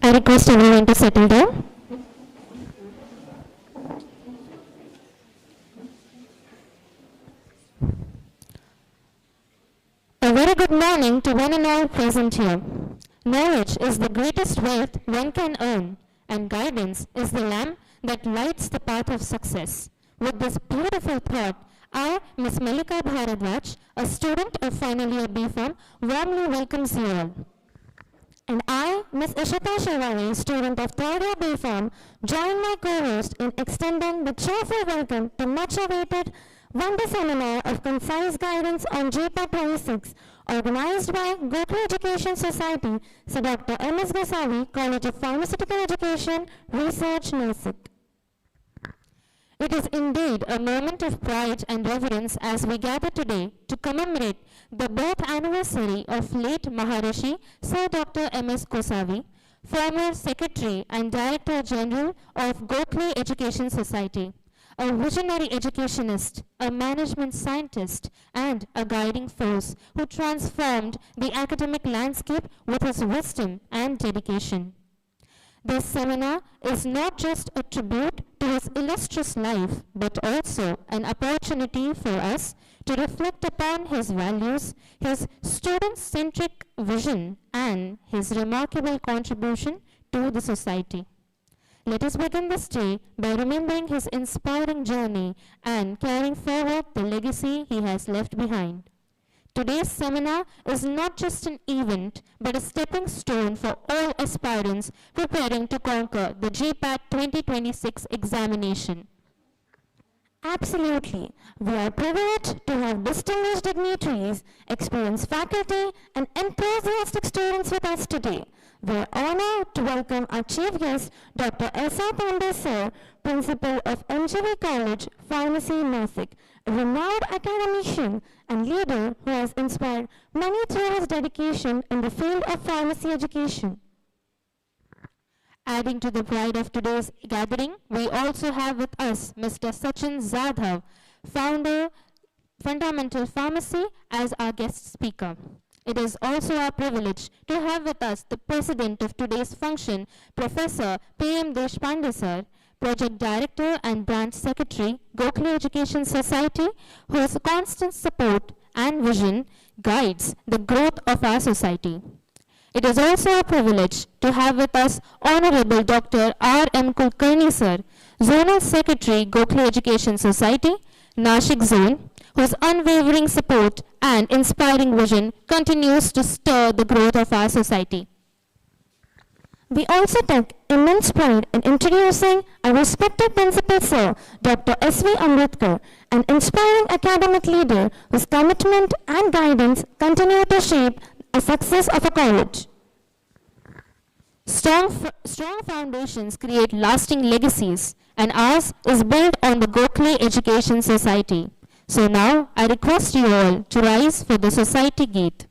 I request everyone to settle down. A very good morning to one and all present here. Knowledge is the greatest wealth one can earn, and guidance is the lamp that lights the path of success. With this beautiful thought, I, Miss Malika Bharadwaj, a student of final year B.Pharm, warmly welcomes you all. And I, Miss Ishita Shivari, student of third year B.Pharm, join my co-host in extending the cheerful welcome to much-awaited Wonder Seminar of Concise Guidance on GPAT 26, organized by Gokhale Education Society, Sir Dr. M.S.Gosavi, College of Pharmaceutical Education, Research, Nashik. It is indeed a moment of pride and reverence as we gather today to commemorate the birth anniversary of late Maharishi Sir Dr. M.S.Gosavi, former Secretary and Director General of Gokhale Education Society, a visionary educationist, a management scientist, and a guiding force who transformed the academic landscape with his wisdom and dedication. This seminar is not just a tribute to his illustrious life, but also an opportunity for us to reflect upon his values, his student-centric vision, and his remarkable contribution to the society. Let us begin this day by remembering his inspiring journey and carrying forward the legacy he has left behind. Today's seminar is not just an event, but a stepping stone for all aspirants preparing to conquer the GPAT 2026 examination. Absolutely. We are privileged to have distinguished dignitaries, experienced faculty, and enthusiastic students with us today. We are honored to welcome our chief guest, Dr.S. Tambe Sir, Principal of M.G.V College, Pharmacy, Nashik, a renowned academician and leader who has inspired many through his dedication in the field of pharmacy education. Adding to the pride of today's gathering, we also have with us Mr. Sachin Zadhav, founder, Fundamental Pharmacy, as our guest speaker. It is also our privilege to have with us the president of today's function, Professor P.M. Deshpande Sir, Project Director and Branch Secretary, Gokhale Education Society, whose constant support and vision guides the growth of our society. It is also a privilege to have with us Honorable Dr. R. M. Kulkarni Sir, Zonal Secretary, Gokhale Education Society, Nashik Zone, whose unwavering support and inspiring vision continues to stir the growth of our society. We also take immense pride in introducing our respected Principal Sir, Dr. S.V. Amrutkar, an inspiring academic leader whose commitment and guidance continue to shape the success of a college. Strong foundations create lasting legacies, and ours is built on the Gokhale Education Society. So now, I request you all to rise for the Society Geet.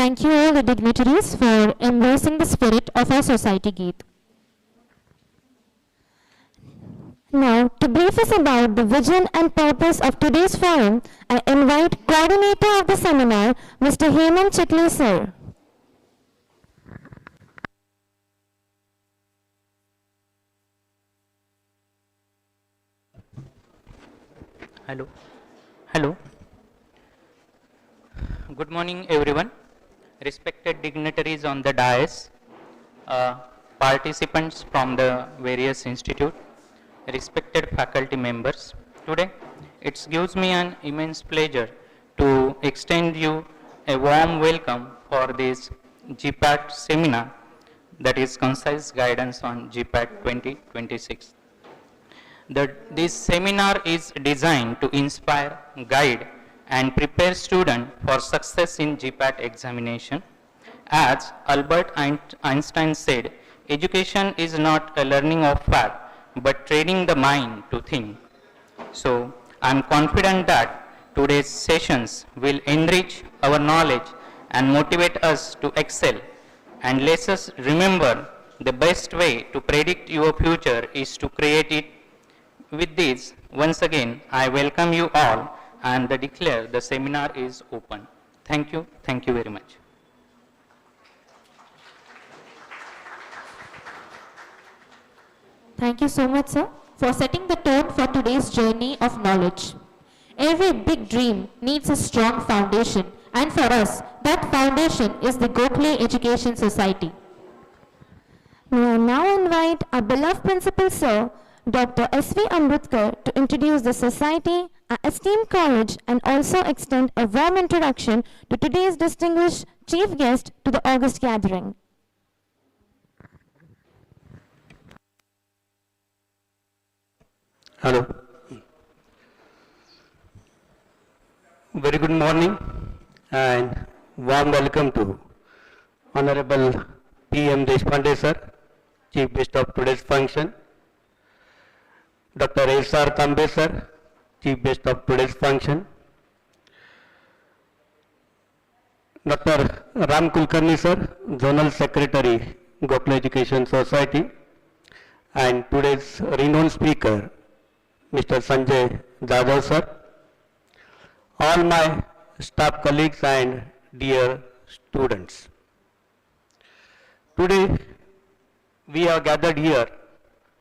Thank you all the dignitaries for embracing the spirit of our society Geet. Now, to brief us about the vision and purpose of today's forum, I invite coordinator of the seminar, Mr. Hemant Chikhale, sir. Hello. Hello. Good morning, everyone. Respected dignitaries on the dais, participants from the various institutes, respected faculty members. Today, it gives me an immense pleasure to extend you a warm welcome for this GPAT seminar, that is Concise Guidance on GPAT 2026. This seminar is designed to inspire, guide, and prepare students for success in GPAT examination. As Albert Einstein said, education is not a learning of fact, but training the mind to think. So, I am confident that today's sessions will enrich our knowledge and motivate us to excel. And let us remember, the best way to predict your future is to create it. With this, once again, I welcome you all and declare the seminar is open. Thank you very much. Thank you so much, sir, for setting the tone for today's journey of knowledge. Every big dream needs a strong foundation, and for us, that foundation is the Gokhale Education Society. We now invite our beloved principal, sir, Dr.S. Amrutkar, to introduce the society, our esteemed college, and also extend a warm introduction to today's distinguished chief guest to the August gathering. Hello. Very good morning and warm welcome to Honorable P.M. Deshpande, sir, Chief Guest of today's function. Dr. S.R. Tambe, sir, Chief Guest of today's function. Dr. Ram Kulkarni, sir, Zonal Secretary, Gokhale Education Society, and today's renowned speaker, Mr. Sanjay Jadhav, sir, all my staff colleagues and dear students. Today, we are gathered here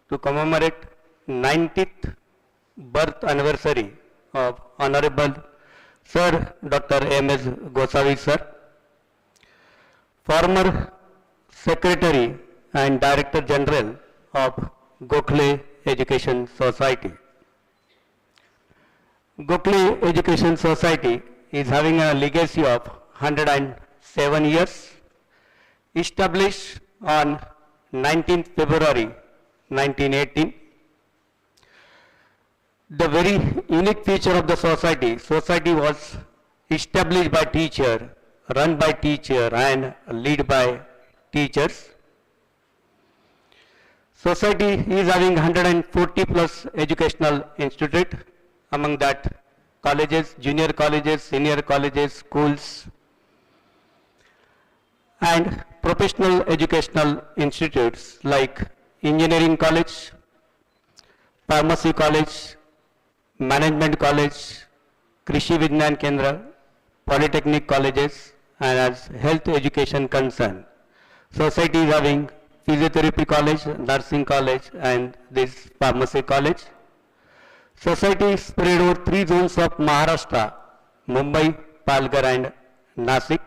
to commemorate 90th birth anniversary of Honorable Sir Dr. M.S.Gosavi, sir, former Secretary and Director General of Gokhale Education Society. Gokhale Education Society is having a legacy of 107 years, established on 19th February 1918. The very unique feature of the society was established by teacher, run by teacher and led by teachers. Society is having 140 plus educational institute, among that colleges, junior colleges, senior colleges, schools, and professional educational institutes like engineering college, pharmacy college, management college, Krishi Vignan Kendra, polytechnic colleges, and as health education concern. Society is having physiotherapy college, nursing college, and this pharmacy college. Society is spread over 3 zones of Maharashtra, Mumbai, Palghar, and Nashik.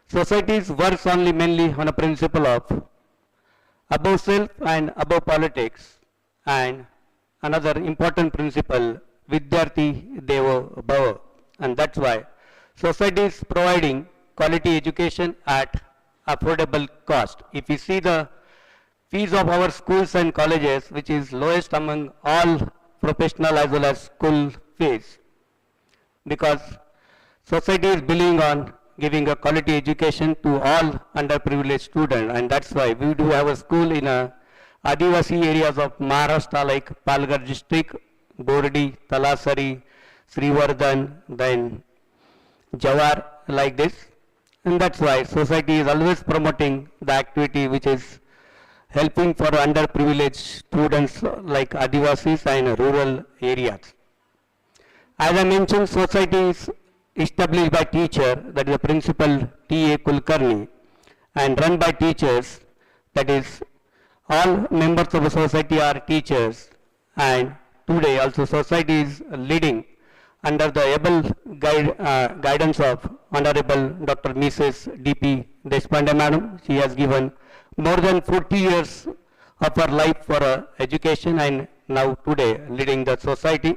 Societies works only mainly on a principle of above self and above politics, and another important principle, Vidyarthi Devo Bhava, and that's why society is providing quality education at affordable cost. If you see the fees of our schools and colleges, which is lowest among all professional as well as school fees, because society is believing on giving a quality education to all underprivileged students, and that's why we do have a school in Adivasi areas of Maharashtra like Palghar district, Bordi, Talasari, Srivardhan, then Jawar, like this. And that's why society is always promoting the activity which is helping for underprivileged students like Adivasis and rural areas. As I mentioned, society is established by teacher, that is the principal T.A. Kulkarni, and run by teachers, that is all members of the society are teachers, and today also society is leading under the able guidance of Honorable Dr. Mrs. D.P. Deshpande Madam. She has given more than 40 years of her life for education and now today leading the society.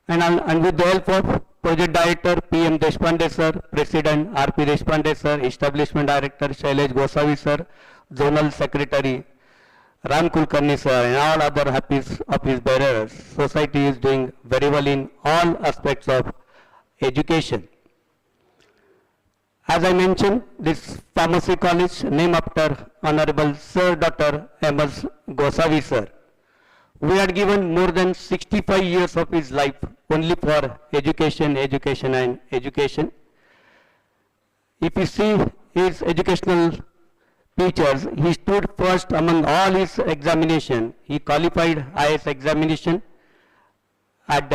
And with the help of Project Director P.M. Deshpande Sir, President R.P. Deshpande Sir, Establishment Director M.S.Gosavi Sir, Zonal Secretary Ram Kulkarni Sir, and all other office bearers, society is doing very well in all aspects of education. As I mentioned, this pharmacy college named after Honorable Sir Dr. M.S.Gosavi Sir, who had given more than 65 years of his life only for education, education and education. If you see his educational features, he stood first among all his examination. He qualified IS examination at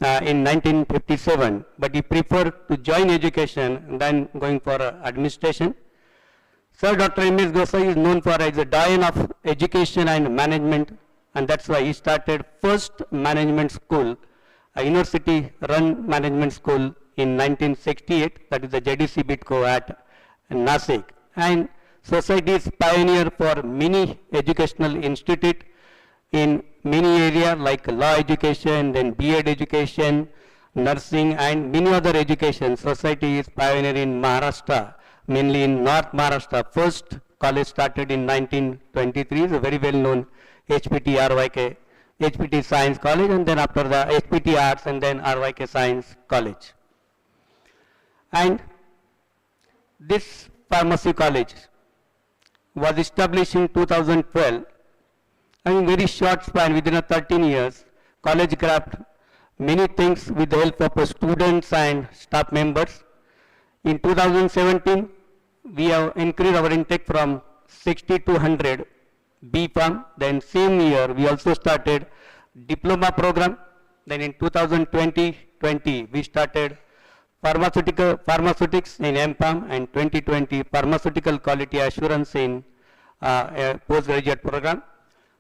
in 1957, but he preferred to join education than going for administration. Sir Dr. M.S.Gosavi is known for as a doyen of education and management, and that's why he started first management school, a university-run management school in 1968, that is the JDC Bitco at Nashik. And society is pioneer for many educational institute in many areas like law education, then B.Ed education, nursing and many other education. Society is pioneer in Maharashtra, mainly in North Maharashtra. First college started in 1923, is a very well known HPT RYK, HPT Science College, and then after the HPT Arts and then RYK Science College. And this pharmacy college was established in 2012. And in very short span, within 13 years, college grabbed many things with the help of students and staff members. In 2017, we have increased our intake from 60 to 100 B.Pharm. Then same year, we also started diploma program. Then in 2020, we started pharmaceutics in M.Pharm, and 2020 pharmaceutical quality assurance in a postgraduate program.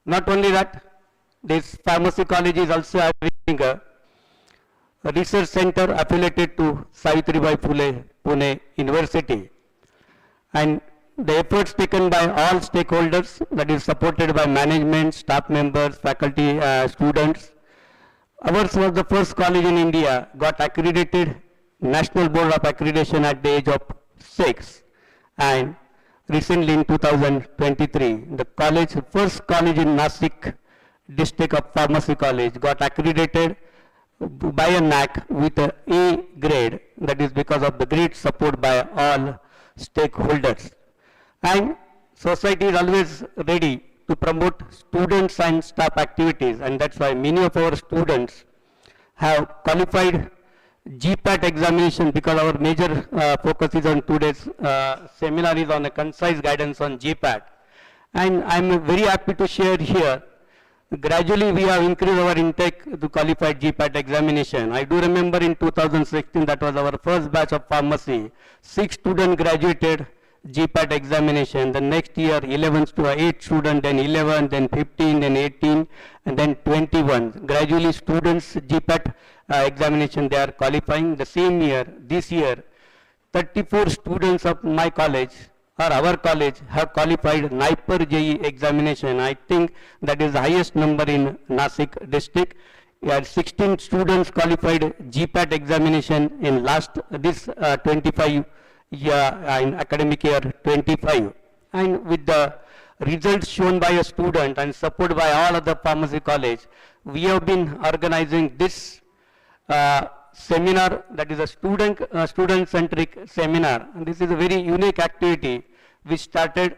Not only that, this pharmacy college is also having a research center affiliated to Savitribai Phule Pune University. And the efforts taken by all stakeholders, that is supported by management, staff members, faculty, students. Ours was the first college in India, got accredited National Board of Accreditation at the age of 6. And recently in 2023, the college, first college in Nashik district of Pharmacy College got accredited by a NAC with a A grade. That is because of the great support by all stakeholders. And society is always ready to promote students and staff activities, and that's why many of our students have qualified GPAT examination, because our major focus is on today's seminar is on a concise guidance on GPAT. And I'm very happy to share here, gradually we have increased our intake to qualified GPAT examination. I do remember in 2016, that was our first batch of pharmacy, 6 students graduated GPAT examination. The next year 8 students, then 11, then 15, then 18, and then 21. Gradually students GPAT examination they are qualifying. The same year, this year, 34 students of my college or our college have qualified NIPER JE examination. I think that is the highest number in Nashik district. We had 16 students qualified GPAT examination in this 25 year, in academic year 25. And with the results shown by a student and supported by all other pharmacy college, we have been organizing this seminar, that is a student-centric seminar. And this is a very unique activity which started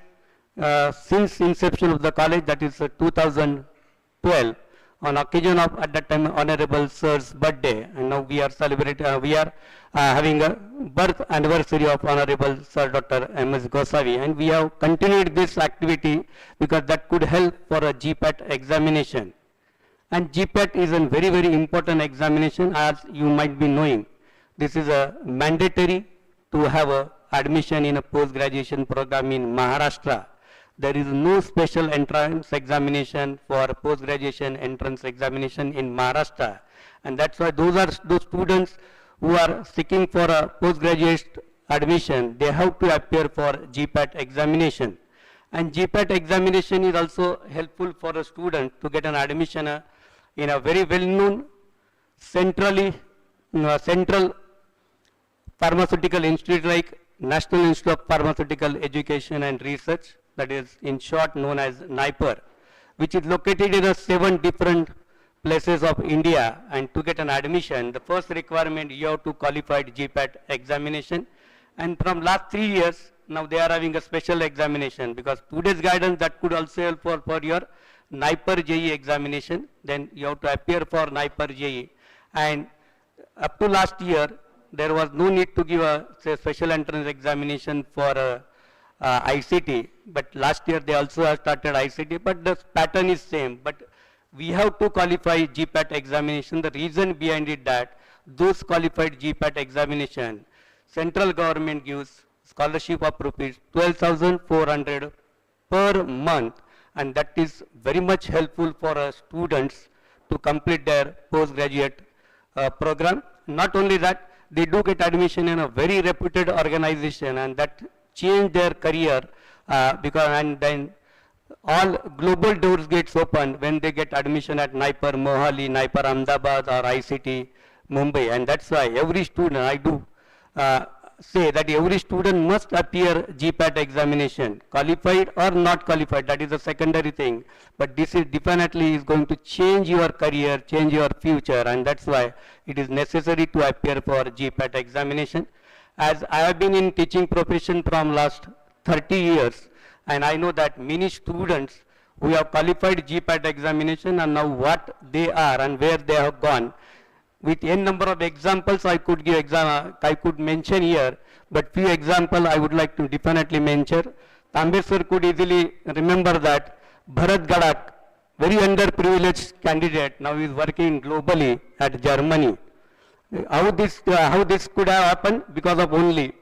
since inception of the college, that is 2012. on occasion of at that time Honorable Sir's birthday, and now we are celebrating, having a birth anniversary of Honorable Sir Dr. M.S.Gosavi, and we have continued this activity because that could help for a GPAT examination. And GPAT is a very, very important examination, as you might be knowing. This is a mandatory to have a admission in a post-graduation program in Maharashtra. There is no special entrance examination for post-graduation entrance examination in Maharashtra. And that's why those students who are seeking for a postgraduate admission, they have to appear for GPAT examination. And GPAT examination is also helpful for a student to get an admission in a very well-known central pharmaceutical institute like National Institute of Pharmaceutical Education and Research, that is in short known as NIPER, which is located in 7 different places of India. And to get an admission, the first requirement, you have to qualify GPAT examination. And from last 3 years, now they are having a special examination, because today's guidance that could also help for your NIPER JE examination. Then you have to appear for NIPER JE. And up to last year, there was no need to give a special entrance examination for ICT, but last year they also have started ICT, but the pattern is same. But we have to qualify GPAT examination. The reason behind it that those qualified GPAT examination, central government gives scholarship of rupees 12,400 per month, and that is very much helpful for students to complete their postgraduate program. Not only that, they do get admission in a very reputed organization, and that change their career and then all global doors gets open when they get admission at NIPER Mohali, NIPER Ahmedabad or ICT Mumbai. And that's why every student, I do say that every student must appear GPAT examination, qualified or not qualified, that is a secondary thing. But this is definitely is going to change your career, change your future, and that's why it is necessary to appear for GPAT examination. As I have been in teaching profession from last 30 years, and I know that many students who have qualified GPAT examination and now what they are and where they have gone. With n number of examples I could mention here, but few examples I would like to definitely mention. Tambe sir could easily remember that Bharat Gadak, very underprivileged candidate, now is working globally at Germany. How this could have happened? Because of only.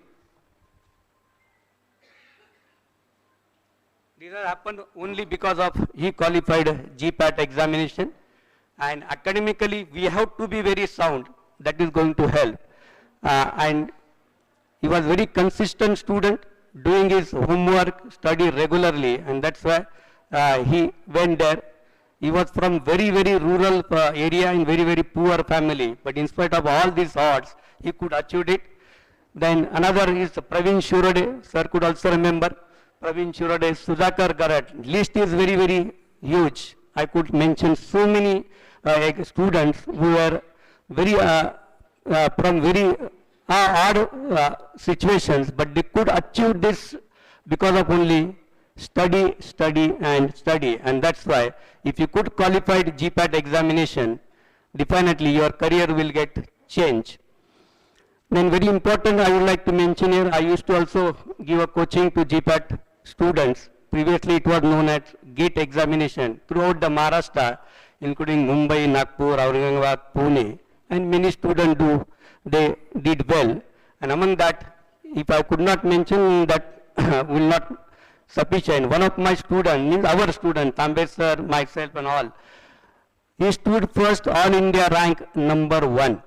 These have happened only because of he qualified GPAT examination. And academically, we have to be very sound. That is going to help. And he was very consistent student, doing his homework, study regularly, and that's why he went there. He was from very, very rural area in very, very poor family. But in spite of all these odds, he could achieve it. Then another is Praveen Shurode. Sir could also remember. Praveen Shurode, Sudhakar Garat. List is very, very huge. I could mention so many students who were very from very odd situations, but they could achieve this because of only study, study, and study. And that's why if you could qualify the GPAT examination, definitely your career will get changed. Then very important I would like to mention here, I used to also give a coaching to GPAT students. Previously it was known as GATE examination throughout the Maharashtra, including Mumbai, Nagpur, Aurangabad, Pune, and many students they did well. And among that, if I could not mention that will not sufficient. One of my students, means our student, Tambe sir, myself and all, he stood first all India rank #1.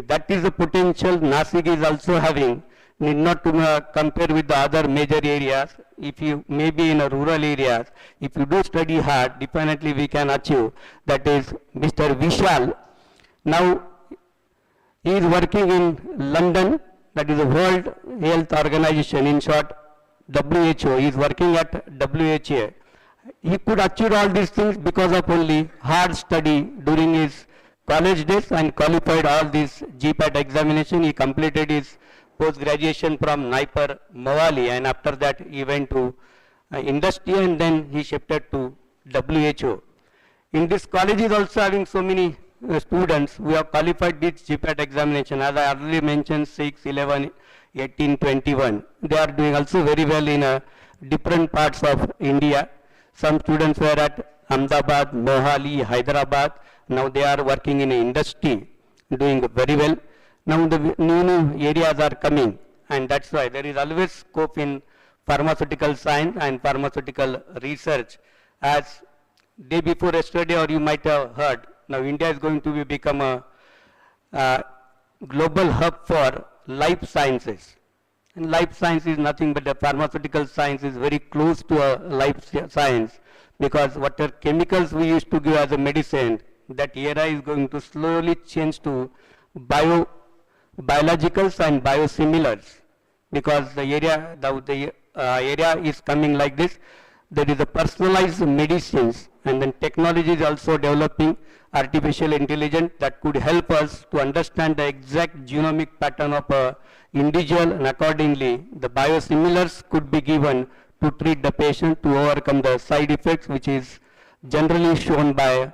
That is the potential Nashik is also having. Need not to compare with the other major areas. If you may be in a rural areas, if you do study hard, definitely we can achieve. That is Mr. Vishal. Now he is working in London, that is the World Health Organization, in short WHO. He is working at WHO. He could achieve all these things because of only hard study during his college days and qualified all these GPAT examination. He completed his post-graduation from NIPER Mohali, and after that he went to industry and then he shifted to WHO. In this college is also having so many students who have qualified this GPAT examination. As I already mentioned, 6, 11, 18, 21. They are doing also very well in different parts of India. Some students were at Ahmedabad, Mohali, Hyderabad. Now they are working in industry, doing very well. Now the new areas are coming, and that's why there is always scope in pharmaceutical science and pharmaceutical research. As day before yesterday, or you might have heard, now India is going to become a global hub for life sciences. And life science is nothing but the pharmaceutical science is very close to a life science, because whatever chemicals we used to give as a medicine, that era is going to slowly change to biologicals and biosimilars, because the area is coming like this. There is a personalized medicines, and then technology is also developing artificial intelligence that could help us to understand the exact genomic pattern of a individual, and accordingly the biosimilars could be given to treat the patient to overcome the side effects which is generally shown by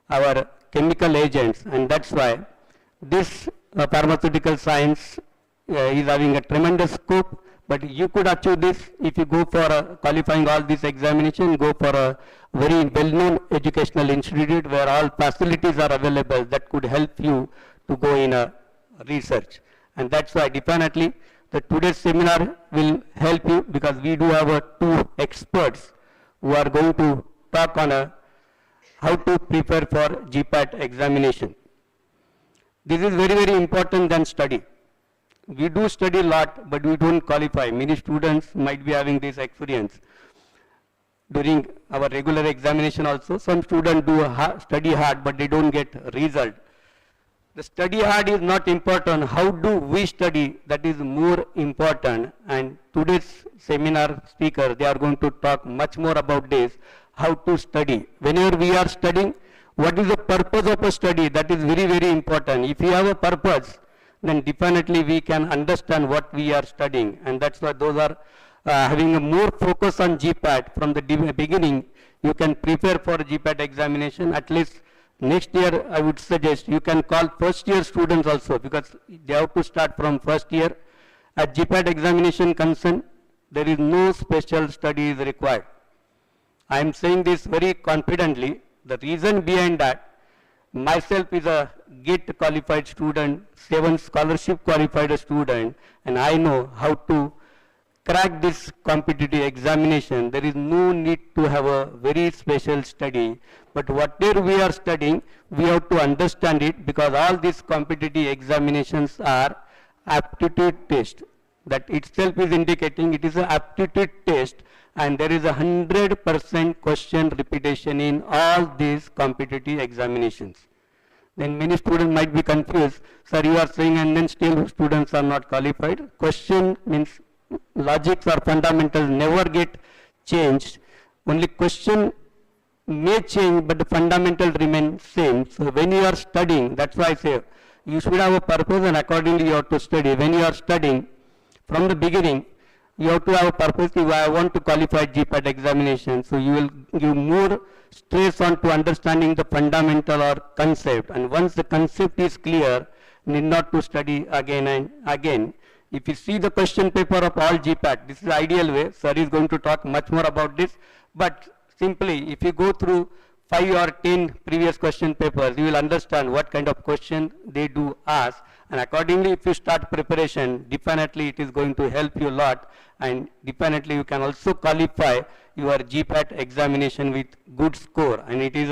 our chemical agents. And that's why this pharmaceutical science is having a tremendous scope. But you could achieve this if you go for qualifying all this examination, go for a very well-known educational institute where all facilities are available that could help you to go in a research. And that's why definitely the today's seminar will help you, because we do have two experts who are going to talk on how to prepare for GPAT examination. This is very, very important than study. We do study a lot, but we don't qualify. Many students might be having this experience. During our regular examination also, some students do study hard, but they don't get result. The study hard is not important. How do we study? That is more important. And today's seminar speaker, they are going to talk much more about this, how to study. Whenever we are studying, what is the purpose of a study? That is very, very important. If you have a purpose, then definitely we can understand what we are studying. And that's why those are having a more focus on GPAT from the beginning. You can prepare for GPAT examination. At least next year, I would suggest you can call first year students also, because they have to start from first year. At GPAT examination concern, there is no special study is required. I am saying this very confidently. The reason behind that, myself is a GET qualified student, 7 scholarship qualified student, and I know how to crack this competitive examination. There is no need to have a very special study, but whatever we are studying, we have to understand it, because all these competitive examinations are aptitude test. That itself is indicating it is an aptitude test, and there is 100% question repetition in all these competitive examinations. Then many students might be confused. Sir, you are saying and then still students are not qualified. Question means logics or fundamentals never get changed. Only question may change, but the fundamentals remain same. So when you are studying, that's why I say you should have a purpose, and accordingly you have to study. When you are studying from the beginning, you have to have a purpose. If I want to qualify GPAT examination, so you will give more stress on to understanding the fundamental or concept. And once the concept is clear, need not to study again and again. If you see the question paper of all GPAT, this is the ideal way. Sir is going to talk much more about this. But simply, if you go through 5 or 10 previous question papers, you will understand what kind of question they do ask. And accordingly, if you start preparation, definitely it is going to help you a lot, and definitely you can also qualify your GPAT examination with good score. And it is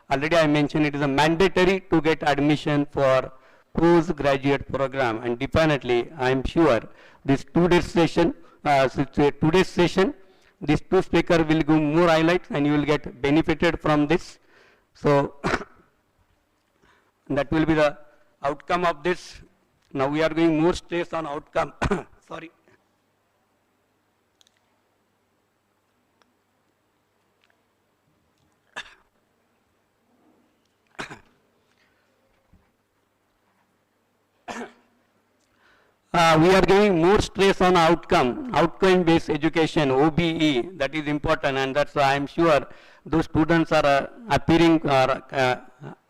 already I mentioned, it is a mandatory to get admission for postgraduate program. And definitely, I am sure this today's session, these two speakers will give more highlights, and you will get benefited from this. So that will be the outcome of this. Now we are going more stress on outcome. Sorry. we are giving more stress on outcome-based education, OBE, that is important, and that's why I am sure those students are appearing or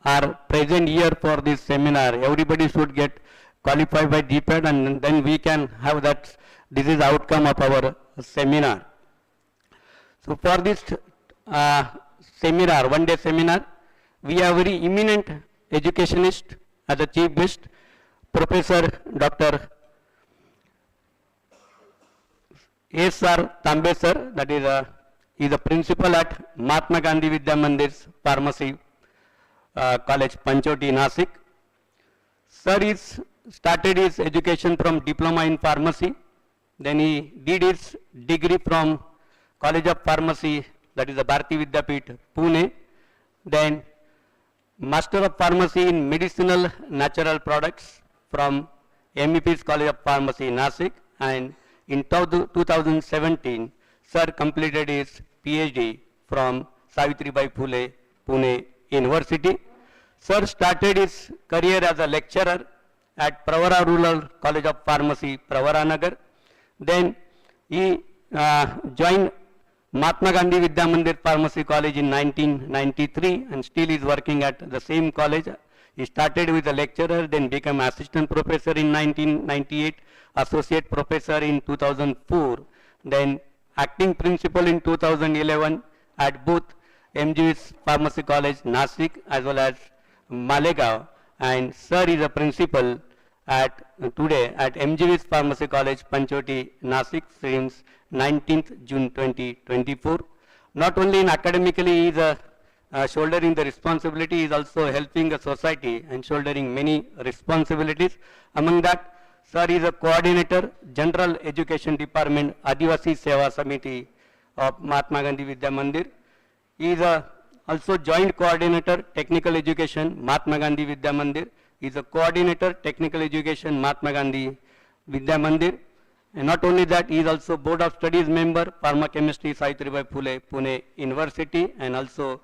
are present here for this seminar. Everybody should get qualified by GPAT, and then we can have that. This is outcome of our seminar. So for this seminar, one-day seminar, we have very eminent educationist as a chief guest, Professor Dr. S.R. Tambe sir, that is a principal at Mahatma Gandhi Vidya Mandir's Pharmacy College, Panchoti, Nashik. Sir is started his education from diploma in pharmacy. Then he did his degree from College of Pharmacy, that is the Bharati Vidyapith, Pune. Then Master of Pharmacy in Medicinal Natural Products from MEP's College of Pharmacy, Nashik. And in 2017, Sir completed his PhD from Savitribai Phule, Pune University. Sir started his career as a lecturer at Pravara Rural College of Pharmacy, Pravara Nagar. Then he joined Mahatma Gandhi Vidya Mandir Pharmacy College in 1993 and still is working at the same college. He started with a lecturer, then became assistant professor in 1998, associate professor in 2004, then acting principal in 2011 at both M.G.V's Pharmacy College, Nashik, as well as Malegaon. And Sir is a principal today at M.G.V's Pharmacy College, Panchoti, Nashik since 19th June 2024. Not only in academically he is shouldering the responsibility, he is also helping the society and shouldering many responsibilities. Among that, Sir is a coordinator, General Education Department, Adivasi Seva Samiti of Mahatma Gandhi Vidya Mandir. He is also joint coordinator, Technical Education, Mahatma Gandhi Vidya Mandir. He is a coordinator, Technical Education, Mahatma Gandhi Vidya Mandir. And not only that, he is also Board of Studies member, Pharmachemistry, Savitribai Phule, Pune University, and also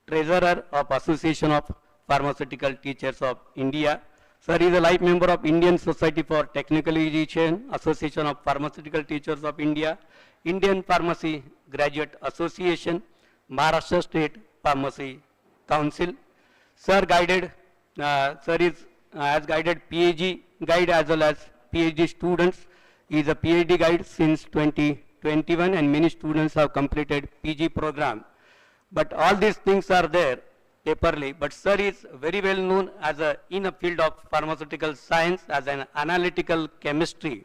Treasurer of Association of Pharmaceutical Teachers of India. Sir is a life member of Indian Society for Technical Education, Association of Pharmaceutical Teachers of India, Indian Pharmacy Graduate Association, Maharashtra State Pharmacy Council. Sir has guided PhD guide as well as PhD students. He is a PhD guide since 2021 and many students have completed PG program. But all these things are there paperly, but Sir is very well known as in a field of pharmaceutical science as an analytical chemist. He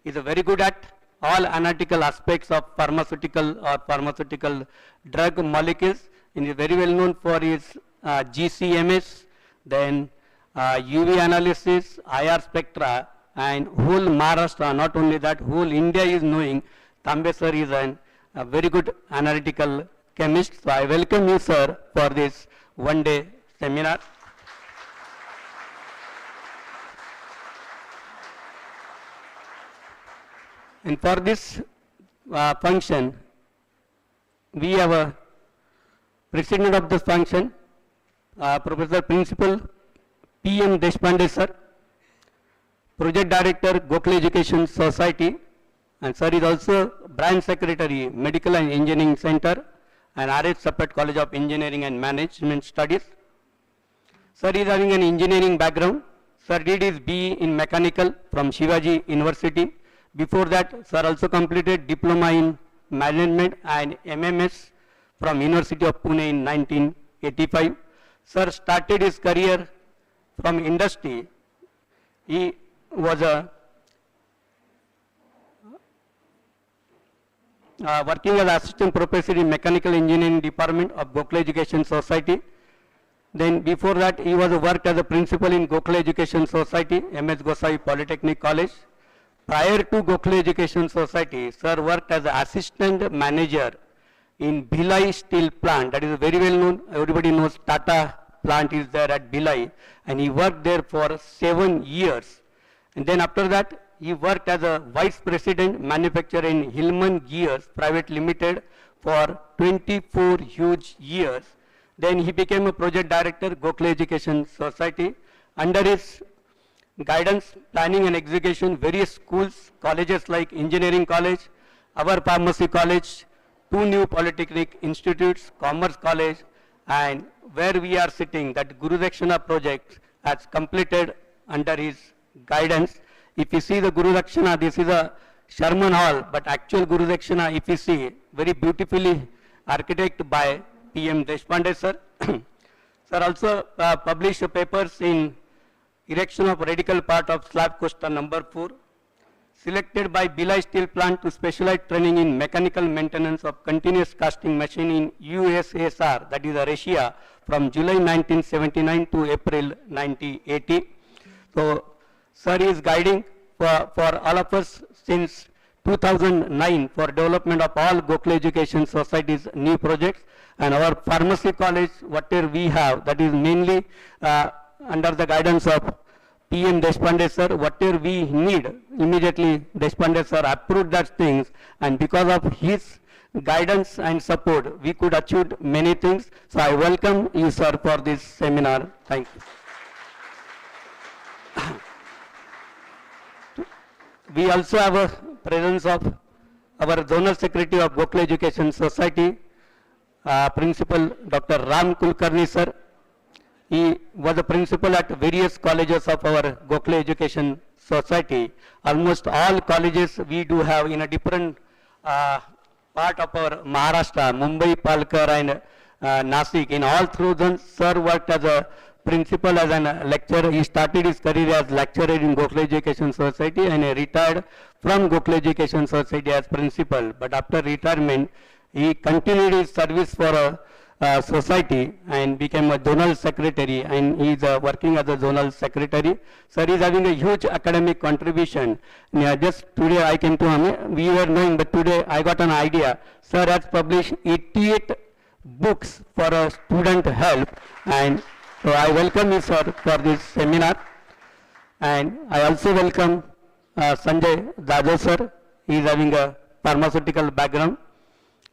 is very good at all analytical aspects of pharmaceutical or pharmaceutical drug molecules. He is very well known for his GCMS, then UV analysis, IR spectra, and whole Maharashtra, not only that, whole India is knowing Tambe Sir is a very good analytical chemist. So I welcome you, Sir, for this one-day seminar. And for this function, we have a president of this function, Professor Principal P.M. Deshpande, Sir, Project Director, Gokhale Education Society, and Sir is also Branch Secretary, Medical and Engineering Center, and R.H. Sept College of Engineering and Management Studies. Sir is having an engineering background. Sir did his BE in Mechanical from Shivaji University. Before that, Sir also completed Diploma in Management and MMS from University of Pune in 1985. Sir started his career from industry. He was working as assistant professor in Mechanical Engineering Department of Gokhale Education Society. Then before that, he was worked as a principal in Gokhale Education Society, M.S.Gosavi Polytechnic College. Prior to Gokhale Education Society, Sir worked as an assistant manager in Bhilai Steel Plant. That is very well known. Everybody knows Tata plant is there at Bhilai, and he worked there for 7 years. And then after that, he worked as a vice president manufacturer in Hillman Gears Private Limited for 24 huge years. Then he became a project director, Gokhale Education Society. Under his guidance, planning and execution, various schools, colleges like Engineering College, our Pharmacy College, 2 new Polytechnic Institutes, Commerce College, and where we are sitting, that Guru Dakshina project has completed under his guidance. If you see the Guru Dakshina, this is a Sherman Hall, but actual Guru Dakshina, if you see, very beautifully architected by PM Deshpande sir. Sir also published papers in erection of radical part of slab coaster number 4, selected by Bilai Steel Plant to specialized training in mechanical maintenance of continuous casting machine in USSR, that is Russia, from July 1979 to April 1980. So, sir is guiding for all of us since 2009 for development of all Gokhale Education Society's new projects, and our pharmacy college, whatever we have, that is mainly under the guidance of PM Deshpande sir. Whatever we need, immediately Deshpande sir approved that things, and because of his guidance and support, we could achieve many things. So I welcome you, sir, for this seminar. Thank you. We also have a presence of our Zonal Secretary of Gokhale Education Society, Principal Dr. Ram Kulkarni sir. He was a principal at various colleges of our Gokhale Education Society. Almost all colleges we do have in a different part of our Maharashtra, Mumbai, Palkar and Nashik. In all through them, sir worked as a principal, as a lecturer. He started his career as lecturer in Gokhale Education Society and he retired from Gokhale Education Society as principal. But after retirement, he continued his service for a society and became a zonal secretary, and he is working as a zonal secretary. Sir is having a huge academic contribution. Just today I came to him, we were knowing, but today I got an idea. Sir has published 88 books for a student help, and so I welcome you, sir, for this seminar. And I also welcome Sanjay Dajo sir. He is having a pharmaceutical background.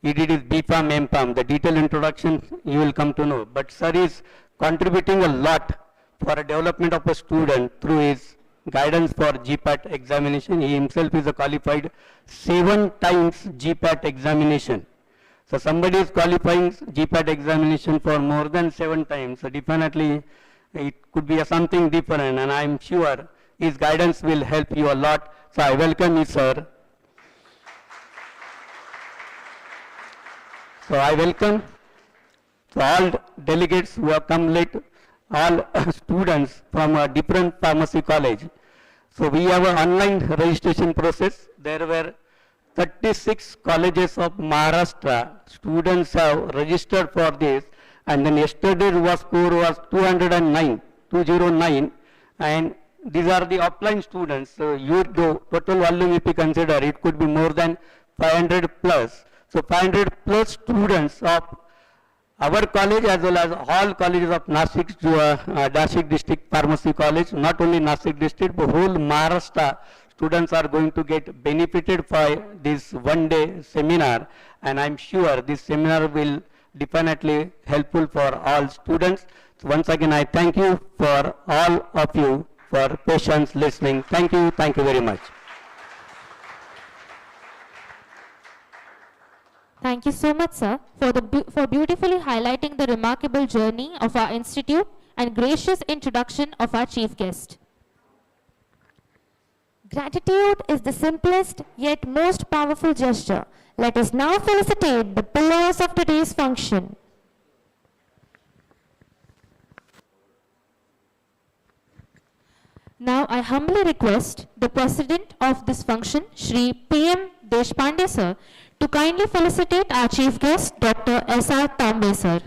He did his B.Pharm, M.Pharm. The detailed introduction you will come to know. But sir is contributing a lot for a development of a student through his guidance for GPAT examination. He himself is a qualified 7 times GPAT examination. So somebody is qualifying GPAT examination for more than 7 times. So definitely it could be something different, and I am sure his guidance will help you a lot. So I welcome you, sir. So I welcome all delegates who have come late, all students from a different pharmacy college. So we have an online registration process. There were 36 colleges of Maharashtra. Students have registered for this, and then yesterday's score was 209, and these are the offline students. So your total volume, if you consider, it could be more than 500 plus. So 500 plus students of our college as well as all colleges of Nashik, Nashik district pharmacy college, not only Nashik district, but whole Maharashtra students are going to get benefited by this one-day seminar, and I'm sure this seminar will definitely helpful for all students. So once again, I thank you for all of you for patience listening. Thank you very much. Thank you so much, sir, for beautifully highlighting the remarkable journey of our institute and gracious introduction of our chief guest. Gratitude is the simplest yet most powerful gesture. Let us now felicitate the pillars of today's function. Now I humbly request the president of this function, Shri PM Deshpande sir, to kindly felicitate our chief guest, Dr.S. Tambe sir.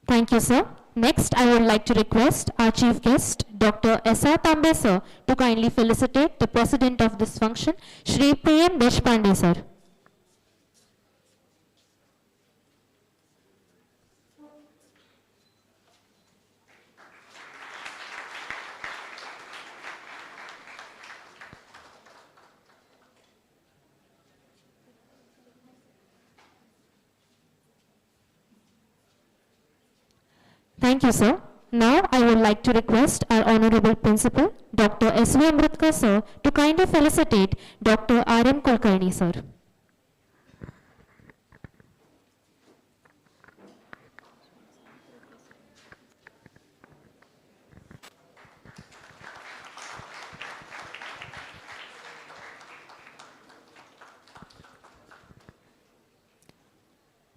Thank you, sir. Next, I would like to request our chief guest, Dr. S.R. Tambe sir to kindly felicitate the president of this function, Shri P.M. Deshpande sir. Thank you, sir. Now, I would like to request our Honorable Principal, Dr. S.V. Amrutkar, sir, to kindly felicitate Dr. R.M. Kulkarni, sir.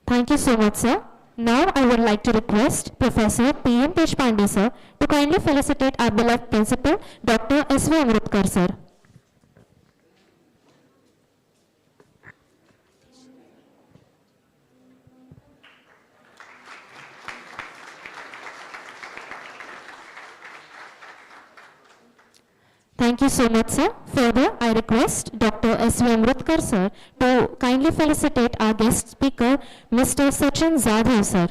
Thank you so much, sir. Now, I would like to request Professor P.M. Deshpande, sir, to kindly felicitate our beloved Principal, Dr. S.V. Amrutkar, sir. Thank you so much, sir. Further, I request Dr. S.V. Amrutkar, sir, to kindly felicitate our guest speaker, Mr. Sachin Zadhav, sir.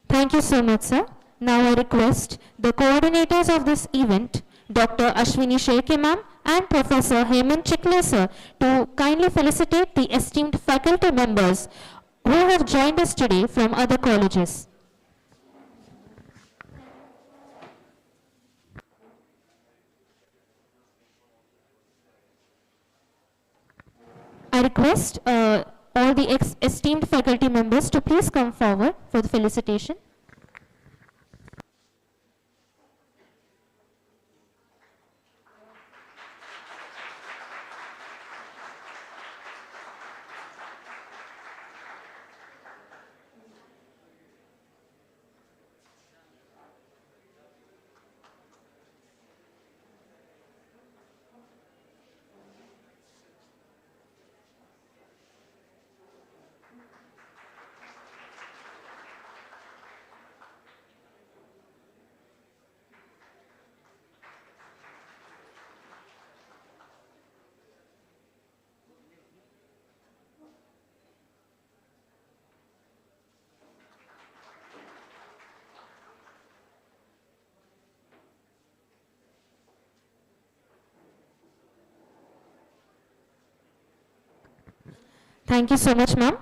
Thank you so much, sir. Now I request the coordinators of this event, Dr. Ashwini Shelke ma'am and Professor Hemant Chikhale sir, to kindly felicitate the esteemed faculty members who have joined us today from other colleges. I request all the esteemed faculty members to please come forward for the felicitation. Thank you so much, ma'am.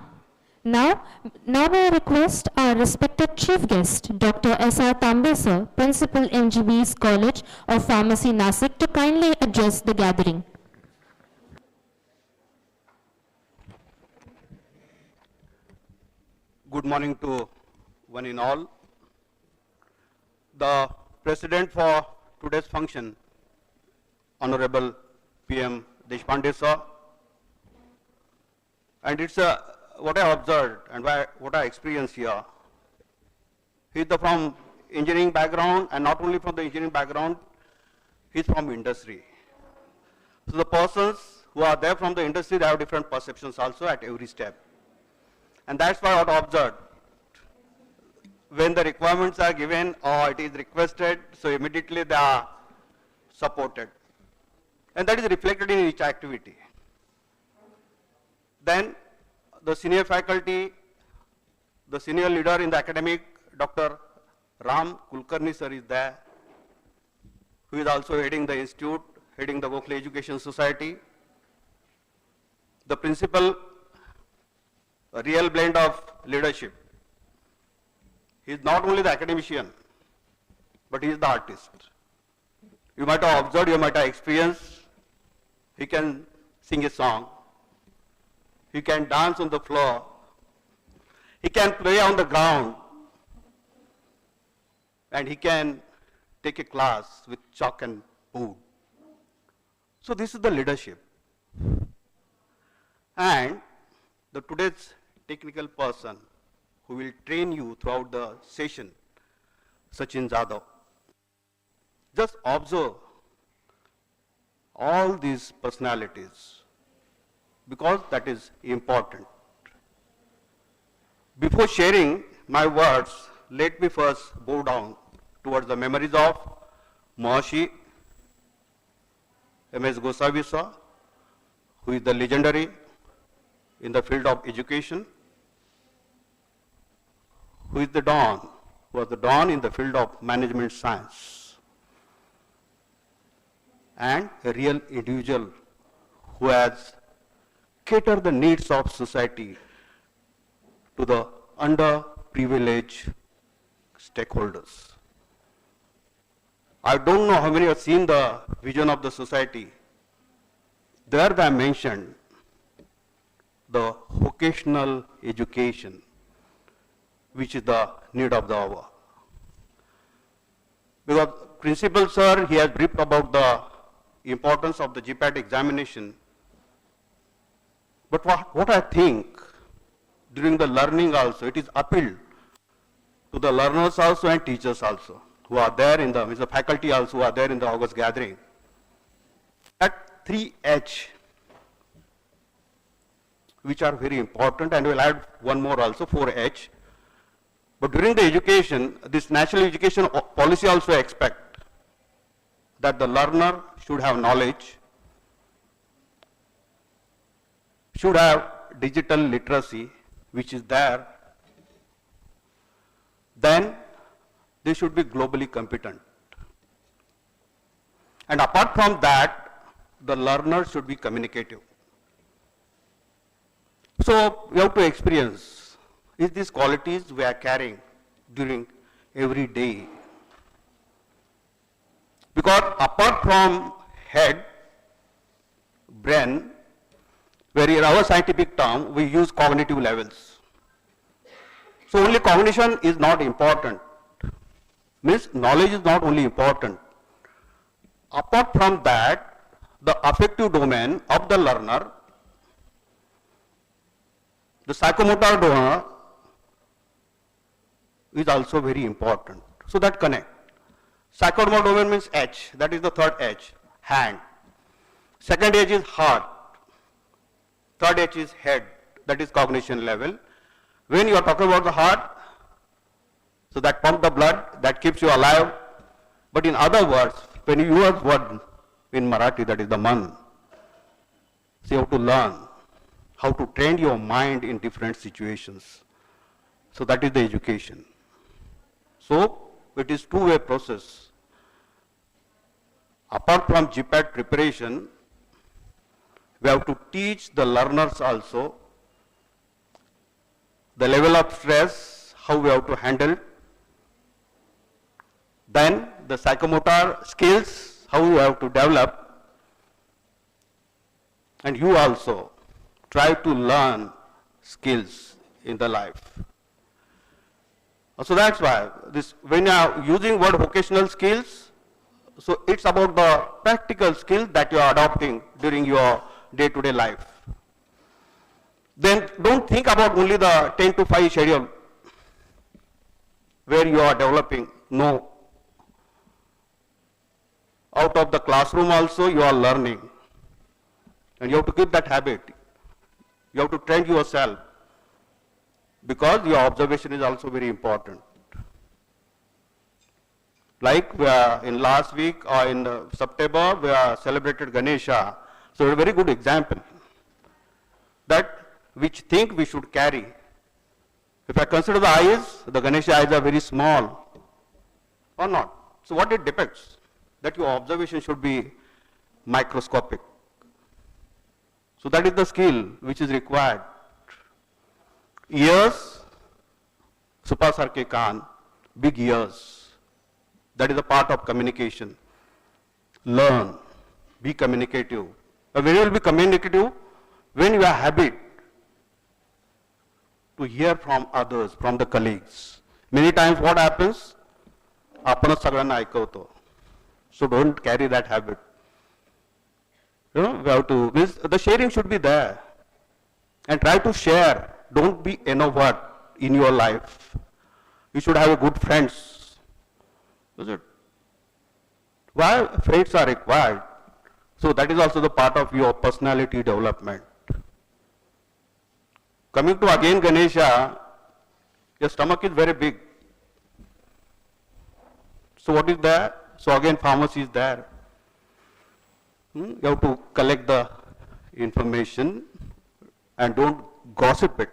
Now may I request our respected chief guest, Dr. S.R. Tambe sir, Principal M.G.V's College of Pharmacy, Nashik, to kindly address the gathering. Good morning to one and all. The president for today's function, Honorable P.M. Deshpande sir, and it's what I observed and what I experienced here. He's from engineering background, and not only from the engineering background, he's from industry. So the persons who are there from the industry, they have different perceptions also at every step. And that's what I observed. When the requirements are given or it is requested, so immediately they are supported. And that is reflected in each activity. Then the senior faculty, the senior leader in the academic, Dr. Ram Kulkarni sir is there, who is also heading the institute, heading the Gokhale Education Society. The principal, a real blend of leadership. He is not only the academician, but he is the artist. You might have observed, you might have experienced, he can sing a song, he can dance on the floor, he can play on the ground, and he can take a class with chalk and wood. So this is the leadership. And the today's technical person who will train you throughout the session, Sachin Jadhav. Just observe all these personalities because that is important. Before sharing my words, let me first bow down towards the memories of Maharishi M.S.Gosavi sir, who is the legendary in the field of education, who is the Don, who was the Don in the field of management science, and a real individual who has catered the needs of society to the underprivileged stakeholders. I don't know how many have seen the vision of the society. There they mentioned the vocational education, which is the need of the hour. Because Principal Sir, he has briefed about the importance of the GPAT examination. But what I think, during the learning also, it is appealed to the learners also and teachers also, who are there in the faculty also who are there in the August gathering. At 3H, which are very important, and we'll add one more also, 4H. But during the education, this national education policy also expect that the learner should have knowledge, should have digital literacy, which is there, then they should be globally competent. And apart from that, the learner should be communicative. So we have to experience, is these qualities we are carrying during every day. Because apart from head, brain, where in our scientific term, we use cognitive levels. So only cognition is not important. Means knowledge is not only important. Apart from that, the affective domain of the learner, the psychomotor domain is also very important. So that connect. Psychomotor domain means H, that is the third H, hand. Second H is heart. Third H is head, that is cognition level. When you are talking about the heart, so that pumps the blood, that keeps you alive. But in other words, when you use word in Marathi, that is the man, so you have to learn how to train your mind in different situations. So that is the education. So it is two-way process. Apart from GPAT preparation, we have to teach the learners also the level of stress, how we have to handle. Then the psychomotor skills, how you have to develop. And you also try to learn skills in the life. So that's why this, when you are using word vocational skills, so it's about the practical skills that you are adopting during your day-to-day life. Then don't think about only the 10 to 5 schedule where you are developing. No. Out of the classroom also you are learning. And you have to keep that habit. You have to train yourself because your observation is also very important. Like in last week or in September, we celebrated Ganesha. So a very good example that which thing we should carry. If I consider the eyes, the Ganesha eyes are very small or not. So what it depends? That your observation should be microscopic. So that is the skill which is required. Ears, Supa Sarke Kaan, big ears. That is a part of communication. Learn, be communicative. When you will be communicative, when you have habit to hear from others, from the colleagues. Many times what happens? आपणच सगळ्यांना ऐकवतो. So don't carry that habit. You know, we have to, the sharing should be there. And try to share. Don't be introvert in your life. You should have a good friends Is it? Why fates are required? So that is also the part of your personality development. Coming to again Ganesha, your stomach is very big. So what is there? So again pharmacy is there. You have to collect the information and don't gossip it.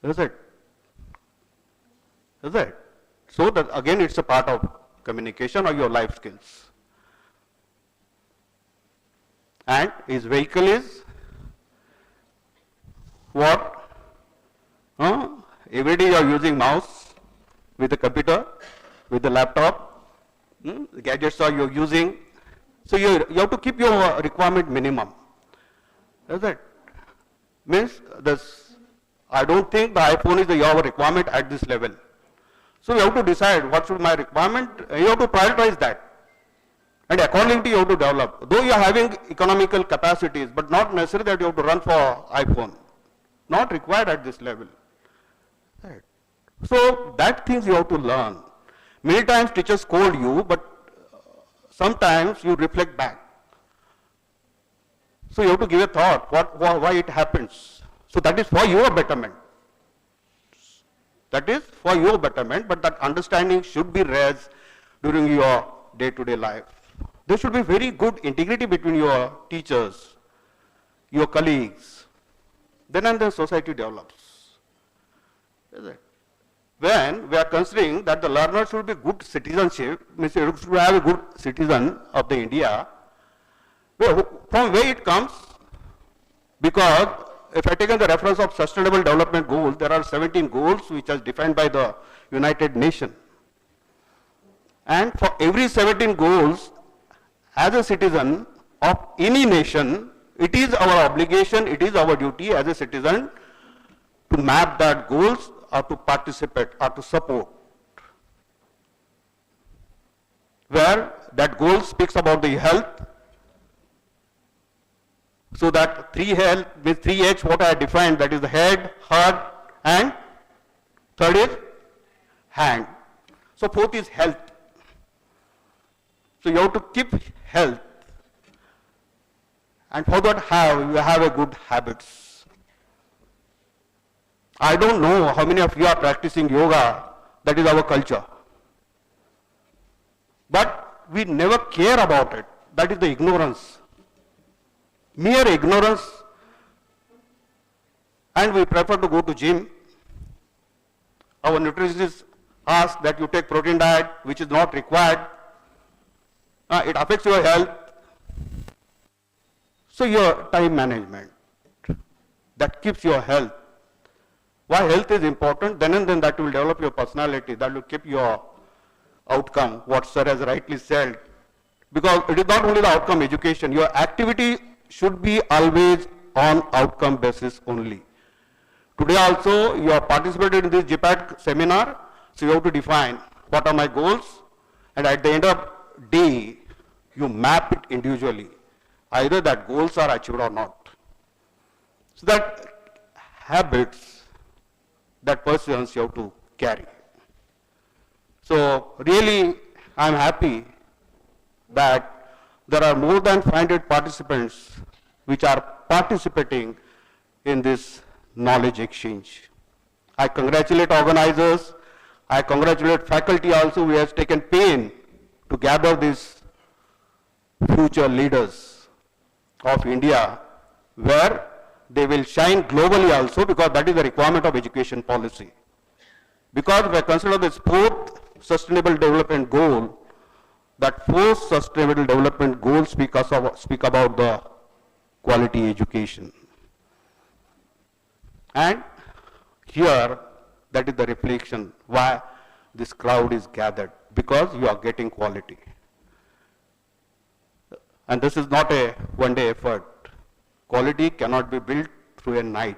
Is it? Is it? So that again it's a part of communication or your life skills. And his vehicle is what? Every day you are using mouse with the computer, with the laptop, the gadgets are you using. So you have to keep your requirement minimum. Is it? Means this, I don't think the iPhone is your requirement at this level. So you have to decide what should my requirement, you have to prioritize that. And accordingly you have to develop. Though you are having economical capacities, but not necessary that you have to run for iPhone. Not required at this level. Right. So that things you have to learn. Many times teachers scold you, but sometimes you reflect back. So you have to give a thought, why it happens. So that is for your betterment. That is for your betterment, but that understanding should be raised during your day-to-day life. There should be very good integrity between your teachers, your colleagues. Then and then society develops. Is it? When we are considering that the learner should be good citizenship, means you should have a good citizen of the India, from where it comes, because if I take the reference of Sustainable Development Goals, there are 17 goals which are defined by the United Nations. And for every 17 goals, as a citizen of any nation, it is our obligation, it is our duty as a citizen to map that goals or to participate or to support. Where that goal speaks about the health, so that health with 3H what I defined, that is the head, heart and third is hand. So fourth is health. So you have to keep health, and for that you have a good habits. I don't know how many of you are practicing yoga, that is our culture. But we never care about it, that is the ignorance. Mere ignorance, and we prefer to go to gym. Our nutritionist asks that you take protein diet, which is not required. It affects your health. So your time management, that keeps your health. Why health is important, then and then that will develop your personality, that will keep your outcome, what sir has rightly said. Because it is not only the outcome education, your activity should be always on outcome basis only. Today also you are participated in this GPAT seminar, so you have to define what are my goals, and at the end of day you map it individually, either that goals are achieved or not. So that habits, that persistence you have to carry. So really I am happy that there are more than 500 participants which are participating in this knowledge exchange. I congratulate organizers, I congratulate faculty also who has taken pain to gather these future leaders of India, where they will shine globally also, because that is the requirement of education policy. Because if I consider this fourth sustainable development goal, that fourth sustainable development goals speak about the quality education. And here, that is the reflection why this crowd is gathered, because you are getting quality. And this is not a one-day effort. Quality cannot be built through a night.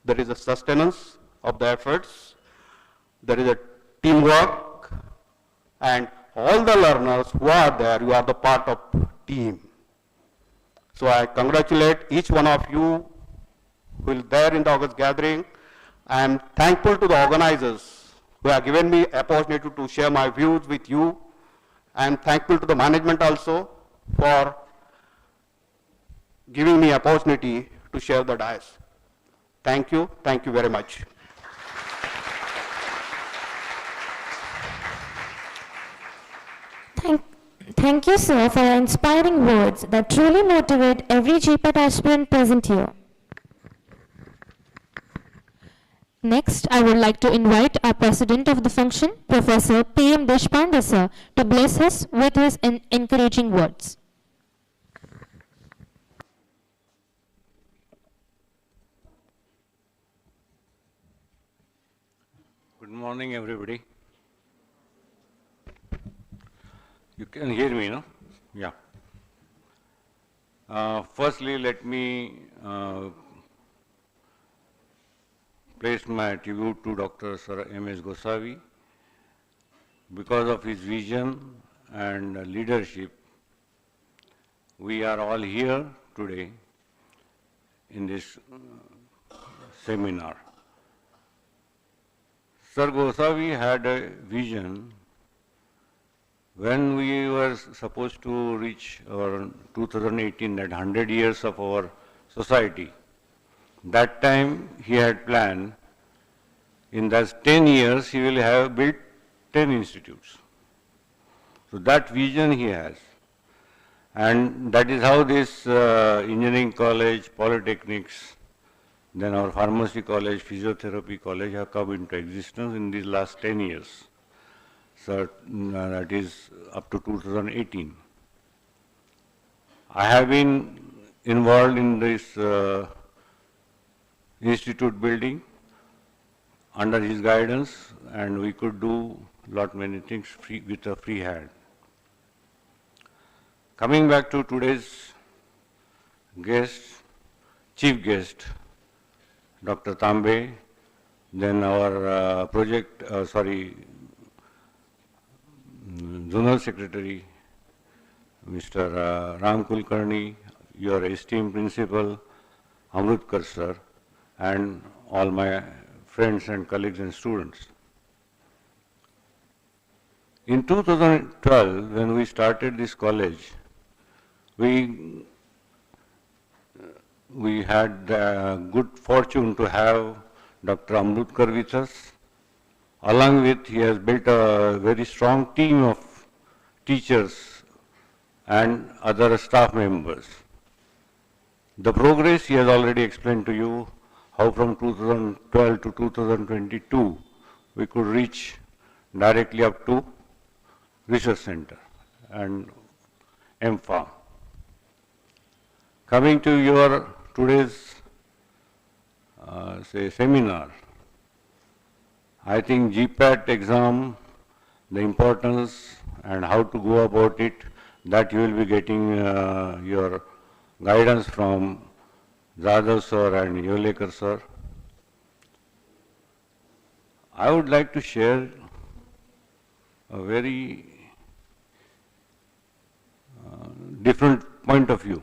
There is a sustenance of the efforts, there is a teamwork, and all the learners who are there, you are the part of team. So I congratulate each one of you who is there in the August gathering. I am thankful to the organizers who have given me opportunity to share my views with you, and thankful to the management also for giving me opportunity to share the dais. Thank you very much. Thank you, sir, for your inspiring words that truly motivate every GPAT aspirant present here. Next, I would like to invite our President of the function, Professor P.M. Deshpande, sir, to bless us with his encouraging words. Good morning, everybody. You can hear me, no? Yeah. Firstly, let me place my tribute to Dr.S. M.S.Gosavi. Because of his vision and leadership, we are all here today in this seminar. Sir Gosavi had a vision when we were supposed to reach our 2018, that 100 years of our society. That time he had planned, in those 10 years he will have built 10 institutes. So that vision he has. And that is how this engineering college, polytechnics, then our pharmacy college, physiotherapy college have come into existence in these last 10 years. So that is up to 2018. I have been involved in this institute building under his guidance, and we could do many things with a free hand. Coming back to today's guest, chief guest, Dr. Tambe, then our Zonal Secretary, Mr. Ram Kulkarni, your esteemed principal, Amrutkar sir, and all my friends and colleagues and students. In 2012, when we started this college, we had the good fortune to have Dr. Amrutkar with us. Along with, he has built a very strong team of teachers and other staff members. The progress he has already explained to you, how from 2012 to 2022, we could reach directly up to research center and M.Pharm. Coming to your today's seminar, I think GPAT exam, the importance and how to go about it, that you will be getting your guidance from Jadhav sir and Yolekar sir. I would like to share a very different point of view.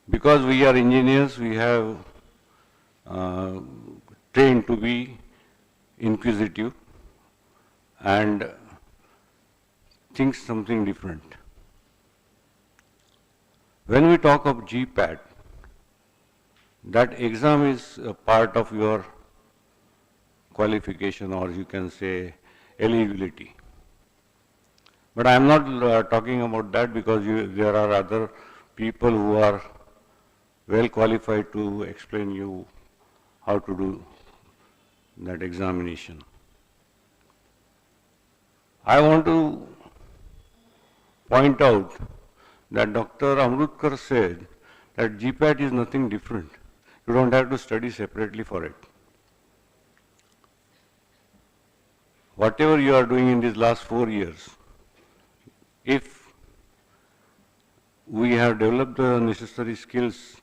Because we are engineers, we have trained to be inquisitive and think something different. When we talk of GPAT, that exam is a part of your qualification, or you can say eligibility. But I am not talking about that, because there are other people who are well qualified to explain you how to do that examination. I want to point out that Dr. Amrutkar said that GPAT is nothing different. You don't have to study separately for it. Whatever you are doing in these last 4 years, if we have developed the necessary skills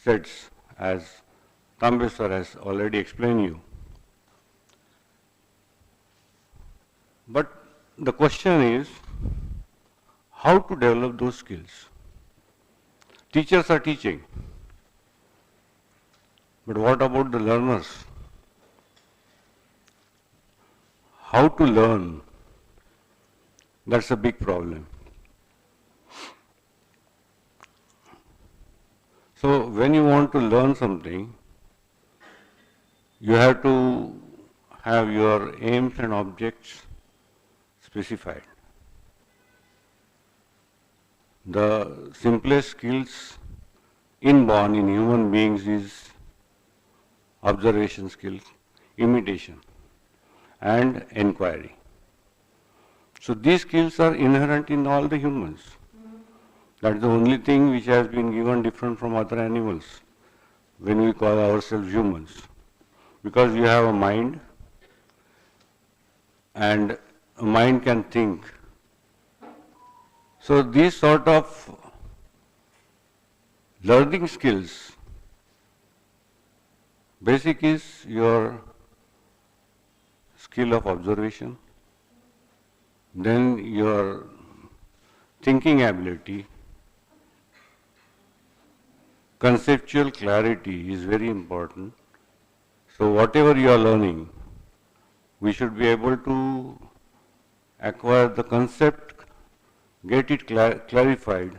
sets, as Tambe sir has already explained you. But the question is, how to develop those skills? Teachers are teaching, but what about the learners? how to learn, that's a big problem. So when you want to learn something, you have to have your aims and objects specified. The simplest skills inborn in human beings is observation skills, imitation, and inquiry. So these skills are inherent in all the humans. That's the only thing which has been given different from other animals when we call ourselves humans. Because you have a mind, and a mind can think. So these sort of learning skills, basic is your skill of observation, then your thinking ability, conceptual clarity is very important. So whatever you are learning, we should be able to acquire the concept, get it clarified,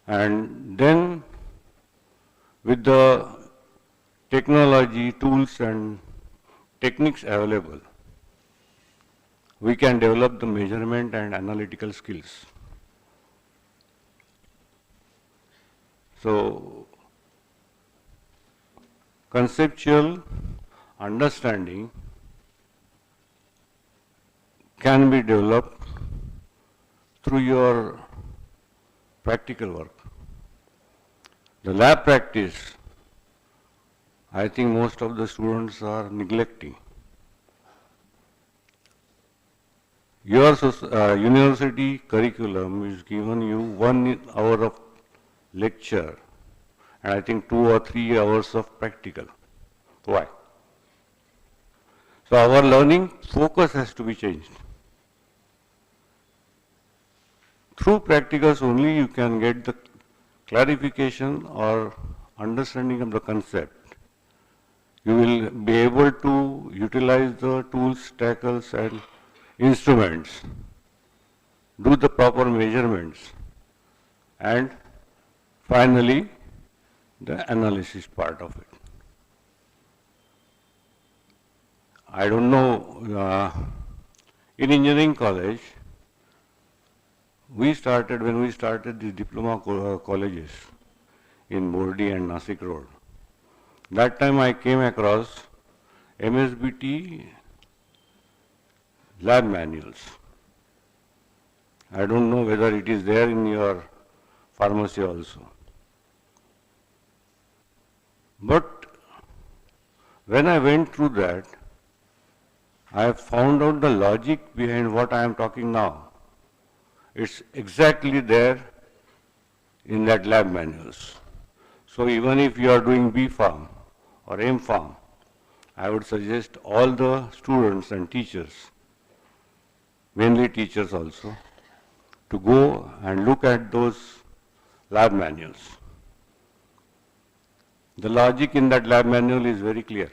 and then with the technology, tools and techniques available, we can develop the measurement and analytical skills. So, conceptual understanding can be developed through your practical work. The lab practice, I think most of the students are neglecting. Your university curriculum is given you 1 hour of lecture and I think 2 or 3 hours of practical. Why? So our learning focus has to be changed. Through practicals only you can get the clarification or understanding of the concept. You will be able to utilize the tools, tackles and instruments, do the proper measurements, and finally the analysis part of it. I don't know, in engineering college, when we started the diploma colleges in Bordi and Nashik Road, that time I came across MSBT lab manuals. I don't know whether it is there in your pharmacy also. But when I went through that, I found out the logic behind what I am talking now. It's exactly there in that lab manuals. So even if you are doing B Pharm or M Pharm, I would suggest all the students and teachers, mainly teachers also, to go and look at those lab manuals. The logic in that lab manual is very clear.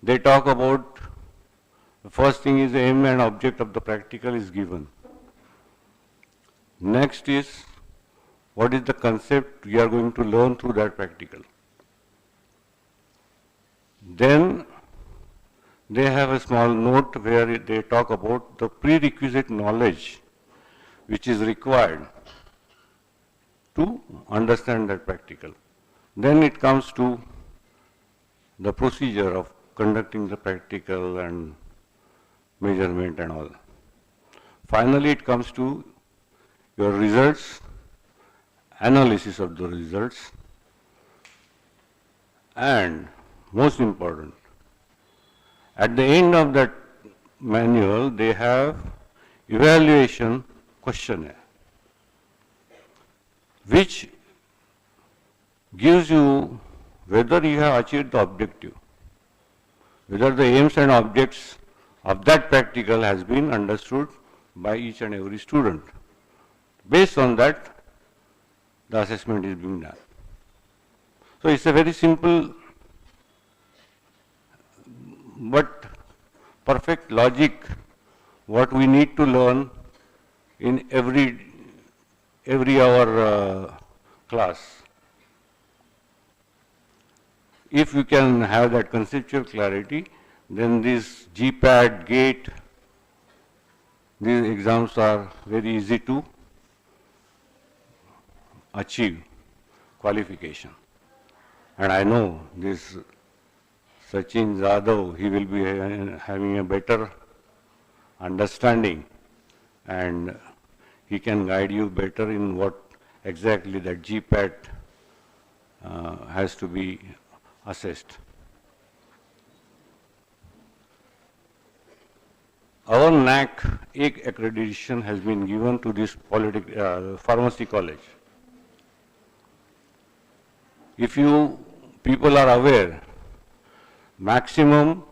They talk about, the first thing is the aim and object of the practical is given. Next is, what is the concept we are going to learn through that practical. Then they have a small note where they talk about the prerequisite knowledge which is required to understand that practical. Then it comes to the procedure of conducting the practical and measurement and all. Finally, it comes to your results, analysis of the results, and most important, at the end of that manual, they have evaluation questionnaire, which gives you whether you have achieved the objective, whether the aims and objects of that practical has been understood by each and every student. Based on that, the assessment is being done. So it's a very simple but perfect logic, what we need to learn in every hour class. If you can have that conceptual clarity, then this GPAT, GATE, these exams are very easy to achieve qualification. And I know this Sachin Jadhav, he will be having a better understanding and he can guide you better in what exactly that GPAT has to be assessed. Our NAC accreditation has been given to this pharmacy college. If you people are aware, maximum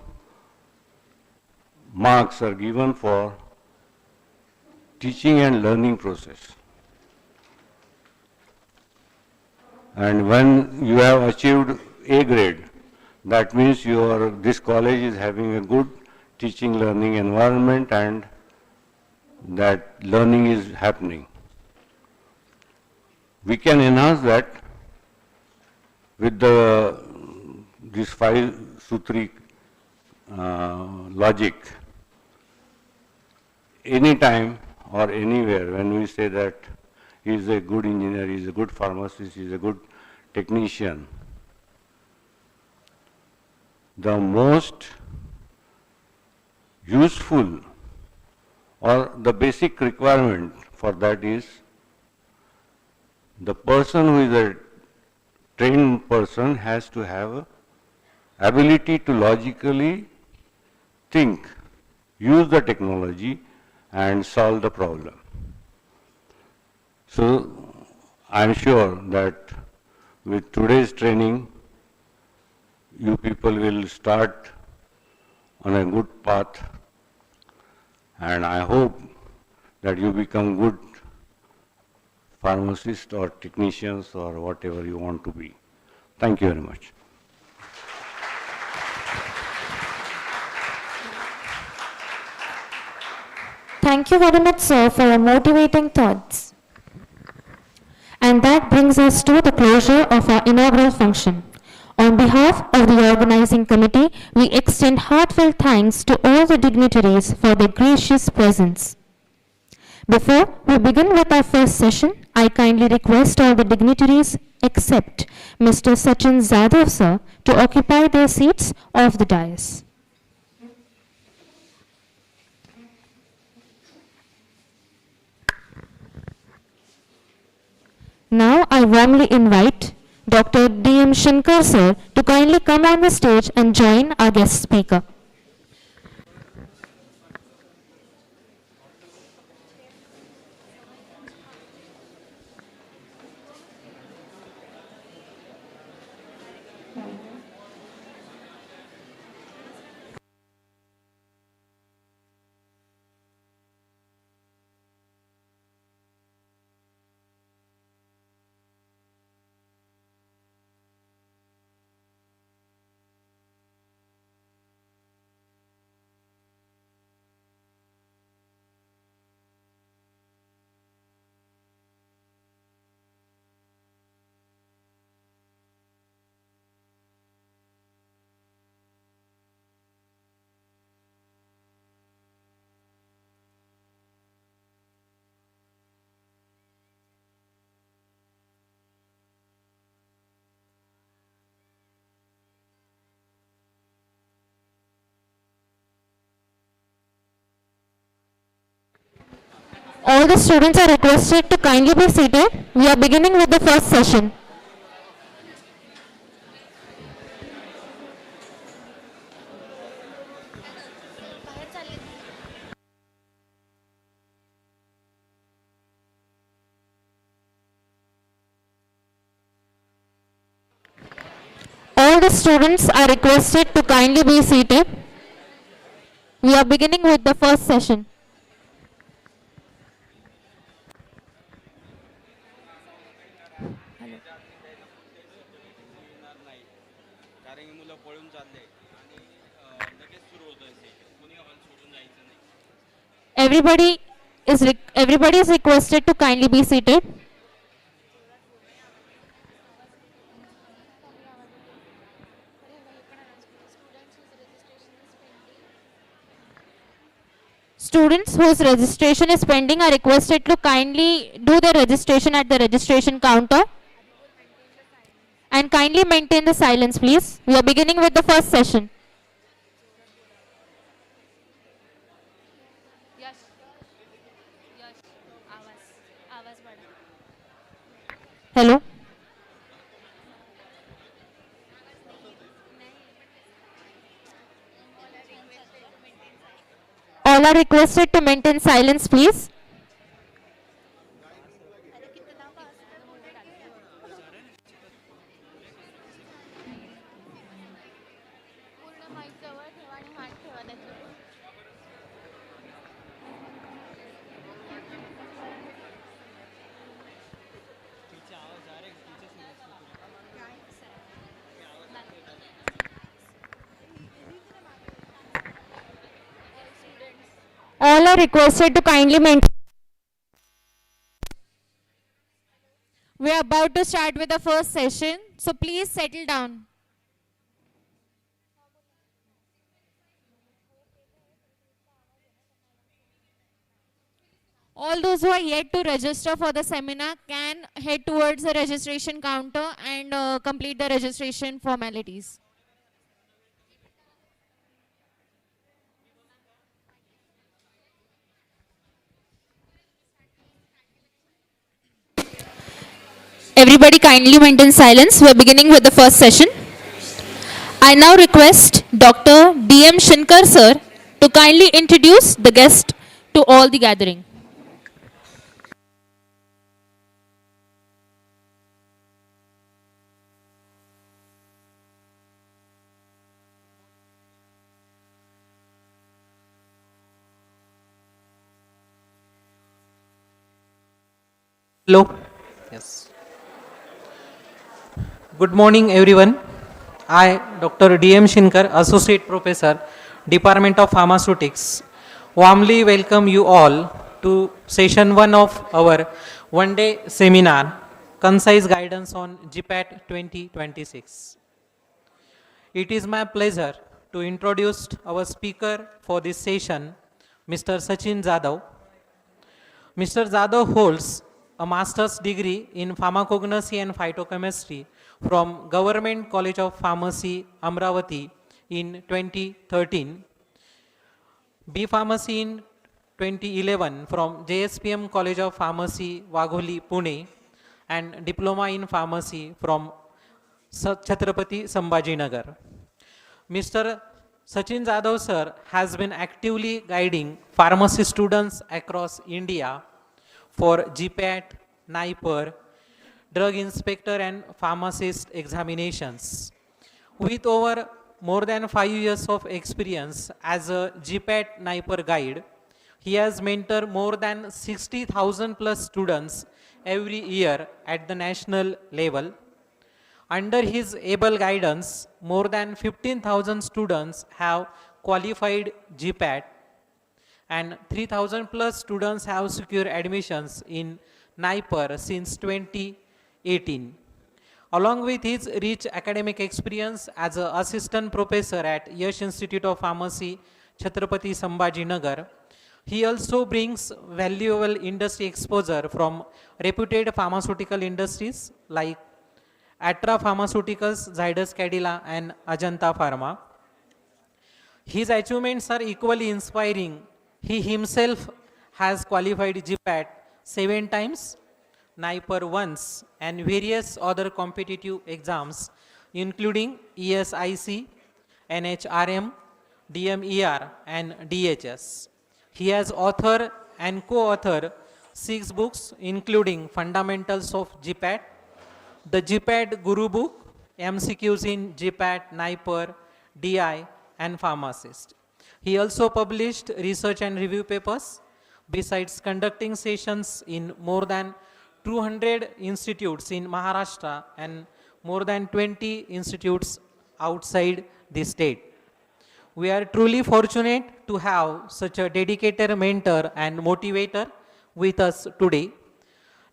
marks are given for teaching and learning process. And when you have achieved A grade, that means this college is having a good teaching learning environment and that learning is happening. We can enhance that with this 5 Sutri logic. Anytime or anywhere when we say that he is a good engineer, he is a good pharmacist, he is a good technician, the most useful or the basic requirement for that is the person who is a trained person has to have ability to logically think, use the technology and solve the problem. So I am sure that with today's training, you people will start on a good path, and I hope that you become good pharmacists or technicians or whatever you want to be. Thank you very much. Thank you very much, sir, for your motivating thoughts. And that brings us to the closure of our inaugural function. On behalf of the organizing committee, we extend heartfelt thanks to all the dignitaries for their gracious presence. Before we begin with our first session, I kindly request all the dignitaries except Mr. Sachin Jadhav, sir, to occupy their seats off the dais. Now I warmly invite Dr. D.M. Shankar, sir, to kindly come on the stage and join our guest speaker. All the students are requested to kindly be seated. We are beginning with the first session. All the students are requested to kindly be seated. We are beginning with the first session. Everybody is requested to kindly be seated. Students whose registration is pending are requested to kindly do their registration at the registration counter and kindly maintain the silence, please. We are beginning with the first session. Hello. All are requested to maintain silence, please. All are requested to kindly maintain. We are about to start with the first session, so please settle down. All those who are yet to register for the seminar can head towards the registration counter and complete the registration formalities. Everybody kindly maintain silence. We are beginning with the first session. I now request Dr. D.M. Shankar sir to kindly introduce the guest to all the gathering. Hello. Yes. Good morning, everyone. I, Dr. D.M. Shankar, Associate Professor, Department of Pharmaceutics, warmly welcome you all to session 1 of our one-day seminar, Concise Guidance on GPAT 2026. It is my pleasure to introduce our speaker for this session, Mr. Sachin Jadhav. Mr. Jadhav holds a master's degree in pharmacognosy and phytochemistry from Government College of Pharmacy, Amravati in 2013, B Pharmacy in 2011 from JSPM College of Pharmacy, Wagholi, Pune, and Diploma in Pharmacy from Chhatrapati Sambhajinagar. Mr. Sachin Jadhav sir has been actively guiding pharmacy students across India for GPAT, NIPER, drug inspector and pharmacist examinations. With over more than 5 years of experience as a GPAT NIPER guide, he has mentored more than 60,000 plus students every year at the national level. Under his able guidance, more than 15,000 students have qualified GPAT and 3,000 plus students have secured admissions in NIPER since 2018. Along with his rich academic experience as an assistant professor at Yash Institute of Pharmacy, Chhatrapati Sambhajinagar, he also brings valuable industry exposure from reputed pharmaceutical industries like Atra Pharmaceuticals, Zydus Cadila and Ajanta Pharma. His achievements are equally inspiring. He himself has qualified GPAT 7 times, NIPER once, and various other competitive exams, including ESIC, NHRM, DMER, and DHS. He has authored and co-authored 6 books, including Fundamentals of GPAT, the GPAT Guru Book, MCQs in GPAT, NIPER, DI, and Pharmacist. He also published research and review papers, besides conducting sessions in more than 200 institutes in Maharashtra and more than 20 institutes outside the state. We are truly fortunate to have such a dedicated mentor and motivator with us today.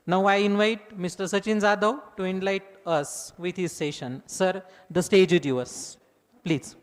Now I invite Mr. Sachin Jadhav to enlighten us with his session. Sir, the stage is yours. Please.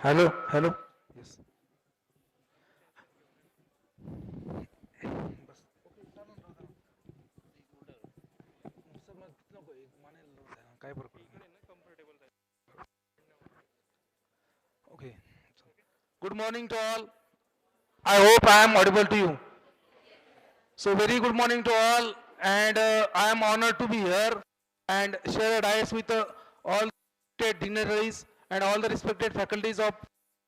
Hello, hello. Yes. Okay. Good morning to all. I hope I am audible to you. So very good morning to all, and I am honored to be here and share a dais with all the dignitaries and all the respected faculties of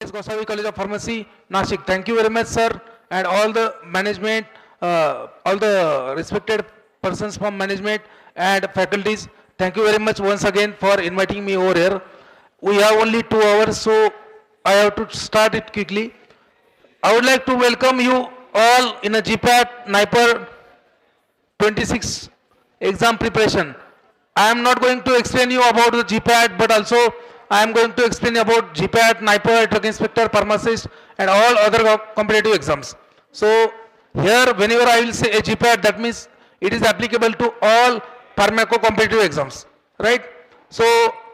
M.S.Gosavi College of Pharmacy, Nashik. Thank you very much, sir, and all the management, all the respected persons from management and faculties. Thank you very much once again for inviting me over here. We have only 2 hours, so I have to start it quickly. I would like to welcome you all in a GPAT NIPER 26 exam preparation. I am not going to explain you about the GPAT, but also I am going to explain about GPAT, NIPER, drug inspector, pharmacist, and all other competitive exams. So here, whenever I will say a GPAT, that means it is applicable to all pharmaco competitive exams, right? So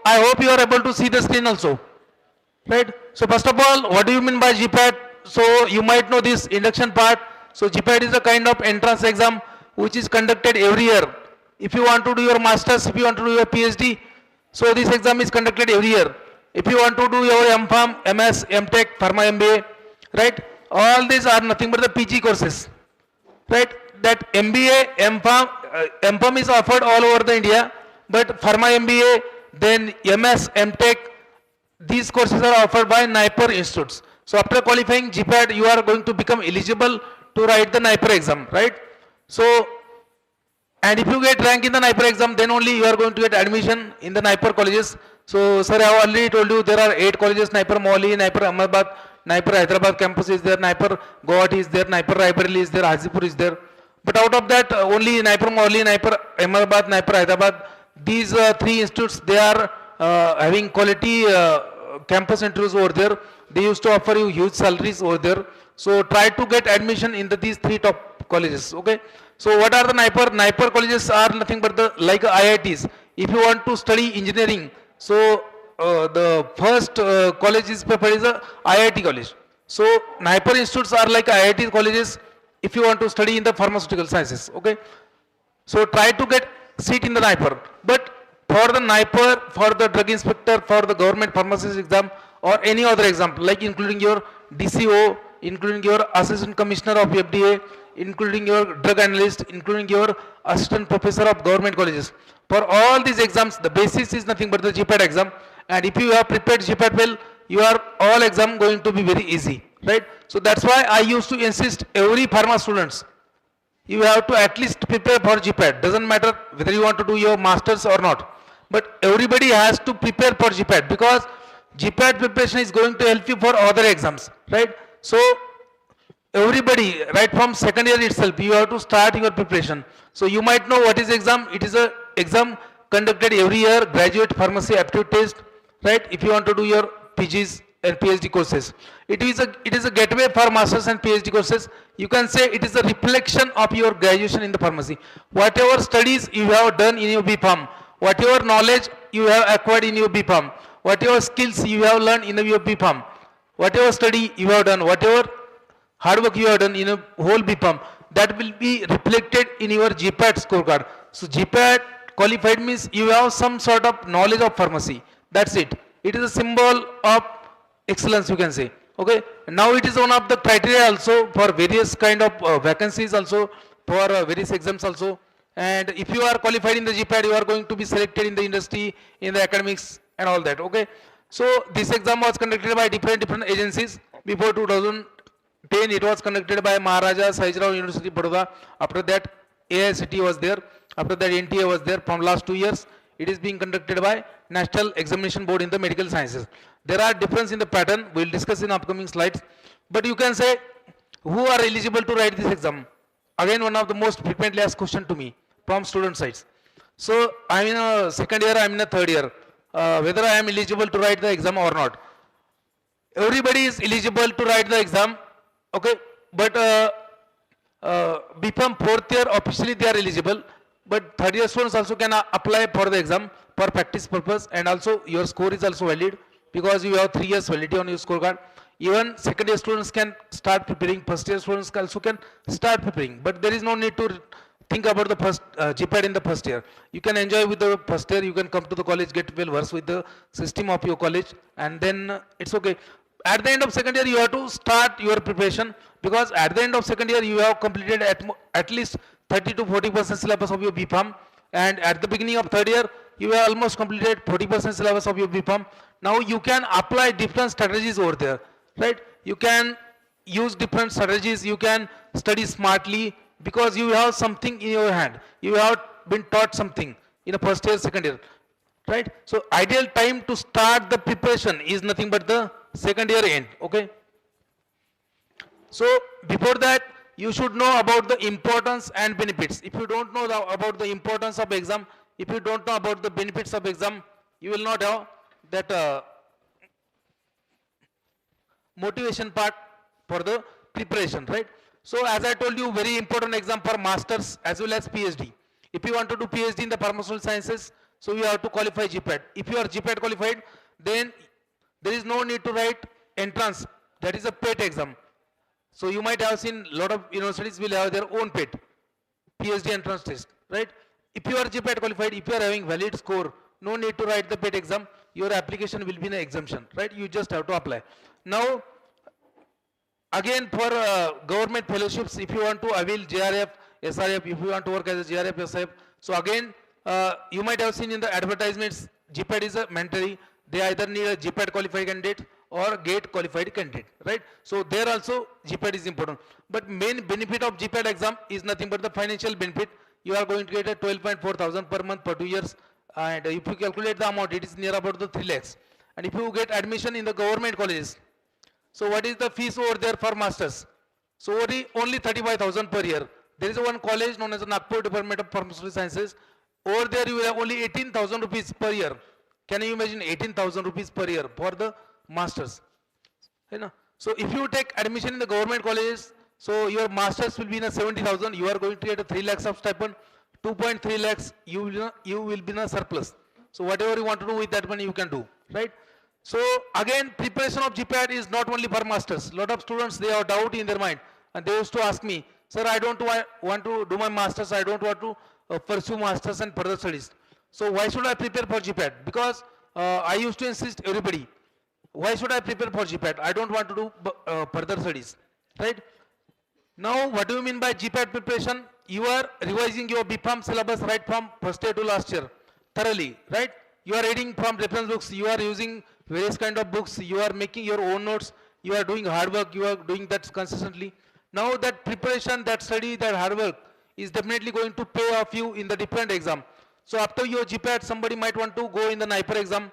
I hope you are able to see the screen also, right? So first of all, what do you mean by GPAT? So you might know this induction part. So GPAT is a kind of entrance exam which is conducted every year. If you want to do your masters, if you want to do your PhD, so this exam is conducted every year. If you want to do your M.Pharm, MS, M.Tech, Pharma MBA, right? All these are nothing but the PG courses, right? That MBA, M.Pharm is offered all over the India, but Pharma MBA, then MS, M.Tech, these courses are offered by NIPER institutes. So after qualifying GPAT, you are going to become eligible to write the NIPER exam, right? So, and if you get rank in the NIPER exam, then only you are going to get admission in the NIPER colleges. So, sir, I have already told you there are 8 colleges: NIPER Mohali, NIPER Ahmedabad, NIPER Hyderabad campus is there, NIPER Guwahati is there, NIPER Raebareli is there, Hajipur is there. But out of that, only NIPER Mohali, NIPER Ahmedabad, NIPER Hyderabad, these 3 institutes, they are having quality campus interviews over there. They used to offer you huge salaries over there. So try to get admission in these 3 top colleges. Okay. So what are the NIPER? NIPER colleges are nothing but the like IITs. If you want to study engineering, so the first college is prepared is a IIT college. So NIPER institutes are like IIT colleges if you want to study in the pharmaceutical sciences, okay? So try to get seat in the NIPER. But for the NIPER, for the drug inspector, for the government pharmacist exam or any other exam, like including your DCO, including your assistant commissioner of FDA, including your drug analyst, including your assistant professor of government colleges. For all these exams, the basis is nothing but the GPAT exam. And if you have prepared GPAT well, your all exam going to be very easy, right? So that's why I used to insist every pharma students, you have to at least prepare for GPAT. Doesn't matter whether you want to do your masters or not. But everybody has to prepare for GPAT because GPAT preparation is going to help you for other exams, right? So everybody, right from second year itself, you have to start your preparation. So you might know what is exam. It is a exam conducted every year, graduate pharmacy aptitude test, right? If you want to do your PGs and PhD courses. It is a gateway for masters and PhD courses. You can say it is a reflection of your graduation in the pharmacy. Whatever studies you have done in your B.Pharm, whatever knowledge you have acquired in your B.Pharm, whatever skills you have learned in your B.Pharm, whatever study you have done, whatever hard work you have done in a whole B.Pharm, that will be reflected in your GPAT scorecard. So GPAT qualified means you have some sort of knowledge of pharmacy. That's it. It is a symbol of excellence, you can say. Okay. Now it is one of the criteria also for various kind of vacancies also, for various exams also. And if you are qualified in the GPAT, you are going to be selected in the industry, in the academics and all that. Okay. So this exam was conducted by different agencies. Before 2010, it was conducted by Maharaja Sahajrao University, Baroda. After that, AICT was there. After that, NTA was there. From last 2 years, it is being conducted by National Examination Board in the medical sciences. There are differences in the pattern. We will discuss in upcoming slides. But you can say, who are eligible to write this exam? Again, one of the most frequently asked question to me from student sides. So, I am in a second year, I am in a third year. Whether I am eligible to write the exam or not. Everybody is eligible to write the exam. Okay. But B.Pharm fourth year, officially they are eligible. But third year students also can apply for the exam for practice purpose, and also your score is also valid because you have 3 years validity on your scorecard. Even second year students can start preparing, first year students also can start preparing, but there is no need to think about the first GPAT in the first year. You can enjoy with the first year, you can come to the college, get well versed with the system of your college, and then it's okay. At the end of second year, you have to start your preparation because at the end of second year, you have completed at least 30 to 40% syllabus of your B.Pharm, and at the beginning of third year, you have almost completed 40% syllabus of your B.Pharm. Now you can apply different strategies over there, right? You can use different strategies, you can study smartly because you have something in your hand. You have been taught something in the first year, second year, right? So ideal time to start the preparation is nothing but the second year end, okay? So before that, you should know about the importance and benefits. If you don't know about the importance of exam, if you don't know about the benefits of exam, you will not have that motivation part for the preparation, right? So as I told you, very important exam for masters as well as PhD. If you want to do PhD in the pharmaceutical sciences, so you have to qualify GPAT. If you are GPAT qualified, then there is no need to write entrance. That is a PET exam. So you might have seen a lot of universities will have their own PET, PhD entrance test, right? If you are GPAT qualified, if you are having valid score, no need to write the PET exam. Your application will be an exemption, right? You just have to apply. Now, again for government fellowships, if you want to avail JRF, SRF, if you want to work as a JRF, SRF, so again, you might have seen in the advertisements, GPAT is a mandatory. They either need a GPAT qualified candidate or GATE qualified candidate, right? So there also GPAT is important. But main benefit of GPAT exam is nothing but the financial benefit. You are going to get a 12.4 thousand per month for 2 years. And if you calculate the amount, it is near about the 3 lakhs. And if you get admission in the government colleges, so what is the fees over there for masters? So only 35,000 per year. There is one college known as the Nagpur Department of Pharmaceutical Sciences. Over there you will have only 18,000 rupees per year. Can you imagine 18,000 rupees per year for the masters? So if you take admission in the government colleges, so your masters will be in a 70,000. You are going to get a 3 lakhs of stipend. 2.3 lakhs, you will be in a surplus. So whatever you want to do with that money, you can do, right? So again, preparation of GPAT is not only for masters. Lot of students, they have doubt in their mind, and they used to ask me, sir, I don't want to do my masters, I don't want to pursue masters and further studies. So why should I prepare for GPAT? Because I used to insist everybody, why should I prepare for GPAT? I don't want to do further studies, right? Now, what do you mean by GPAT preparation? You are revising your B.Pharm syllabus right from first year to last year, thoroughly, right? You are reading from reference books, you are using various kind of books, you are making your own notes, you are doing hard work, you are doing that consistently. Now that preparation, that study, that hard work is definitely going to pay off you in the different exam. So after your GPAT, somebody might want to go in the NIPER exam,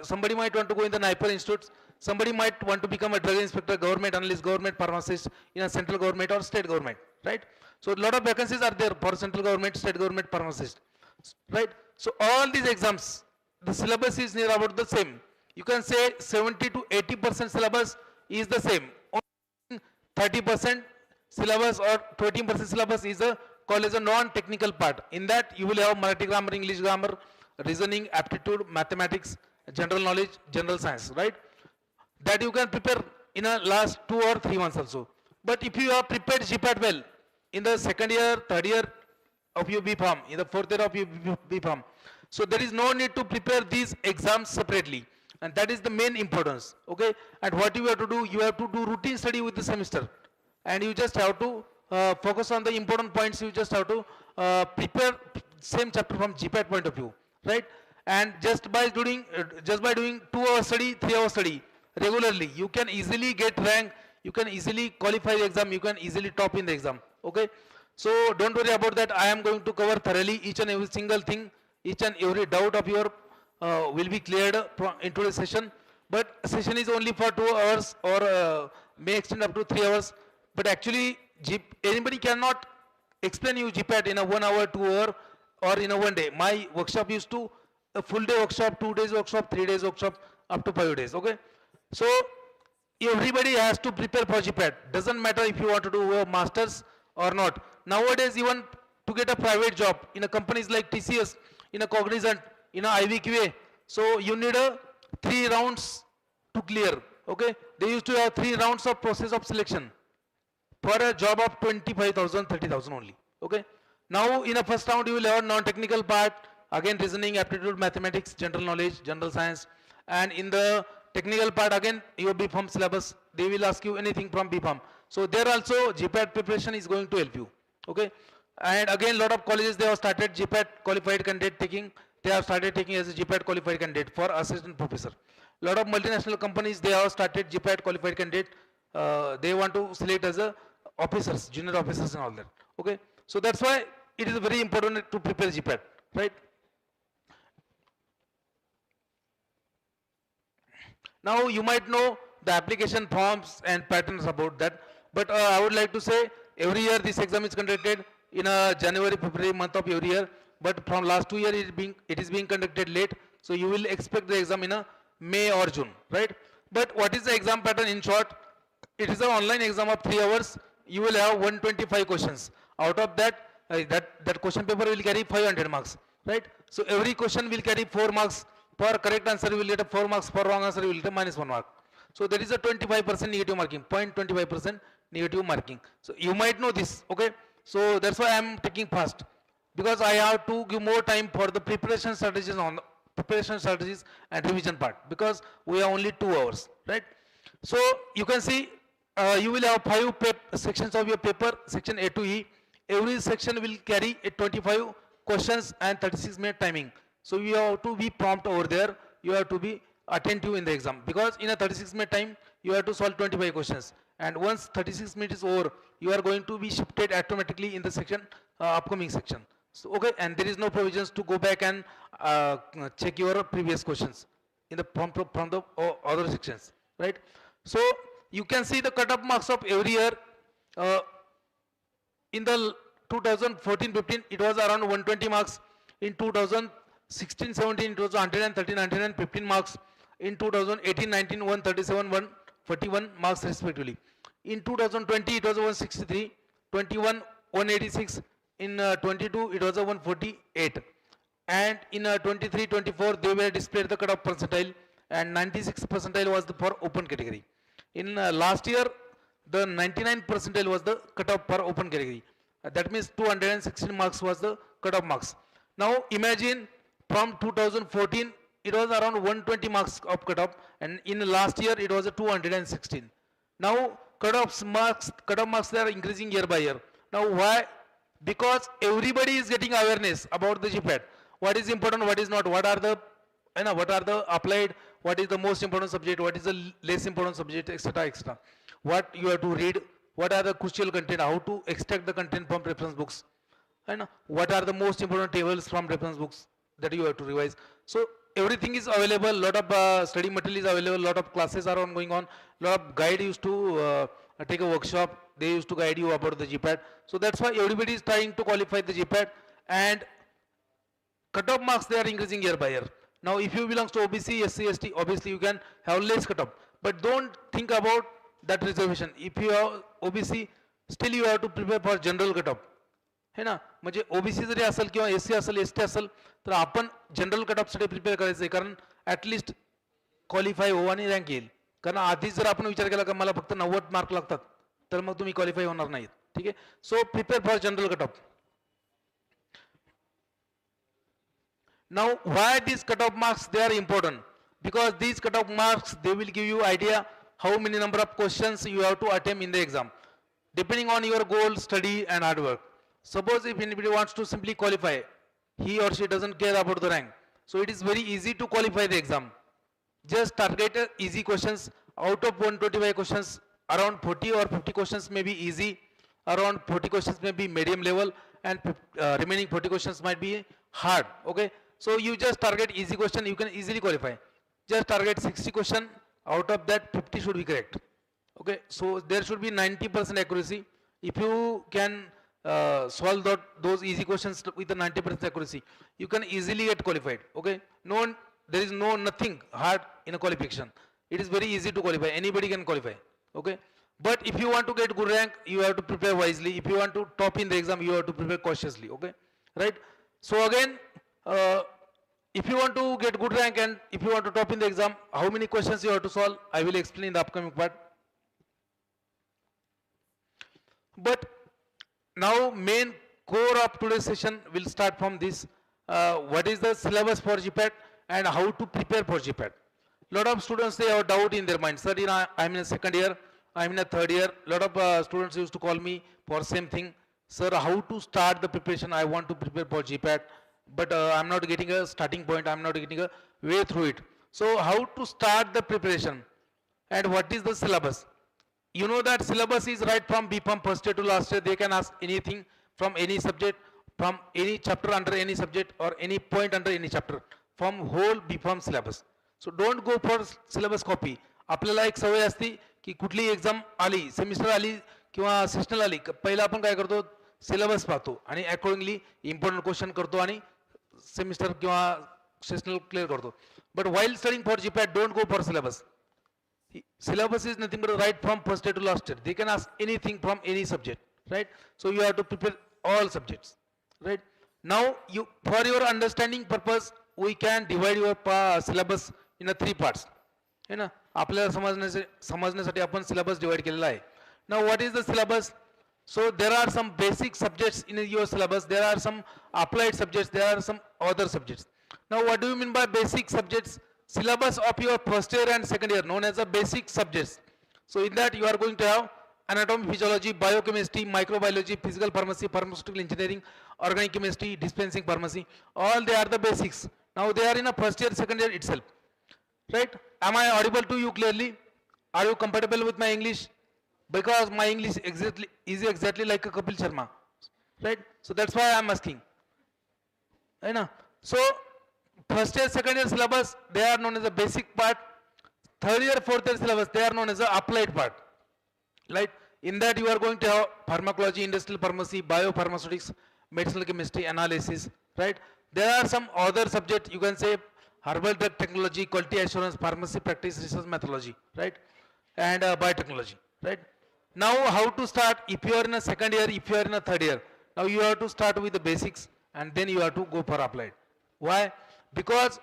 somebody might want to go in the NIPER institutes, somebody might want to become a drug inspector, government analyst, government pharmacist in a central government or state government, right? So a lot of vacancies are there for central government, state government pharmacist, right? So all these exams, the syllabus is near about the same. You can say 70 to 80% syllabus is the same. Only 30% syllabus or 20% syllabus is called as a non-technical part. In that you will have Marathi grammar, English grammar, reasoning, aptitude, mathematics, general knowledge, general science, right? That you can prepare in a last 2 or 3 months also. But if you have prepared GPAT well, in the second year, third year of your B.Pharm, in the fourth year of your B.Pharm, so there is no need to prepare these exams separately. And that is the main importance, okay? And what you have to do, you have to do routine study with the semester. And you just have to focus on the important points, you just have to prepare same chapter from GPAT point of view, right? And just by doing 2 hours study, 3 hours study regularly, you can easily get rank, you can easily qualify the exam, you can easily top in the exam, okay? So don't worry about that. I am going to cover thoroughly each and every single thing, each and every doubt of your will be cleared in today's session. But session is only for 2 hours or may extend up to 3 hours. But actually, anybody cannot explain you GPAT in a 1 hour, 2 hour, or in a 1 day. My workshop used to a full day workshop, 2 days workshop, 3 days workshop, up to 5 days, okay? So everybody has to prepare for GPAT. Doesn't matter if you want to do a masters or not. Nowadays, even to get a private job in a companies like TCS, in a Cognizant, in a IVQA, so you need 3 rounds to clear, okay? They used to have 3 rounds of process of selection for a job of 25,000, 30,000 only, okay? Now in a first round you will have non-technical part, again reasoning, aptitude, mathematics, general knowledge, general science, and in the technical part again your B.Pharm syllabus, they will ask you anything from B.Pharm. So there also GPAT preparation is going to help you, okay? And again lot of colleges, they have started GPAT qualified candidate taking, they have started taking as a GPAT qualified candidate for assistant professor. Lot of multinational companies, they have started GPAT qualified candidate, they want to select as a officers, junior officers and all that, okay? So that's why it is very important to prepare GPAT, right? Now you might know the application forms and patterns about that, but I would like to say every year this exam is conducted in a January, February month of every year, but from last 2 years it is being conducted late, so you will expect the exam in a May or June, right? But what is the exam pattern in short? It is an online exam of 3 hours. You will have 125 questions. Out of that, that question paper will carry 500 marks, right? So every question will carry 4 marks. For correct answer you will get a 4 marks, for wrong answer you will get a -1 mark. So there is a 25% negative marking, 0.25% negative marking. So you might know this, okay? So that's why I am taking fast, because I have to give more time for the preparation strategies and revision part, because we have only 2 hours, right? So you can see you will have 5 sections of your paper, section A to E. Every section will carry a 25 questions and 36-minute timing. So you have to be prompt over there. You have to be attentive in the exam, because in a 36-minute time you have to solve 25 questions. And once 36 minutes is over, you are going to be shifted automatically in the section, upcoming section. So, okay, and there is no provisions to go back and check your previous questions in the from the other sections, right? So you can see the cut-off marks of every year. In the 2014-15, it was around 120 marks. In 2016-17, it was 113, 115 marks. In 2018-19, 137, 141 marks respectively. In 2020, it was 163, 21, 186. In 22, it was a 148. And in 23, 24, they were displayed the cutoff percentile, and 96 percentile was the for open category. In last year, the 99 percentile was the cutoff per open category. That means 216 marks was the cutoff marks. Now imagine from 2014, it was around 120 marks of cutoff, and in last year it was a 216. Now cutoff marks they are increasing year by year. Now why? Because everybody is getting awareness about the GPAT. What is important, what is not, what are the applied, what is the most important subject, what is the less important subject, etc., etc. What you have to read, what are the crucial content, how to extract the content from reference books, and what are the most important tables from reference books that you have to revise. So everything is available, lot of study material is available, lot of classes are going on, lot of guide used to take a workshop, they used to guide you about the GPAT. So that's why everybody is trying to qualify the GPAT, and cutoff marks they are increasing year by year. Now if you belong to OBC, SC, ST, obviously you can have less cutoff, but don't think about that reservation. If you are OBC, still you have to prepare for general cutoff. है ना, म्हणजे OBC जरी असेल किंवा SC असेल, ST असेल, तर आपण general cut of साठी प्रिपेअर करायचं आहे, कारण ॲटलिस्ट क्वालिफाय हो आणि रँक येईल. कारण आधीच जर आपण विचार केला की मला फक्त 90 मार्क लागतात, तर मग तुम्ही क्वालिफाय होणार नाहीत. ठीक आहे. So prepare for general cut off. Now why these cutoff marks they are important? Because these cutoff marks they will give you idea how many number of questions you have to attempt in the exam, depending on your goal, study and hard work. Suppose if anybody wants to simply qualify, he or she doesn't care about the rank, so it is very easy to qualify the exam. Just target easy questions. Out of 125 questions, around 40 or 50 questions may be easy, around 40 questions may be medium level, and remaining 40 questions might be hard. Okay, so you just target easy question, you can easily qualify. Just target 60 question, out of that 50 should be correct. Okay, so there should be 90% accuracy. If you can solve those easy questions with the 90% accuracy, you can easily get qualified. Okay, there is nothing hard in a qualification. It is very easy to qualify, anybody can qualify. Okay, but if you want to get good rank, you have to prepare wisely. If you want to top in the exam, you have to prepare cautiously. Okay, right? So again, if you want to get good rank and if you want to top in the exam, how many questions you have to solve, I will explain in the upcoming part. But now main core of today's session will start from this. What is the syllabus for GPAT and how to prepare for GPAT. Lot of students, they have doubt in their mind. Sir, I'm in a second year, I'm in a third year. Lot of students used to call me for same thing. Sir, how to start the preparation? I want to prepare for GPAT, but I'm not getting a starting point, I'm not getting a way through it. So how to start the preparation and what is the syllabus? You know that syllabus is right from B.Pharm first year to last year. They can ask anything from any subject, from any chapter under any subject or any point under any chapter, from whole B.Pharm syllabus. So don't go for syllabus copy. आपल्याला एक सवय असती की कुठली exam आली, semester आली किंवा sessional आली, पहिला आपण काय करतो, सिलेबस पाहतो आणि अकॉर्डिंगली इम्पॉर्टंट क्वेश्चन करतो आणि सेमिस्टर किंवा सेशनल क्लियर करतो. But while studying for GPAT, don't go for syllabus. Syllabus is nothing but right from first year to last year. They can ask anything from any subject, right? So you have to prepare all subjects, right? Now you, for your understanding purpose, we can divide your syllabus in a 3 parts. है ना, आपल्याला समजण्यासाठी आपण syllabus divide केलेला आहे. Now what is the syllabus? So there are some basic subjects in your syllabus, there are some applied subjects, there are some other subjects. Now what do you mean by basic subjects? Syllabus of your first year and second year known as the basic subjects. So in that you are going to have anatomy, physiology, biochemistry, microbiology, physical pharmacy, pharmaceutical engineering, organic chemistry, dispensing pharmacy. All they are the basics. Now they are in a first year, second year itself. Right? Am I audible to you clearly? Are you compatible with my English? Because my English is exactly like a Kapil Sharma. Right? So that's why I am asking. Right? So first year, second year syllabus, they are known as the basic part. Third year, fourth year syllabus, they are known as the applied part. Right? In that you are going to have pharmacology, industrial pharmacy, biopharmaceutics, medicinal chemistry, analysis. Right? There are some other subjects, you can say herbal drug technology, quality assurance, pharmacy practice, research methodology. Right? And biotechnology. Right? Now how to start if you are in a second year, if you are in a third year. Now you have to start with the basics and then you have to go for applied. Why? Because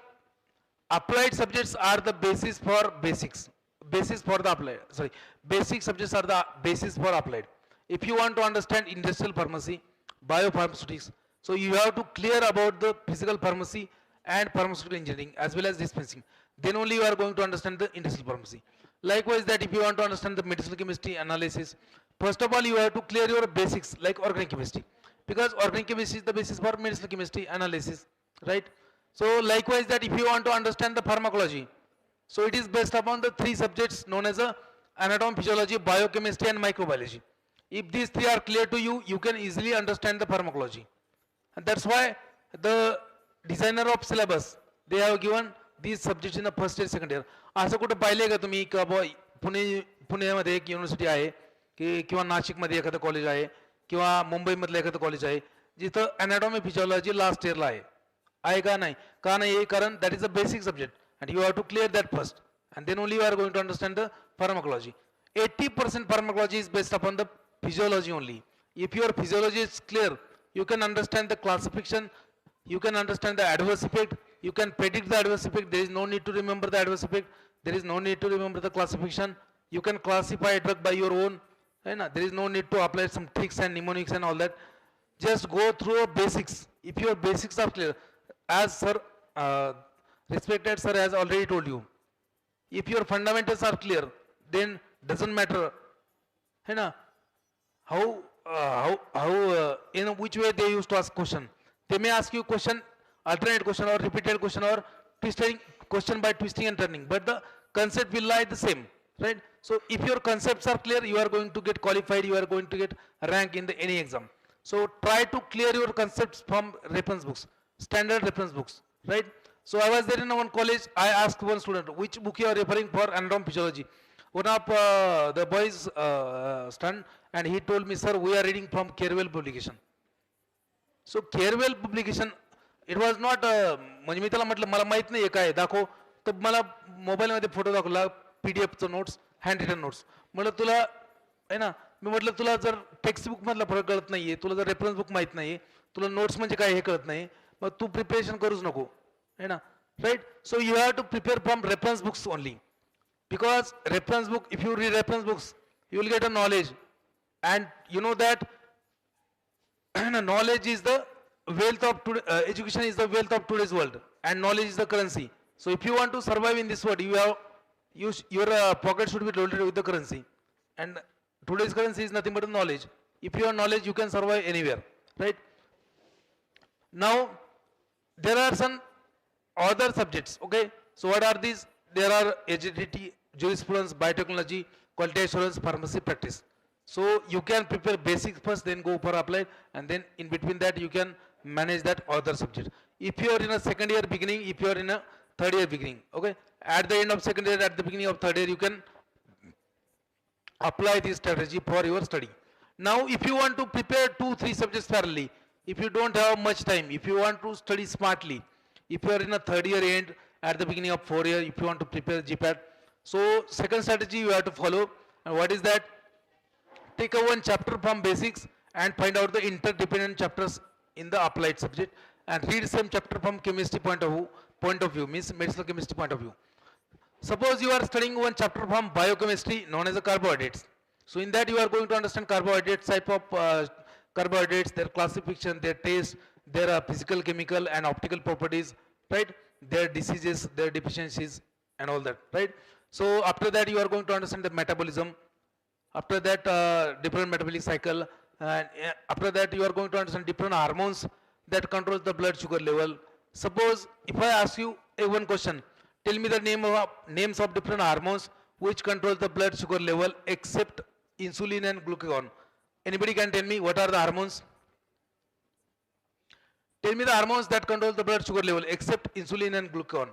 applied subjects are the basis for basics. Basis for the applied, sorry, basic subjects are the basis for applied. If you want to understand industrial pharmacy, biopharmaceutics, so you have to clear about the physical pharmacy and pharmaceutical engineering as well as dispensing. Then only you are going to understand the industrial pharmacy. Likewise that if you want to understand the medicinal chemistry analysis, first of all you have to clear your basics like organic chemistry. Because organic chemistry is the basis for medicinal chemistry analysis, right? So likewise that if you want to understand the pharmacology, so it is based upon the three subjects known as anatomy, physiology, biochemistry and microbiology. If these three are clear to you, you can easily understand the pharmacology. And that's why the designer of syllabus, they have given these subjects in the first year, second year. असं कुठं पाहिले का तुम्ही का पुण्यामध्ये एक university आहे की किंवा नाशिकमध्ये एखादं कॉलेज आहे किंवा मुंबईमधलं एखादं कॉलेज आहे जिथं अॅनाटॉमी फिजिओलॉजी लास्ट इयरला आहे का नाही? का नाही? कारण that is a basic subject and you have to clear that first and then only you are going to understand the pharmacology. 80% pharmacology is based upon the physiology only. If your physiology is clear, you can understand the classification, you can understand the adverse effect, you can predict the adverse effect. There is no need to remember the adverse effect, there is no need to remember the classification. You can classify a drug by your own, there is no need to apply some tricks and mnemonics and all that. Just go through basics. If your basics are clear, as sir respected sir has already told you, if your fundamentals are clear, then doesn't matter how in which way they used to ask question. They may ask you question, alternate question or repeated question or twisting question by twisting and turning, but the concept will lie the same, right? So if your concepts are clear, you are going to get qualified, you are going to get rank in any exam. So try to clear your concepts from reference books, standard reference books, right? So I was there in one college, I asked one student, which book you are referring for anatomy physiology? One of the boys stunned and he told me, sir, we are reading from Carewell publication. So Carewell publication, it was not, म्हणजे मी त्याला म्हटलं मला माहित नाही काय दाखव, तर मला मोबाईलमध्ये फोटो दाखवला पीडीएफचं नोट्स, हँड रिटन नोट्स. म्हटलं तुला आहे ना, मी म्हटलं तुला जर टेक्स्ट बुक मधला फरक कळत नाहीये, तुला जर रेफरन्स बुक माहित नाहीये, तुला नोट्स म्हणजे काय हे कळत नाही, मग तू प्रिपरेशन करूच नको. Right? So you have to prepare from reference books only, because reference book, if you read reference books, you will get a knowledge, and you know that knowledge is the wealth of today, education is the wealth of today's world, and knowledge is the currency. So if you want to survive in this world, you have your pocket should be loaded with the currency, and today's currency is nothing but knowledge. If you have knowledge, you can survive anywhere, right? Now there are some other subjects, okay? So what are these? There are HDT, jurisprudence, biotechnology, quality assurance, pharmacy practice. So you can prepare basics first, then go for applied, and then in between that you can manage that other subject. If you are in a second year beginning, if you are in a third year beginning, okay? At the end of second year, at the beginning of third year, you can apply this strategy for your study. Now if you want to prepare 2-3 subjects parallelly, if you don't have much time, if you want to study smartly, if you are in a third year end, at the beginning of 4th year, if you want to prepare GPAT, so second strategy you have to follow. And what is that? Take a one chapter from basics and find out the interdependent chapters in the applied subject, and read same chapter from chemistry point of view, means medicinal chemistry point of view. Suppose you are studying one chapter from biochemistry known as the carbohydrates. So in that you are going to understand carbohydrates, type of carbohydrates, their classification, their taste, their physical, chemical and optical properties, right? Their diseases, their deficiencies and all that, right? So after that you are going to understand the metabolism, after that different metabolic cycle, and after that you are going to understand different hormones that controls the blood sugar level. Suppose if I ask you one question, tell me the names of different hormones which controls the blood sugar level except insulin and glucagon. Anybody can tell me what are the hormones? Tell me the hormones that control the blood sugar level except insulin and glucagon.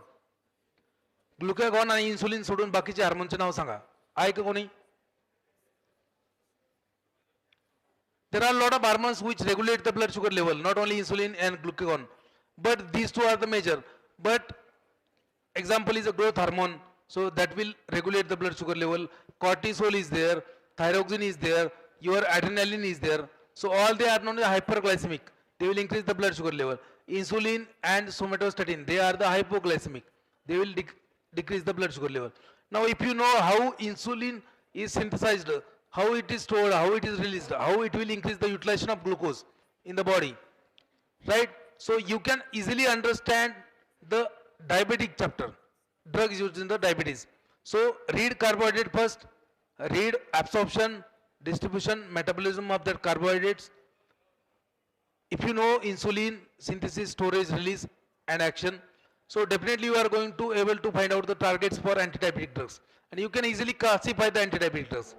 Glucagon and insulin सोडून बाकीचे हार्मोनचे नाव सांगा. आहे का कोणी? There are a lot of hormones which regulate the blood sugar level, not only insulin and glucagon, but these two are the major. But example is a growth hormone, so that will regulate the blood sugar level. Cortisol is there, thyroxine is there, your adrenaline is there. So all they are known as hyperglycemic. They will increase the blood sugar level. Insulin and somatostatin, they are the hypoglycemic. They will decrease the blood sugar level. Now if you know how insulin is synthesized, how it is stored, how it is released, how it will increase the utilization of glucose in the body, right? So you can easily understand the diabetic chapter, drugs used in the diabetes. So read carbohydrate first, read absorption, distribution, metabolism of the carbohydrates. If you know insulin, synthesis, storage, release and action, so definitely you are going to able to find out the targets for anti-diabetic drugs. And you can easily classify the anti-diabetic drugs.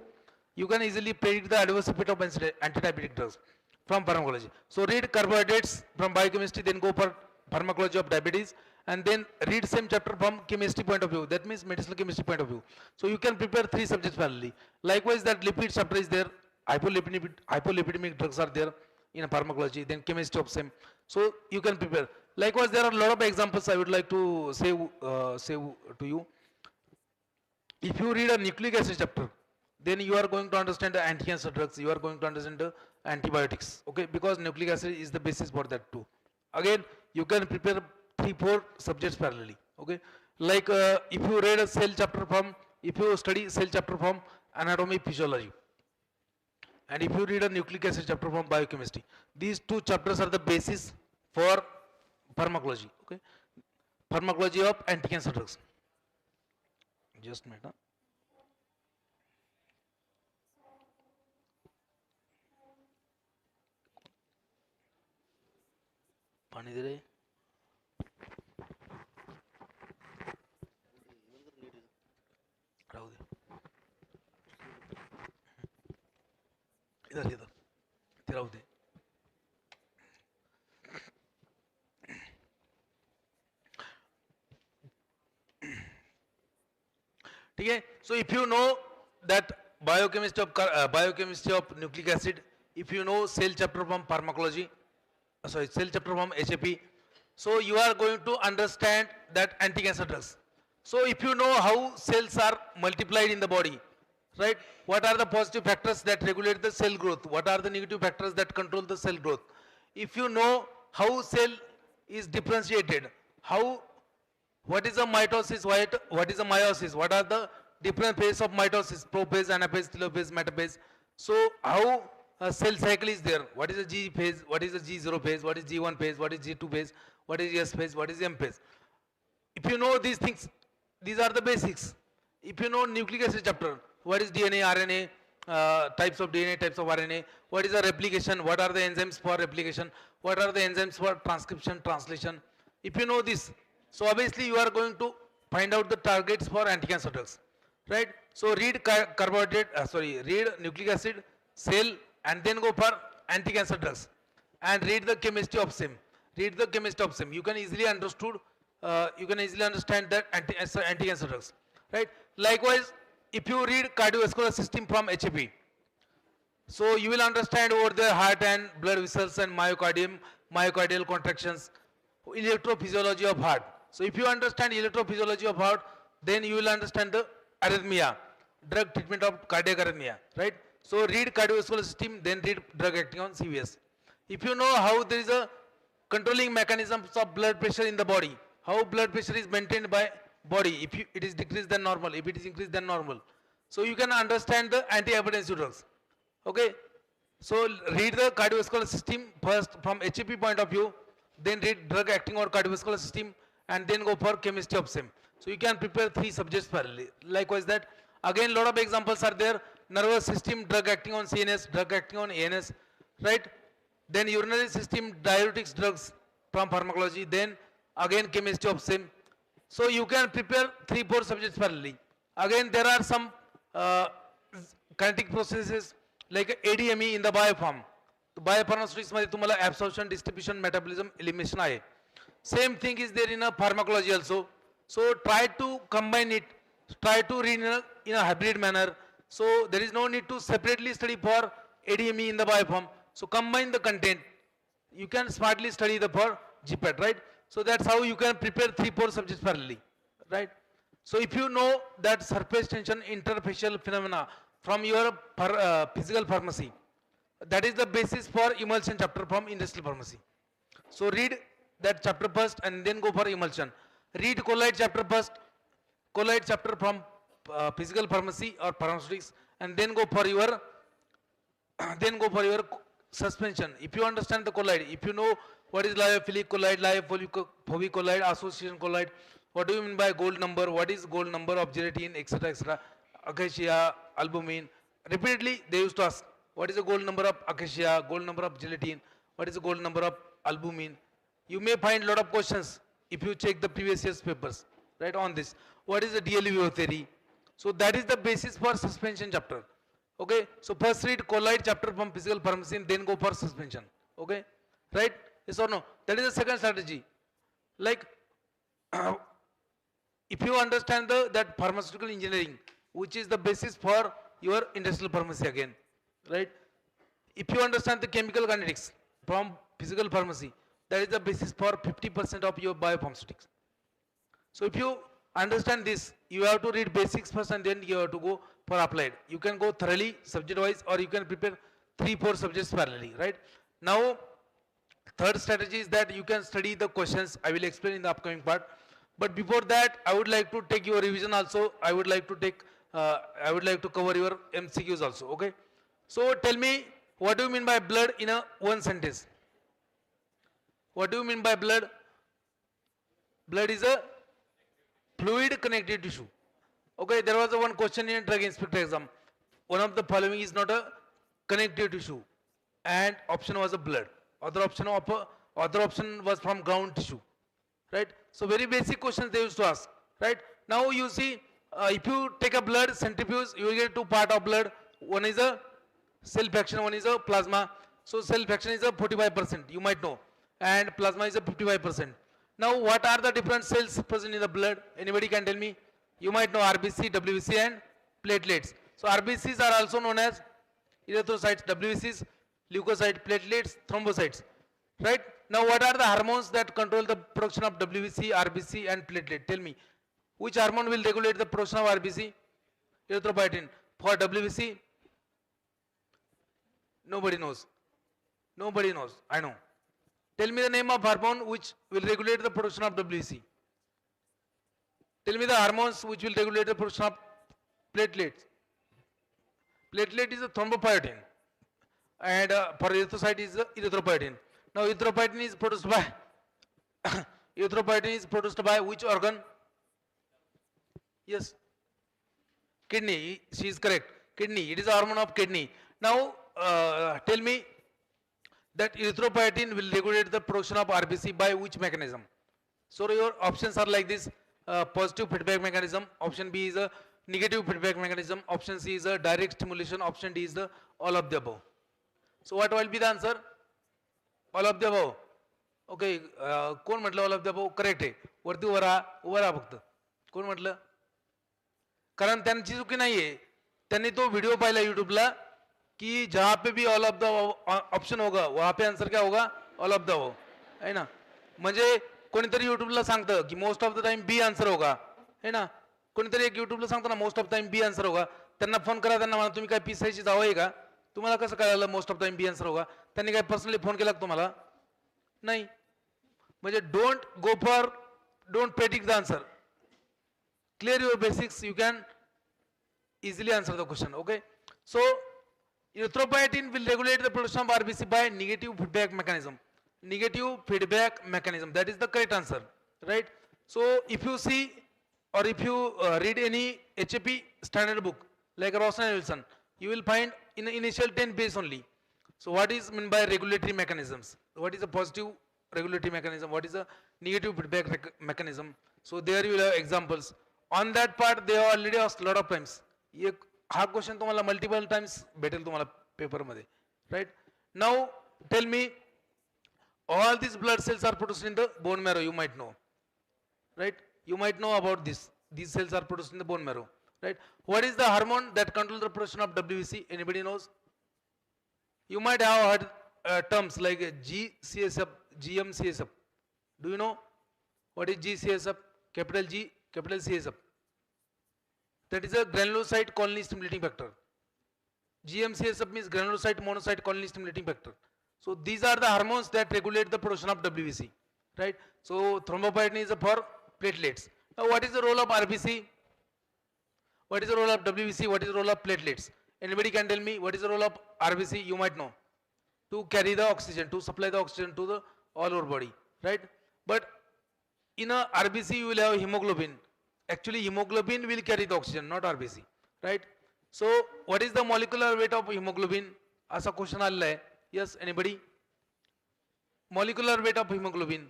You can easily predict the adverse effect of anti-diabetic drugs from pharmacology. So read carbohydrates from biochemistry, then go for pharmacology of diabetes, and then read same chapter from chemistry point of view. That means medicinal chemistry point of view. So you can prepare 3 subjects parallelly. Likewise, that lipid chapter is there. Hypolipidemic drugs are there in pharmacology, then chemistry of same. So you can prepare. Likewise, there are a lot of examples I would like to say to you. If you read a nucleic acid chapter, then you are going to understand the anti-cancer drugs, you are going to understand the antibiotics, okay, because nucleic acid is the basis for that too. Again, you can prepare 3-4 subjects parallelly, okay. Like if you read a cell chapter from, if you study cell chapter from anatomy, physiology, and if you read a nucleic acid chapter from biochemistry, these 2 chapters are the basis for pharmacology, okay, pharmacology of anti-cancer drugs. Just a minute. पानी दे रहे राहू दे इधर इधर ते राहू दे ठीक है. So if you know that biochemistry of nucleic acid, if you know cell chapter from pharmacology, sorry, cell chapter from HAP, so you are going to understand that anti-cancer drugs. So if you know how cells are multiplied in the body, right, what are the positive factors that regulate the cell growth, what are the negative factors that control the cell growth, if you know how cell is differentiated, how, what is a mitosis, what is a meiosis, what are the different phases of mitosis, prophase, anaphase, telophase, metaphase, so how a cell cycle is there, what is the G phase, what is the G0 phase, what is G1 phase, what is G2 phase, what is S phase, what is M phase. If you know these things, these are the basics. If you know nucleic acid chapter, what is DNA, RNA, types of DNA, types of RNA, what is the replication, what are the enzymes for replication, what are the enzymes for transcription, translation. If you know this, so obviously you are going to find out the targets for anti-cancer drugs, right? So read read nucleic acid, cell, and then go for anti-cancer drugs, and read the chemistry of same. Read the chemistry of same. You can easily understand that anti-cancer drugs, right? Likewise, if you read cardiovascular system from HAP, so you will understand over the heart and blood vessels and myocardial contractions, electrophysiology of heart. So if you understand electrophysiology of heart, then you will understand the arrhythmia, drug treatment of cardiac arrhythmia, right? So read cardiovascular system, then read drug acting on CVS. If you know how there is a controlling mechanisms of blood pressure in the body, how blood pressure is maintained by body, if it is decreased than normal, if it is increased than normal. So you can understand the antihypertensive drugs, okay? So read the cardiovascular system first from HAP point of view, then read drug acting on cardiovascular system, and then go for chemistry of same. So you can prepare 3 subjects parallelly. Likewise that, again lot of examples are there, nervous system, drug acting on CNS, drug acting on ANS, right? Then urinary system, diuretics drugs from pharmacology, then again chemistry of same. So you can prepare 3-4 subjects parallelly. Again there are some kinetic processes like ADME in the biopharm. Biopharmaceutics मध्ये तुम्हाला absorption, distribution, metabolism, elimination आहे. Same thing is there in a pharmacology also. So try to combine it, try to read in a hybrid manner. So there is no need to separately study for ADME in the biopharm. So combine the content. You can smartly study the for GPAT, right? So that's how you can prepare 3-4 subjects parallelly, right? So if you know that surface tension interfacial phenomena from your physical pharmacy, That is the basis for emulsion chapter from industrial pharmacy. So read that chapter first and then go for emulsion. Read colloid chapter first, colloid chapter from physical pharmacy or pharmaceutics, and then go for your suspension. If you understand the colloid, if you know what is lyophilic colloid, lyophobic colloid, association colloid, what do you mean by gold number, what is gold number of gelatin, etc., etc., acacia, albumin. Repeatedly they used to ask, what is the gold number of acacia, gold number of gelatin, what is the gold number of albumin. You may find lot of questions if you check the previous year's papers, right, on this. What is the DLVO theory? So that is the basis for suspension chapter. Okay, so first read colloid chapter from physical pharmacy and then go for suspension. Okay, right? Yes or no? That is the second strategy. Like, if you understand that pharmaceutical engineering, which is the basis for your industrial pharmacy again, right? If you understand the chemical kinetics from physical pharmacy, that is the basis for 50% of your biopharmaceutics. So if you understand this, you have to read basics first and then you have to go for applied. You can go thoroughly subject wise, or you can prepare 3-4 subjects parallelly, right? Now, third strategy is that you can study the questions. I will explain in the upcoming part. But before that, I would like to take your revision also. I would like to cover your MCQs also. Okay. So tell me, what do you mean by blood in one sentence? What do you mean by blood? Blood is a fluid connective tissue. Okay, there was one question in drug inspector exam. One of the following is not a connective tissue, and option was a blood. Other option was from ground tissue, right? So very basic questions they used to ask, right? Now you see, if you take a blood centrifuge, you will get two part of blood. One is a cell fraction, one is a plasma. So cell fraction is a 45%, you might know, and plasma is a 55%. Now what are the different cells present in the blood? Anybody can tell me? You might know RBC, WBC and platelets. So RBCs are also known as erythrocytes, WBCs, leukocytes, platelets, thrombocytes, right? Now what are the hormones that control the production of WBC, RBC and platelet? Tell me, which hormone will regulate the production of RBC? Erythropoietin. For WBC? Nobody knows. Nobody knows, I know. Tell me the name of hormone which will regulate the production of WBC. Tell me the hormones which will regulate the production of platelets. Platelet is a thrombopoietin, and for erythrocyte is erythropoietin. Now erythropoietin is produced by erythropoietin is produced by which organ? Yes, kidney. She is correct. Kidney. It is a hormone of kidney. Now tell me that erythropoietin will regulate the production of RBC by which mechanism? So your options are like this. Positive feedback mechanism. Option B is a negative feedback mechanism. Option C is a direct stimulation. Option D is the all of the above. So what will be the answer? All of the above. Okay. कोण म्हटलं all of the above? Correct आहे. वरती उभा राहा फक्त. कोण म्हटलं? कारण त्यांची चुकी नाहीये. त्यांनी तो व्हिडिओ पाहिला युट्यूबला कि जहां पे भी ऑल ऑफ द ऑप्शन होगा वहां पे आंसर क्या होगा? ऑल ऑफ द हो, है ना? म्हणजे कोणीतरी युट्यूबला सांगतं की most of the time be answer होगा, है ना? कोणीतरी एक युट्यूबला सांगतो ना most of time be answer होगा. त्यांना फोन करा, त्यांना म्हणा तुम्ही काय पी6ची जावं आहे का? तुम्हाला कसं कळालं most of time be answer होगा? त्यांनी काय पर्सनली फोन केला तुम्हाला? नाही. म्हणजे don't predict the answer. Clear your basics, you can easily answer the question. Okay. So erythropoietin will regulate the production of RBC by negative feedback mechanism. Negative feedback mechanism. That is the correct answer, right? So if you see or if you read any HAP standard book like Ross and Wilson, you will find in the initial 10 pages only. So what is meant by regulatory mechanisms? What is a positive regulatory mechanism? What is a negative feedback mechanism? So there you will have examples. On that part they have already asked a lot of times. हा question तुम्हाला multiple times भेटेल तुम्हाला paper मध्ये, right? Now tell me, all these blood cells are produced in the bone marrow, you might know, right? You might know about this. These cells are produced in the bone marrow, right? What is the hormone that controls the production of WBC? Anybody knows? You might have heard terms like GCSF, GMCSF. Do you know what is GCSF? Capital G, capital CSF. That is a granulocyte colony stimulating factor. GMCSF means granulocyte monocyte colony stimulating factor. So these are the hormones that regulate the production of WBC, right? So thrombopoietin is for platelets. Now what is the role of RBC? What is the role of WBC? What is the role of platelets? Anybody can tell me what is the role of RBC? You might know. To carry the oxygen, to supply the oxygen to the all over body, right? But in a RBC you will have hemoglobin. Actually hemoglobin will carry the oxygen, not RBC, right? So what is the molecular weight of hemoglobin? Asa question आलेला आहे. Yes, anybody? Molecular weight of hemoglobin.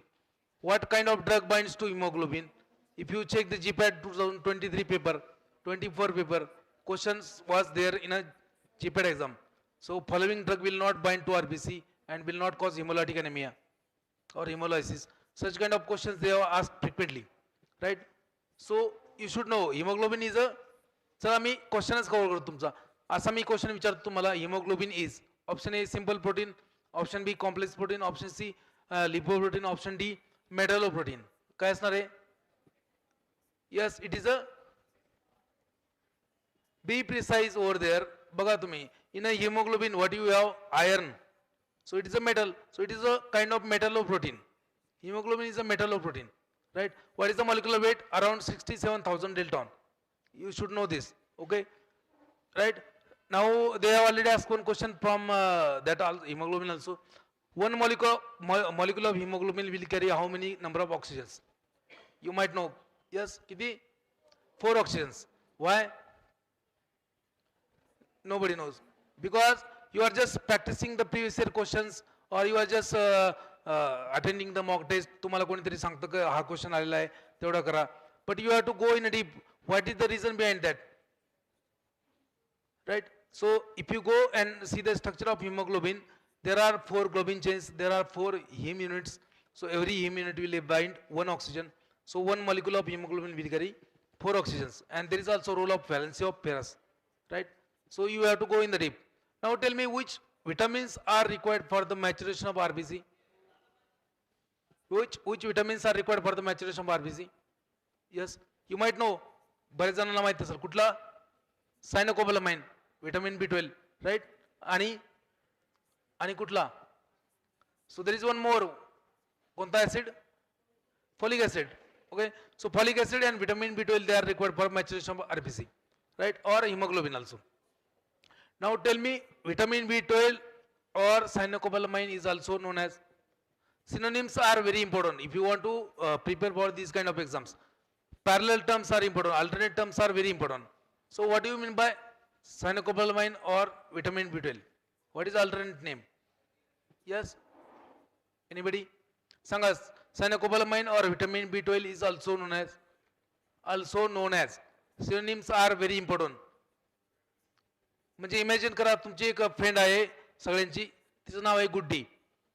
What kind of drug binds to hemoglobin? If you check the GPAT 2023 paper, 24 paper, questions was there in a GPAT exam. So following drug will not bind to RBC and will not cause hemolytic anemia or hemolysis. Such kind of questions they are asked frequently, right? So you should know hemoglobin is a. चला मी क्वेश्चनच cover करतो तुमचा. असा मी question विचारतो तुम्हाला. hemoglobin is option A simple protein, option B complex protein, option C lipoprotein, option D metalloprotein. काय असणार आहे? Yes, it is a B precise over there. बघा तुम्ही इन अ hemoglobin what you have iron, so it is a metal, so it is a kind of metalloprotein. Hemoglobin is a metalloprotein, right? What is the molecular weight? Around 67,000 Dalton. You should know this, okay, right? Now they have already asked one question from that hemoglobin also. One molecule of hemoglobin will carry how many number of oxygens? You might know. Yes, kiti 4 oxygens. Why? Nobody knows. Because you are just practicing the previous year questions, or you are just attending the mock test. तुम्हाला कोणीतरी सांगतं की हा question आलेला आहे तेवढा करा. But you have to go in a deep. What is the reason behind that? Right? So if you go and see the structure of hemoglobin, there are 4 globin chains, there are 4 heme units. So every heme unit will bind 1 oxygen. So one molecule of hemoglobin will carry 4 oxygens. And there is also role of valency of pairs. Right? So you have to go in the deep. Now tell me which vitamins are required for the maturation of RBC? Which vitamins are required for the maturation of RBC? Yes, you might know. बरेच जणांना माहित असेल. कुठला? सायनोकोबालामाइन, vitamin B12, right? आणि कुठला? So there is one more. कोणता acid? Folic acid. Okay, so folic acid and vitamin B12 they are required for maturation of RBC, right? Or hemoglobin also. Now tell me, vitamin B12 or cyanocobalamin is also known as. Synonyms are very important if you want to prepare for these kind of exams. Parallel terms are important, alternate terms are very important. So what do you mean by cyanocobalamin or vitamin B12? What is the alternate name? Yes? Anybody? Sanga, cyanocobalamin or vitamin B12 is also known as. Synonyms are very important. म्हणजे imagine करा तुमची एक friend आहे सगळ्यांची, तिचं नाव आहे गुड्डी.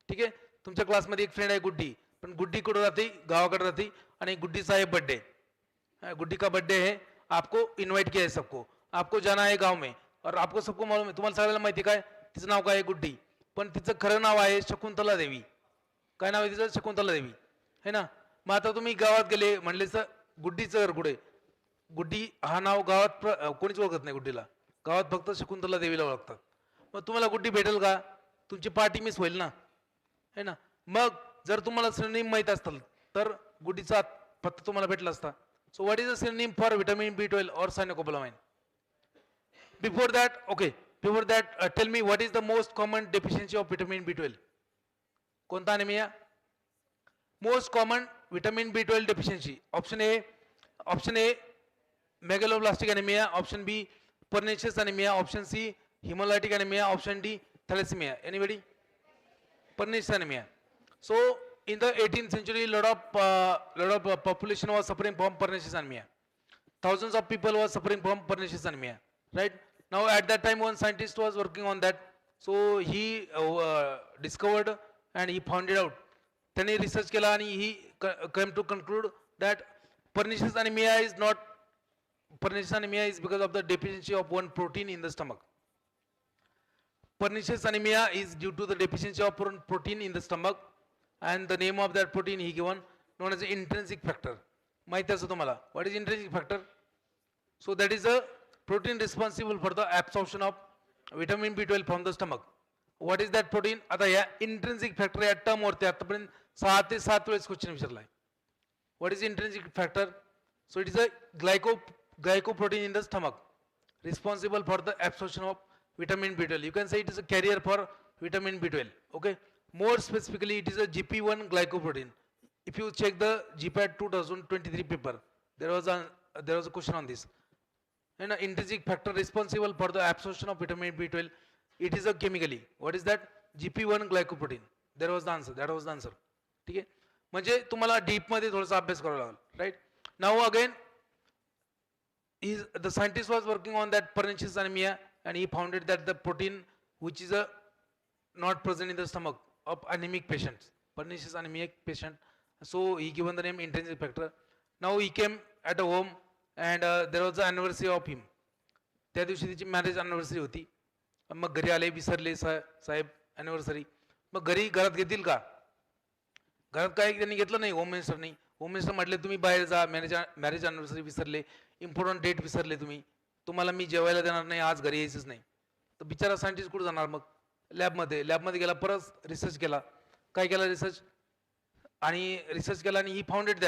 ठीक आहे, तुमच्या क्लासमध्ये एक फ्रेंड आहे गुड्डी, पण गुड्डी कुठं राहते? गावाकडे राहते. आणि गुड्डीचा आहे बर्थडे. गुड्डी का बर्थडे है, आपको इन्वाइट किया है सबको, आपको जाना है गांव में, और आपको सबको मालूम है, तुम्हाला सगळ्याला माहिती काय तिचं नाव काय आहे? गुड्डी. पण तिचं खरं नाव आहे शकुंतला देवी. काय नाव आहे तिचं? शकुंतला देवी, है ना? मग आता तुम्ही गावात गेले म्हणले तर गुड्डीचं घर कुठे? गुड्डी हा नाव गावात कोणीच ओळखत नाही गुड्डीला. गावात फक्त शकुंतला देवीला ओळखतात. मग तुम्हाला गुड्डी भेटेल का? तुमची पार्टी मिस होईल ना, है ना? मग जर तुम्हाला सिनोनिम माहित असतील तर गुड्डीचा पत्ता तुम्हाला भेटला असता. So what is the synonym for vitamin B12 और cyanocobalamin? Before that tell me what is the most common deficiency of vitamin B12? कोणता anaemia? Most common vitamin B12 deficiency. Option A megaloblastic anaemia, option B pernicious anemia, option C hemolytic anemia, option D thalassemia. Anybody? Pernicious anemia. So in the 18th century lot of population was suffering from pernicious anemia. Thousands of people were suffering from pernicious anemia, right? Now at that time one scientist was working on that, so he discovered and he found it out. Then he research केला आणि he came to conclude that pernicious anemia is not. Pernicious anemia is because of the deficiency of one protein in the stomach. Pernicious anemia is due to the deficiency of one protein in the stomach, and the name of that protein he given known as intrinsic factor. माहिती असं तुम्हाला? What is intrinsic factor? So that is a protein responsible for the absorption of vitamin B12 from the stomach. What is that protein? आता या intrinsic factor या term वरती आतापर्यंत 6 ते 7 वेळेस question विचारलाय. What is intrinsic factor? So it is a glycoprotein in the stomach responsible for the absorption of vitamin B12. You can say it is a carrier for vitamin B12. Okay. More specifically, it is a GP1 glycoprotein. If you check the GPAT 2023 paper, there was a question on this. And intrinsic factor responsible for the absorption of vitamin B12. It is a chemically. What is that? GP1 glycoprotein. That was the answer. Okay. म्हणजे तुम्हाला deep मध्ये थोडासा अभ्यास करावा लागेल, right. Now again the scientist was working on that pernicious anemia, and he found that the protein which is not present in the stomach of anemic patients, pernicious anemic patient. So he given the name intrinsic factor. Now he came at a home, and there was the anniversary of him. त्या दिवशी त्याची marriage anniversary होती. मग घरी आले, विसरले साहेब anniversary. मग घरात घेतील का? घरात काय त्यांनी घेतलं नाही. होम मिनिस्टरनी. होम मिनिस्टर म्हटले तुम्ही बाहेर जा, मॅरेज अॅनिव्हर्सरी विसरले, इम्पॉर्टंट डेट विसरले तुम्हाला मी जेवायला देणार नाही, आज घरी यायचंच नाही. तर बिचारा सायंटिस्ट कुठं जाणार मग? लॅबमध्ये गेला, परत रिसर्च केला. काय केला रिसर्च? आणि रिसर्च केला, आणि ही founded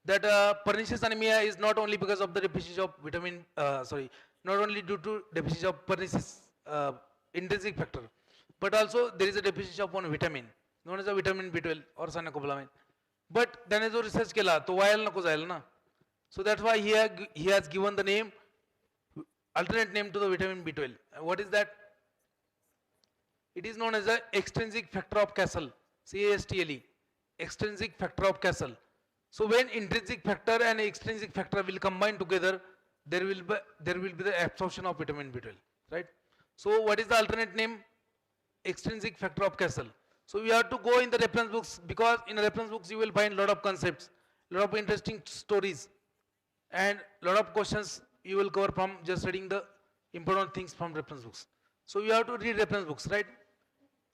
that pernicious anemia is not only because of the deficiency of not only due to deficiency of pernicious intrinsic factor, but also there is a deficiency of one vitamin known as a vitamin B12 or cyanocobalamin. But त्याने जो research केला तो वायाला नको जायला ना. So that's why he has given the name, alternate name to the vitamin B12. What is that? It is known as the extrinsic factor of Castle, CASTLE, extrinsic factor of Castle. So when intrinsic factor and extrinsic factor will combine together, there will be the absorption of vitamin B12, right? So what is the alternate name? Extrinsic factor of Castle. So we have to go in the reference books, because in the reference books you will find lot of concepts, lot of interesting stories, and lot of questions you will cover from just reading the important things from reference books. So you have to read reference books, right?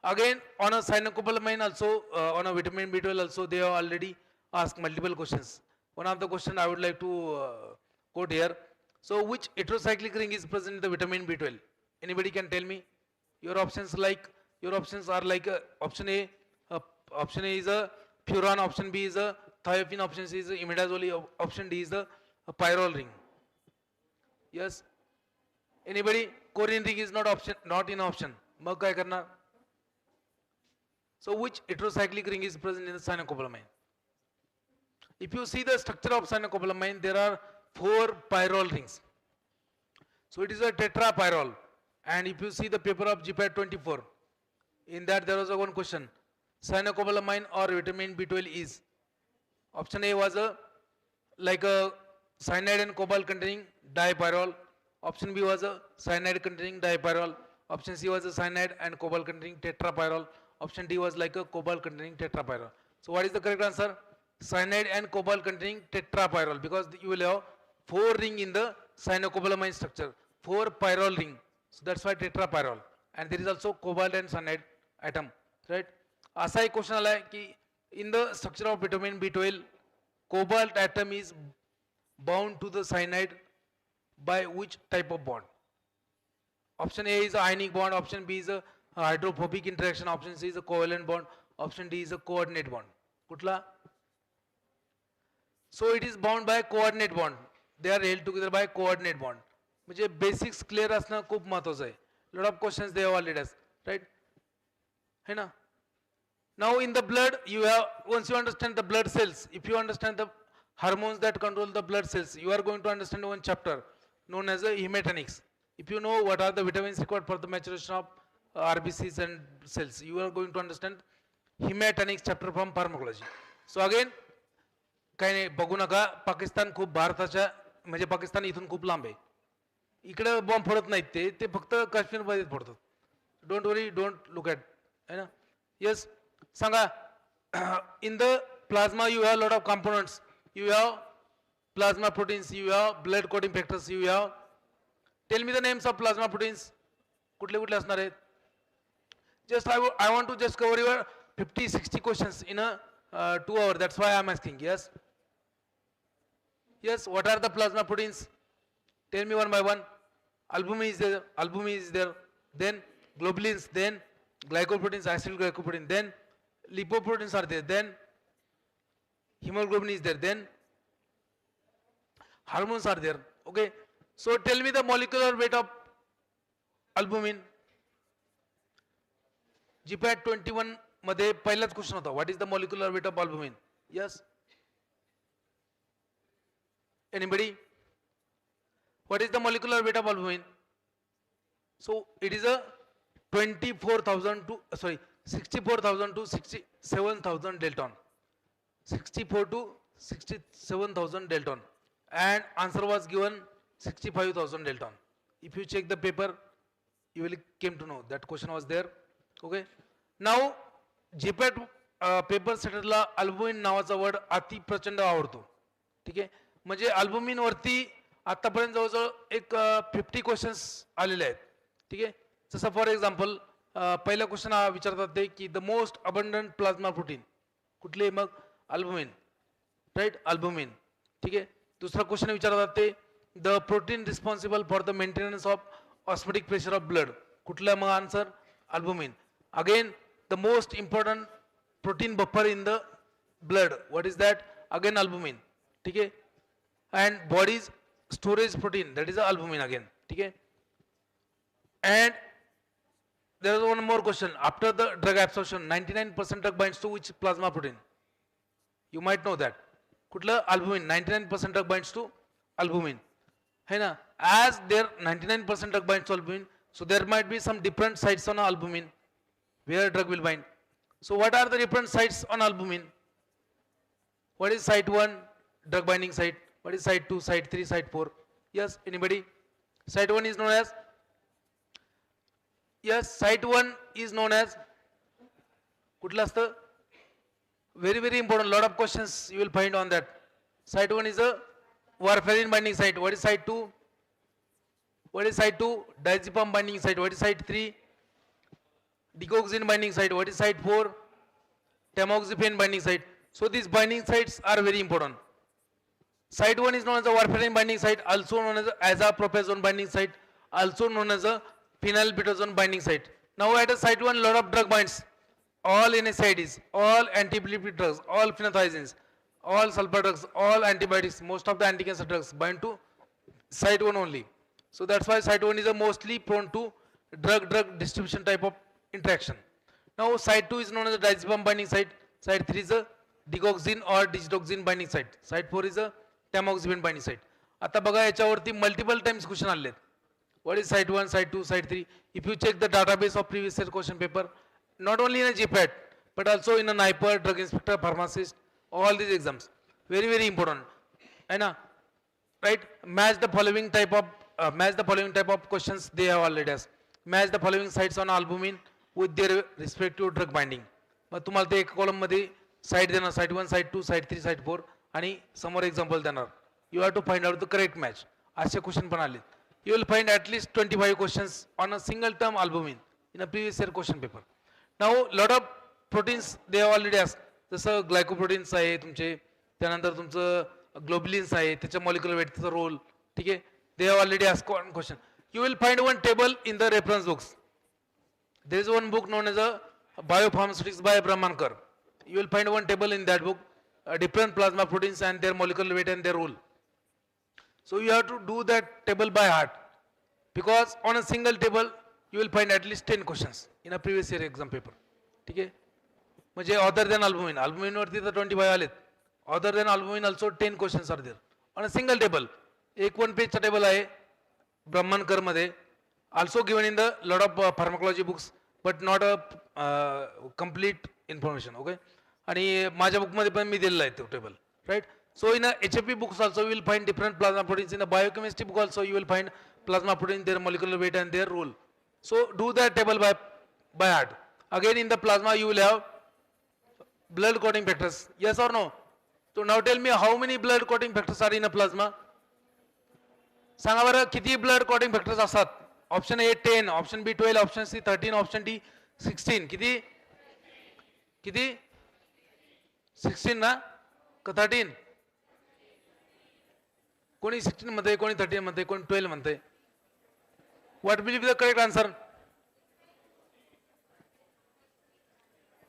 Again, on a cyanocobalamin also, on a vitamin B12 also, they have already asked multiple questions. One of the questions I would like to quote here. So which heterocyclic ring is present in the vitamin B12? Anybody can tell me? Your options are like option A is a furan, option B is a thiophene, option C is a imidazole, option D is a pyrrole ring. Yes. Anybody? Corin ring is not in option. Mag काय करणार? So which heterocyclic ring is present in the cyanocobalamin? If you see the structure of cyanocobalamin, there are 4 pyrrole rings. So it is a tetrapyrrole. And if you see the paper of GPAT 24, in that there was one question: cyanocobalamin or vitamin B12 is? Option A was a cyanide and cobalt containing dipyrrole. Option B was a cyanide containing dipyrrole. Option C was a cyanide and cobalt containing tetrapyrrole. Option D was like a cobalt containing tetrapyrrole. So what is the correct answer? Cyanide and cobalt containing tetrapyrrole, because you will have 4 ring in the cyanocobalamin structure, 4 pyrrole ring. So that's why tetrapyrrole. And there is also cobalt and cyanide atom, right? असा एक question आला की in the structure of vitamin B12, cobalt atom is bound to the cyanide by which type of bond? Option A is a ionic bond, option B is a hydrophobic interaction, option C is a covalent bond, option D is a coordinate bond. कुठला? So it is bound by coordinate bond. They are held together by coordinate bond. म्हणजे basics clear असणं खूप महत्वाचं आहे. Lot of questions they have already asked, right? है ना? Now in the blood, once you understand the blood cells, if you understand the hormones that control the blood cells, you are going to understand one chapter known as the hematinics. If you know what are the vitamins required for the maturation of RBCs and cells, you are going to understand hematinics chapter from pharmacology. So again, काही नाही, बघू नका, पाकिस्तान खूप भारताच्या म्हणजे पाकिस्तान इथून खूप लांब आहे. इकडे बॉम्ब फोडत नाहीत, ते फक्त काश्मीरमध्ये फोडतात. Don't worry, don't look at, है ना? येस, सांगा. In the plasma you have lot of components. You have plasma proteins, you have blood coding factors, you have. Tell me the names of plasma proteins. कुठले कुठले असणार आहेत? Just I want to just cover your 50-60 questions in a 2 hours. That's why I'm asking. Yes. Yes. What are the plasma proteins? Tell me one by one. Albumin is there. Albumin is there. then globulins, then glycoproteins, acyl glycoprotein, then lipoproteins are there, then hemoglobin is there, then hormones are there. Okay, so tell me the molecular weight of albumin. GPAT 21 मध्ये पहिलाच question होता, what is the molecular weight of albumin? Yes, anybody? What is the molecular weight of albumin? So it is a 64,000 to 67,000 Dalton. 64 to 67,000 Dalton. And answer was given 65,000 Dalton. If you check the paper, you will came to know that question was there. Okay. Now GPAT paper सेटरला albumin नावाचा word अति प्रचंड आवडतो. ठीक आहे, म्हणजे albumin वरती आतापर्यंत जवळजवळ एक 50 क्वेश्चन्स आलेले आहेत. ठीक आहे, जसं फॉर एक्झाम्पल पहिला क्वेश्चन हा विचारतात ते की the most abundant plasma protein कुठले? मग अल्बुमिन, राईट, अल्बुमिन. ठीक आहे, दुसरा क्वेश्चन विचारतात ते the protein responsible for the maintenance of osmotic pressure of blood कुठला? मग answer albumin. Again the most important protein buffer in the blood, what is that? Again albumin. ठीक है, and body's storage protein, that is albumin again. ठीक है, and there is one more question. After the drug absorption 99% drug binds to which plasma protein? You might know that. कुठलं? Albumin. 99% drug binds to albumin, है ना? As there 99% drug binds to albumin, so there might be some different sites on albumin where drug will bind. So what are the different sites on albumin? What is site 1? Drug binding site. What is site 2, site 3, site 4? Yes, anybody? Site 1 is known as, yes, site 1 is known as कुठलं असतं? Very very important, lot of questions you will find on that. Site 1 is a warfarin binding site. What is site 2? What is site 2? Diazepam binding site. What is site 3? Digoxin binding site. What is site 4? Tamoxifen binding site. So these binding sites are very important. Site 1 is known as a warfarin binding site, also known as a azapropazone binding site, also known as a phenylbutazone binding site. Now at a site 1, lot of drug binds, all NSAIDs, all anti-epileptic drugs, all phenothiazines, all sulfur drugs, all antibiotics, most of the anti-cancer drugs bind to site 1 only. So that's why site 1 is a mostly prone to drug-drug distribution type of interaction. Now site 2 is known as a diazepam binding site, site 3 is a digoxin or digitoxin binding site, site 4 is a tamoxifen binding site. आता बघा याच्यावरती multiple times question आले. What is site 1, site 2, site 3? If you check the database of previous year question paper, not only in a GPAT, but also in a NIPER, drug inspector, pharmacist, all these exams, very very important. है ना? Right? Match the following type of questions they have already asked. Match the following sites on albumin with their respective drug binding. मग तुम्हाला ते एक column मध्ये site देणार, site 1, site 2, site 3, site 4 आणि समोर example देणार. You have to find out the correct match. असे question पण आले. You will find at least 25 questions on a single term albumin in a previous year question paper. Now lot of proteins they have already asked. जसं glycoproteins आहे तुमचे, त्यानंतर तुमचं globulins आहे, त्याच्या मॉलिक्युलर वेट, त्याचा रोल. ठीक आहे, they have already asked one question. You will find one table in the reference books. There is one book known as a Biopharmaceutics by Brahmankar. You will find one table in that book, different plasma proteins and their molecular weight and their role. So you have to do that table by heart, because on a single table you will find at least 10 questions in a previous year exam paper. ठीक आहे, म्हणजे other than albumin, albumin वरती तर 25 आलेत. Other than albumin also 10 questions are there on a single table. एक 1 page चा table आहे ब्रह्मणकर मध्ये, also given in the lot of pharmacology books but not a complete information. Okay, आणि माझ्या book मध्ये पण मी दिलेला आहे तो table, right. So in a HFP books also you will find different plasma proteins. In a biochemistry book also you will find plasma protein, their molecular weight and their role. So do that table by heart. Again in the plasma you will have blood clotting factors. Yes or no? So now tell me how many blood clotting factors are in a plasma? सांगा बरं किती blood clotting factors असतात? Option A 10, option B 12, option C 13, option D 16. किती 16 ना का 13? कोणी 16 म्हणते, कोणी 13 म्हणते, कोणी 12 म्हणते. What will be the correct answer?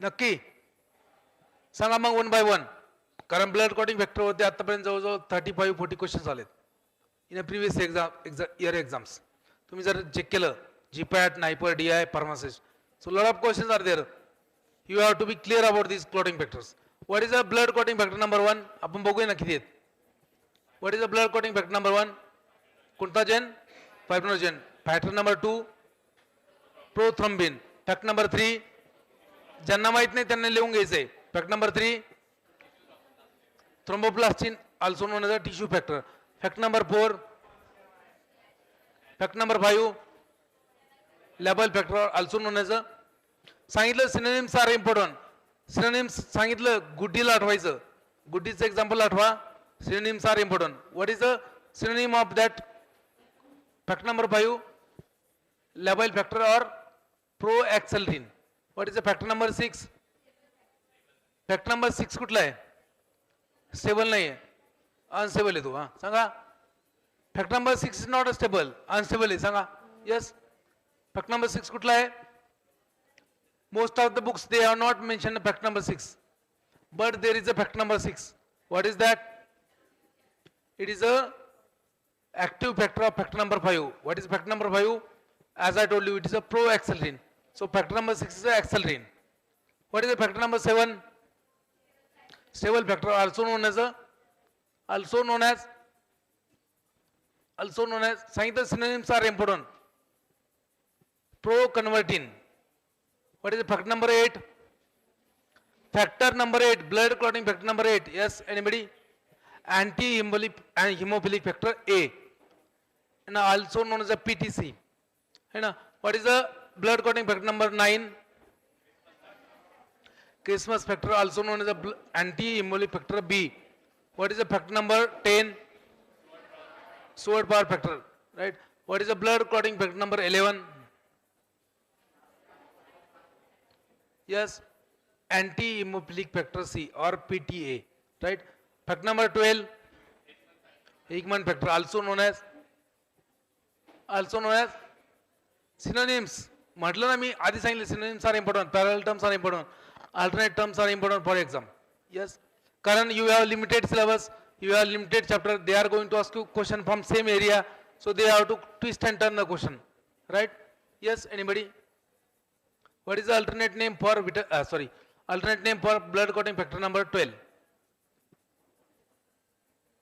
नक्की सांगा मग 1 by 1. कारण ब्लड क्लॉटिंग फॅक्टर होते आतापर्यंत जवळजवळ 35-40 क्वेश्चन्स आलेत इन अ प्रिव्हियस इयर एक्झाम्स. तुम्ही जर चेक केलं GPAT, नायपर, DI, pharmacist, so lot of questions are there. You have to be clear about these clotting factors. What is the blood clotting factor number 1? आपण बघूया ना किती आहेत. What is the blood clotting factor number 1? कोणता जेन? Fibrinogen. Factor number 2 prothrombin. Fact number 3 ज्यांना माहित नाही त्यांना लिहून घ्यायचंय. Fact number 3 thromboplastin, also known as a tissue factor. Fact number 4, fact number 5, labile factor, also known as a. सांगितलं synonyms are important. Synonyms सांगितलं गुड्डीला आठवायचं. गुड्डीचं एक्झाम्पल आठवा. Synonyms are important. What is the synonym of that? Fact number 5, labile factor or proaxaltin. What is the factor number 6? Fact number 6 कुठला आहे? Stable नाही आहे, unstable आहे तो. हा सांगा. Fact number 6 is not a stable, unstable आहे. सांगा. यस. फॅक्ट नंबर 6 कुठला आहे? Most of the books they are not mention fact number 6, but there is a fact number 6. What is that? It is a active factor of factor number 5. What is factor number 5? As I told you, it is a proaxaltin. So factor number 6 is a axaltin. What is the factor number 7? Stable factor, also known as सांगितलं synonyms are important. Proconvertin. What is the factor number 8? Factor number 8, blood clotting factor number 8. Yes, anybody? Anti-hemophilic and hemophilic factor A, and also known as a PTC. What is the blood clotting factor number 9? Christmas factor, also known as a anti-hemophilic factor B. What is the factor number 10? Sword power factor, right? What is the blood clotting factor number 11? Yes, anti-hemophilic factor C or PTA, right? Factor number 12, Ekman factor, also known as synonyms. म्हटलं ना मी आधी सांगितलं synonyms are important, parallel terms are important, alternate terms are important for exam. Yes, कारण you have limited syllabus, you have limited chapter, they are going to ask you question from same area, so they have to twist and turn the question, right? Yes, anybody? What is the alternate name for alternate name for blood clotting factor number 12?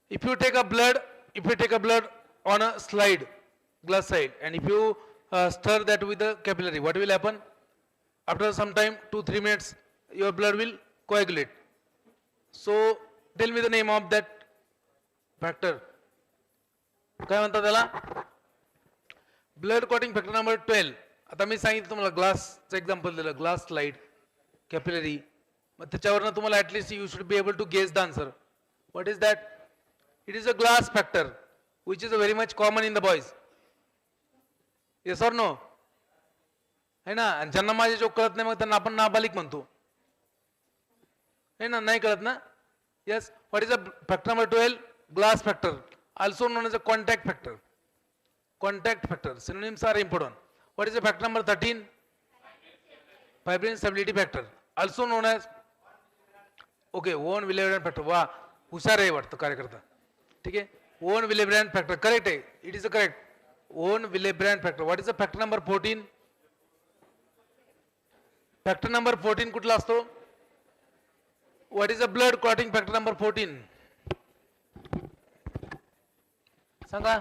If you take a blood on a slide, glass slide, and if you stir that with a capillary, what will happen? After some time, 2-3 minutes, your blood will coagulate. So tell me the name of that factor. काय म्हणतात त्याला? Blood clotting factor number 12. आता मी सांगितलं तुम्हाला ग्लासचं example दिलं, glass slide, capillary. मग त्याच्यावरनं तुम्हाला at least you should be able to guess the answer. What is that? It is a glass factor, which is very much common in the boys. Yes or no? है ना? आणि ज्यांना माझे joke कळत नाही मग त्यांना आपण नाबालिक म्हणतो. है ना? नाही कळत ना? Yes. What is the factor number 12? Glass factor, also known as a contact factor. Contact factor. Synonyms are important. What is the factor number 13? Fibrin stability factor, also known as own Willebrand factor. वाह, हुशार आहे वाटतं कार्यकर्ता. ठीक आहे. Von Willebrand factor correct आहे. It is a correct. Von Willebrand factor. What is the factor number 14? Factor number 14 कुठला असतो? What is the blood clotting factor number 14? सांगा.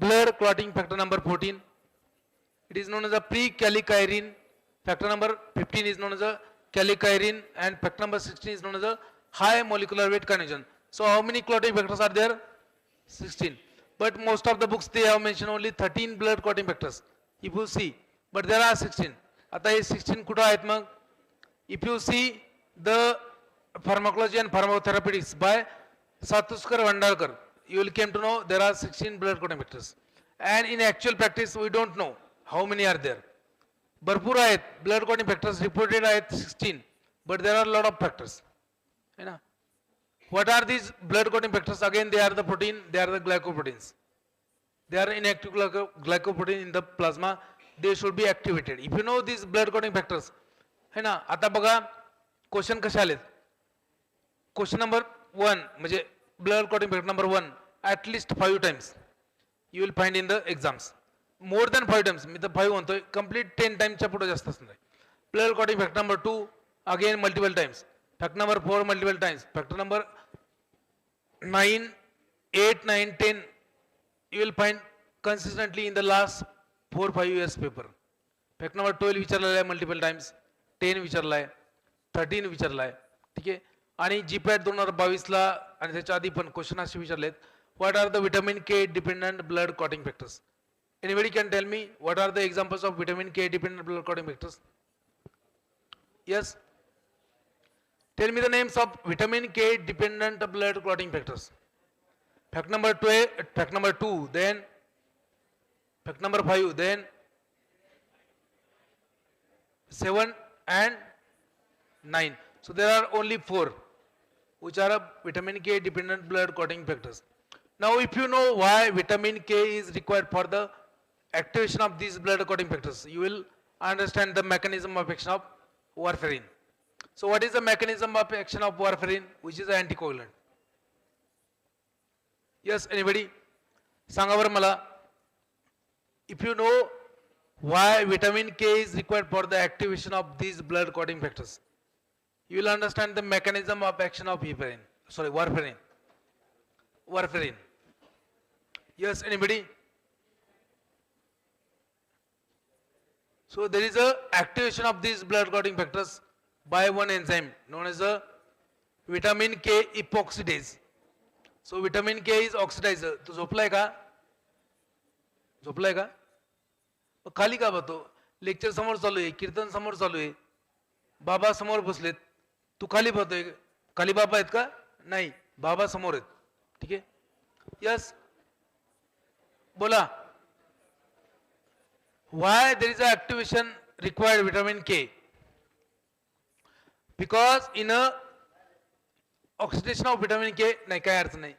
Blood clotting factor number 14. It is known as a prekallikrein. Factor number 15 is known as a kallikrein and factor number 16 is known as a high molecular weight kininogen. So how many clotting factors are there? 16. But most of the books they have mentioned only 13 blood clotting factors. If you see, but there are 16. आता हे 16 कुठं आहेत मग? If you see the pharmacology and pharmacotherapeutics by Satuskar Vandalkar, you will came to know there are 16 blood clotting factors. And in actual practice we don't know how many are there. भरपूर आहेत blood clotting factors reported आहेत 16, but there are a lot of factors. है ना? What are these blood clotting factors? Again, they are the protein, they are the glycoproteins. They are inactive glycoprotein in the plasma. They should be activated. If you know these blood clotting factors, है ना. आता बघा question कसे आलेत. Question number 1 म्हणजे blood clotting factor number 1 at least 5 times you will find in the exams. More than 5 times, मी तर 5 म्हणतोय, complete 10 times पुढे जास्त असणार आहे. Blood clotting factor number 2 again multiple times. Factor number 4 multiple times. Factor number 9, 8, 9, 10 you will find consistently in the last 4-5 years paper. Factor number 12 विचारलेला आहे multiple times, 10 विचारला आहे, 13 विचारला आहे. ठीक आहे. आणि GPAT 2022ला आणि त्याच्या आधी पण क्वेश्चन असे विचारलेत, what are the vitamin K dependent blood clotting factors. Anybody can tell me what are the examples of vitamin K dependent blood clotting factors. Yes, tell me the names of vitamin K dependent blood clotting factors. Fact number 2, then fact number 5, then 7 and 9. So there are only 4 which are vitamin K dependent blood clotting factors. Now if you know why vitamin K is required for the activation of these blood clotting factors, you will understand the mechanism of action of warfarin. So what is the mechanism of action of warfarin, which is an anticoagulant? Yes, anybody? सांगा बरं मला. If you know why vitamin K is required for the activation of these blood clotting factors, you will understand the mechanism of action of warfarin. Warfarin. Yes, anybody? So there is a activation of these blood clotting factors by one enzyme known as a vitamin K epoxidase. So vitamin K is oxidizer. तो झोपलाय का? झोपलाय का? खाली का बघतो? Lecture समोर चालू आहे, कीर्तन समोर चालू आहे, बाबा समोर बसलेत, तू खाली बघतोय. खाली बाबा आहेत का? नाही, बाबा समोर आहेत. ठीक आहे. यस, बोला. Why there is a activation required vitamin K? Because in a oxidation of vitamin K, नाही काय अर्थ नाही.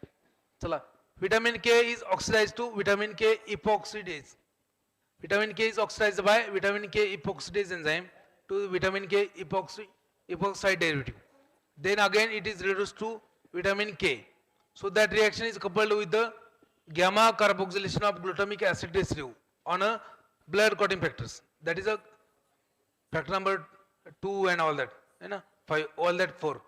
चला, vitamin K is oxidized to vitamin K epoxidase. Vitamin K is oxidized by vitamin K epoxidase enzyme to vitamin K epoxide derivative. Then again it is reduced to vitamin K. So that reaction is coupled with the gamma carboxylation of glutamic acid residue on a blood clotting factors. That is a factor number 2 and all that, you know, 5, all that 4.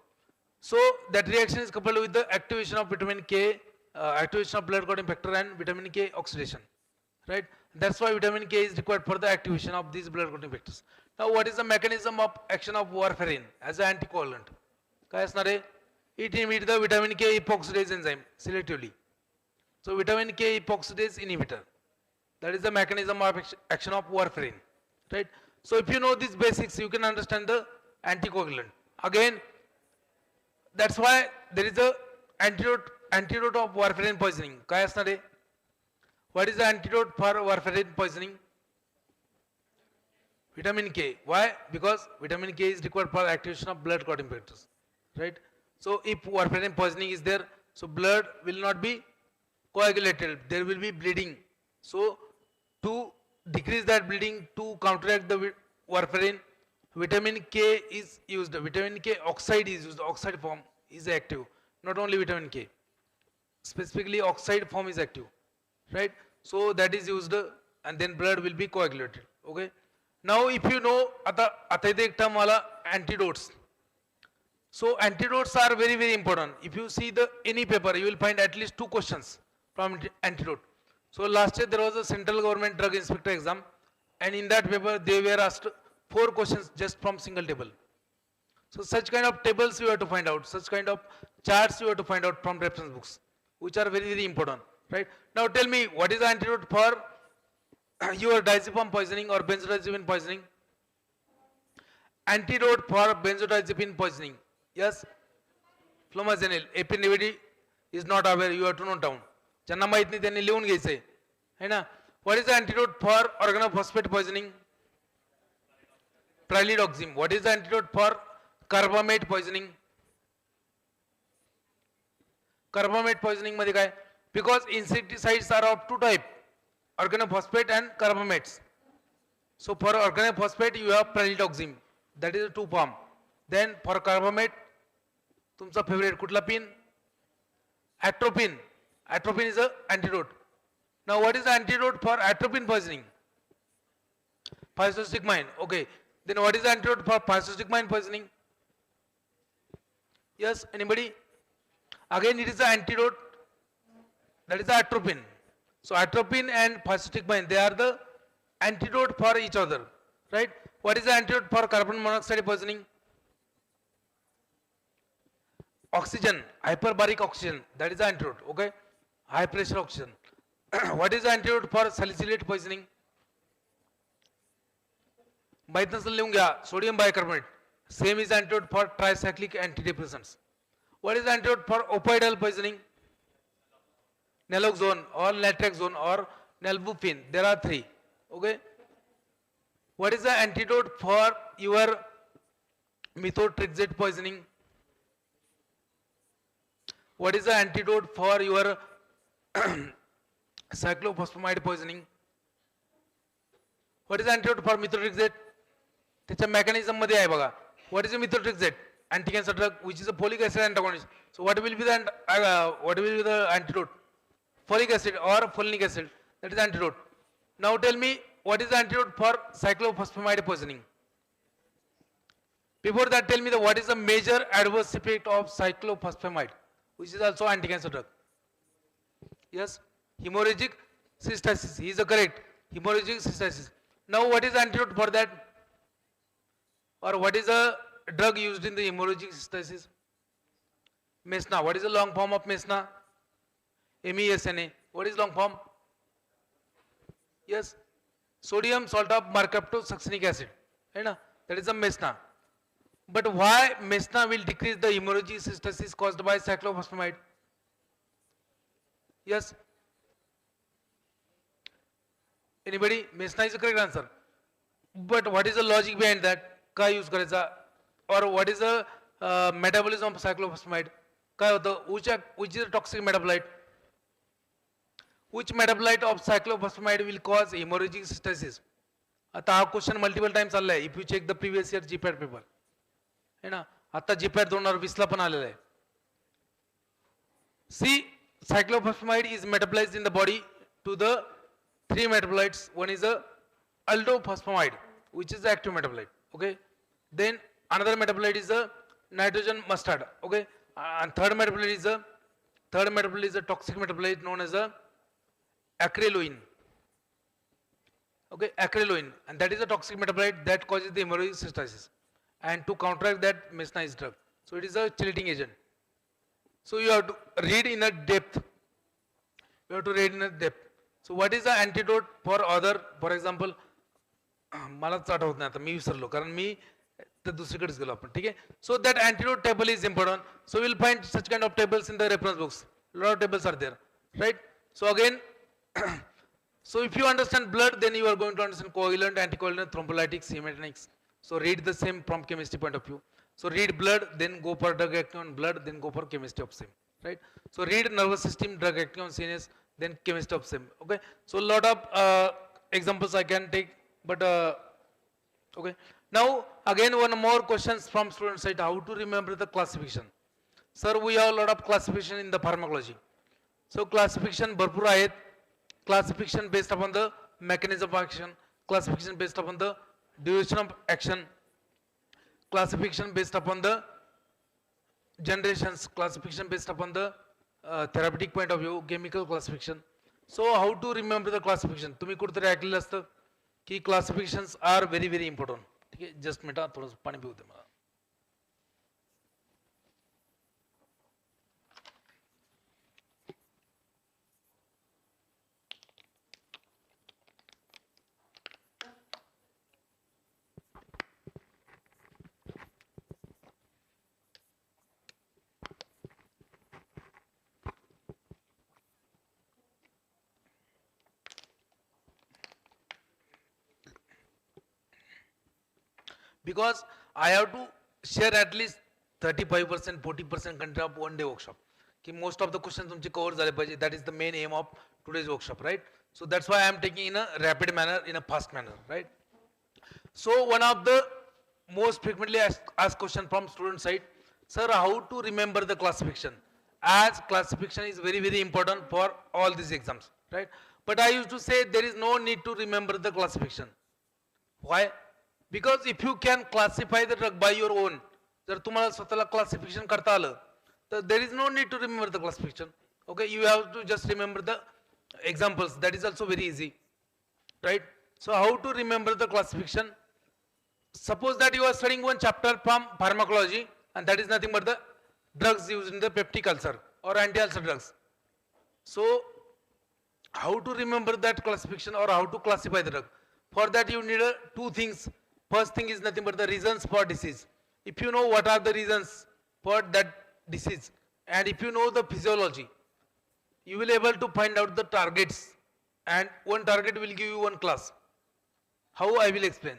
So that reaction is coupled with the activation of vitamin K, activation of blood clotting factor and vitamin K oxidation, right? That's why vitamin K is required for the activation of these blood clotting factors. Now what is the mechanism of action of warfarin as an anticoagulant? काय असणार आहे? It inhibits the vitamin K epoxidase enzyme selectively. So vitamin K epoxidase inhibitor. That is the mechanism of action of warfarin, right? So if you know these basics, you can understand the anticoagulant. Again, that's why there is a antidote of warfarin poisoning. काय असणार आहे? What is the antidote for warfarin poisoning? Vitamin K. Why? Because vitamin K is required for activation of blood clotting factors, right? So if warfarin poisoning is there, so blood will not be coagulated. There will be bleeding. So to decrease that bleeding, to counteract the warfarin, vitamin K is used. Vitamin K oxide is used. Oxide form is active. Not only vitamin K. Specifically oxide form is active, right? So that is used and then blood will be coagulated. Okay. Now if you know, आता इथे एक term वाला antidotes. So antidotes are very, very important. If you see the any paper, you will find at least 2 questions from antidote. So last year there was a central government drug inspector exam, and in that paper they were asked 4 questions just from single table. So such kind of tables you have to find out, such kind of charts you have to find out from reference books, which are very, very important, right? Now tell me, what is the antidote for your diazepam poisoning or benzodiazepine poisoning? Antidote for benzodiazepine poisoning. Yes, flumazenil. Epinephrine is not aware, you have to note down. ज्यांना माहित नाही त्यांनी लिहून घ्यायचंय, है ना? What is the antidote for organophosphate poisoning? Pralidoxime. What is the antidote for carbamate poisoning? Carbamate poisoning मध्ये काय? Because insecticides are of 2 types, organophosphate and carbamates. So for organophosphate you have pralidoxime. that is a 2 form. Then for carbamate, तुमचा favorite कुठला pin? Atropine. Atropine is a antidote. Now what is the antidote for atropine poisoning? Physostigmine. Okay. Then what is the antidote for physostigmine poisoning? Yes, anybody? Again, it is the antidote. That is the atropine. So atropine and physostigmine, they are the antidote for each other, right? What is the antidote for carbon monoxide poisoning? Oxygen, hyperbaric oxygen, that is the antidote, okay? High pressure oxygen. What is the antidote for salicylate poisoning? माहित नसेल लिहून घ्या, sodium bicarbonate. Same is antidote for tricyclic antidepressants. What is the antidote for opioidal poisoning? Naloxone or naltrexone or nalbuphine. There are 3. Okay. What is the antidote for your methotrexate poisoning? What is the antidote for your cyclophosphamide poisoning? What is the antidote for methotrexate? त्याच्या mechanism मध्ये आहे बघा. What is the methotrexate? Anti-cancer drug, which is a folic acid antagonist. So what will be the antidote? Folic acid or folinic acid. That is antidote. Now tell me, what is the antidote for cyclophosphamide poisoning? Before that, tell me what is the major adverse effect of cyclophosphamide, which is also anti-cancer drug. Yes, hemorrhagic cystitis. He is correct. Hemorrhagic cystitis. Now what is the antidote for that? Or what is the drug used in the hemorrhagic cystitis? Mesna. What is the long form of Mesna? MESNA. What is long form? Yes. Sodium salt of mercaptosuccinic acid. That is the Mesna. But why Mesna will decrease the hemorrhagic cystitis caused by cyclophosphamide? Yes. Anybody? Mesna is the correct answer. But what is the logic behind that? Ka use करायचा? Or what is the metabolism of cyclophosphamide? काय होतं? Which is the toxic metabolite? Which metabolite of cyclophosphamide will cause hemorrhagic cystitis? आता हा question multiple time चाललाय. If you check the previous year GPAT paper है ना, आता GPAT 2020 ला पण आलेला आहे. See, cyclophosphamide is metabolized in the body to the 3 metabolites. One is the aldophosphamide, which is the active metabolite. Okay. Then another metabolite is the nitrogen mustard. Okay. And third metabolite is a toxic metabolite known as the acryloin. Okay, acryloin, and that is a toxic metabolite that causes the hemorrhagic cystitis. And to counteract that, Mesna is drug. So it is a chelating agent. So you have to read in a depth. So what is the antidote for other, for example, मलाच आठवत नाही आता, मी विसरलो कारण मी तर दुसरीकडेच गेलो आपण. ठीक आहे. So that antidote table is important. So we'll find such kind of tables in the reference books. Lot of tables are there, right? So again, so if you understand blood, then you are going to understand coagulant, anticoagulant, thrombolytics, hematinics. So read the same from chemistry point of view. So read blood, then go for drug acting on blood, then go for chemistry of same, right? So read nervous system, drug acting on CNS, then chemistry of same. Okay. So a lot of examples I can take, but okay. Now again one more questions from student side. How to remember the classification? Sir, we have a lot of classification in the pharmacology. So classification भरपूर आहेत. Classification based upon the mechanism of action, classification based upon the duration of action, classification based upon the generations, classification based upon the therapeutic point of view, chemical classification. So how to remember the classification? तुम्ही कुठेतरी ऐकलेलं असतं की classifications are very very important. ठीक आहे, just minute थोडंसं पाणी पिऊ दे मला. Because I have to share at least 35%, 40% content of one day workshop. कि most of the questions तुमचे cover झाले पाहिजे. That is the main aim of today's workshop, right? So that's why I am taking in a rapid manner, in a fast manner, right? So one of the most frequently asked question from student side, sir, how to remember the classification? As classification is very, very important for all these exams, right? But I used to say there is no need to remember the classification. Why? Because if you can classify the drug by your own, जर तुम्हाला स्वतःला classification करता आलं, तर there is no need to remember the classification. Okay, you have to just remember the examples. That is also very easy, right? So how to remember the classification? Suppose that you are studying one chapter from pharmacology, and that is nothing but the drugs used in the peptic ulcer or anti-ulcer drugs. So how to remember that classification or how to classify the drug? For that you need two things. First thing is nothing but the reasons for disease. If you know what are the reasons for that disease, and if you know the physiology, you will able to find out the targets, and one target will give you one class. How I will explain.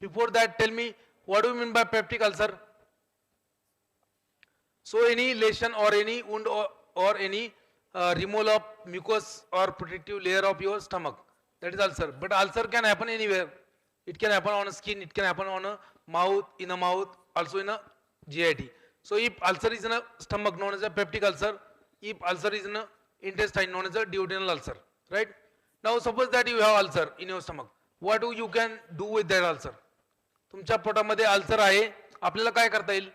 Before that, tell me, what do you mean by peptic ulcer? So any lesion or any wound or any removal of mucus or protective layer of your stomach, that is ulcer. But ulcer can happen anywhere. It can happen on a skin, it can happen on a mouth, in a mouth, also in a GIT. So if ulcer is in a stomach, known as a peptic ulcer. If ulcer is in a intestine, known as a duodenal ulcer, right? Now suppose that you have ulcer in your stomach. What do you can do with that ulcer? तुमच्या पोटामध्ये ulcer आहे, आपल्याला काय करता येईल?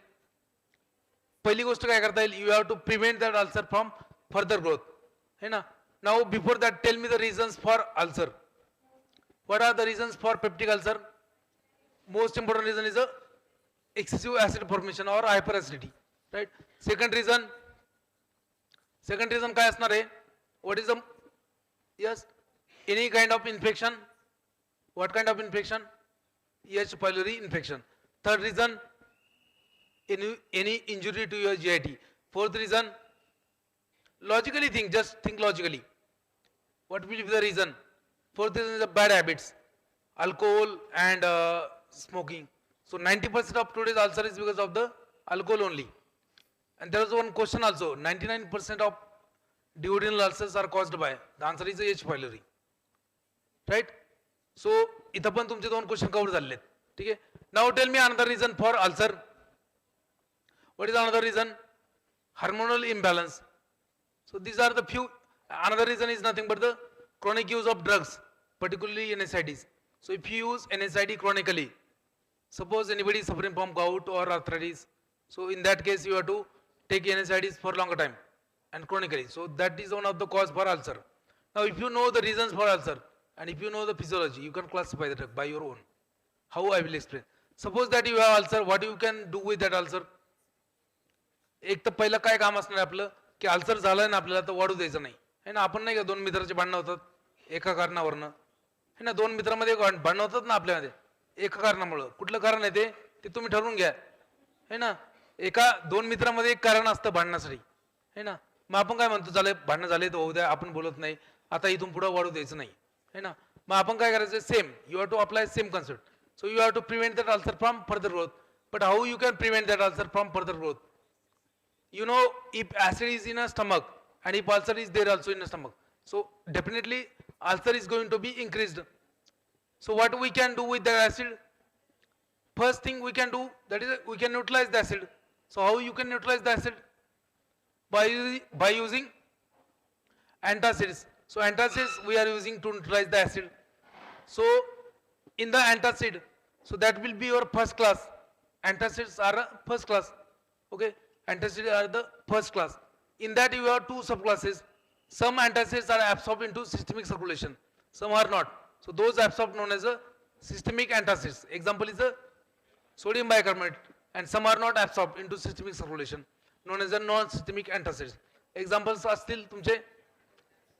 पहिली गोष्ट काय करता येईल? You have to prevent that ulcer from further growth, है ना? Now before that, tell me the reasons for ulcer. What are the reasons for peptic ulcer? Most important reason is a excessive acid formation or hyperacidity, right? Second reason काय असणार आहे? What is the, yes, any kind of infection? What kind of infection? H. pylori infection. Third reason, any injury to your GIT. Fourth reason, logically think, just think logically. What will be the reason? Fourth reason is the bad habits, alcohol and smoking. So 90% of today's ulcer is because of the alcohol only. And there is one question also, 99% of duodenal ulcers are caused by, the answer is H. pylori, right? So इथं पण तुमचे दोन question cover झालेले आहेत, ठीक आहे. Now tell me another reason for ulcer. What is another reason? Hormonal imbalance. So these are the few. Another reason is nothing but the chronic use of drugs, particularly NSAIDs. So if you use NSAID chronically, suppose anybody is suffering from gout or arthritis, so in that case you have to take NSAIDs for longer time and chronically. So that is one of the cause for ulcer. Now if you know the reasons for ulcer and if you know the physiology, you can classify the drug by your own. How I will explain. Suppose that you have ulcer, what you can do with that ulcer? एक तर पहिलं काय काम असणार आपलं की ulcer झालाय ना आपल्याला तर वाढू द्यायचं नाही, है ना. आपण नाही का दोन मित्राचे भांडणं होतात एका कारणावरनं, है ना. दोन मित्रांमध्ये भांडणं होतात ना आपल्यामध्ये एका कारणामुळं. कुठलं कारण आहे ते तुम्ही ठरवून घ्या, है ना. एका दोन मित्रांमध्ये एक कारण असतं भांडण्यासाठी, है ना. मग आपण काय म्हणतो, झालं भांडणं झाले तर होऊ द्या, आपण बोलत नाही, आता इथून पुढे वाढू द्यायचं नाही, है ना. मग आपण काय करायचं, same you have to apply same concept. So you have to prevent that ulcer from further growth. But how you can prevent that ulcer from further growth? You know, if acid is in a stomach and if ulcer is there also in a stomach, so definitely ulcer is going to be increased. So what we can do with the acid? First thing we can do, that is we can neutralize the acid. So how you can neutralize the acid? By using antacids. So antacids we are using to neutralize the acid. So in the antacid, so that will be your first class. Antacids are a first class, okay. Antacids are the first class. In that you have two subclasses. Some antacids are absorbed into systemic circulation, some are not. So those absorbed known as a systemic antacids. Example is a sodium bicarbonate. And some are not absorbed into systemic circulation, known as a non-systemic antacids. Examples असतील तुमचे,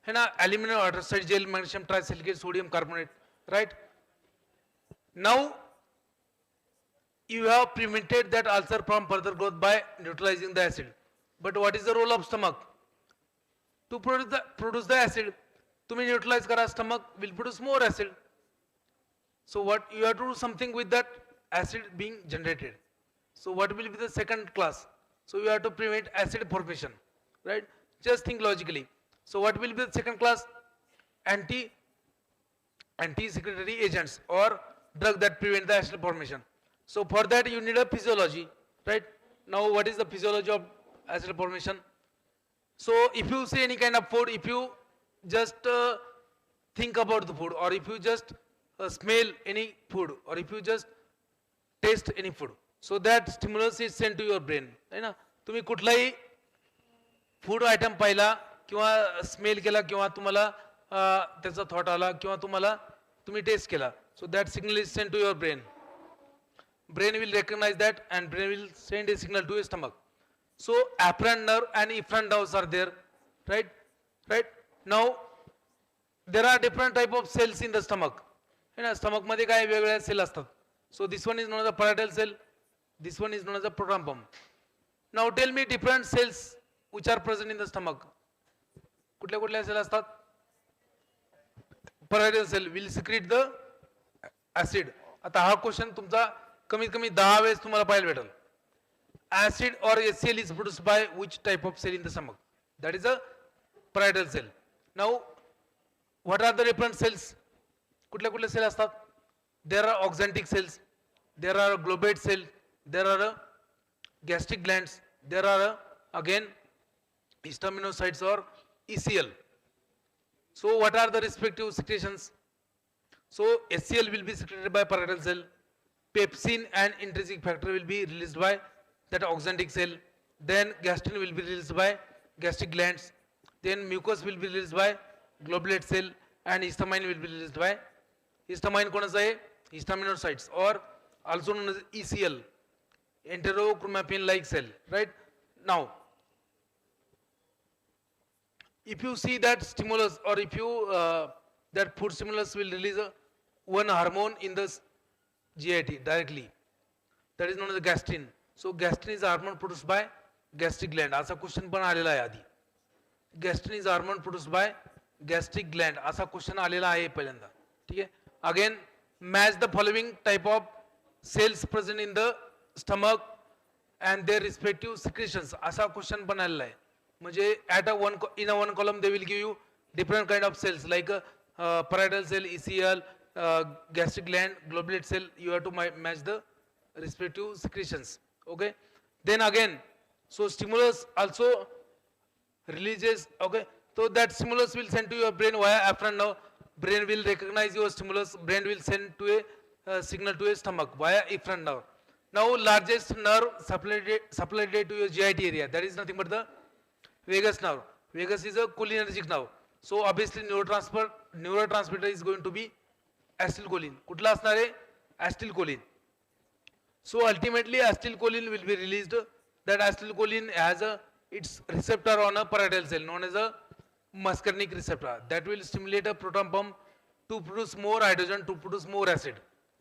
है ना, aluminum hydroxide gel, magnesium trisilicate, sodium carbonate, right? Now you have prevented that ulcer from further growth by neutralizing the acid. But what is the role of stomach? To produce the acid. तुम्ही neutralize करा, stomach will produce more acid. So what you have to do something with that acid being generated. So what will be the second class? So you have to prevent acid formation, right? Just think logically. So what will be the second class? Anti-secretory agents or drug that prevent the acid formation. So for that you need a physiology, right? Now what is the physiology of acid formation? So if you see any kind of food, if you just think about the food, or if you just smell any food, or if you just taste any food, so that stimulus is sent to your brain, है ना? तुम्ही कुठलाही food item पाहिला किंवा smell केला किंवा तुम्हाला त्याचा थॉट आला किंवा तुम्ही टेस्ट केला, so that signal is sent to your brain. Brain will recognize that and brain will send a signal to your stomach. So afferent nerve and efferent nerves are there, right? Now there are different type of cells in the stomach. है ना, stomach मध्ये काय वेगवेगळ्या cell असतात. So this one is known as the parietal cell, this one is known as the proton pump. Now tell me different cells which are present in the stomach. कुठल्या कुठल्या cell असतात? Parietal cell will secrete the acid. आता हा question तुमचा कमीत कमी 10 वेळेस तुम्हाला पाहायला भेटेल. Acid or HCl is produced by which type of cell in the stomach? That is a parietal cell. Now what are the different cells? कुठल्या कुठल्या सेल असतात? There are oxyntic cells, there are globate cells, there are gastric glands, there are again histaminocytes or ECL. So what are the respective secretions? So HCl will be secreted by parietal cell, pepsin and intrinsic factor will be released by that oxyntic cell, then gastrin will be released by gastric glands, then mucus will be released by globulate cell, and histamine will be released by histamine कोणाचा आहे? Histaminocytes, or also known as ECL, enterochromatin like cell, right? Now if you see that stimulus, or if you that food stimulus will release one hormone in the GIT directly, that is known as the gastrin. So gastrin is a hormone produced by gastric gland. असा question पण आलेला आहे आधी. Gastrin is a hormone produced by gastric gland. असा question आलेला आहे पहिल्यांदा. ठीक आहे. Again match the following type of cells present in the stomach and their respective secretions. असा क्वेश्चन पण आलेला आहे. म्हणजे in a one column they will give you different kind of cells like parietal cell, ECL, gastric gland, globulate cell. You have to match the respective secretions. Okay. Then again, so stimulus also releases. Okay. So that stimulus will send to your brain via afferent nerve. Brain will recognize your stimulus. Brain will send to a signal to a stomach via efferent nerve. Now largest nerve supplied to your GIT area. That is nothing but the vagus nerve. Vagus is a cholinergic nerve. So obviously neurotransmitter is going to be acetylcholine. कुठला असणार आहे? Acetylcholine. So ultimately acetylcholine will be released. That acetylcholine has its receptor on a parietal cell known as a muscarinic receptor. That will stimulate a proton pump to produce more hydrogen, to produce more acid.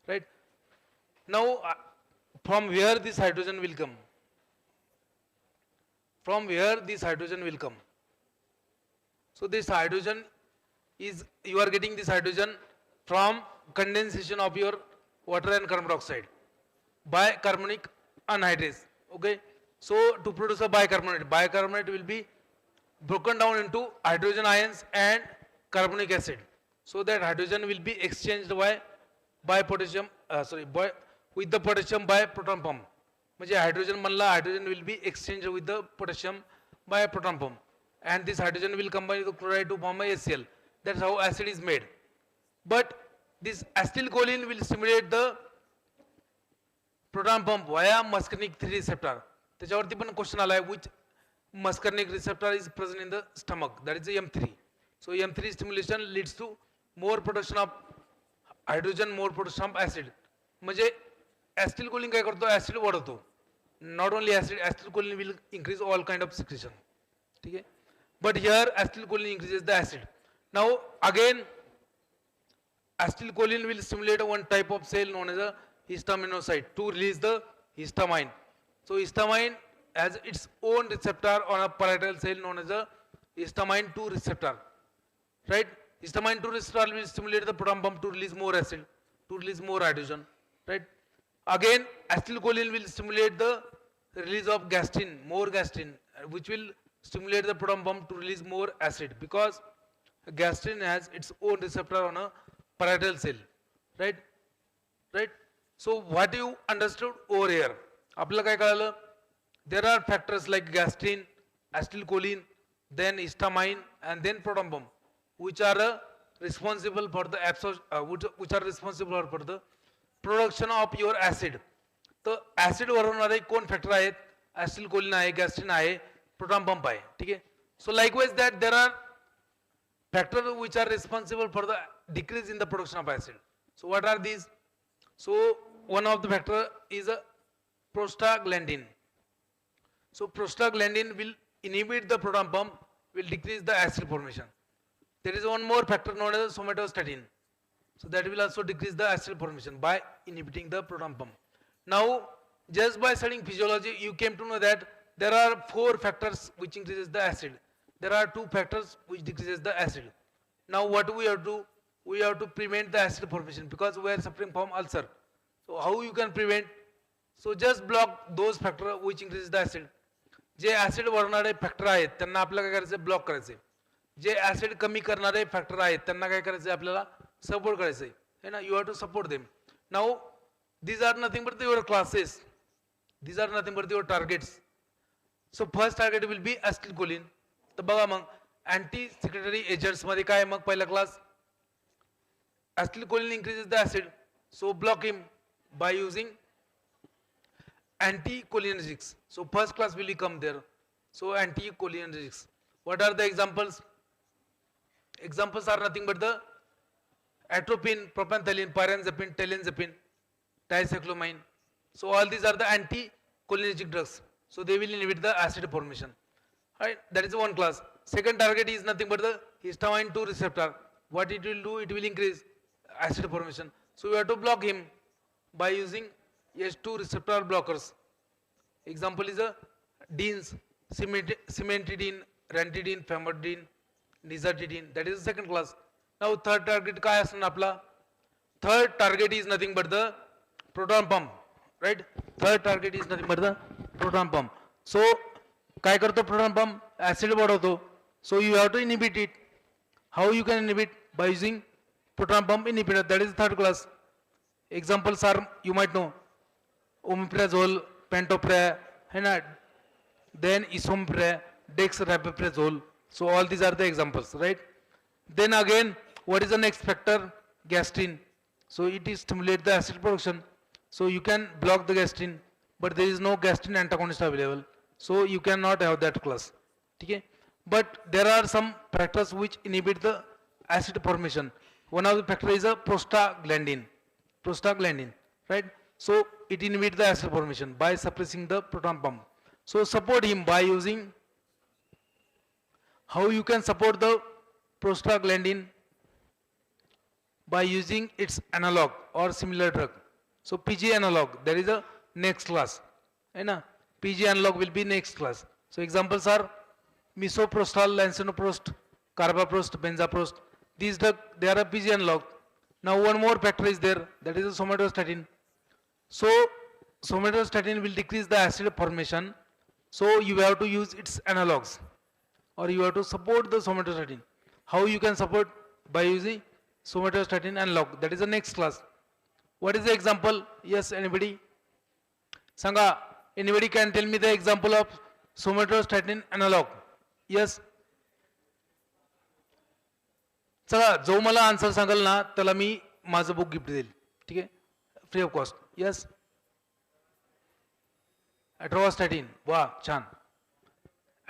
Right? Now from where this hydrogen will come? From where this hydrogen will come? So this hydrogen is, you are getting this hydrogen from condensation of your water and carbon dioxide by carbonic anhydrase. Okay. So to produce a bicarbonate will be broken down into hydrogen ions and carbonic acid. So that hydrogen will be exchanged by potassium, with the potassium by proton pump. म्हणजे hydrogen मधला hydrogen will be exchanged with the potassium by a proton pump, and this hydrogen will combine with the chloride to form a HCl. That's how acid is made. But this acetylcholine will stimulate the proton pump via muscarinic 3 receptor. त्याच्यावरती पण question आलाय, which muscarinic receptor is present in the stomach, that is the M3. So M3 stimulation leads to more production of hydrogen, more production of acid. म्हणजे acetylcholine काय करतो? acid वाढवतो. Not only acid, acetylcholine will increase all kind of secretion. ठीक आहे. But here acetylcholine increases the acid. Now again acetylcholine will stimulate one type of cell known as a histaminocyte to release the histamine. So histamine has its own receptor on a parietal cell known as a histamine 2 receptor. Right? Histamine 2 receptor will stimulate the proton pump to release more acid, to release more hydrogen. Right? Again acetylcholine will stimulate the release of gastrin, more gastrin, which will stimulate the proton pump to release more acid, because gastrin has its own receptor on a parietal cell. Right? So what you understood over here? आपल्याला काय कळलं? There are factors like gastrin, acetylcholine, then histamine, and then proton pump, which are responsible for the which are responsible for the production of your acid. तर acid बनवणारे कोण factor आहेत? ऍसिटिलकोलिन आहे, gastrin आहे, proton pump आहे. ठीक आहे. So likewise that there are factors which are responsible for the decrease in the production of acid. So what are these? So one of the factor is a prostaglandin. So prostaglandin will inhibit the proton pump, will decrease the acid formation. There is one more factor known as somatostatin. So that will also decrease the acid formation by inhibiting the proton pump. Now just by studying physiology you came to know that there are 4 factors which increases the acid. There are 2 factors which decreases the acid. Now what we have to do? We have to prevent the acid formation because we are suffering from ulcer. So how you can prevent? So just block those factors which increases the acid. J acid वाढवणारे factor आहेत त्यांना आपल्याला काय करायचं? Block करायचे. जे acid कमी करणारे factor आहेत त्यांना काय करायचं? आपल्याला सपोर्ट करायचंय है ना. You have to support them. Now these are nothing but your classes. These are nothing but your targets. So first target will be acetylcholine. तर बघा मग अँटी सिक्रेटरी एजंट्स मध्ये काय मग पहिला class acetylcholine increases the acid, so block him by using anticholinergics. So first class will come there. So anticholinergics. What are the examples? Examples are nothing but the atropine, propanthalin, pyranzapine, telenzapine, dicyclomine. So all these are the anticholinergic drugs. So they will inhibit the acid formation. Right? That is one class. Second target is nothing but the histamine 2 receptor. What it will do? It will increase acid formation. So we have to block him by using H2 receptor blockers. Example is a DINs, cimetidine, ranitidine, famotidine, nizatidine. That is the second class. Now third target काय असणार आपला? Third target is nothing but the proton pump. Right? Third target is nothing but the proton pump. So काय करतो proton pump? Acid वाढवतो. So you have to inhibit it. How you can inhibit? By using proton pump inhibitor. That is the third class. Examples are, you might know, omeprazole, pantoprazole, है ना, then isomeprazole, dextromethazole. So all these are the examples, right? Then again, what is the next factor? Gastrin. So it is stimulate the acid production. So you can block the gastrin, but there is no gastrin antagonist available. So you cannot have that class. Okay? But there are some factors which inhibit the acid formation. One of the factor is a prostaglandin. Prostaglandin, right? So it inhibits the acid formation by suppressing the proton pump. So support him by using, how you can support the prostaglandin? By using its analog or similar drug. So PG analog, there is a next class. Right? PG analog will be next class. So examples are misoprostol, lansinoprost, carbaprost, benzaprost. These drugs, they are a PG analog. Now one more factor is there, that is a somatostatin. So somatostatin will decrease the acid formation. So you have to use its analogs, or you have to support the somatostatin. How you can support? By using somatostatin analog. That is the next class. What is the example? Yes, anybody? Sanga, anybody can tell me the example of somatostatin analog? Yes. चला जो मला answer सांगाल ना त्याला मी माझं book gift देईल. ठीक आहे, free of cost. Yes, atorvastatin. वा, छान.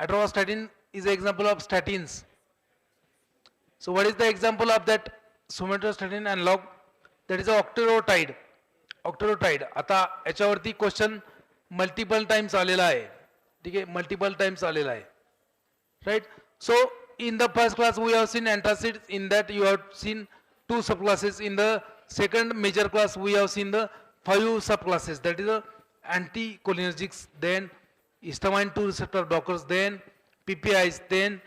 Atorvastatin is an example of statins. So what is the example of that somatostatin analog? That is a octreotide. Octreotide. आता याच्यावरती क्वेश्चन मल्टिपल टाइम्स आलेला आहे. ठीक आहे, मल्टिपल टाइम्स आलेला आहे. Right? So in the first class we have seen antacids. In that you have seen 2 subclasses. In the second major class we have seen the 5 subclasses. That is the anticholinergics, then histamine 2 receptor blockers, then PPIs, then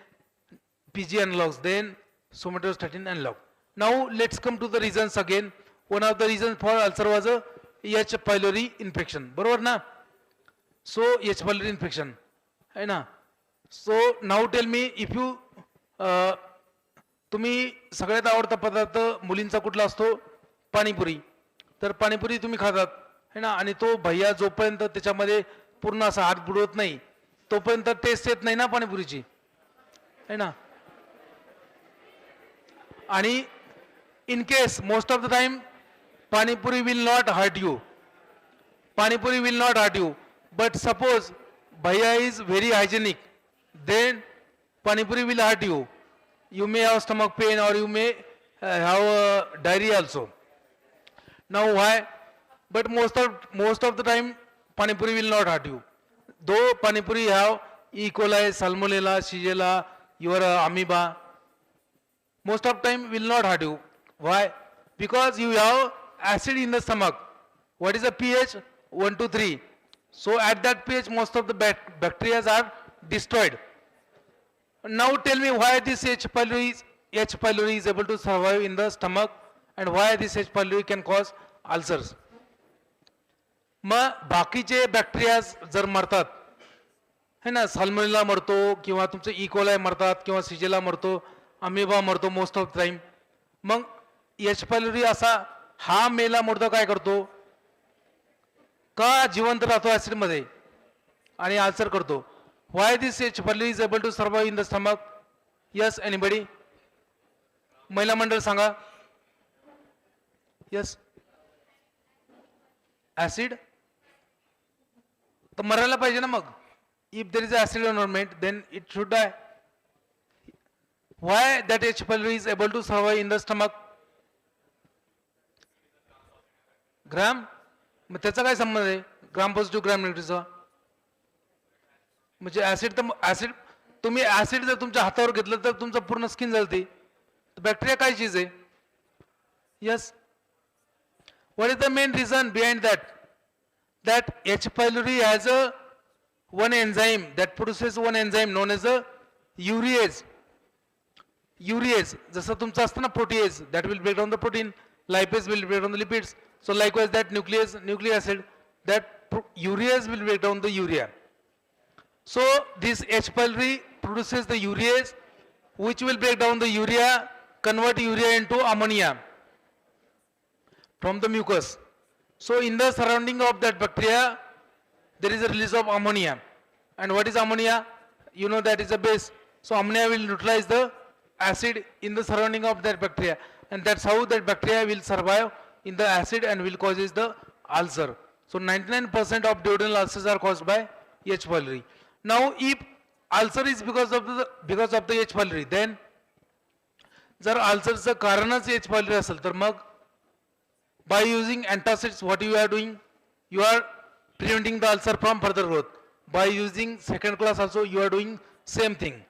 PG analogs, then somatostatin analog. Now let's come to the reasons again. One of the reasons for ulcer was a H. pylori infection. बरोबर ना? So H. pylori infection है ना? So now tell me, if you तुम्ही सगळ्यात आवडता पदार्थ मुलींचा कुठला असतो? पाणीपुरी. तर पाणीपुरी तुम्ही खातात है ना, आणि तो भैया जोपर्यंत त्याच्यामध्ये पूर्ण असा हात बुडवत नाही तोपर्यंत टेस्ट येत नाही ना पाणीपुरीची, है ना. आणि in case most of the time Panipuri will not hurt you. Panipuri will not hurt you. But suppose Bhaiya is very hygienic, then Panipuri will hurt you. You may have stomach pain or you may have diarrhea also. Now why? But most of the time Panipuri will not hurt you. Though Panipuri have E. coli, Salmonella, Shigella, your amoeba, most of time will not hurt you. Why? Because you have acid in the stomach. What is the pH? 1 to 3. So at that pH most of the bacteria are destroyed. Now tell me why this H. pylori is able to survive in the stomach and why this H. pylori can cause ulcers. मग बाकीचे bacteria जर मरतात है ना, salmonella मरतो किंवा तुमचं E. coli मरतात किंवा सिजेला मरतो, अमिबा मरतो most of the time. Mug H pylori असा हा मेला मुर्दा काय करतो, का जिवंत राहतो ऍसिड मध्ये आणि अल्सर करतो. Why this H pylori is able to survive in the stomach? Yes anybody? महिला मंडळ सांगा. यस. ऍसिड तर मरायला पाहिजे ना मग. If there is acid environment then it should die. Why that H pylori is able to survive in the stomach? Gram. मग त्याचा काय संबंध आहे ग्राम पॉझिटिव्ह ग्राम निगेटिव्हचा? म्हणजे ऍसिड तर ऍसिड, तुम्ही ऍसिड जर तुमच्या हातावर घेतलं तर तुमचं पूर्ण स्किन जळते. बॅक्टेरिया काय चीज आहे? Yes. What is the main reason behind that? that H. pylori has one enzyme that produces one enzyme known as a urease. Urease, जसं तुमचं असतं ना protease, that will break down the protein. Lipase will break down the lipids. So likewise that nucleic acid, that urease will break down the urea. So this H. pylori produces the urease, which will break down the urea, convert urea into ammonia from the mucus. So in the surrounding of that bacteria, there is a release of ammonia. And what is ammonia? You know that is a base. So ammonia will neutralize the acid in the surrounding of that bacteria. And that's how that bacteria will survive in the acid and will causes the ulcer. So 99% of duodenal ulcers are caused by H. pylori. Now if ulcer is because of the H. pylori, then जर अल्सरचं कारणच H. pylori असेल तर मग by using antacids, what you are doing? You are preventing the ulcer from further growth. By using second class also you are doing same thing.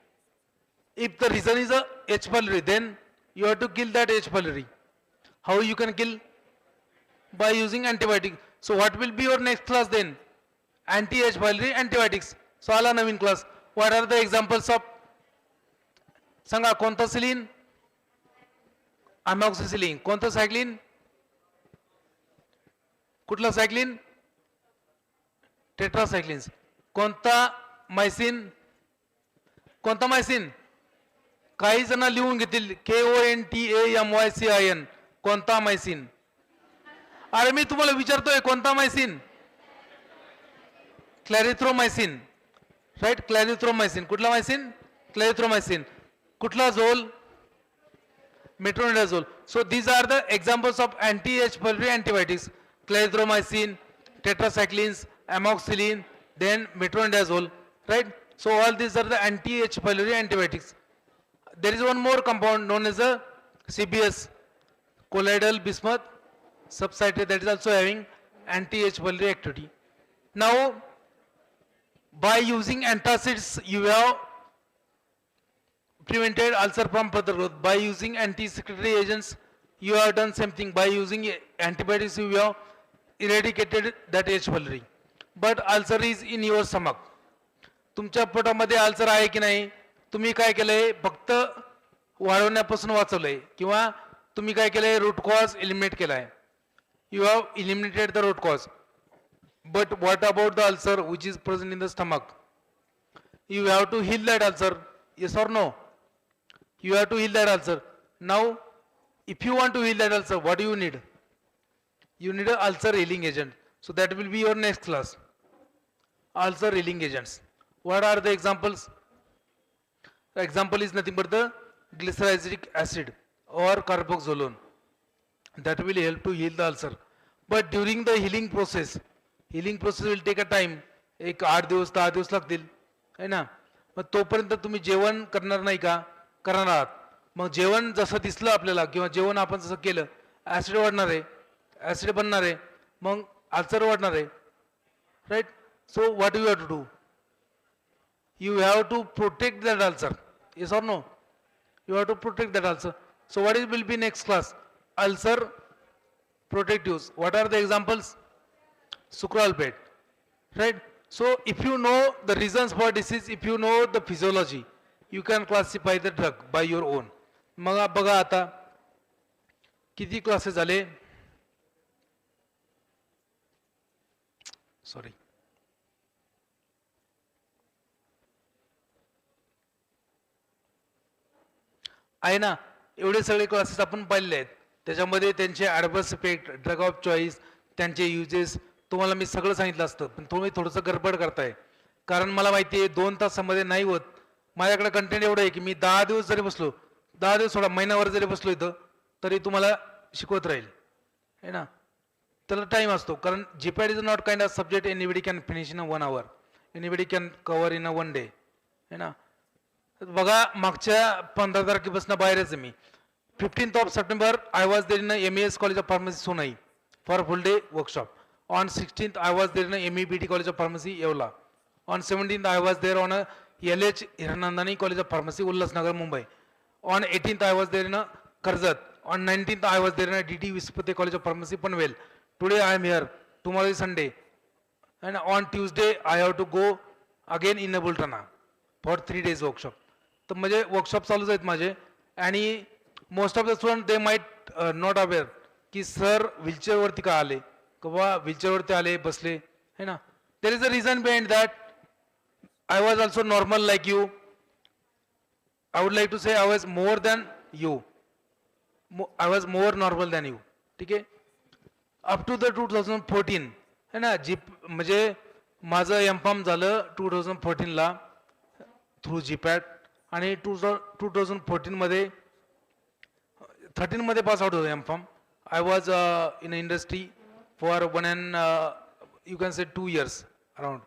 If the reason is a H. pylori, then you have to kill that H. pylori. How you can kill? By using antibiotic. So what will be your next class then? Anti-H. pylori antibiotics. So आला नवीन class. What are the examples of? सांगा कोणतं सिलिन? Amoxicillin. कोणतं सायक्लिन? कुठला सायक्लिन? टेट्रासायक्लिन्स. कोणता मायसिन? कोणता मायसिन? काही जण लिहून घेतील KONTAMYCIN. कोणता मायसिन? अरे मी तुम्हाला विचारतोय कोणता मायसिन? क्लॅरिथ्रोमायसिन. राईट, क्लॅरिथ्रोमायसिन. कुठला मायसिन? क्लॅरिथ्रोमायसिन. कुठला झोल? Metronidazole. So these are the examples of anti-H. pylori antibiotics. Clarithromycin, tetracyclines, amoxicillin, then metronidazole, right? So all these are the anti-H. pylori antibiotics. There is one more compound known as a CBS, colloidal bismuth substrate, that is also having anti-H. pylori activity. Now, by using antacids, you have prevented ulcer from further growth. By using anti-secretory agents, you have done same thing. By using antibiotics, you have eradicated that H. pylori. But ulcer is in your stomach. तुमच्या पोटामध्ये ulcer आहे की नाही? तुम्ही काय केलंय? फक्त वाढवण्यापासून वाचवलंय किंवा तुम्ही काय केलंय? रूट कॉज एलिमिनेट केलाय. You have eliminated the root cause. But what about the ulcer which is present in the stomach? You have to heal that ulcer. Yes or no? You have to heal that ulcer. Now, if you want to heal that ulcer, what do you need? you need a ulcer healing agent. So that will be your next class. Ulcer healing agents. What are the examples? The example is nothing but the glyceric acid or carboxolone. That will help to heal the ulcer. But during the healing process will take a time. एक 8 दिवस 10 दिवस लागतील है ना. मग तोपर्यंत तुम्ही जेवण करणार नाही का? करणार आहात. मग जेवण जसं दिसलं आपल्याला किंवा जेवण आपण जसं केलं ऍसिड वाढणार आहे, ऍसिड बनणार आहे, मग अल्सर वाढणार आहे, right. So what you have to do? You have to protect that ulcer. Yes or no? You have to protect that ulcer. So what will be next class? Ulcer protectives. What are the examples? Sucralfate. Right? So if you know the reasons for disease, if you know the physiology, you can classify the drug by your own. मग बघा आता किती classes झाले? Sorry. आहे ना, एवढे सगळे classes आपण पाहिले आहेत. त्याच्यामध्ये त्यांचे adverse effect, drug of choice, त्यांचे युजेस तुम्हाला मी सगळं सांगितलं असतं. पण तुम्ही थोडंसं गडबड करताय, कारण मला माहिती आहे 2 तासामध्ये नाही होत. माझ्याकडे कंटेंट एवढं आहे की मी 10 दिवस जरी बसलो, 10 दिवस थोडा महिनाभर जरी बसलो इथं तरी तुम्हाला शिकवत राहील है ना. त्याला टाईम असतो, कारण GPAT is not kind of subject anybody can finish in 1 hour, anybody can cover in 1 day है ना. बघा मागच्या 15 तारखेपासून बाहेरच आहे मी. 15th September I was there in M.S. College of Pharmacy Sonai for a full day workshop. On 16th I was there in MEBT College of Pharmacy Yeola. On 17th I was there on a LH Hiranandani College of Pharmacy Ulhasnagar Mumbai. On 18th I was there in a Karzat. On 19th I was there in a DT Vispate College of Pharmacy Panvel. Today I am here. Tomorrow is Sunday. And on Tuesday I have to go again in a Bultana for 3 days workshop. तर म्हणजे workshop चालूच आहेत माझे. आणि most of the student they might not aware की sir व्हीलचेअरवरती का आले, किंवा व्हीलचेअरवरती आले बसले है ना. There is a reason behind that. I was also normal like you. I would like to say I was more than you. I was more normal than you. ठीक आहे. अप टू द 2014 है ना. म्हणजे माझं M.Pharm झालं 2014ला through GPAT. आणि 2014 मध्ये 13 मध्ये पास आउट होतो M.Pharm. I was in industry for 1 and you can say 2 years around.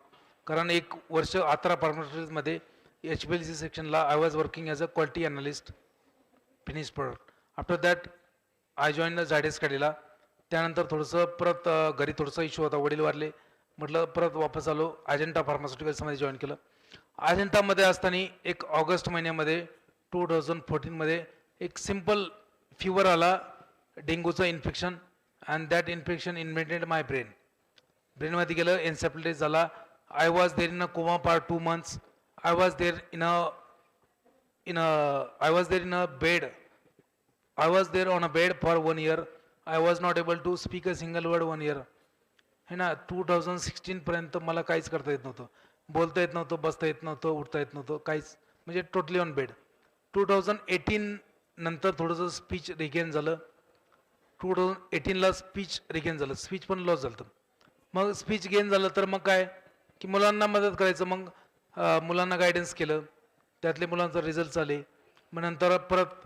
कारण 1 वर्ष आत्रा फार्मास्युटिकल्समध्ये HPLC सेक्शनला I was working as a quality analyst finish product. After that I join Zydus काढलेला. त्यानंतर थोडंसं परत घरी थोडंसं इश्यू होता, वडील वारले, म्हटलं परत वापस आलो. अजंटा फार्मास्युटिकल्समध्ये जॉईन केलं. अजंटामध्ये असताना 1 ऑगस्ट महिन्यामध्ये 2014 मध्ये एक सिंपल फीवर आला, डेंग्यूचं infection. And that infection invented my brain. ब्रेनमध्ये गेलं, एन्सेफलायटिस झाला. I was there in a coma for 2 months. I was there in a bed. I was there on a bed for 1 year. I was not able to speak a single word 1 year है ना. 2016 पर्यंत मला काहीच करता येत नव्हतं, बोलता येत नव्हतं, बसता येत नव्हतं, उठता येत नव्हतं, काहीच, म्हणजे टोटली ऑन बेड. 2018 नंतर थोडंसं स्पीच रिगेन झालं. 2018ला स्पीच रिगेन झालं, स्पीच पण लॉस झालं. मग स्पीच गेन झालं तर मग काय की मुलांना मदत करायचं. मग मुलांना गायडन्स केलं, त्यातले मुलांचा रिझल्ट आले. मग नंतर परत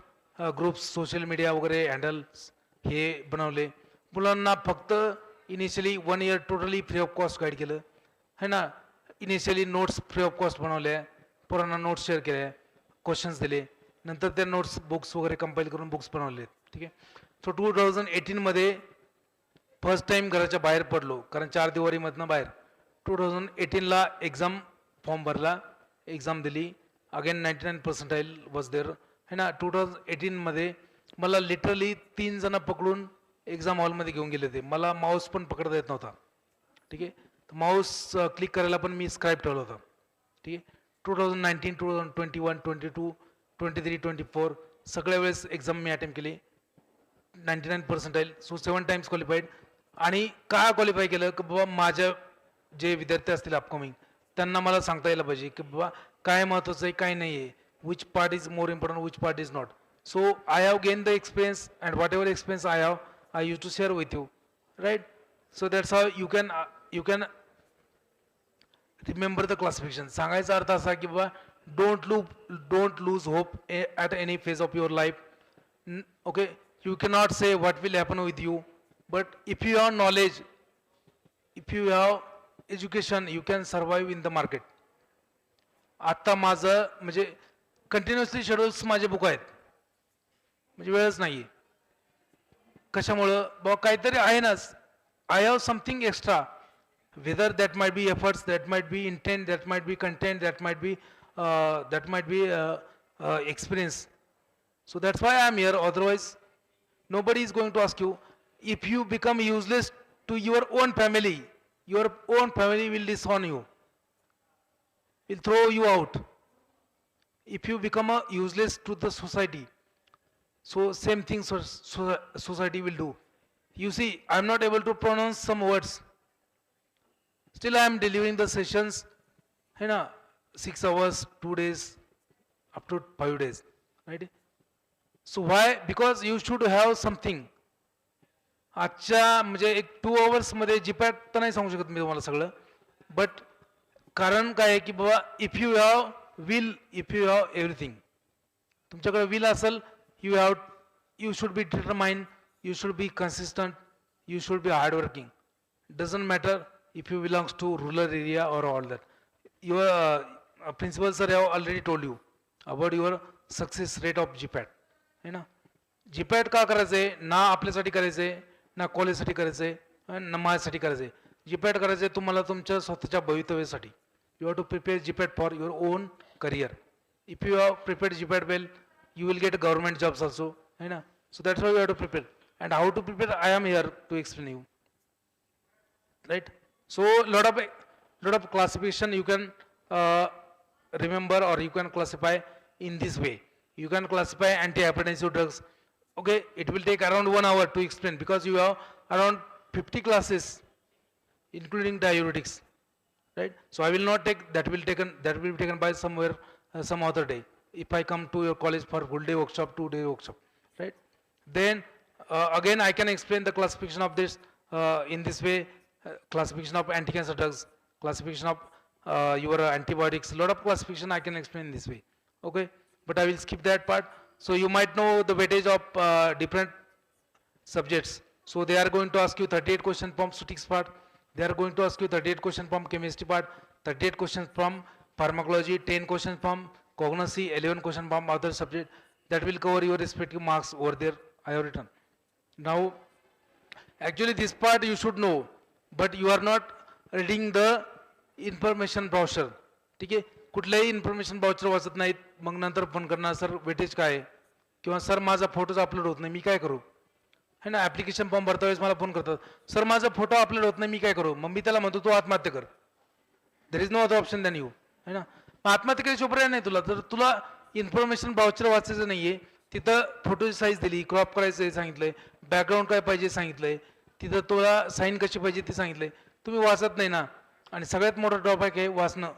ग्रुप्स, सोशल मीडिया वगैरे हँडल्स हे बनवले. मुलांना फक्त initially 1 year totally free of cost guide केलं है ना. Initially notes free of cost बनवल्या, पोरांना नोट्स शेअर केल्या, क्वेश्चन्स दिले. नंतर त्या नोट्स बुक्स वगैरे कंपाईल करून बुक्स बनवले. ठीक आहे. सो 2018 मध्ये फर्स्ट टाइम घराच्या बाहेर पडलो, कारण 4 दिवारीमधनं बाहेर. 2018ला एक्झाम फॉर्म भरला, एक्झाम दिली. अगेन 99% वॉज देअर है ना. 2018 मध्ये मला लिटरली 3 जण पकडून एक्झाम हॉलमध्ये घेऊन गेले होते. मला माऊस पण पकडता येत नव्हता. ठीक आहे. माऊस क्लिक करायला पण मी स्क्राईब ठेवला होता. ठीक आहे. 2019, 2021, 22, 23, 24 सगळ्या वेळेस एक्झाम मी अटेम्प्ट केली. 99%. सो 7 times क्वालिफाईड. आणि का क्वालिफाय केलं की बाबा माझ्या जे विद्यार्थी असतील अपकमिंग त्यांना मला सांगता यायला पाहिजे की बाबा काय महत्त्वाचं आहे, काय नाही आहे, which part is more important, which part is not. So I have gain the experience and whatever experience I have, I use to share with you right? So that's how you can remember the classification. सांगायचा अर्थ असा की बाबा don't lose hope at any phase of your life. Okay, you cannot say what will happen with you, but if you have knowledge, if you have education, you can survive in the market. आता माझं म्हणजे continuously schedules माझे book आहेत, म्हणजे वेळच नाही. कशामुळं बाबा काहीतरी आहे ना, I have something extra, whether that might be efforts, that might be intent, that might be content, that might be experience. So that's why I am here. Otherwise nobody is going to ask you. If you become useless to your own family will disown you, will throw you out. If you become useless to the society, so same thing society will do. You see, I am not able to pronounce some words, still I am delivering the sessions, 6 hours, 2 days, up to 5 days, right? So why? Because you should have something. आजच्या म्हणजे एक 2 hours मध्ये GPAT तर नाही सांगू शकत मी तुम्हाला सगळं, बट कारण काय आहे की बाबा if you have will, if you have everything, तुमच्याकडे विल असेल, you should be determined, you should be consistent, you should be hardworking. Doesn't matter if you belongs to rural area or all that. Your principal sir have already told you about your success rate of GPAT, है ना. GPAT का करायचंय ना, आपल्यासाठी करायचंय ना, कॉलेजसाठी करायचंय ना, माझ्यासाठी करायचंय. GPAT करायचंय तुम्हाला तुमच्या स्वतःच्या भवितव्यासाठी. You have to prepare GPAT for your own career. If you have prepared GPAT well, you will get government jobs also, है ना. So that's why you have to prepare. And how to prepare, I am here to explain you, right? So lot of classification you can remember, or you can classify in this way. You can classify antihypertensive drugs. Okay, it will take around 1 hour to explain because you have around 50 classes including diuretics, right? So I will not take that, will be taken by somewhere some other day if I come to your college for full day workshop, 2-day workshop, right? Then again I can explain the classification of this in this way. Classification of anti-cancer drugs, classification of your antibiotics, lot of classification I can explain in this way. Okay, but I will skip that part. So you might know the weightage of different subjects. So they are going to ask you 38 questions from statistics part, they are going to ask you 38 questions from chemistry part, 38 questions from pharmacology, 10 questions from cognosy, 11 questions from other subject. That will cover your respective marks over there. I have written. Now actually this part you should know, but you are not reading the information brochure. ठीक आहे, कुठल्याही information brochure वाचत नाहीत, मग नंतर phone करणार sir weightage काय आहे, किंवा सर माझा फोटोज अपलोड होत नाही मी काय करू, है ना. ॲप्लिकेशन फॉर्म भरता वेळेस मला फोन करतात, सर माझा फोटो अपलोड होत नाही मी काय करू, मग मी त्याला म्हणतो तू आत्महत्या कर. There is no other option than you, है ना. मग आत्महत्या करायची पर्याय नाही तुला, तर तुला इन्फॉर्मेशन ब्राउचर वाचायचं नाहीये, तिथं फोटोची साईज दिली, क्रॉप करायचं सांगितलंय, बॅकग्राऊंड काय पाहिजे सांगितलंय, तिथं तुला साईन कशी पाहिजे ते सांगितलंय, तुम्ही वाचत नाही ना. आणि सगळ्यात मोठा ड्रॉबॅक आहे वाचणं,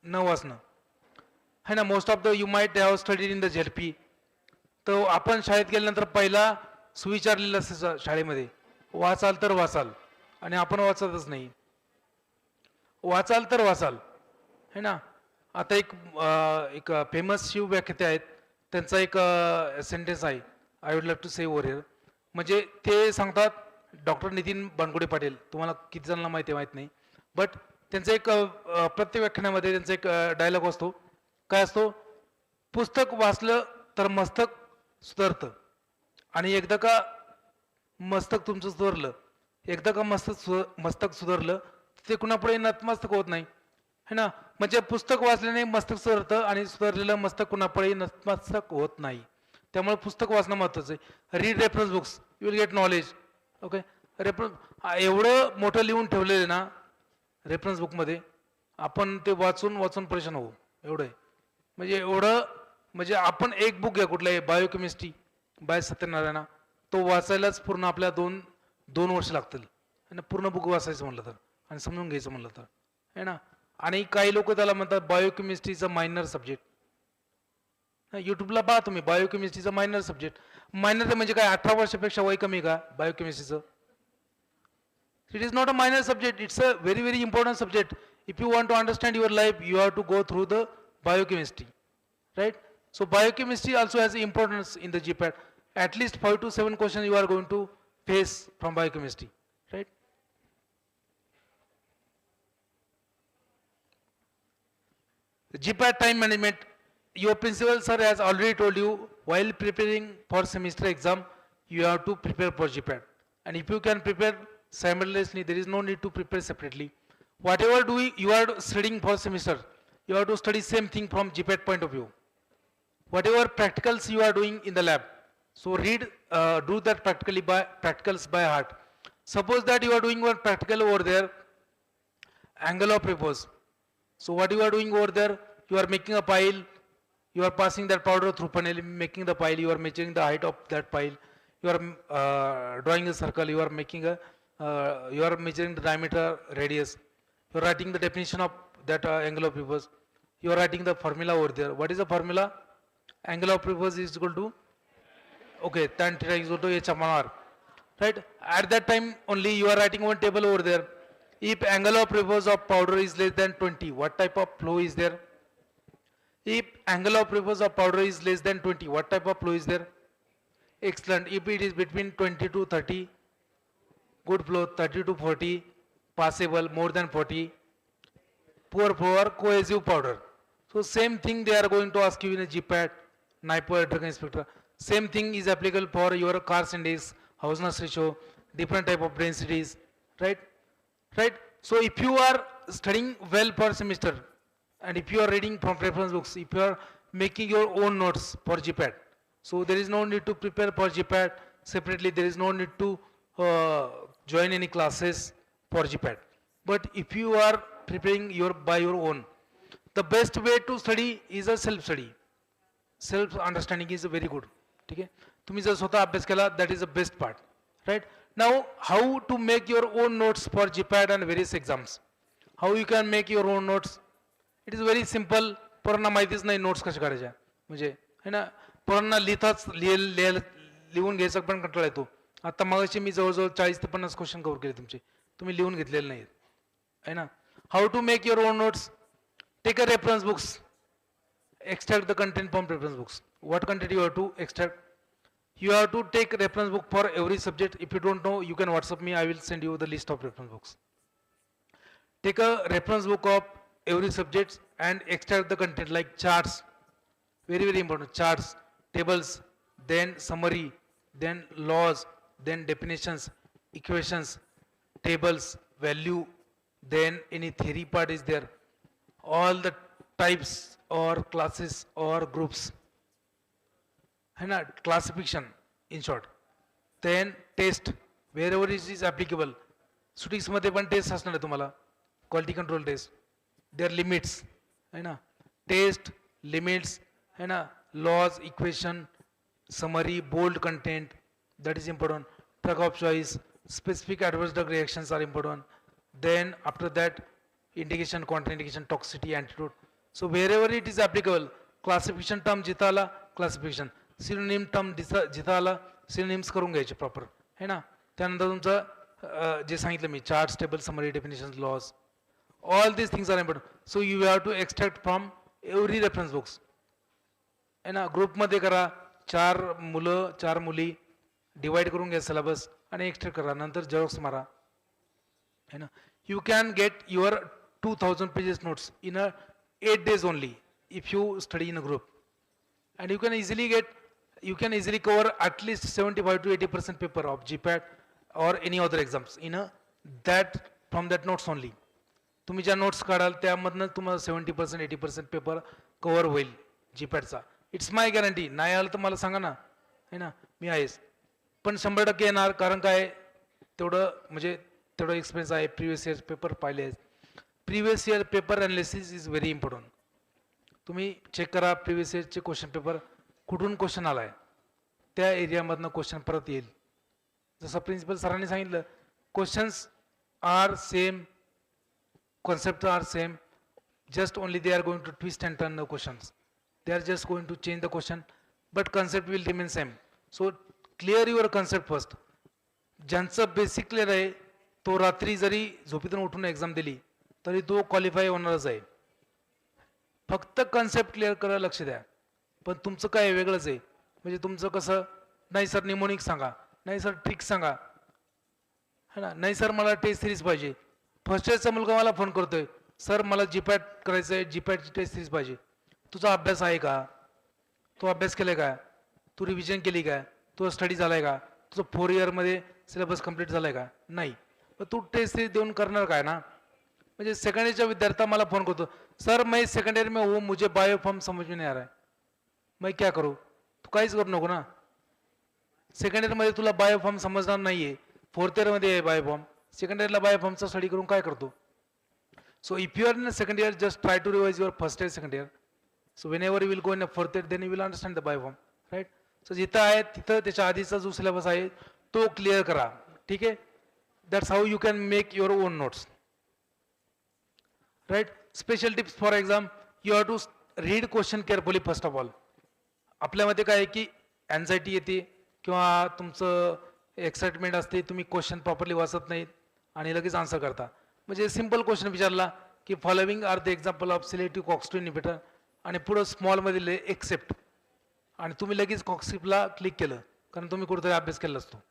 न वाचणं, है ना. Most of the you might have studied in the ZP. तर आपण शाळेत गेल्यानंतर पहिला सुविचारलेलं असायचं शाळेमध्ये, वाचाल तर वाचाल, आणि आपण वाचतच नाही. वाचाल तर वाचाल, है ना. आता एक फेमस शिव व्याख्याते आहेत, त्यांचा एक सेंटेन्स आहे, आय वुड लव टू से ओव्हर हिअर. म्हणजे ते सांगतात, डॉक्टर नितीन बानगुडे पाटील, तुम्हाला किती जणांना माहिती नाही, बट त्यांचं एक प्रत्येक व्याख्यानामध्ये त्यांचा एक डायलॉग असतो. काय असतो, पुस्तक वाचलं तर मस्तक सुधारतं, आणि एकदा का मस्तक तुमचं सुधारलं, एकदा का मस्तक सुधारलं ते कुणापुढे नतमस्तक होत नाही, है ना. म्हणजे पुस्तक वाचल्याने मस्तक सुधारतं, आणि सुधारलेलं मस्तक कुणापुढे नतमस्तक होत नाही. त्यामुळे पुस्तक वाचणं महत्त्वाचं आहे. Read reference books, you will get knowledge. Okay, reference एवढं मोठं लिहून ठेवलेलं ना रेफरन्स बुकमध्ये, आपण ते वाचून परेशान होऊ, एवढं आहे. म्हणजे एवढं, म्हणजे आपण एक बुक घ्या कुठलं आहे, बायोकेमिस्ट्री बाय सत्यनारायणा, तो वाचायलाच पूर्ण आपल्या दोन वर्ष लागतील, आणि पूर्ण बुक वाचायचं म्हणलं तर, आणि समजून घ्यायचं म्हणलं तर, है ना. आणि काही लोक त्याला म्हणतात बायोकेमिस्ट्रीचा मायनर सब्जेक्ट. यूट्यूबला पहा तुम्ही, बायोकेमिस्ट्रीचा मायनर सब्जेक्ट. मायनर म्हणजे काय, 18 वर्षापेक्षा वय कमी का बायोकेमिस्ट्रीचं, It is not a minor subject, it's a very, very important subject. If you want to understand your life, you have to go through the biochemistry, right? So biochemistry also has importance in the GPAT. At least 5 to 7 questions you are going to face from biochemistry, right? The GPAT time management, your principal sir has already told you, while preparing for semester exam, you have to prepare for GPAT. And if you can prepare simultaneously, there is no need to prepare separately. Whatever you are studying for semester, you have to study same thing from GPAT point of view. Whatever practicals you are doing in the lab, so do that practicals by heart. Suppose that you are doing one practical over there, angle of repose. So what you are doing over there, you are making a pile, you are passing that powder through panel, making the pile, you are measuring the height of that pile, you are drawing a circle, you are measuring the diameter, radius, you are writing the definition of that angle of repose, you are writing the formula over there. What is the formula? Angle of repose is equal to, okay, tan theta is equal to h upon r, right? At that time only you are writing one table over there. If angle of repose of powder is less than 20, what type of flow is there? If angle of repose of powder is less than 20, what type of flow is there? Excellent. If it is between 20 to 30, good flow, 30 to 40, passable, more than 40, poor flow or cohesive powder. So same thing they are going to ask you in a GPAT, NIPO, drug inspector. Same thing is applicable for your Cars index, Hausner's ratio, different type of densities, right? Right? So if you are studying well for semester, and if you are reading from reference books, if you are making your own notes for GPAT, so there is no need to prepare for GPAT separately, there is no need to join any classes for GPAT. But if you are preparing by your own, the best way to study is a self-study. Self-understanding is very good. Okay? तुम्ही जर स्वतः अभ्यास केला, that is the best part. Right? Now, how to make your own notes for GPAT and various exams? How you can make your own notes? It is very simple. पोरांना माहितीच नाही notes कशा काढायच्या म्हणजे है ना पोरांना लिहून घ्यायचा पण कंटाळा येतो. आता मगाशी मी जवळजवळ 40 ते 50 क्वेश्चन कव्हर केले तुमचे, तुम्ही लिहून घेतलेले नाहीत है ना. How to make your own notes? Take a reference books, extract the content from reference books. What content you have to extract? You have to take reference book for every subject. If you don't know, you can WhatsApp me. I will send you the list of reference books. Take a reference book of every subject and extract the content like charts. Very, very important. Charts, tables, then summary, then laws, then definitions, equations, tables, value, then any theory part is there. All the types or classes or groups. Classification in short. Then test, wherever it is applicable. Studies मध्ये पण test असणार आहे तुम्हाला, quality control test. Their limits है ना, test limits है ना, laws, equation, summary, bold content, that is important. Drug of choice, specific adverse drug reactions are important. Then after that, indication, contraindication, toxicity, antidote. So wherever it is applicable, classification term जिथं आला classification, synonym term जिथं आला synonyms करून घ्यायचे proper है ना. त्यानंतर तुमचं जे सांगितलं मी charts, table, summary, definitions, laws, all these things are important. So you have to extract from every reference books है ना. ग्रुप मध्ये करा, 4 मुलं 4 मुली डिवाइड करून घ्या सिलेबस आणि एक्स्ट्रॅक्ट करा, नंतर झेरॉक्स मारा है ना. You can get your 2000 pages notes in a 8 days only if you study in a group, and you can easily cover at least 75 to 80% paper of GPAT or any other exams in a from that notes only. तुम्ही ज्या notes काढाल त्यामधनं तुम्हाला 70% 80% paper cover होईल GPATचा. It's my guarantee. नाही आलं तर मला सांगा ना है ना, मी आहेच. पण 100% येणार, कारण काय तेवढं म्हणजे तेवढा एक्सपिरियन्स आहे, प्रिव्हियस इयर पेपर पाहिले आहेत. Previous year paper analysis is very important. तुम्ही चेक करा प्रिव्हियस इयरचे क्वेश्चन पेपर, कुठून क्वेश्चन आलाय, त्या एरियामधनं क्वेश्चन परत येईल. जसं प्रिन्सिपल सरांनी सांगितलं, questions are same, concepts are same, just only they are going to twist and turn the questions. They are just going to change the question, but concept will remain same. So clear your concept first. ज्यांचं basic clear आहे तो रात्री जरी झोपेतून उठून exam दिली तरी तो qualify होणारच आहे. फक्त कन्सेप्ट क्लिअर करायला लक्ष द्या. पण तुमचं काय वेगळंच आहे. म्हणजे तुमचं कसं, नाही सर निमोनिक सांगा, नाही सर ट्रिक सांगा, है ना, नाही सर मला टेस्ट सिरीज पाहिजे. फर्स्ट इयरचा मुलगा मला फोन करतोय, सर मला जीपॅट करायचं आहे, जीपॅटची टेस्ट सिरीज पाहिजे. तुझा अभ्यास आहे का? तू अभ्यास केलाय का? तू रिव्हिजन केली का? तुझा स्टडी झालाय का? तुझं 4 इयरमध्ये सिलेबस कंप्लीट झालाय का? नाही. मग तू टेस्ट सिरीज देऊन करणार काय ना. म्हणजे सेकंड इयरच्या विद्यार्थी मला फोन करतो, सर मैं सेकंड ईयर में हूँ, मुझे बायो फॉर्म समझ में नहीं आ रहा है, मैं क्या करूँ. तू काहीच करू नको ना. सेकंड इयरमध्ये तुला बायो फॉर्म समजणार नाहीये, 4th इयरमध्ये आहे बायो फॉर्म, सेकंड इयरला बायो फॉर्मचा स्टडी करून काय करतो. So if you are in second year, just try to revise your first year second year. So whenever you will go in 4th year, then you will understand the bio pharm, right. So जिथं आहे तिथं त्याच्या आधीचा जो syllabus आहे तो clear करा. ठीक आहे. That's how you can make your own notes, right. Special tips for exam, you have to read question carefully first of all. आपल्यामध्ये काय आहे की अँझायटी येते किंवा तुमचं एक्साइटमेंट असते, तुम्ही क्वेश्चन प्रॉपरली वाचत नाहीत आणि लगेच आन्सर करता. म्हणजे सिम्पल क्वेश्चन विचारला की following are the example of selective COX two inhibitor आणि पुढं स्मॉलमध्ये लिहिले एक्सेप्ट, आणि तुम्ही लगेच कॉक्सिपला क्लिक केलं कारण तुम्ही कुठेतरी अभ्यास केला असतो,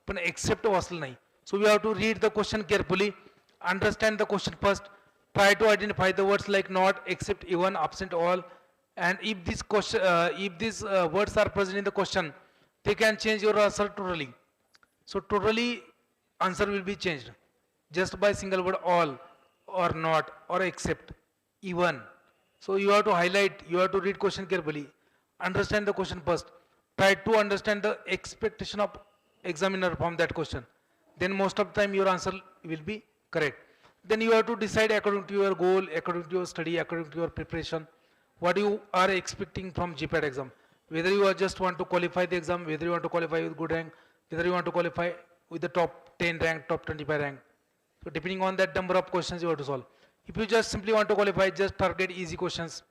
पण एक्सेप्ट वाचलं नाही. So you have to read the question carefully, understand the question first, try to identify the words like not, except, even, absent, all, and if these question if these words are present in the question, they can change your answer totally. So totally answer will be changed just by single word all or not or except, even. So you have to highlight, you have to read question carefully, understand the question first, try to understand the expectation of examiner from that question, then most of the time your answer will be correct. Then you have to decide according to your goal, according to your study, according to your preparation, what you are expecting from GPAT exam. Whether you are just want to qualify the exam, whether you want to qualify with good rank, whether you want to qualify with the top 10 rank, top 25 rank. So depending on that number of questions you have to solve. If you just simply want to qualify, just target easy questions.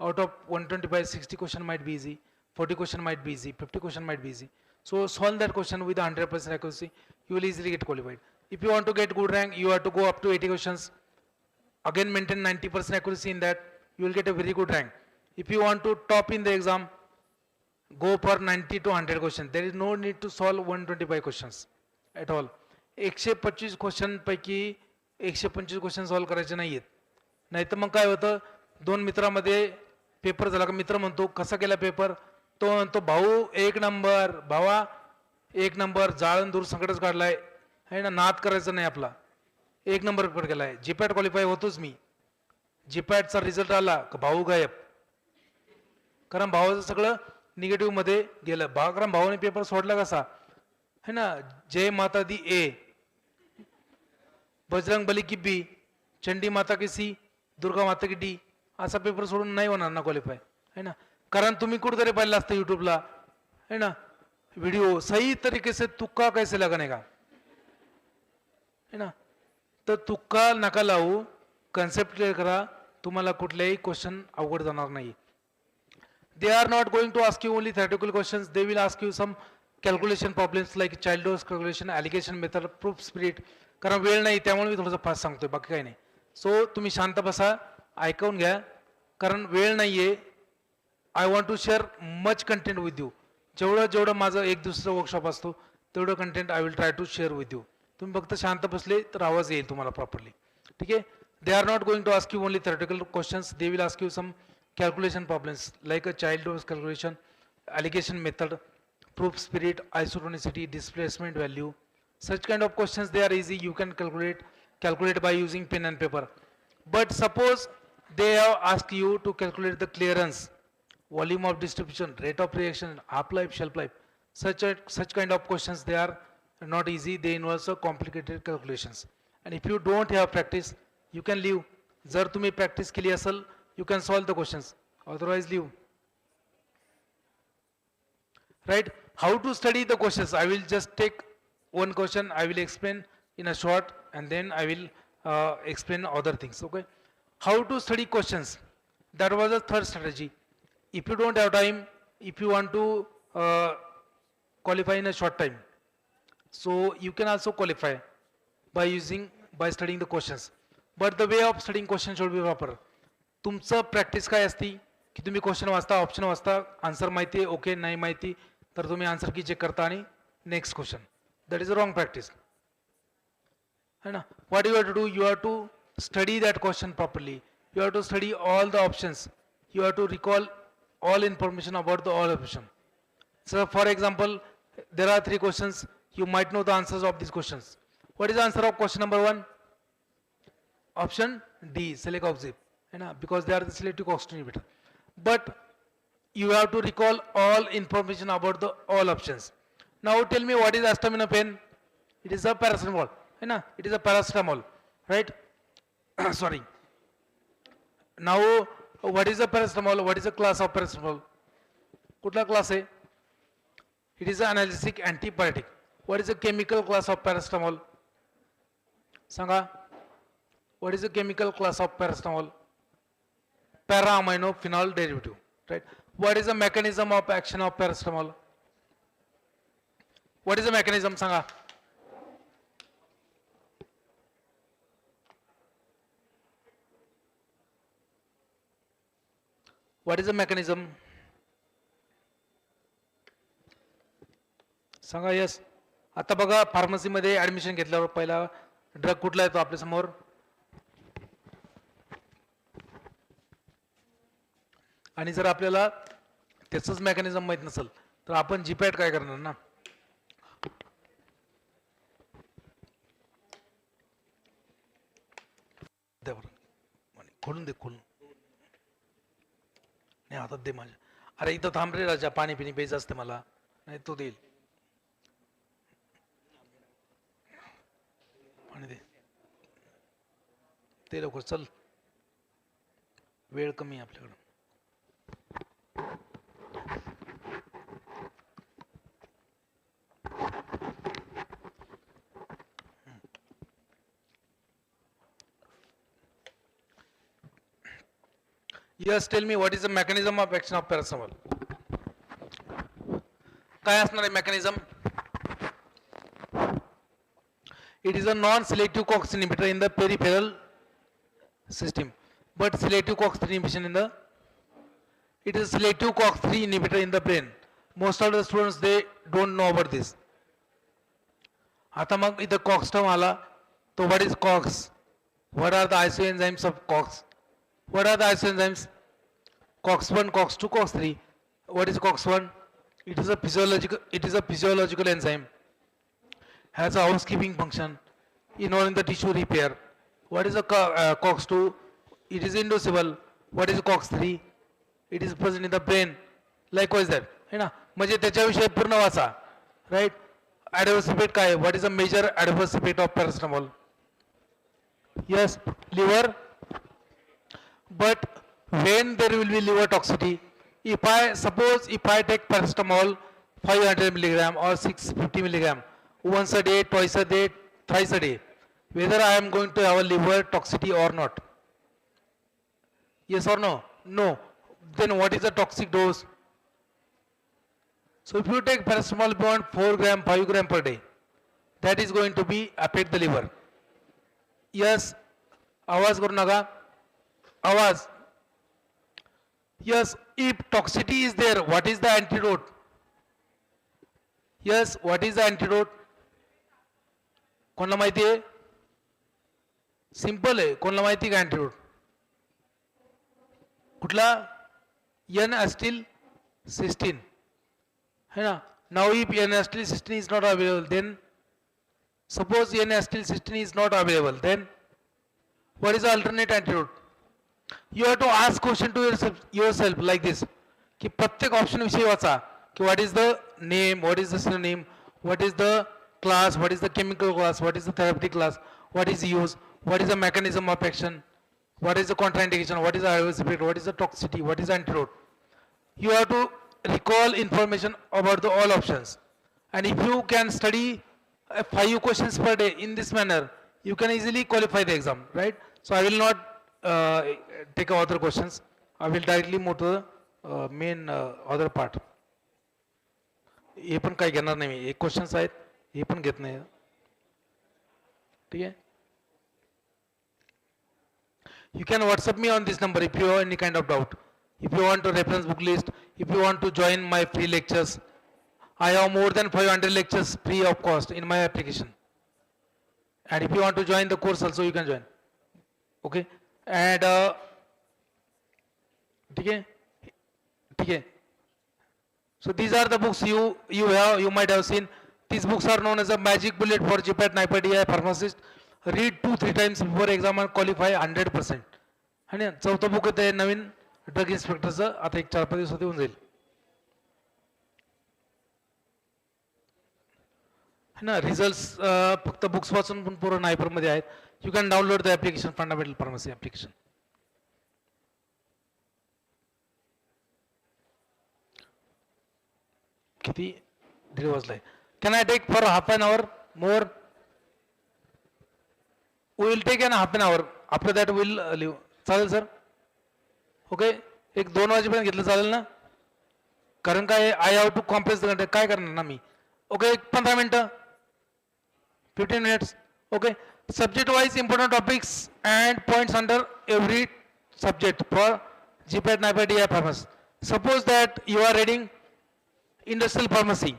Out of 125, 60 question might be easy, 40 question might be easy, 50 question might be easy. So solve that question with 100% accuracy, you will easily get qualified. If you want to get good rank, you have to go up to 80 questions. Again, maintain 90% accuracy in that, you will get a very good rank. If you want to top in the exam, go for 90 to 100 questions. There is no need to solve 125 questions at all. 125 question पैकी 125 question solve करायचे नाहीयेत. नाहीतर मग काय होतं, दोन मित्रामध्ये paper झाला का मित्र म्हणतो कसा केला पेपर, तो म्हणतो भाऊ 1 नंबर, भावा 1 नंबर, जाळून दूर संकटच काढलाय, आहे ना, नाद करायचं नाही आपला, 1 नंबर पेपर केलाय. जीपॅट क्वालिफाय होतोच मी, जीपॅटचा रिझल्ट आला का भाऊ गायब, कारण भावाचं सगळं निगेटिव्ह मध्ये गेलं. कारण भावाने पेपर सोडला कसा, है ना, जय माता दी ए, बजरंग बली की बी, चंडी माता की सी, दुर्गा माता की डी, असा पेपर सोडून नाही होणार ना क्वालिफाय, है ना. कारण तुम्ही कुठेतरी पाहिलं असतं युट्यूबला, है ना, व्हिडिओ सही तरीके से तुक्का कैसे लगाने का, है ना. तर तुक्का नका लावू, कन्सेप्ट क्लिअर करा, तुम्हाला कुठल्याही क्वेश्चन अवघड जाणार नाही. They are not going to ask you only theoretical questions, they will ask you some calculation problems like child dose calculation, allocation method, proof spirit. कारण वेळ नाही त्यामुळे मी थोडंसं फास्ट सांगतोय, बाकी काही नाही. सो तुम्ही शांत बसा, ऐकून घ्या, कारण वेळ नाहीये. I want to share much content with you. जेवढं माझं एक दुसरं वर्कशॉप असतो तेवढं content I will try to share with you. तुम्ही फक्त शांत बसले तर आवाज येईल तुम्हाला प्रॉपरली. ठीक आहे. They are not going to ask you only theoretical questions, they will ask you some calculation problems like a child dose calculation, allocation method, proof spirit, isotonicity, displacement value. Such kind of questions, they are easy, you can calculate by using pen and paper. But suppose they have asked you to calculate the clearance, volume of distribution, rate of reaction, half-life, shelf life. Such kind of questions, they are not easy, they involve so complicated calculations. And if you don't have practice, you can leave. जर तुम्ही practice केली असेल, you can solve the questions, otherwise leave. Right? How to study the questions? I will just take one question, I will explain in a short, and then I will explain other things. Okay? How to study questions? That was the third strategy. If you don't have time, if you want to qualify in a short time, so you can also qualify. by studying the questions. But the way of studying questions should be proper. तुमचं practice काय असती की तुम्ही question वाचता, option वाचता, answer माहिती आहे, okay नाही माहिती तर तुम्ही आन्सर की चेक करता आणि next question. That is a wrong practice है ना. What you have to do, you have to study that question properly, you have to study all the options, you have to recall all information about the all option. So for example, there are 3 questions, you might know the answers of these questions. What is the answer of question number 1? Option D, select object, because they are the selective cost inhibitor. But you have to recall all information about the all options. Now tell me, what is acetaminophen? It is a paracetamol, it is a paracetamol, right? Sorry. Now what is a paracetamol, what is a class of paracetamol? कुठला class आहे? It is an analgesic antipyretic. What is the chemical class of paracetamol? Sanga. What is the chemical class of paracetamol? Para-amino phenol derivative, right? What is the mechanism of action of paracetamol? What is the mechanism? Sanga. What is the mechanism? Sanga. Yes. आता बघा, फार्मसीमध्ये admission घेतल्यावर पहिला drug कुठला येतो आपल्या समोर? आणि जर आपल्याला त्याचंच मेकॅनिझम माहित नसेल तर आपण जीपॅट काय करणार ना. खोलून दे, खोलून नाही हातात दे माझ्या. अरे इथं थांब रे राजा, पाणी पिणी प्यायचं असते मला, नाही तो देईल. पाणी दे ते लवकर, चल वेळ कमी आहे आपल्याकडं. Yes, tell me, what is the mechanism of action of paracetamol? काय असणार आहे mechanism? It is a non-selective COX inhibitor in the peripheral system, but selective COX inhibition in the. It is a selective COX inhibitor in the brain. Most of the students they don't know about this. आता मग इथं COX term आला, तो what is COX? What are the isoenzymes of COX? What are the isoenzymes? COX1, COX2, COX3. What is COX1? It is a physiological enzyme. Has a housekeeping function involving the tissue repair. What is a COX2? It is inducible. What is COX3? It is present in the brain. Likewise that. है ना, म्हणजे त्याच्याविषयी पूर्ण वाचा, right? Adverse effect काय? What is the major adverse effect of paracetamol? Yes, liver. But when there will be liver toxicity, if I take paracetamol 500 milligram or 650 milligram once a day, twice a day, thrice a day, whether I am going to have a liver toxicity or not? Yes or no? No. Then what is the toxic dose? So if you take paracetamol beyond 4 gram, 5 gram per day, that is going to be affect the liver. Yes, आवाज करू नका, आवाज. Yes, if toxicity is there, what is the antidote? Yes, what is the antidote? कोणाला माहिती आहे? Simple आहे. कोणाला माहिती का antidote? कुठला? N-acetylcysteine, है ना. Now if N-acetylcysteine is not available, then suppose N-acetylcysteine is not available, then what is the alternate antidote? You have to ask question to yourself like this, कि प्रत्येक ऑप्शन विषयी वाचा, कि what is the name, what is the synonym, what is the class, what is the chemical class, what is the therapeutic class, what is use, what is the mechanism of action, what is the contraindication, what is the adverse effect, what is the toxicity, what is the antidote. You have to recall information about the all options, and if you can study 5 questions per day in this manner, you can easily qualify the exam, right? So I will not take other questions. I will directly move to the main other part. हे पण काही घेणार नाही मी. एक questions आहेत, हे पण घेत नाही. ठीक है. You can WhatsApp me on this number if you have any kind of doubt. If you want a reference book list, if you want to join my free lectures, I have more than 500 lectures free of cost in my application. And if you want to join the course also, you can join. Okay. And okay. So these are the books you might have seen. These books are known as a magic bullet for GPAT, NIPA, DI, pharmacist. Read 2-3 times before exam and qualify 100%. आणि चौथं book आहे नवीन drug इन्स्पेक्टरचं, आता एक 4-5 दिवसात येऊन जाईल. है ना. रिझल्ट फक्त बुक्स वाचून पण पूर्ण नायपर मध्ये आहेत. You can download the application, fundamental pharmacy application. किती दीड वाजलाय. Can I take for half an hour more? Will take an half an hour, after that will leave. चालेल सर? ओके. एक 2 वाजेपर्यंत घेतलं चालेल ना? कारण काय I have to compress the content. काय करणार ना मी? ओके. 15 मिनिटं, 15 minutes. Okay. Subject wise important topics and points under every subject for GPAT, NIPA, DI, pharmacy. Suppose that you are reading industrial pharmacy.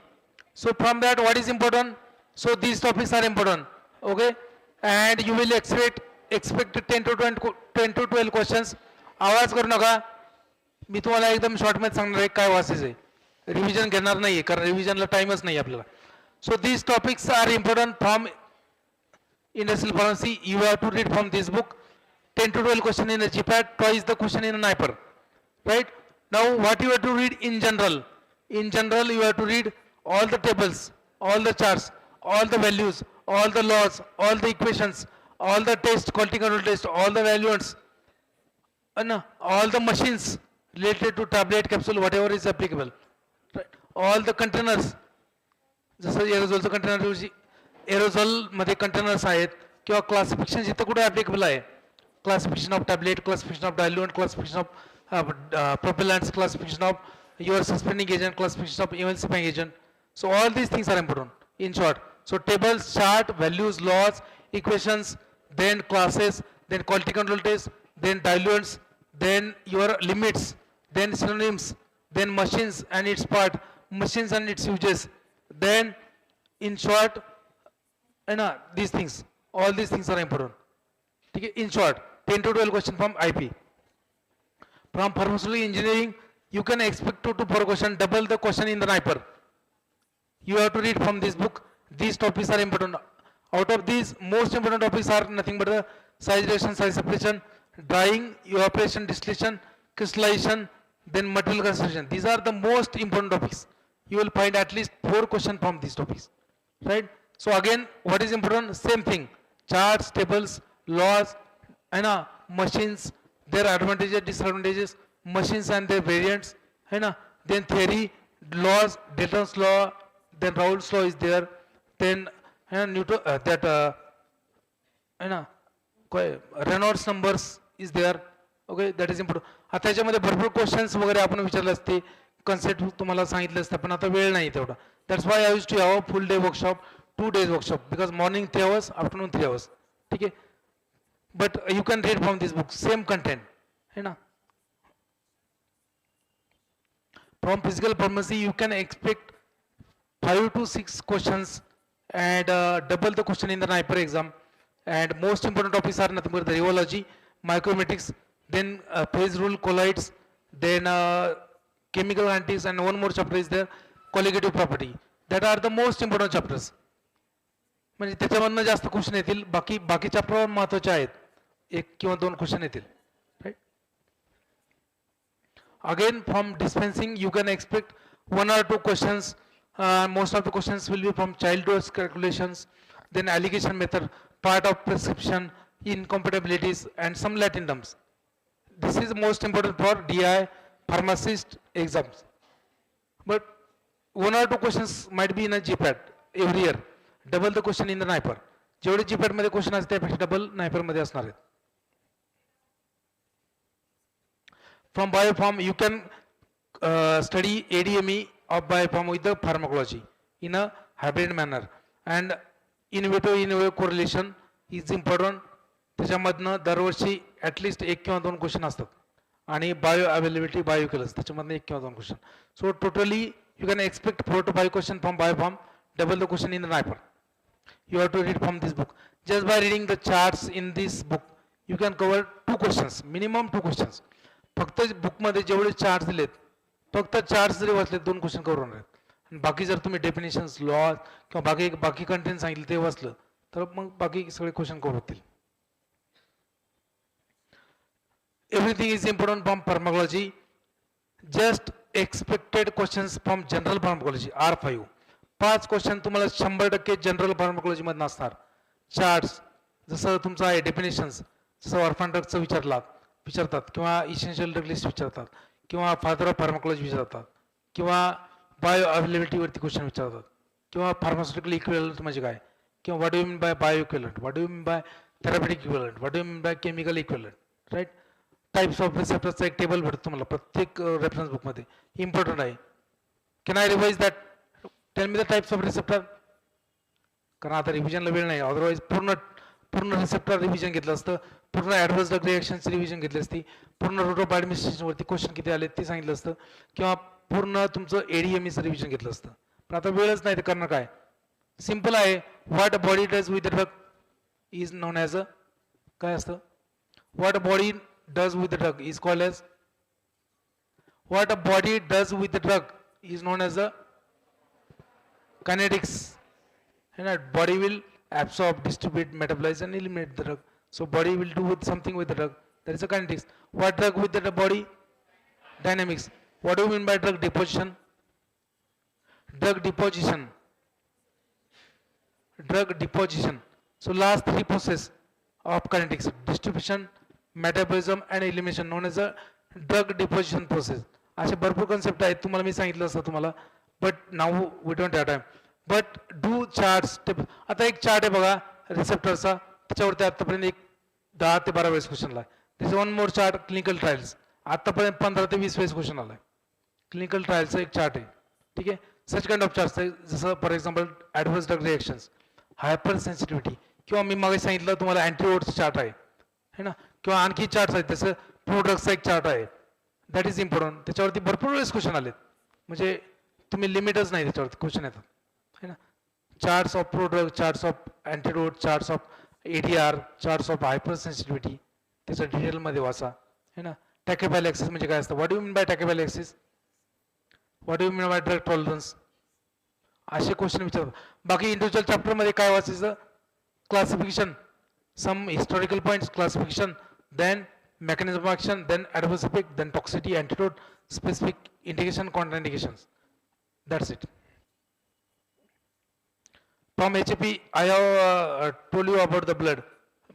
So from that what is important? So these topics are important. Okay. And you will expect 10 to 12 questions. आवाज करू नका. मी तुम्हाला एकदम short मध्ये सांगणार आहे काय वाचायचं. रिव्हिजन घेणार नाहीये कारण रिव्हिजनला टाइमच नाही आपल्याला. So these topics are important from industrial pharmacy. You have to read from this book. 10 to 12 question in the GPAT, twice the question in a NIPER. Right? Now what you have to read in general? In general you have to read all the tables, all the charts, all the values, all the laws, all the equations, all the tests, quality control test, all the valuants, and all the machines related to tablet, capsule, whatever is applicable. Right? All the containers. जसं एरोझोलचं container, एरोझोल मध्ये containers आहेत किंवा classification जिथं कुठे applicable आहे. Classification of tablet, classification of diluent, classification of propellants, classification of your suspending agent, classification of emulsifying agent. So all these things are important in short. So tables, chart, values, laws, equations, then classes, then quality control test, then diluents, then your limits, then synonyms, then machines and its part, machines and its uses. Then in short, these things, all these things are important. Okay? In short, 10 to 12 question from IP. From pharmaceutical engineering, you can expect 2 to 4 questions, double the question in the NIPER. You have to read from this book. These topics are important. Out of these, most important topics are nothing but the size reduction, size separation, drying, evaporation, distillation, crystallization, then material concentration. These are the most important topics. You will find at least 4 questions from these topics. Right? So again, what is important? Same thing. Charts, tables, laws, machines, their advantages, disadvantages, machines and their variants, then theory, laws, Dalton's law, then Raoult's law is there, then Newton, Reynolds numbers is there. Okay, that is important. आता याच्यामध्ये भरपूर questions वगैरे आपण विचारले असते, concept तुम्हाला सांगितलं असतं, पण आता वेळ नाही तेवढा. That's why I use to have a full day workshop, 2 days workshop, because morning 3 hours, afternoon 3 hours. ठीक आहे. But you can read from this book, same content. From physical pharmacy, you can expect 5 to 6 questions and double the question in the NIPER exam. And most important topics are nothing but the rheology, micrometrics, then phase rule, colloids, then chemical analytics, and one more chapter is there, colligative property. That are the most important chapters. म्हणजे त्याच्यामधनं जास्त question येतील, बाकी chapter महत्त्वाचे आहेत, 1 किंवा 2 question येतील. Right. Again, from dispensing, you can expect 1 or 2 questions. Most of the questions will be from child dose calculations, then allegation method, part of prescription, incompatibilities, and some Latin terms. This is most important for DI, pharmacist exams. But 1 or 2 questions might be in a GPAT every year. Double the question in the NIPER. जेवढे GPAT मध्ये question असते त्यापेक्षा double NIPER मध्ये असणार आहेत. From biopharm, you can study ADME of biopharm with the pharmacology in a hybrid manner, and in vitro correlation, is important. त्याच्यामधनं दरवर्षी at least 1 किंवा 2 क्वेश्चन असतात. आणि बायो अवेलेबिलिटी बायोकेलस त्याच्यामधनं 1 किंवा 2 question. So totally you can expect 4 to 5 question from biopharm, double the question in the NIPER. You have to read from this book. Just by reading the charts in this book, you can cover 2 questions, minimum 2 questions. फक्त बुकमध्ये जेवढे charts दिलेत, फक्त charts जरी वाचले 2 question cover होणार आहेत. आणि बाकी जर तुम्ही डेफिनेशन्स, लॉ किंवा बाकी कंटेंट सांगितलं ते वाचलं तर मग बाकी सगळे क्वेश्चन कव्हर होतील. Everything is important from pharmacology. Just expected questions from general pharmacology R5. 5 question तुम्हाला 100% जनरल फार्माकोलॉजी मधून असणार. चार्ट्स जसं तुमचं आहे डेफिनेशन्स, जसं ऑर्फन ड्रगचं विचारतात किंवा इसेन्शियल ड्रग लिस्ट विचारतात किंवा फादर ऑफ फार्माकोलॉजी विचारतात किंवा बायो अवेलेबिलिटीवरती क्वेश्चन विचारतात किंवा फार्मास्युटिकल इक्विव्हलंट म्हणजे काय किंवा what do you mean by bio equivalent, what do you mean by therapeutic equivalent, what do you mean by chemical equivalent, right. Types of रिसेप्टर्सचा एक table भेटतो तुम्हाला प्रत्येक रेफरन्स बुकमध्ये, इम्पॉर्टंट आहे. Can I revise that? Tell me the types of receptor. कारण आता रिव्हिजनला वेळ नाही, अदरवाईज पूर्ण रिसेप्टर रिव्हिजन घेतलं असतं, पूर्ण ॲडव्हर्स ड्रग रिएक्शनची रिव्हिजन घेतली असती, पूर्ण रूट ऑफ ॲडमिनिस्ट्रेशनवरती क्वेश्चन किती आले ते सांगितलं असतं किंवा पूर्ण तुमचं ADMEचं रिव्हिजन घेतलं असतं. पण आता वेळच नाही, ते करणं काय. सिम्पल आहे. What body does with the drug is known as a काय असतं, what body does with the drug is called as, what a body does with the drug is known as a kinetics. Body will absorb, distribute, metabolize and eliminate the drug. So body will do with something with the drug. That is a kinetics. What drug with the body? Dynamics. What do you mean by drug deposition? Drug deposition. Drug deposition. So last 3 process of kinetics: distribution, metabolism and elimination, known as a drug deposition process. असे भरपूर concept आहेत, तुम्हाला मी सांगितलं असतं तुम्हाला, but now we don't have time. But do charts. आता एक chart आहे बघा रिसेप्टरचा, त्याच्यावरती आतापर्यंत एक 10 ते 12 वेळेस क्वेश्चन आलाय. त्याचं 1 मोर चार्ट क्लिनिकल ट्रायल्स, आतापर्यंत 15 ते 20 वेळेस क्वेश्चन आलाय. क्लिनिकल ट्रायलचा एक चार्ट आहे, ठीक आहे. सच काइंड ऑफ चार्ट्स आहे, जसं for example adverse drug reactions, hyper sensitivity, किंवा मी मागे सांगितलं तुम्हाला अँटीओटचं चार्ट आहे ना, किंवा आणखी चार्ट्स आहेत, जसं प्रोड्रग्सचा एक चार्ट आहे. That is important. त्याच्यावरती भरपूर वेळेस क्वेश्चन आलेत, म्हणजे तुम्ही लिमिटच नाही त्याच्यावरती क्वेश्चन येतात है ना. Charts of prodrug, charts of antidote, charts of ADR, charts of hypersensitivity, त्याचं डिटेलमध्ये वाचा है ना. टॅकेफायलॅक्सिस म्हणजे काय असतं, what do mean by tachyphylaxis, what do mean by drug tolerance, असे क्वेश्चन विचारतात. बाकी इंडिव्हिज्युअल चॅप्टरमध्ये काय वाचायचं, classification, some historical points, classification, then mechanism of action, then adverse effect, then toxicity, antidote, specific indication, contraindications. That's it. From HAP, I have told you about the blood.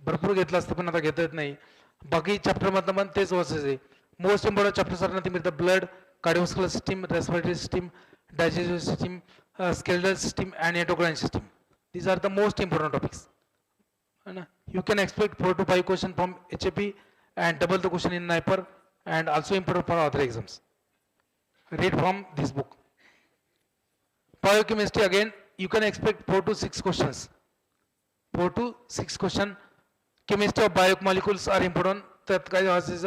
भरपूर घेतलं असतं पण आता घेता येत नाही. बाकी चॅप्टर मधनं पण तेच वाचायचे. Most important chapters are nothing but the blood, cardiovascular system, respiratory system, digestive system, skeletal system and endocrine system. These are the most important topics. You can expect 4 to 5 questions from HAP and double the question in NIPER, and also important for other exams. Read from this book. Biochemistry, again you can expect 4 to 6 questions. 4 to 6 questions. Chemistry of biomolecules are important. That is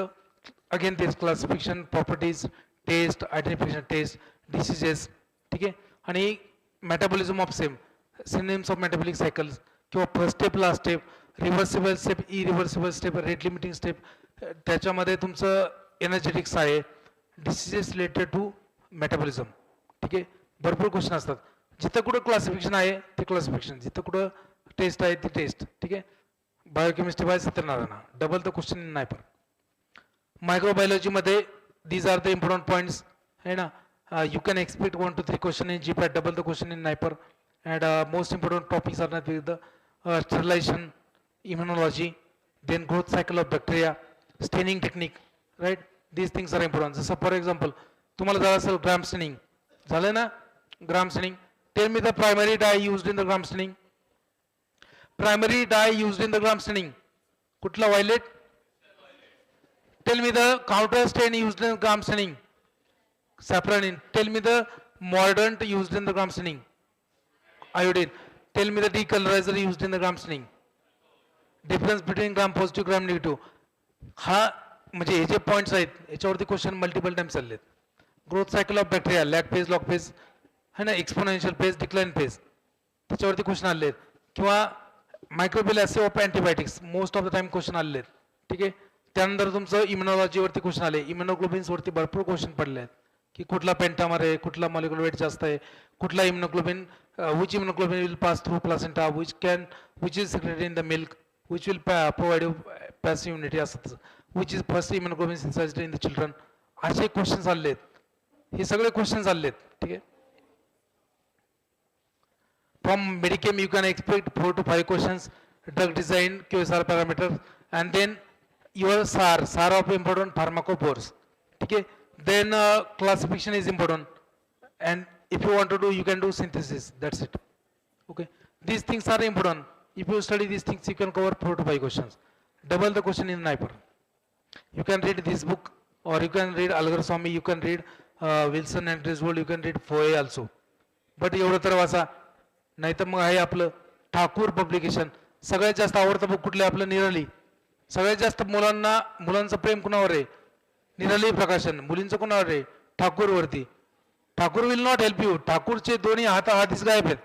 again this classification, properties, taste, identification, taste, diseases. Okay, and metabolism of same, synonyms of metabolic cycles, first step, last step, reversible step, irreversible step, rate limiting step, त्याच्यामध्ये तुमचं energetics आहे, diseases related to metabolism. ठीक आहे, भरपूर question असतात. जिथं कुठं classification आहे ते क्लासिफिकेशन, जिथं कुठं टेस्ट आहे ती टेस्ट. ठीक आहे, biochemistry by Satyanarayana, double the question in NIPER. मायक्रोबायोलॉजीमध्ये these are the important points है ना. You can expect 1 to 3 question in GPAT, double the question in NIPER. And most important topics are not with the sterilization, immunology, then growth cycle of bacteria, staining technique, right? These things are important. So for example, तुम्हाला झालं असेल gram staining, झालं ना gram staining. Tell me the primary dye used in the gram staining. Primary dye used in the gram staining, कुठला violet? Tell me the counter stain used in the gram staining. Saffron. Tell me the mordant used in the gram staining. Iodine. Tell me the decolorizer used in the gram staining. Difference between gram positive gram negative, हा म्हणजे हे जे points आहेत याच्यावरती question multiple time चाललेत. Growth cycle of bacteria, lag phase, log phase है ना, exponential phase, decline phase, त्याच्यावरती क्वेश्चन आले आहेत. किंवा microbial assay of antibiotics most of the time question आलेले आहेत. ठीक आहे. त्यानंतर तुमचं इम्युनॉलॉजीवरती क्वेश्चन आले, इम्युनोग्लोबिन्सवरती भरपूर क्वेश्चन पडले आहेत की कुठला पेंटामर आहे, कुठला मॉलिक्युलर वेट जास्त आहे, कुठला immunoglobin, which immunoglobin will pass through placenta, which is secreted in the milk, which will provide passive immunity असतं, which is first immunoglobin synthesized in the children, असे क्वेश्चन आले आहेत. हे सगळे क्वेश्चन आले आहेत. ठीक आहे. From Medichem, you can expect 4 to 5 questions, drug design, QSR parameters, and then your SAR of important pharmacophores. Okay. Then classification is important, and if you want to do, you can do synthesis. That's it. Okay. These things are important. If you study these things, you can cover 4 to 5 questions. Double the question in NIPER. You can read this book, or you can read Algar-Swami, you can read Wilson and Griswold, you can read Foye also. But एवढं तर वाचा, नाही तर मग आहे आपलं Thakur publication. सगळ्यात जास्त आवडतं बुक कुठलं आपलं? निराली. सगळ्यात जास्त मुलांचं प्रेम कुणावर आहे? निराली प्रकाशन. मुलींचं कुणावर आहे? ठाकूरवरती. Thakur will not help you. ठाकूरचे दोन्ही हात आधीच गायब आहेत.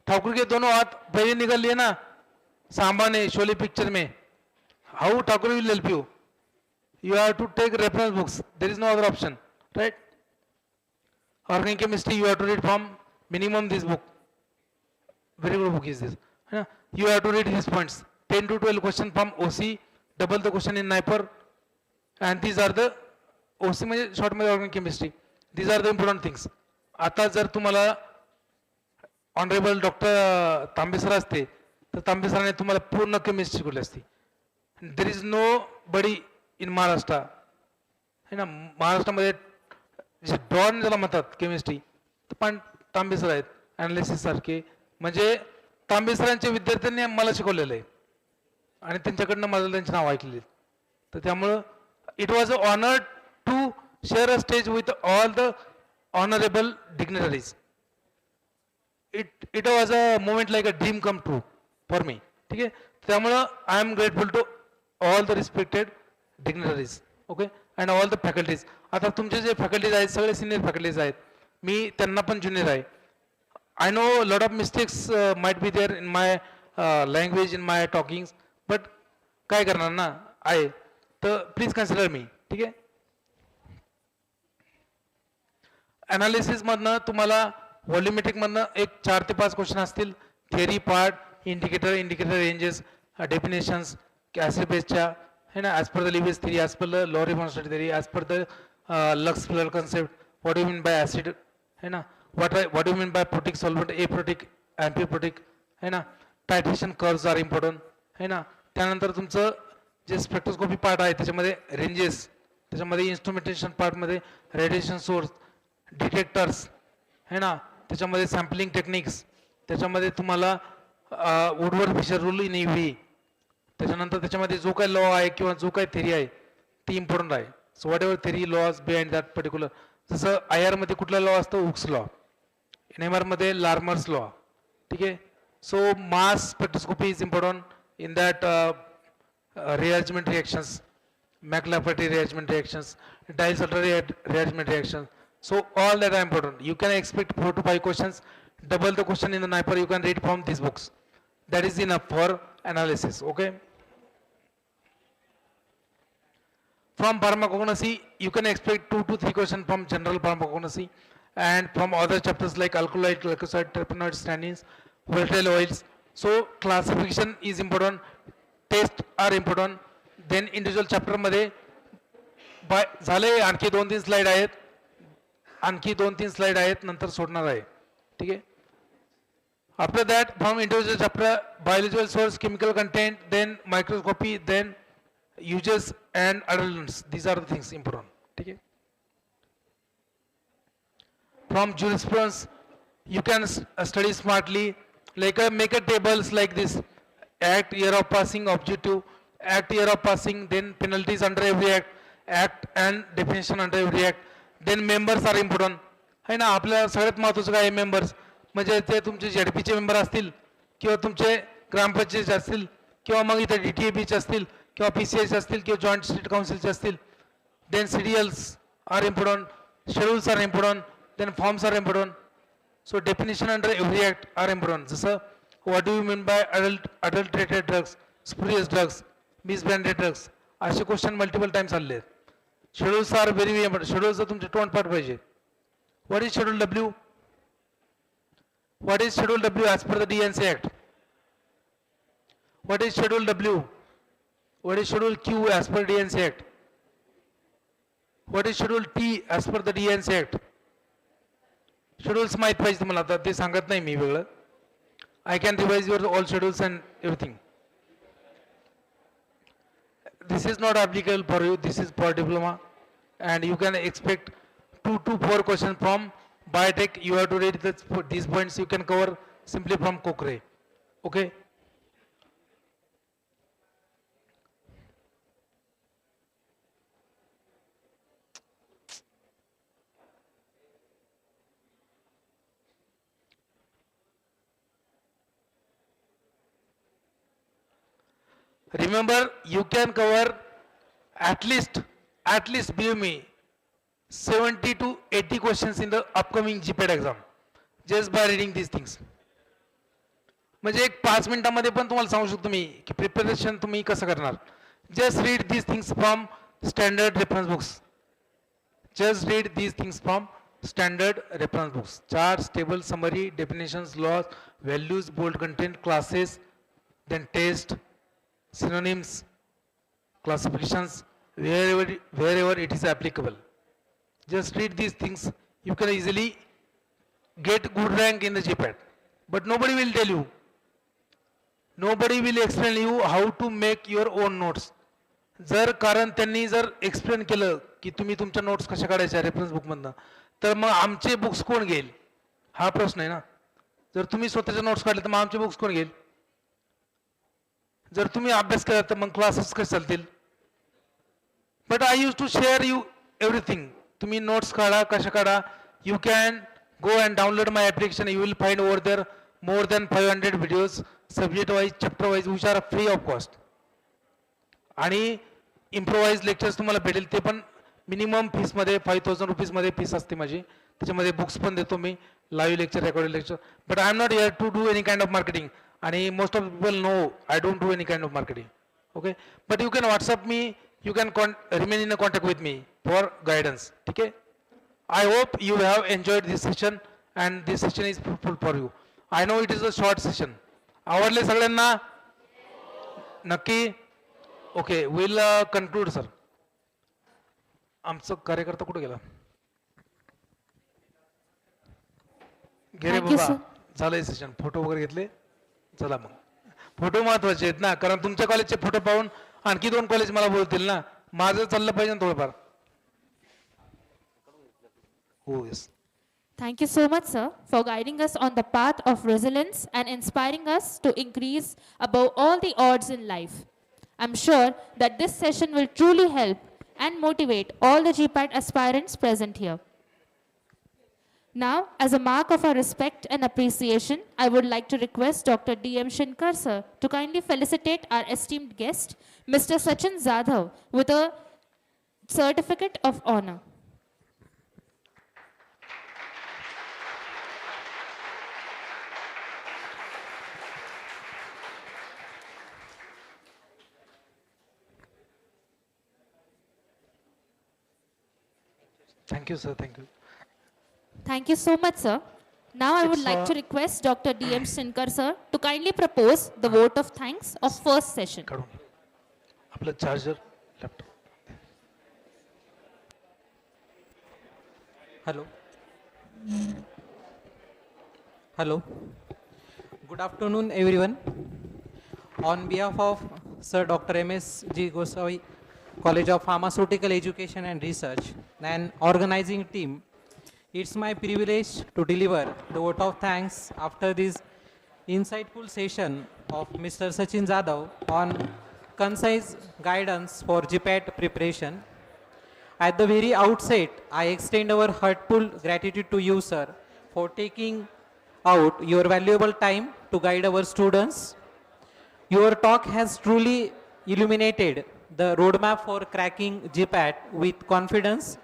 ठाकुर के दोनों हाथ पहले निकल लिए ना सांबा ने शोले पिक्चर में. How Thakur will help you? You have to take reference books. There is no other option, right? Organic chemistry, you have to read from minimum this book. Very good book is this. You have to read these points. 10 to 12 question from OC, double the question in NIPER, and these are the OC म्हणजे short मध्ये organic chemistry. These are the important things. आता जर तुम्हाला honourable doctor तांबे sir असते तर तांबे सरांनी तुम्हाला पूर्ण केमिस्ट्री शिकवली असती. देर इज नो बडी इन महाराष्ट्र है ना. महाराष्ट्रामध्ये जे डॉन ज्याला म्हणतात केमिस्ट्री तर पण तांबे सर आहेत ॲनालिसिस सारखे. म्हणजे तांबे सरांच्या विद्यार्थ्यांनी मला शिकवलेलं आहे आणि त्यांच्याकडनं मला त्यांचे नाव ऐकलेले. तर त्यामुळं it was a honour to share a stage with all the honourable dignitaries. It was a moment like a dream come true for me. ठीक आहे. त्यामुळं I am grateful to all the respected dignitaries. Okay. And all the faculties. आता तुमचे जे faculties आहेत सगळे senior faculties आहेत. मी त्यांना पण ज्युनियर आहे. I know a lot of mistakes might be there in my language, in my talkings, but काय करणार ना आहे तर प्लीज कन्सिडर मी. ठीक आहे. अनालिसिस मधनं तुम्हाला व्हॉल्युमेट्रिक मधनं एक 4 ते 5 क्वेश्चन असतील. Theory part, indicator ranges, definitions acid बेसच्या है ना, as per the Lewis theory, as per the Lowry मॉन्स्टर theory, as per the Lux Flood concept, what you mean by acid है ना, what do you mean by protic solvent, aprotic, amphiprotic है ना. टायट्रेशन curves are important है ना. त्यानंतर तुमचं जे spectroscopy part आहे त्याच्यामध्ये रेंजेस, त्याच्यामध्ये इन्स्ट्रुमेंटेशन पार्टमध्ये रेडिएशन सोर्स, डिटेक्टर्स है ना, त्याच्यामध्ये सॅम्पलिंग टेक्निक्स, त्याच्यामध्ये तुम्हाला Woodward Fisher rule in EV, त्याच्यानंतर त्याच्यामध्ये जो काही लॉ आहे किंवा जो काही थेरी आहे ती इम्पॉर्टंट आहे. So whatever theory laws behind that particular. जसं IR मध्ये कुठला लॉ असतो? Hooke's law. NMR मध्ये लार्मर्स लॉ. ठीक आहे. So mass spectroscopy is important in that rearrangement reactions, McLafferty rearrangement reactions, Diels-Alder rearrangement reactions. So all that are important. You can expect 4 to 5 questions. Double the question in the NIPER. You can read from these books. That is enough for analysis. Okay. From pharmacognosy, you can expect 2 to 3 questions from general pharmacognosy, and from other chapters like alkaloid, glycoside, terpenoids, tannins, volatile oils. So classification is important. Tests are important. Then individual chapter मध्ये झाले. आणखी 2-3 slide आहेत. आणखी 2-3 slide आहेत, नंतर सोडणार आहे. ठीक आहे. After that, from individual chapter, biological source, chemical content, then microscopy, then uses and adolescents. These are the things important. ठीक आहे. From jurisprudence, you can study smartly, like make a tables like this: act, year of passing, objective, act, year of passing, then penalties under every act and definition under every act. Then members are important है ना. आपल्या सगळ्यात महत्त्वाचं काय members म्हणजे ते तुमचे ZP चे मेंबर असतील किंवा तुमचे ग्रामपंचायतीचे असतील किंवा मग इथे DTABचे असतील किंवा PCIचे असतील किंवा जॉईंट स्टेट काउन्सिलचे असतील. Then CDLs are important, schedules are important, then forms are important. So definition under every act are important. जसं what do you mean by adulterated drugs, spurious drugs, misbranded drugs, असे question multiple times आले आहेत. Schedules are very important. शेड्यूल्सचं तुमचे तोंड पाठ पाहिजे. What is schedule W? What is Schedule W as per the DNC Act? What is Schedule W? What is Schedule Q as per DNC Act? What is Schedule T as per the DNC Act? Schedules माहित पाहिजे तुम्हाला, आता ते सांगत नाही मी वेगळं. I can revise your all schedules and everything. This is not applicable for you, this is for diploma, and you can expect 2 to 4 questions from Biotech. You have to read these points you can cover simply from Gokhale. Okay? Remember, you can cover at least believe me, 70 to 80 questions in the upcoming GPAT exam just by reading these things. म्हणजे एक 5 मिनिटांमध्ये पण तुम्हाला सांगू शकतो मी की preparation तुम्ही कसं करणार. Just read these things from standard reference books. Just read these things from standard reference books. Charts, table, summary, definitions, laws, values, bold content, classes, then test, synonyms, classifications, wherever it is applicable. Just read these things. You can easily get good rank in the GPAT. But nobody will tell you. Nobody will explain you how to make your own notes. जर कारण त्यांनी जर explain केलं की तुम्ही तुमच्या notes कशा काढायच्या रेफरन्स बुकमधनं, तर मग आमचे बुक्स कोण घेईल हा प्रश्न आहे ना. जर तुम्ही स्वतःचे नोट्स काढले तर मग आमचे बुक्स कोण घेईल? जर तुम्ही अभ्यास केला तर मग क्लासेस कसे चालतील? But I use to share you everything. तुम्ही नोट्स काढा, कशा काढा. You can go and download my application. You will find over there more than 500 videos subject wise, chapter wise, which are free of cost. आणि improvise lectures तुम्हाला भेटेल ते पण minimum fees मध्ये 5000 रुपीज मध्ये फीस असते माझी. त्याच्यामध्ये बुक्स पण देतो मी, live lecture, recorded lecture. But I am not here to do any kind of marketing. आणि most of people know I don't do any kind of marketing. Okay, but you can WhatsApp me, you can remain in a contact with me for guidance. ठीक आहे. I hope you have enjoyed this session and this session is fruitful for you. I know it is a short session. आवडले सगळ्यांना? नक्की? Okay, will conclude sir. आमचं कार्यकर्ता कुठे गेला? गेले बाबा, झालंय सेशन. फोटो वगैरे घेतले? चला मग. फोटो महत्वाचे आहेत ना, कारण तुमच्या कॉलेजचे फोटो पाहून आणखी 2 कॉलेज मला बोलतील ना. माझं चाललं पाहिजे ना थोडंफार. Oh, yes. Thank you so much, sir, for guiding us on the path of resilience and inspiring us to increase above all the odds in life. I'm sure that this session will truly help and motivate all the GPAT aspirants present here. Now, as a mark of our respect and appreciation, I would like to request Dr. D.M. Shinkar, sir, to kindly felicitate our esteemed guest, Mr. Sachin Zadhav, with a certificate of honor. Thank you, sir. Thank you. Thank you so much, sir. Now I would like to request Dr. D.M. Shinkar, sir, to kindly propose the vote of thanks of first session. आपलं charger laptop. Hello. Hello. Good afternoon, everyone. On behalf of Sir Dr. M.S.Gosavi, College of Pharmaceutical Education and Research, and organizing team, it's my privilege to deliver the vote of thanks after this insightful session of Mr. Sachin Zadhav on concise guidance for GPAT preparation. At the very outset, I extend our heartfelt gratitude to you, sir, for taking out your valuable time to guide our students. Your talk has truly illuminated the roadmap for cracking GPAT with confidence.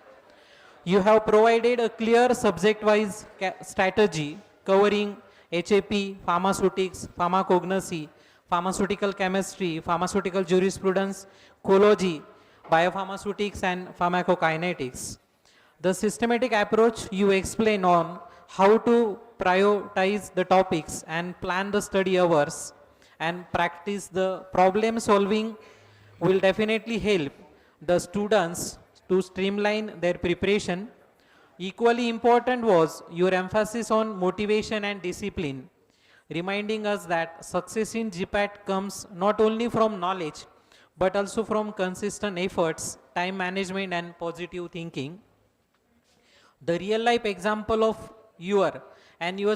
You have provided a clear subject-wise strategy covering HAP, pharmaceutics, pharmacognosy, pharmaceutical chemistry, pharmaceutical jurisprudence, ecology, biopharmaceutics, and pharmacokinetics. The systematic approach you explain on how to prioritize the topics and plan the study hours and practice the problem solving will definitely help the students to streamline their preparation. Equally important was your emphasis on motivation and discipline, reminding us that success in GPAT comes not only from knowledge but also from consistent efforts, time management, and positive thinking. The real life example of your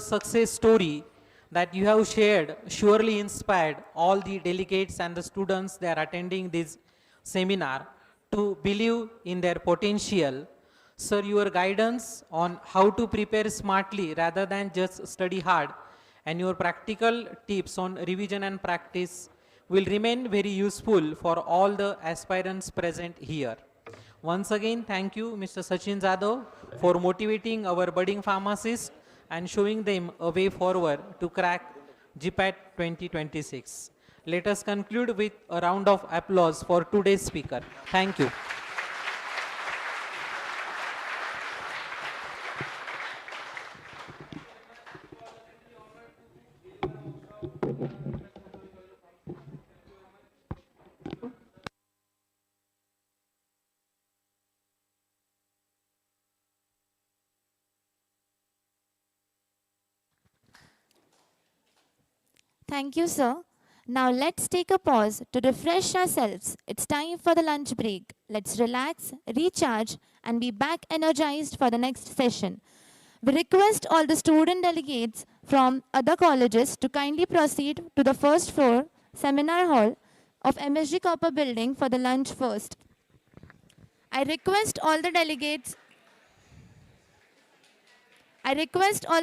success story that you have shared surely inspired all the delegates and the students that are attending this seminar to believe in their potential. Sir, your guidance on how to prepare smartly rather than just study hard and your practical tips on revision and practice will remain very useful for all the aspirants present here. Once again, thank you, Mr. Sachin Jadhav, for motivating our budding pharmacists and showing them a way forward to crack GPAT 2026. Let us conclude with a round of applause for today's speaker. Thank you. Thank you, sir. Now let's take a pause to refresh ourselves. It's time for the lunch break. Let's relax, recharge, and be back energized for the next session. We request all the student delegates from other colleges to kindly proceed to the first floor seminar hall of MSGCOPER building for the lunch first. I request all the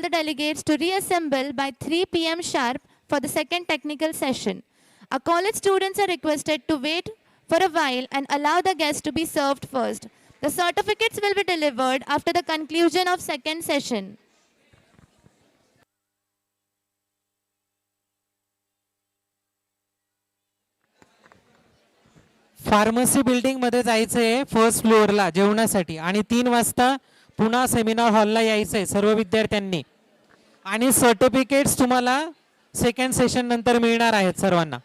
delegates to reassemble by 3 p.m. sharp for the second technical session. Our college students are requested to wait for a while and allow the guests to be served first. The certificates will be delivered after the conclusion of second session. Pharmacy बिल्डिंगमध्ये जायचं आहे first फ्लोअरला जेवणासाठी आणि 3 वाजता पुन्हा seminar हॉलला यायचं आहे सर्व विद्यार्थ्यांनी आणि सर्टिफिकेट्स तुम्हाला सेकंड सेशन नंतर मिळणार आहेत सर्वांना.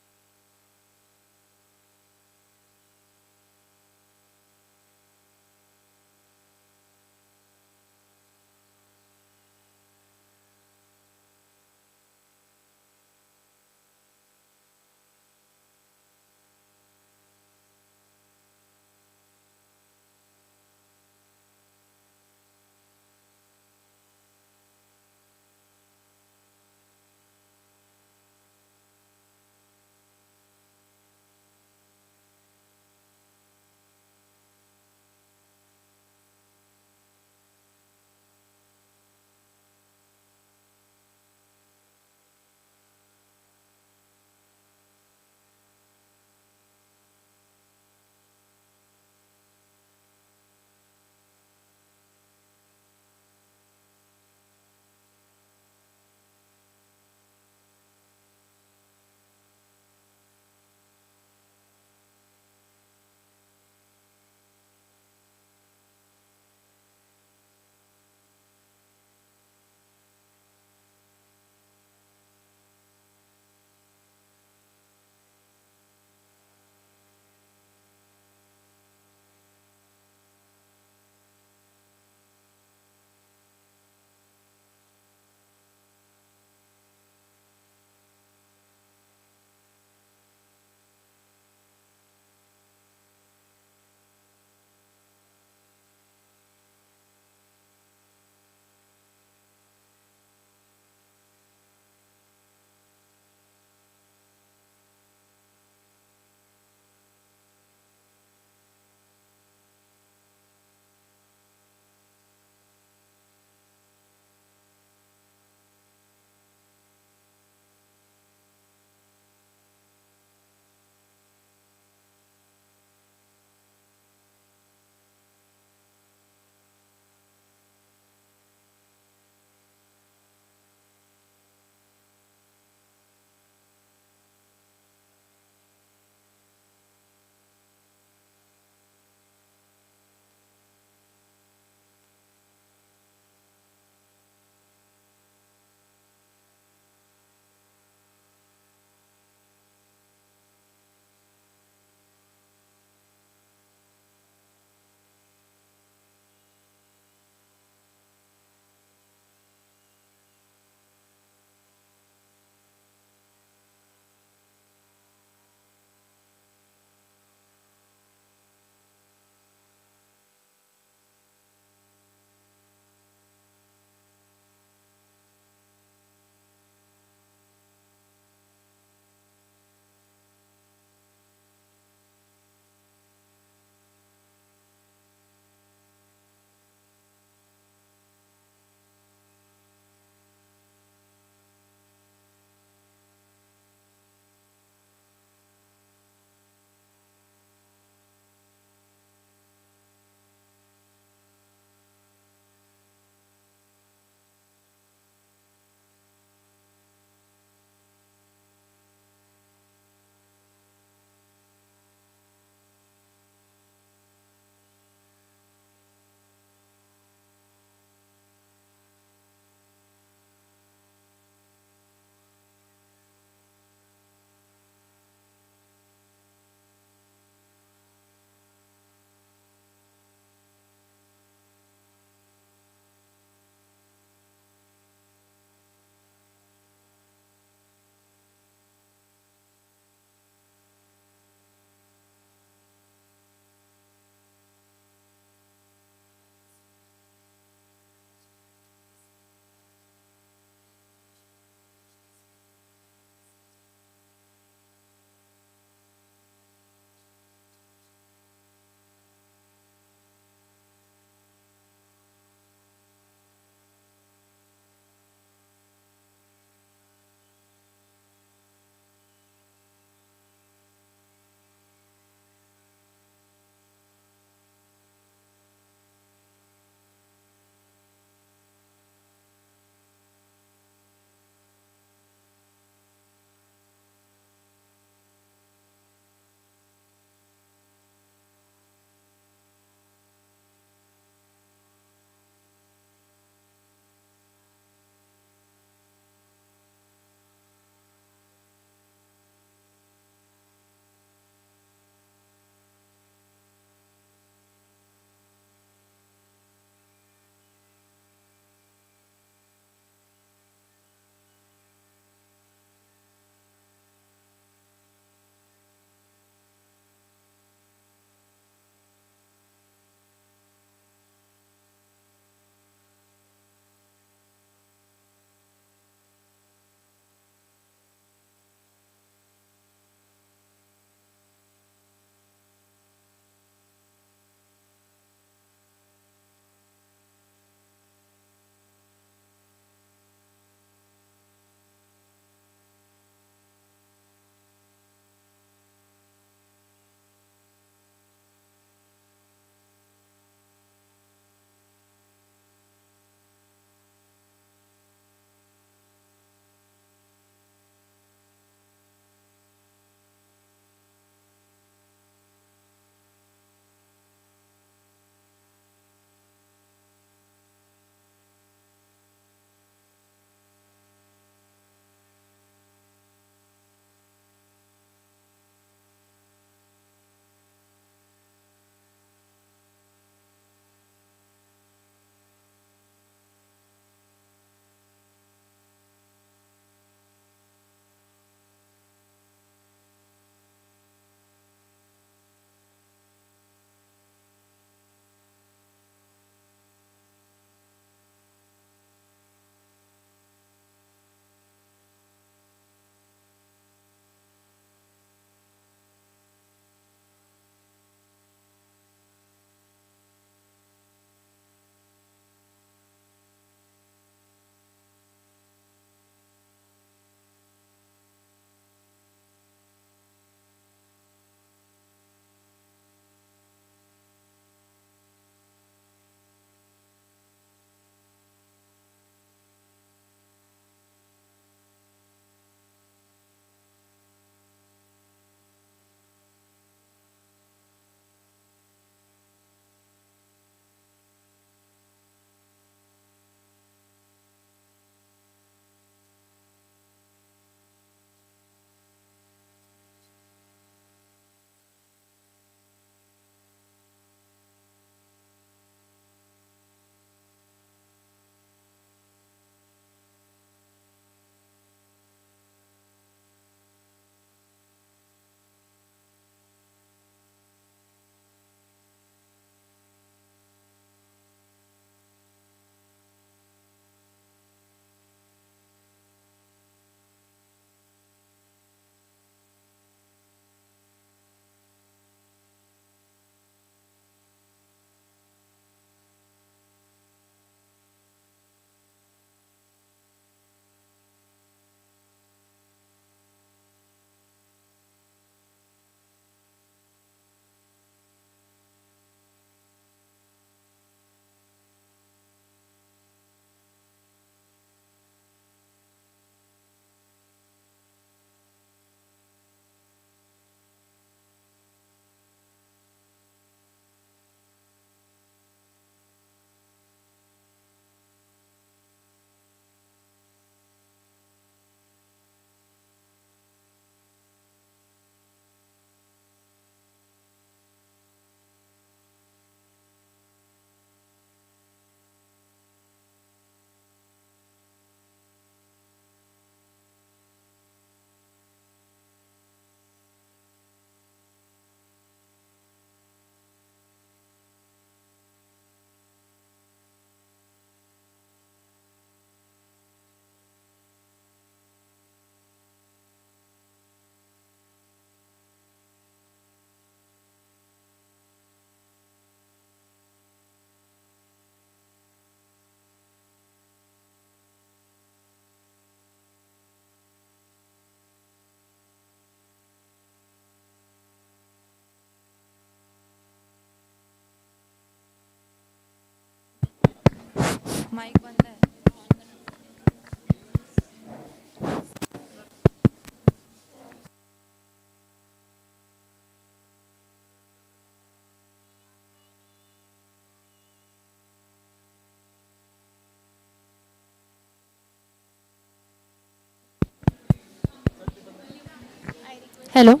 Hello?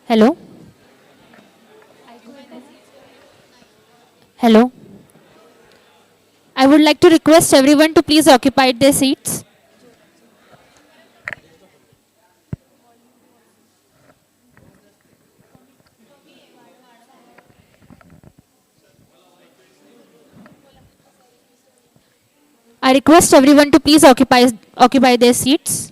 Hello? Hello? I would like to request everyone to please occupy their seats. I request everyone to please occupy their seats.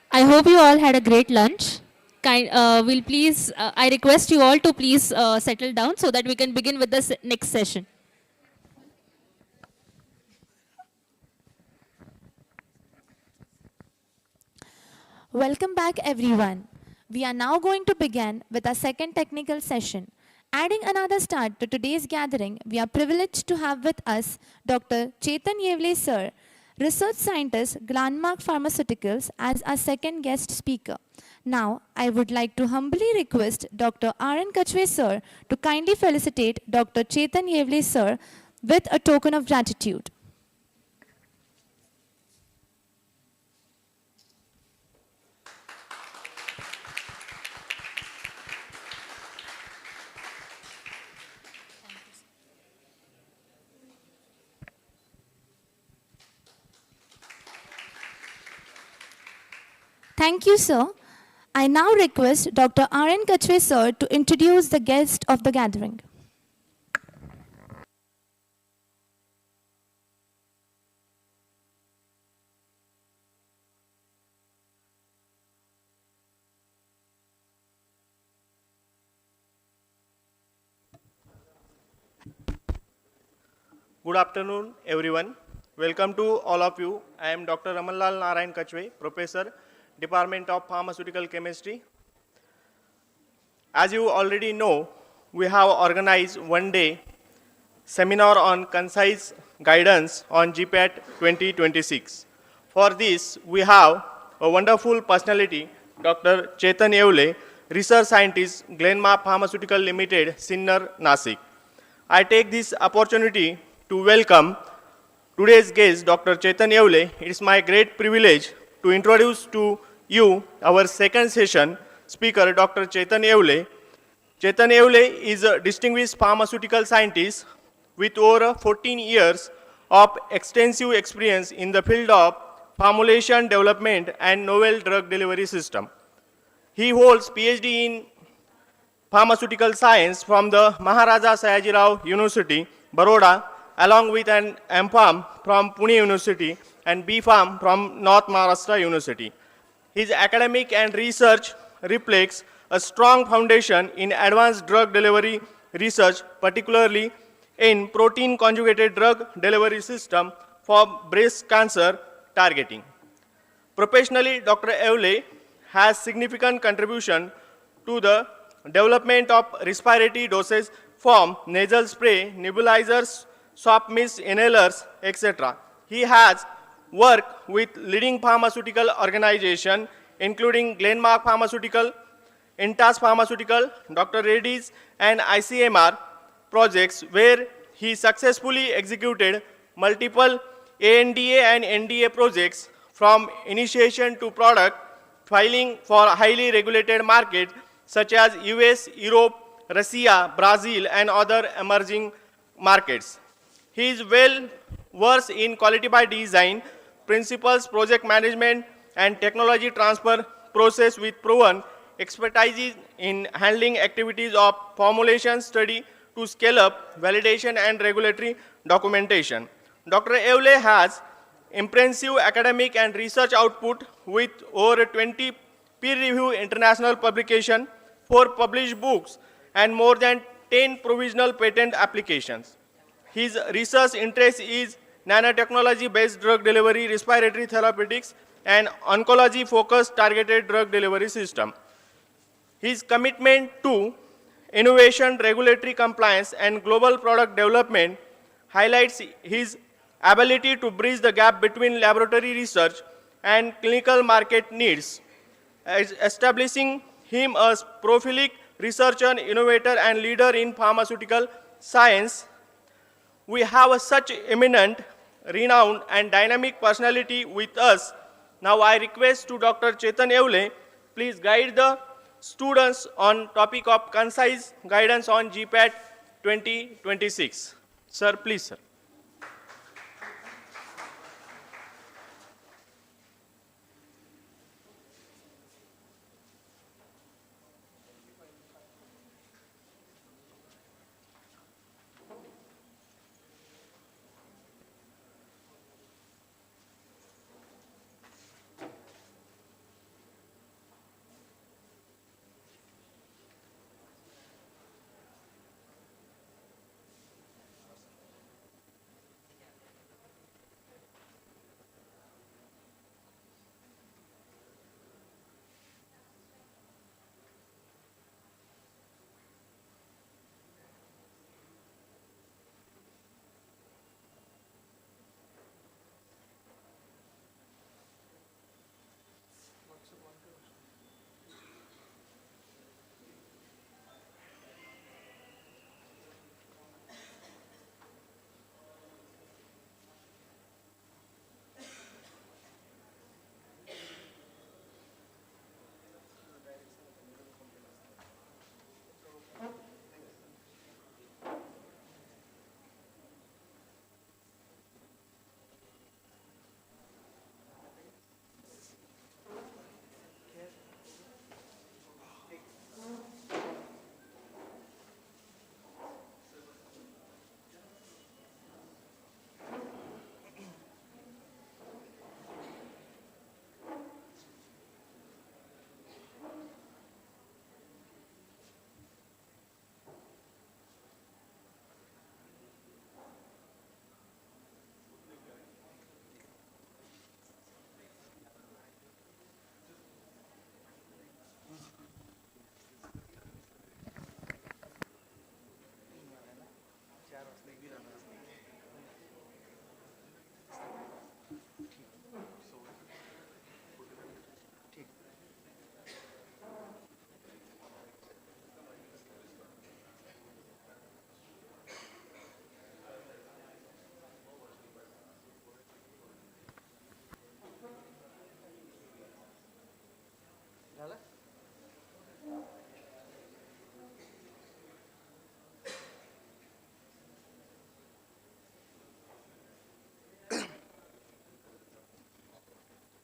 I hope you all had a great lunch. I request you all to please settle down so that we can begin with the next session. Welcome back, everyone. We are now going to begin with our second technical session. Adding another start to today's gathering, we are privileged to have with us Dr. Chetan Yevle sir, research scientist, Glenmark Pharmaceuticals, as our second guest speaker. Now, I would like to humbly request Dr. R.N. Kachwe sir to kindly felicitate Dr. Chetan Yevle sir with a token of gratitude. Thank you, sir. I now request Dr. R.N. Kachwe sir to introduce the guest of the gathering. Good afternoon, everyone. Welcome to all of you. I am Dr. Ramanlal Narayan Kachwe, Professor, Department of Pharmaceutical Chemistry. As you already know, we have organized one-day seminar on concise guidance on GPAT 2026. For this, we have a wonderful personality, Dr. Chetan Yevle, research scientist, Glenmark Pharmaceutical Limited, Sinnar, Nashik. I take this opportunity to welcome today's guest, Dr. Chetan Yevle. It is my great privilege to introduce to you our second session speaker, Dr. Chetan Yevle. Chetan Yevle is a distinguished pharmaceutical scientist with over 14 years of extensive experience in the field of formulation development and novel drug delivery system. He holds PhD in pharmaceutical science from the Maharaja Sayajirao University, Baroda, along with an M.Pharm from Pune University and B.Pharm from North Maharashtra University. His academic and research reflects a strong foundation in advanced drug delivery research, particularly in protein-conjugated drug delivery system for breast cancer targeting. Professionally, Dr. Yevle has significant contribution to the development of respiratory dosage form, nasal spray, nebulizers, soft mist inhalers, etc. He has worked with leading pharmaceutical organizations, including Glenmark Pharmaceutical, Intas Pharmaceutical, Dr. Reddy's, and ICMR projects, where he successfully executed multiple ANDA and NDA projects from initiation to product filing for highly regulated markets such as US, Europe, Russia, Brazil, and other emerging markets. He is well versed in quality by design, principles, project management, and technology transfer process with proven expertise in handling activities of formulation study to scale up, validation, and regulatory documentation. Dr. Evle has impressive academic and research output with over 20 peer-reviewed international publications, 4 published books, and more than 10 provisional patent applications. His research interest is nanotechnology-based drug delivery, respiratory therapeutics, and oncology-focused targeted drug delivery system. His commitment to innovation, regulatory compliance, and global product development highlights his ability to bridge the gap between laboratory research and clinical market needs, establishing him as prolific researcher, innovator, and leader in pharmaceutical science. We have such eminent, renowned, and dynamic personality with us. Now I request to Dr. Chetan Evle, please guide the students on topic of concise guidance on GPAT 2026. Sir, please, sir.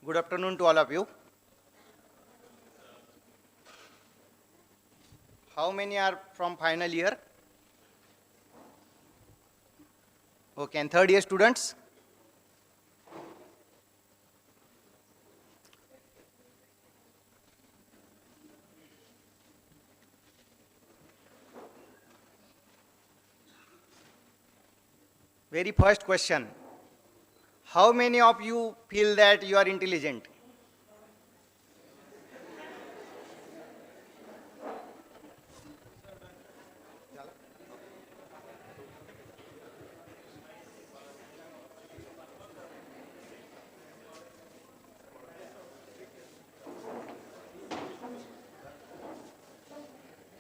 Good afternoon to all of you. How many are from final year? Okay, and third year students? Very first question. How many of you feel that you are intelligent?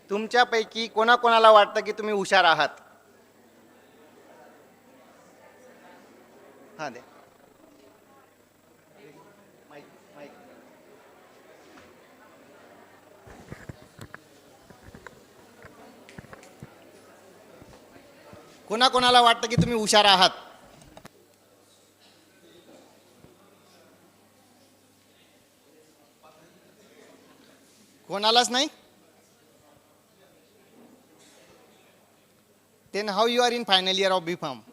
तुमच्यापैकी कोणाकोणाला वाटतं की तुम्ही हुशार आहात? हां दे. कोणाकोणाला वाटतं की तुम्ही हुशार आहात? कोणालाच नाही? Then how you are in final year of B.Pharm?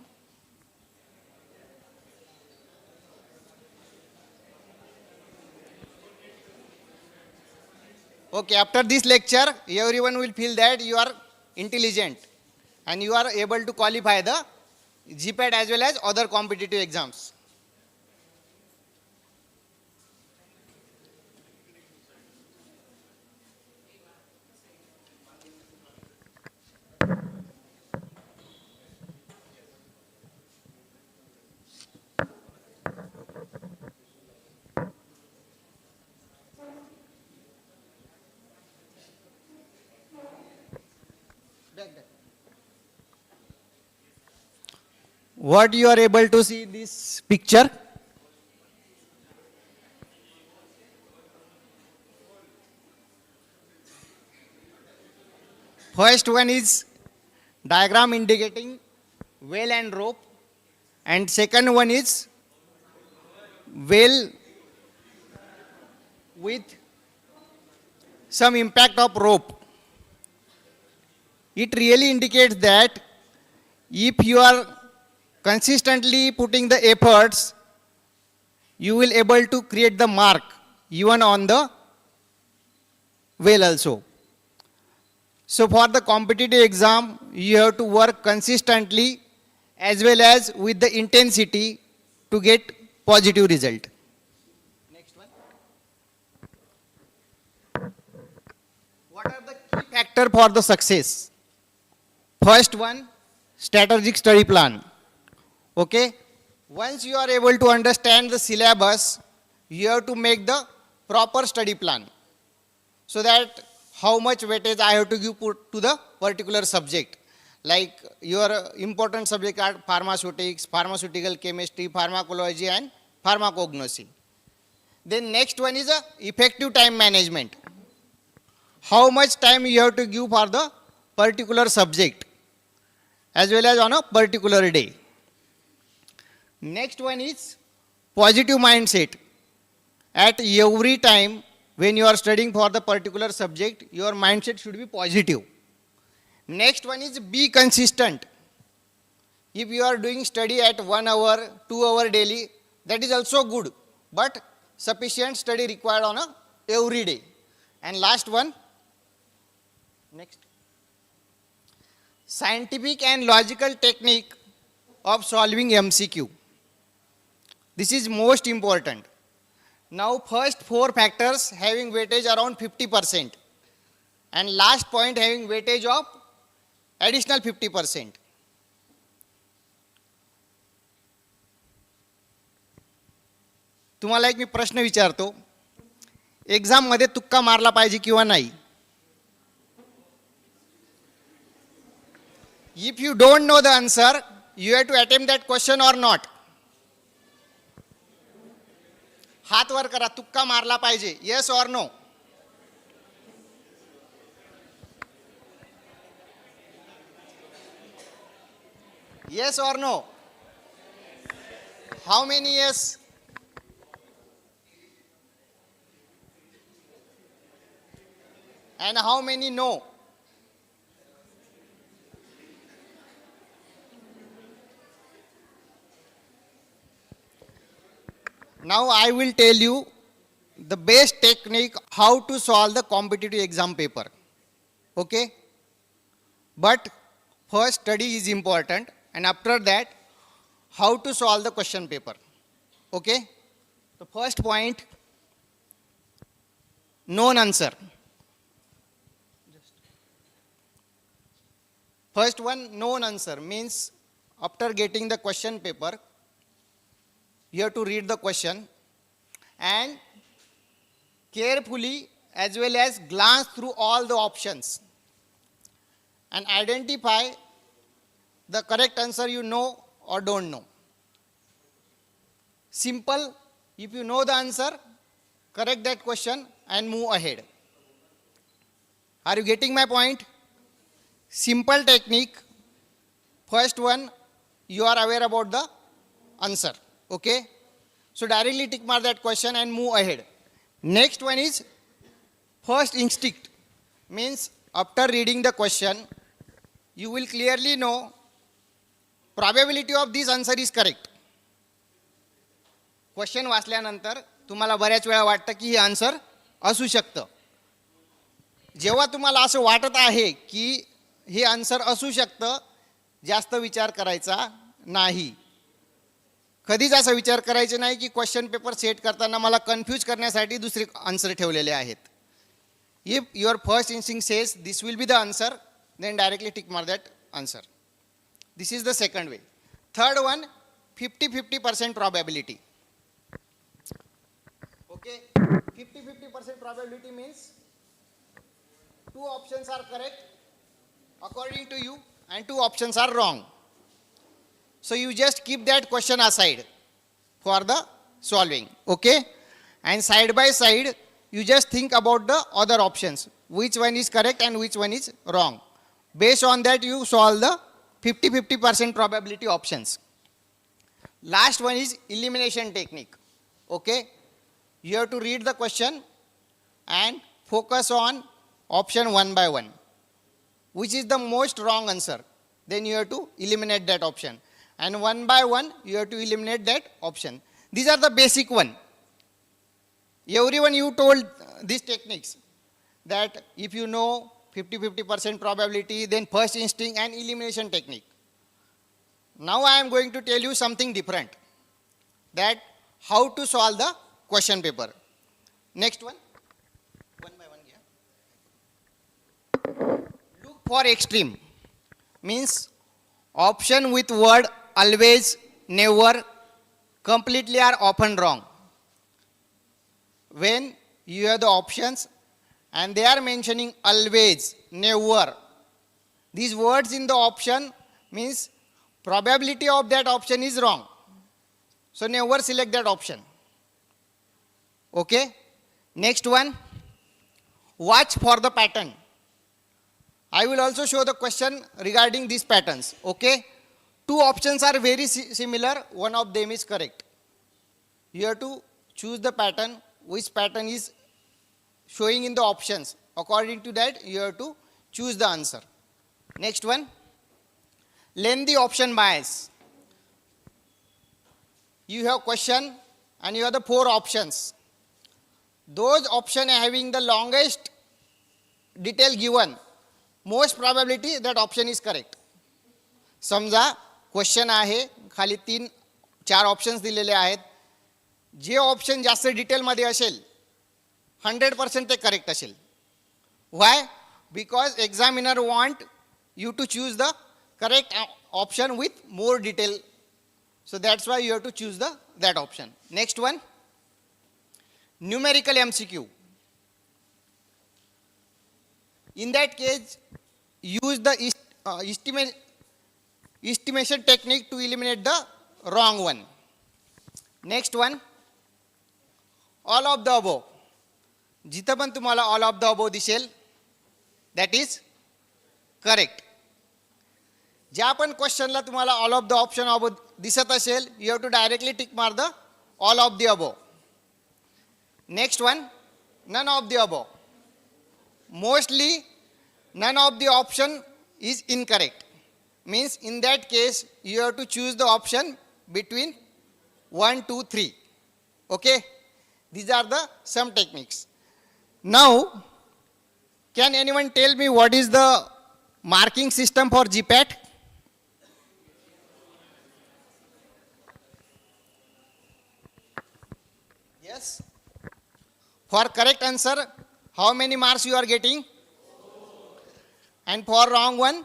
Okay, after this lecture, everyone will feel that you are intelligent and you are able to qualify the GPAT as well as other competitive exams. What you are able to see in this picture? First one is diagram indicating well and rope, and second one is well with some impact of rope. It really indicates that if you are consistently putting the efforts, you will able to create the mark even on the well also. So for the competitive exam, you have to work consistently as well as with the intensity to get positive result. Next one. What are the key factors for the success? First one, strategic study plan. Okay, once you are able to understand the syllabus, you have to make the proper study plan, so that how much weightage I have to give to the particular subject. Like your important subjects are pharmaceutics, pharmaceutical chemistry, pharmacology and pharmacognosy. Then next one is a effective time management. How much time you have to give for the particular subject as well as on a particular day. Next one is positive mindset. At every time when you are studying for the particular subject, your mindset should be positive. Next one is be consistent. If you are doing study at 1 hour, 2 hour daily, that is also good, but sufficient study required on a every day. And last one, next, scientific and logical technique of solving MCQ. This is most important. Now first 4 factors having weightage around 50% and last point having weightage of additional 50%. तुम्हाला एक मी प्रश्न विचारतो, exam मध्ये तुक्का मारला पाहिजे किंवा नाही? If you don't know the answer, you have to attempt that question or not. हात वर करा, तुक्का मारला पाहिजे, yes or no? Yes or no? How many yes? And how many no? Now I will tell you the best technique how to solve the competitive exam paper. Okay? But first study is important, and after that how to solve the question paper. Okay? The first point, known answer. First one, known answer, means after getting the question paper, you have to read the question and carefully as well as glance through all the options and identify the correct answer you know or don't know. Simple, if you know the answer, correct that question and move ahead. Are you getting my point? Simple technique first one, you are aware about the answer. Okay? So directly tick mark that question and move ahead. Next one is first instinct. Means after reading the question, you will clearly know probability of this answer is correct. Question वाचल्यानंतर तुम्हाला बऱ्याच वेळा वाटतं की हे answer असू शकतं. जेव्हा तुम्हाला असं वाटत आहे की हे आन्सर असू शकतं, जास्त विचार करायचा नाही. कधीच असा विचार करायचा नाही की क्वेश्चन पेपर सेट करताना मला कन्फ्यूज करण्यासाठी दुसरे आन्सर ठेवलेले आहेत. If your first instinct says this will be the answer, then directly tick mark that answer. This is the second way. Third one, 50-50% probability. Okay, 50-50% probability means two options are correct according to you and two options are wrong. So you just keep that question aside for the solving. Okay, and side by side you just think about the other options, which one is correct and which one is wrong. Based on that you solve the 50-50% probability options. Last one is elimination technique. Okay, you have to read the question and focus on option one by one. Which is the most wrong answer? Then you have to eliminate that option. And one by one you have to eliminate that option. These are the basic one. Everyone you told these techniques, that if you know 50-50% probability, then first instinct and elimination technique. Now I am going to tell you something different, that how to solve the question paper. Next one. One by one here. Look for extreme. Means option with word always, never, completely or often wrong. When you have the options and they are mentioning always, never, these words in the option means probability of that option is wrong. So never select that option. Okay. Next one, watch for the pattern. I will also show the question regarding these patterns. Okay. Two options are very similar, one of them is correct. You have to choose the pattern, which pattern is showing in the options. According to that, you have to choose the answer. Next one, lengthy option bias. You have question and you have the 4 options. Those options having the longest detail given, most probability that option is correct. समजा question आहे, खाली 3-4 options दिलेले आहेत. जे option जास्त डिटेलमध्ये असेल 100% ते correct असेल. Why? Because examiner want you to choose the correct option with more detail. So that's why you have to choose that option. Next one, numerical MCQ. In that case, use the estimation technique to eliminate the wrong one. Next one, all of the above. जिथं पण तुम्हाला all of the above दिसेल, that is correct. ज्या पण क्वेश्चनला तुम्हाला all of the option above दिसत असेल, you have to directly tick mark the all of the above. Next one, none of the above. Mostly none of the option is incorrect. Means in that case you have to choose the option between 1, 2, 3. Okay, these are the some techniques. Now can anyone tell me what is the marking system for GPAT? Yes, for correct answer how many marks you are getting? And for wrong one,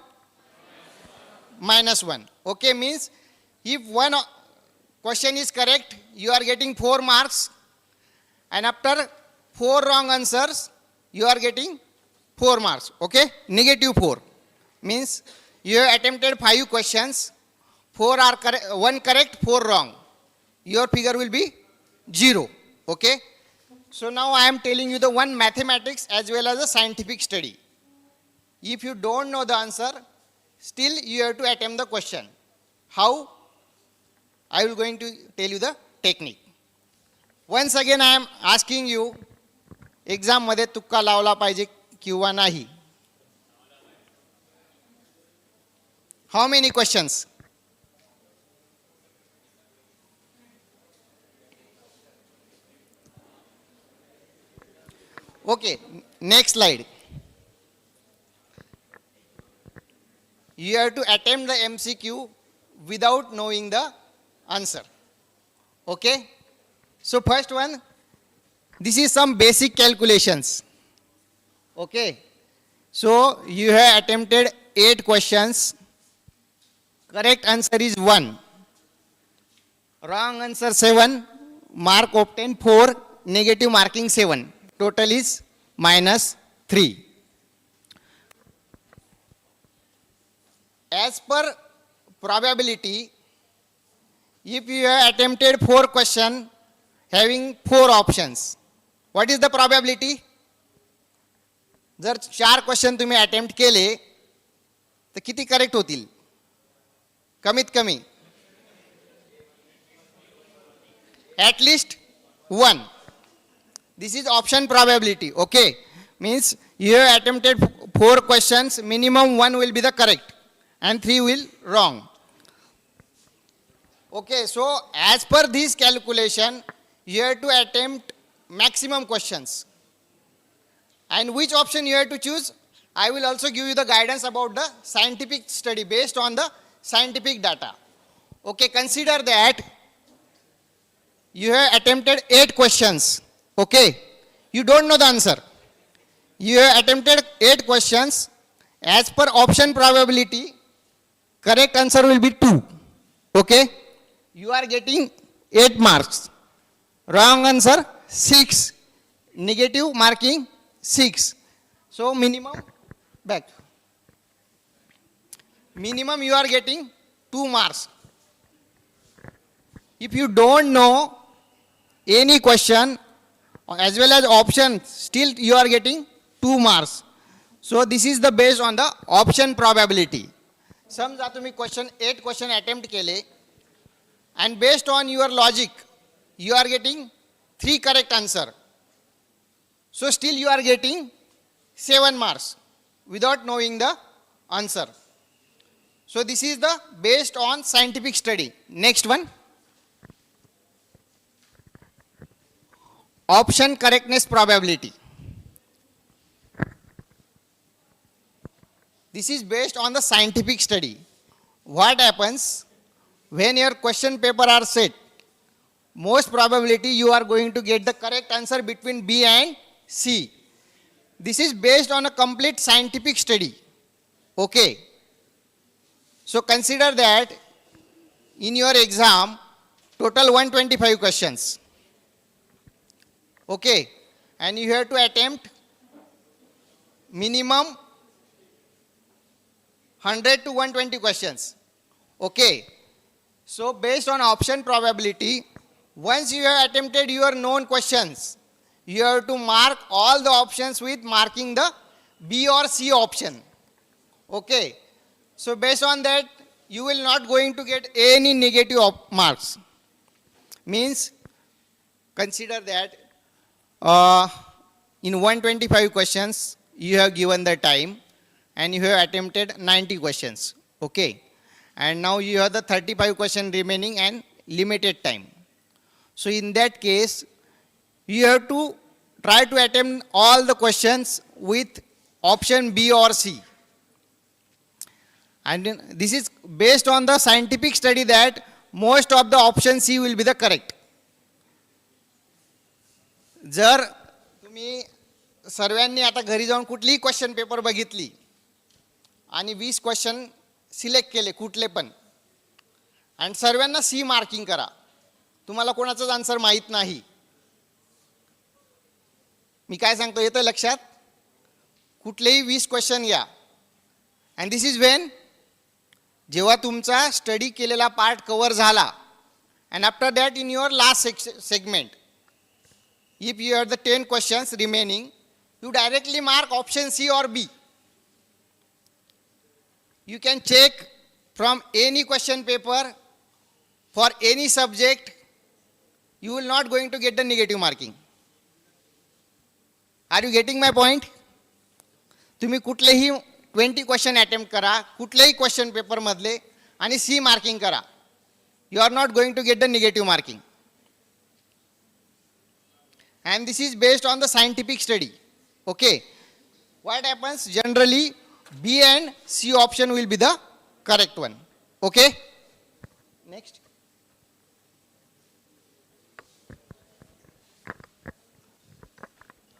-1. Okay, means if one question is correct, you are getting 4 marks, and after 4 wrong answers, you are getting 4 marks. Okay, -4 means you have attempted 5 questions, 4 are correct, 1 correct, 4 wrong. Your figure will be 0. Okay, so now I am telling you the one mathematics as well as a scientific study. If you don't know the answer, still you have to attempt the question. How? I will going to tell you the technique. Once again I am asking you, exam मध्ये तुक्का लावला पाहिजे किंवा नाही? How many questions? Okay, next slide. You have to attempt the MCQ without knowing the answer. Okay? So first one, this is some basic calculations. Okay? So you have attempted 8 questions. Correct answer is 1. Wrong answer 7. Mark obtained 4. Negative marking 7. Total is -3. As per probability, if you have attempted 4 questions having 4 options, what is the probability? जर 4 question तुम्ही attempt केले तर किती correct होतील? कमीत कमी at least 1. This is option probability. Okay, means you have attempted 4 questions, minimum 1 will be the correct and 3 will wrong. Okay, so as per this calculation, you have to attempt maximum questions. And which option you have to choose? I will also give you the guidance about the scientific study based on the scientific data. Okay, consider that you have attempted 8 questions. Okay, you don't know the answer. You have attempted 8 questions. As per option probability, correct answer will be 2. Okay, you are getting 8 marks. Wrong answer 6. Negative marking 6. So minimum back. Minimum you are getting 2 marks. If you don't know any question as well as option, still you are getting 2 marks. So this is the based on the option probability. समजा तुम्ही question 8 question attempt केले and based on your logic you are getting 3 correct answer. So still you are getting 7 marks without knowing the answer. So this is the based on scientific study. Next one. Option correctness probability. This is based on the scientific study. What happens when your question paper are set? Most probability you are going to get the correct answer between B and C. This is based on a complete scientific study. Okay. So consider that in your exam, total 125 questions. Okay, and you have to attempt minimum 100 to 120 questions. Okay, so based on option probability, once you have attempted your known questions, you have to mark all the options with marking the B or C option. Okay, so based on that, you will not going to get any negative marks. Means, consider that in 125 questions, you have given the time and you have attempted 90 questions. Okay. And now you have the 35 questions remaining and limited time. So in that case, you have to try to attempt all the questions with option B or C. And this is based on the scientific study that most of the option C will be the correct. जर तुम्ही सर्वांनी आता घरी जाऊन कुठलीही question paper बघितली आणि 20 question select केले कुठले पण आणि सर्वांना सी मार्किंग करा, तुम्हाला कोणाचाच आन्सर माहित नाही. मी काय सांगतो येतं लक्षात? कुठलेही 20 क्वेश्चन या अँड दिस इज वेन जेव्हा तुमचा स्टडी केलेला पार्ट कव्हर झाला and after that in your last segment, if you have the 10 questions remaining, you directly mark option C or B. You can check from any question paper for any subject. You will not going to get the negative marking. Are you getting my point? तुम्ही कुठलेही 20 question attempt करा, कुठलेही question paper मधले आणि सी marking करा. You are not going to get the negative marking. And this is based on the scientific study. Okay. What happens? Generally, B and C option will be the correct one. Okay. Next.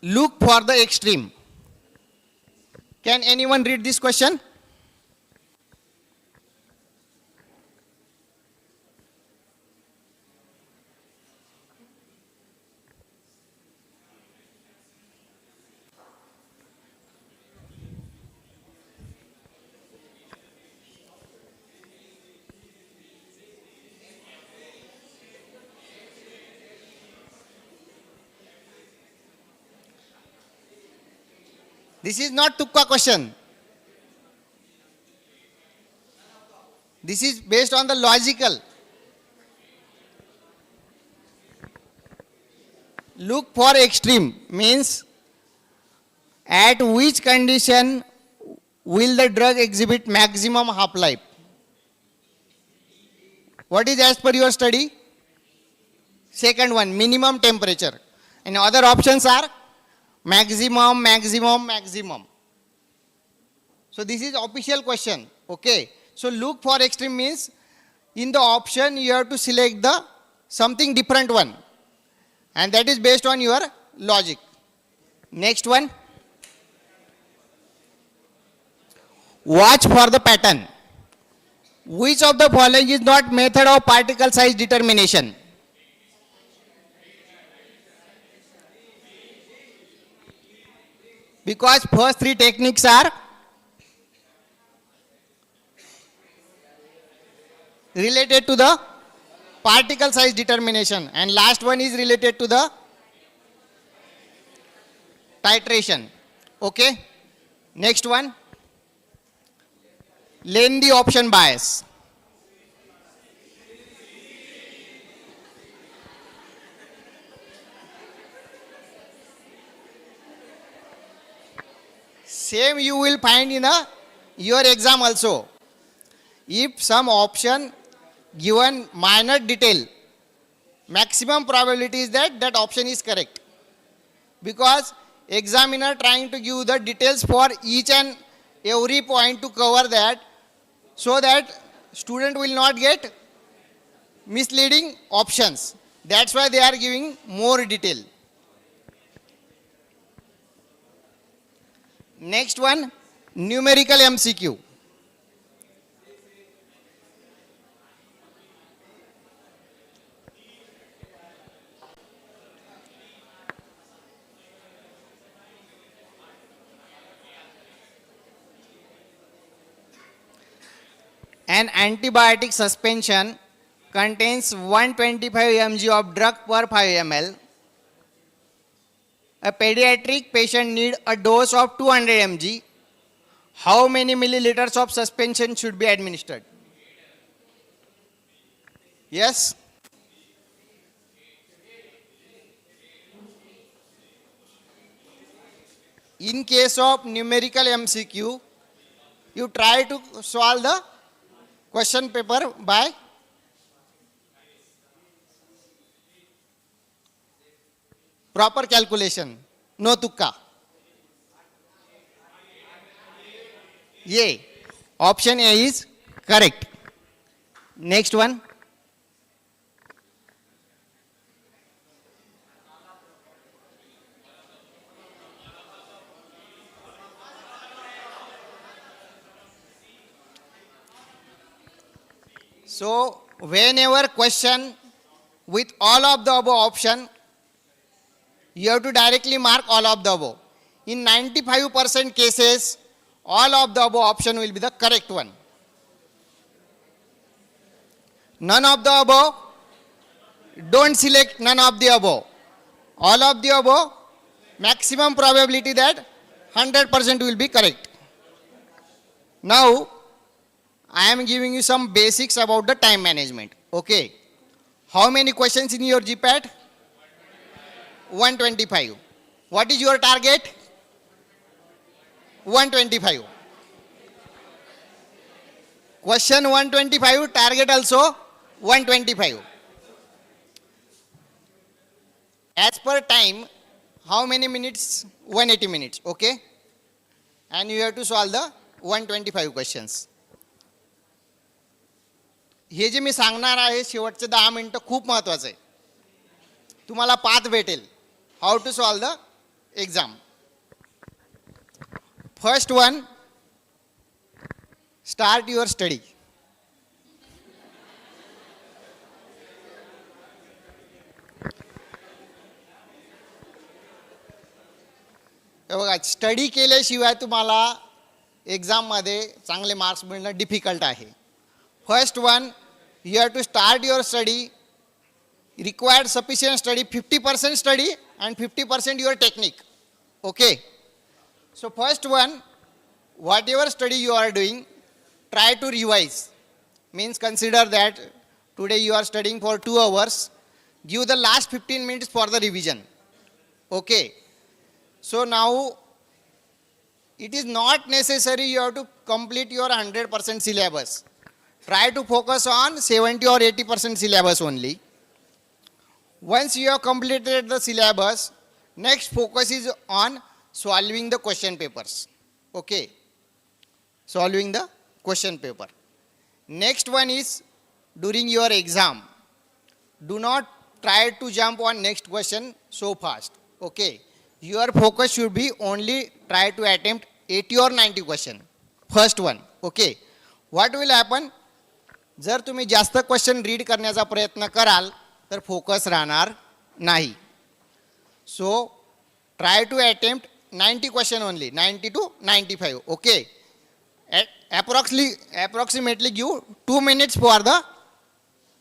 Look for the extreme. Can anyone read this question? This is not tukka question. This is based on the logical. Look for extreme means at which condition will the drug exhibit maximum half-life? What is as per your study? Second one, minimum temperature. And other options are maximum, maximum, maximum. So this is official question. Okay. So look for extreme means in the option you have to select the something different one. And that is based on your logic. Next one. Watch for the pattern. Which of the following is not method of particle size determination? Because first three techniques are related to the particle size determination and last one is related to the titration. Okay. Next one. Lengthy option bias. Same you will find in your exam also. If some option given minor detail, maximum probability is that that option is correct. Because examiner trying to give the details for each and every point to cover that, so that student will not get misleading options. That's why they are giving more detail. Next one, numerical MCQ. An antibiotic suspension contains 125 mg of drug per 5 ml. A pediatric patient needs a dose of 200 mg. How many milliliters of suspension should be administered? Yes? In case of numerical MCQ, you try to solve the question paper by proper calculation, no tukka. Yeah, option A is correct. Next one. So, whenever question with all of the above option, you have to directly mark all of the above. In 95% cases, all of the above option will be the correct one. None of the above, don't select none of the above. All of the above, maximum probability that 100% will be correct. Now, I am giving you some basics about the time management. Okay. How many questions in your GPAT? 125. What is your target? 125. Question 125, target also 125. As per time, how many minutes? 180 minutes, okay? And you have to solve the 125 questions. हे जे मी सांगणार आहे शेवटचे 10 मिनिटं खूप महत्त्वाचं आहे. तुम्हाला path भेटेल how to solve the exam. First one, start your study. बघा, स्टडी केल्याशिवाय तुम्हाला एक्झाममध्ये चांगले मार्क्स मिळणं डिफिकल्ट आहे. First one, you have to start your study, required sufficient study, 50% study and 50% your technique. Okay. So first one, whatever study you are doing, try to revise. Means consider that today you are studying for 2 hours, give the last 15 minutes for the revision. Okay. So now it is not necessary you have to complete your 100% syllabus. Try to focus on 70 or 80% syllabus only. Once you have completed the syllabus, next focus is on solving the question papers. Okay. Solving the question paper. Next one is during your exam. Do not try to jump on next question so fast. Okay. Your focus should be only try to attempt 80 or 90 question. First one. Okay. What will happen? जर तुम्ही जास्त question read करण्याचा प्रयत्न कराल तर focus राहणार नाही. So try to attempt 90 question only, 90 to 95. Okay. approximately give 2 minutes for the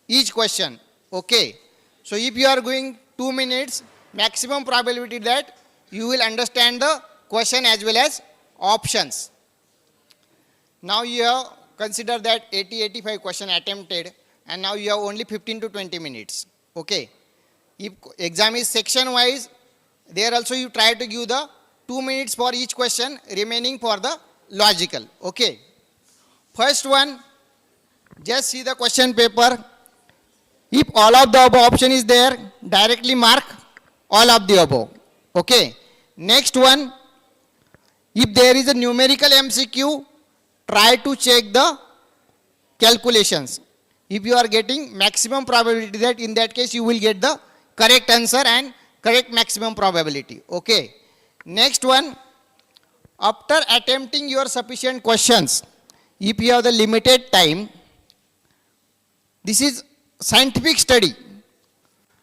each question. Okay. So if you are going 2 minutes, maximum probability that you will understand the question as well as options. Now you have consider that 80-85 question attempted and now you have only 15 to 20 minutes. Okay. If exam is section wise, there also you try to give the 2 minutes for each question, remaining for the logical. Okay. First one, just see the question paper. If all of the above option is there, directly mark all of the above. Okay. Next one, if there is a numerical MCQ, try to check the calculations. If you are getting maximum probability that in that case you will get the correct answer and correct maximum probability. Okay. Next one, after attempting your sufficient questions, if you have the limited time, this is scientific study.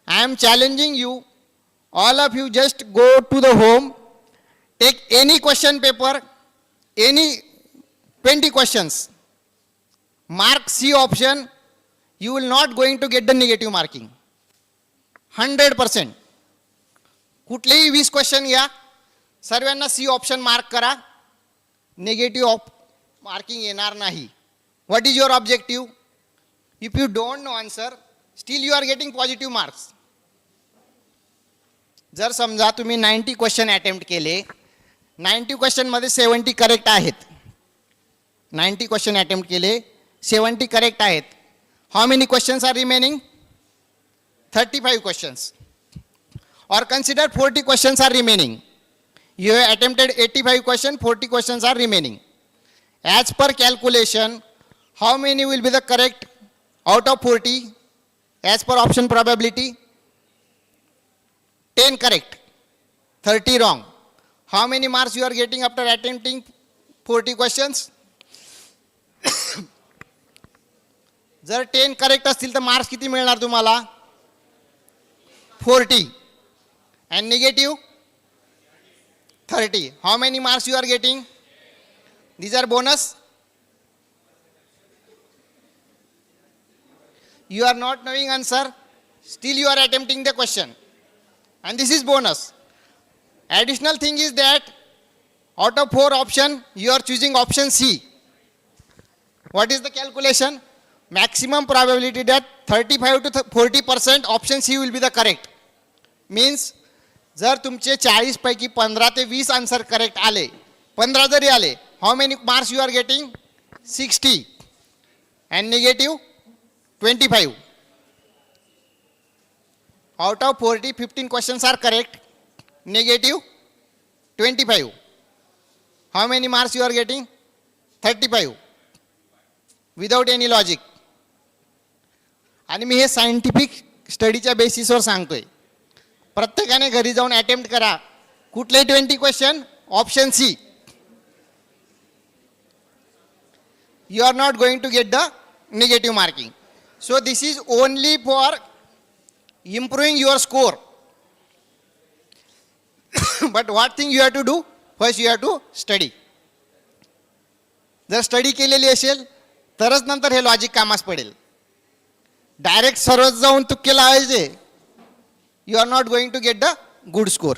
I am challenging you, all of you just go to the home, take any question paper, any 20 questions, mark C option, you will not going to get the negative marking. 100%. कुठलेही 20 question घ्या, सर्वांना C option mark करा, negative marking येणार नाही. What is your objective? If you don't know answer, still you are getting positive marks. जर समजा तुम्ही 90 question attempt केले, 90 क्वेश्चनमध्ये 70 करेक्ट आहेत, 90 क्वेश्चन अटेम्प्ट केले, 70 करेक्ट आहेत. How many questions are remaining? 35 questions. Or consider 40 questions are remaining. You have attempted 85 questions, 40 questions are remaining. As per calculation, how many will be the correct out of 40? As per option probability, 10 correct, 30 wrong. How many marks you are getting after attempting 40 questions? जर 10 correct असतील तर marks किती मिळणार तुम्हाला? 40. And negative 30. How many marks you are getting? These are bonus. You are not knowing answer, still you are attempting the question, and this is bonus. Additional thing is that out of 4 options you are choosing option C. What is the calculation? Maximum probability that 35 to 40% option C will be the correct. Means जर तुमचे 40 पैकी 15 ते 20 answer correct आले, 15 जरी आले, how many marks you are getting? 60 and negative 25. Out of 40, 15 questions are correct, negative 25. How many marks you are getting? 35. Without any logic. आणि मी हे scientific स्टडीच्या बेसिसवर सांगतोय. प्रत्येकाने घरी जाऊन अटेम्प्ट करा. कुठले 20 question? Option C. You are not going to get the negative marking. So this is only for improving your score. But what thing you have to do? First you have to study. जर study केलेली असेल तरच नंतर हे logic कामास पडेल. Direct सर्वच जाऊन तुक्के लावायचे, you are not going to get the good score.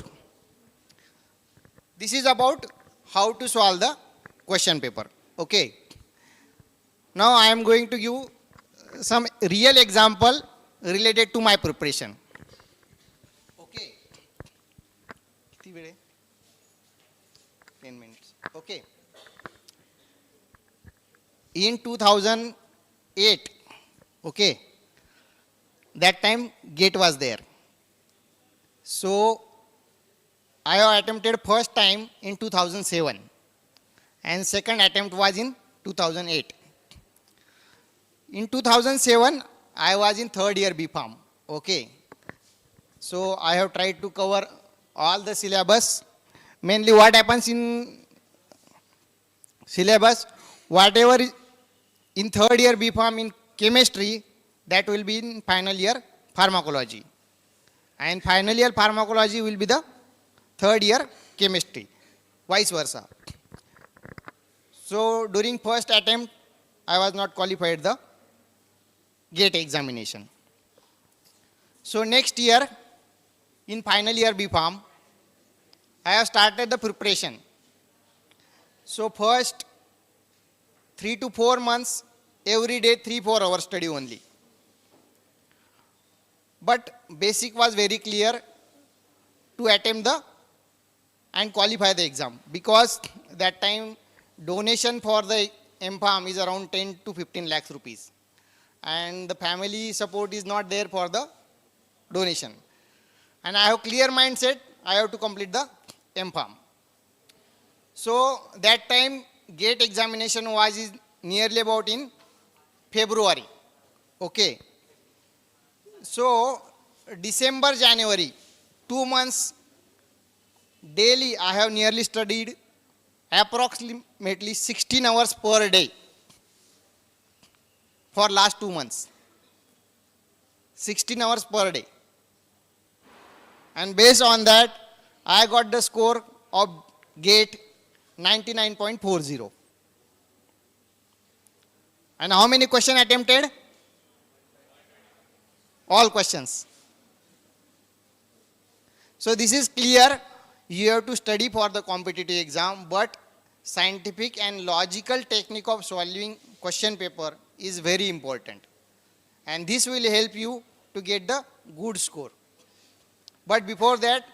This is about how to solve the question paper. Okay. Now I am going to give some real example related to my preparation. Okay. किती वेळ आहे? 10 minutes. Okay. In 2008, okay, that time GATE was there. So I have attempted first time in 2007 and second attempt was in 2008. In 2007 I was in third year B Pharm. Okay. So I have tried to cover all the syllabus. Mainly what happens in syllabus, whatever is in third year B Pharm in chemistry, that will be in final year pharmacology. And final year pharmacology will be the third year chemistry, vice versa. So during first attempt, I was not qualified the GATE examination. So next year, in final year B Pharm, I have started the preparation. So first 3 to 4 months, every day 3-4 hours study only. But basic was very clear to attempt the and qualify the exam, because that time donation for the M.Pharm is around 10 to 15 lakhs rupees and the family support is not there for the donation. And I have clear mindset, I have to complete the M.Pharm. So that time GATE examination was nearly about in February. Okay. So December, January, 2 months daily I have nearly studied approximately 16 hours per day for last 2 months. 16 hours per day. And based on that, I got the score of GATE 99.40. And how many questions attempted? All questions. So this is clear. You have to study for the competitive exam, but scientific and logical technique of solving question paper is very important. And this will help you to get the good score. But before that,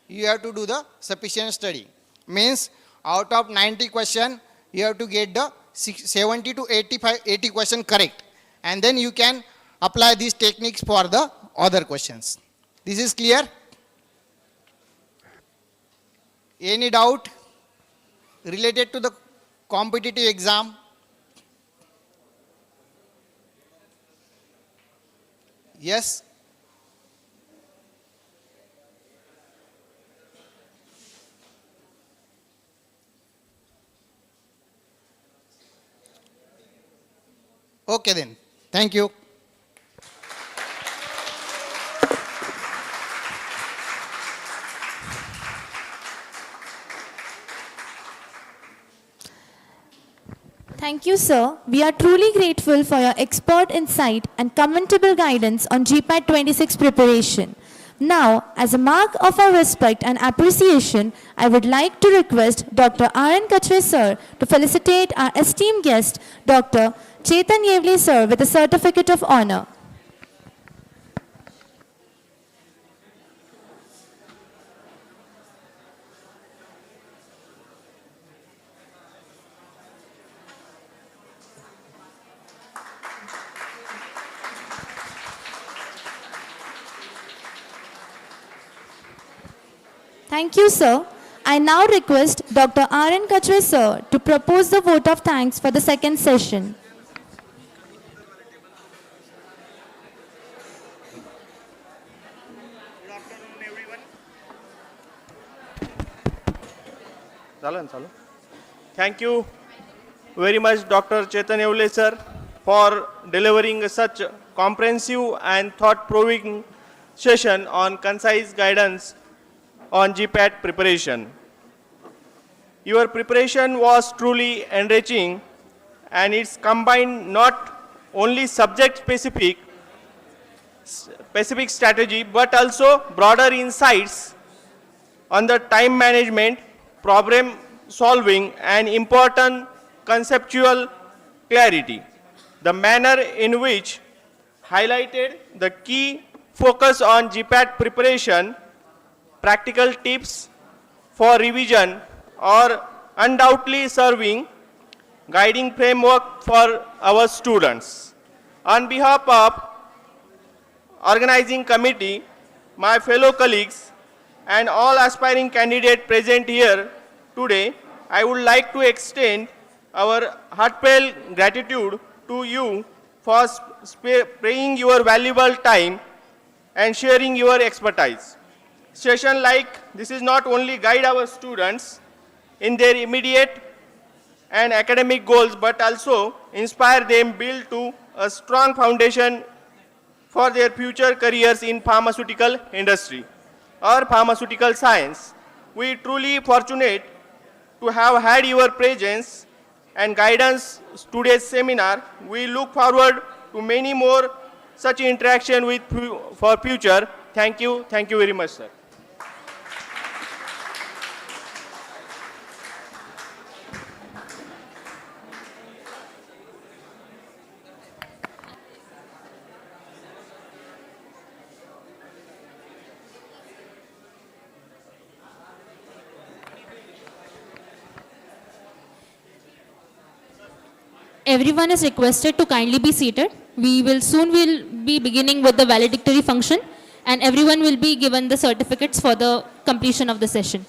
you have to do the sufficient study. Means out of 90 questions, you have to get the 70 to 80 questions correct. And then you can apply these techniques for the other questions. This is clear? Any doubt related to the competitive exam? Yes? Okay then. Thank you. Thank you, sir. We are truly grateful for your expert insight and commentable guidance on GPAT 26 preparation. Now, as a mark of our respect and appreciation, I would like to request Dr. R. N. Kachwe, sir, to felicitate our esteemed guest, Dr. Chetan Yevli sir with a certificate of honor. Thank you, sir. I now request Dr. R.N. Kachre, sir, to propose the vote of thanks for the second session. Good afternoon, everyone. Thank you very much, Dr. Chetan Yevle, sir, for delivering such comprehensive and thought-provoking session on concise guidance on GPAT preparation. Your preparation was truly enriching, and it's combined not only subject-specific strategy, but also broader insights on the time management, problem solving, and important conceptual clarity. The manner in which highlighted the key focus on GPAT preparation, practical tips for revision, or undoubtedly serving guiding framework for our students. On behalf of organizing committee, my fellow colleagues, and all aspiring candidates present here today, I would like to extend our heartfelt gratitude to you for sparing your valuable time and sharing your expertise. Session like this is not only guide our students in their immediate and academic goals, but also inspire them build to a strong foundation for their future careers in pharmaceutical industry or pharmaceutical science. We truly fortunate to have had your presence and guidance today's seminar. We look forward to many more such interaction with for future. Thank you very much, sir. Everyone is requested to kindly be seated. We will soon be beginning with the valedictory function, and everyone will be given the certificates for the completion of the session.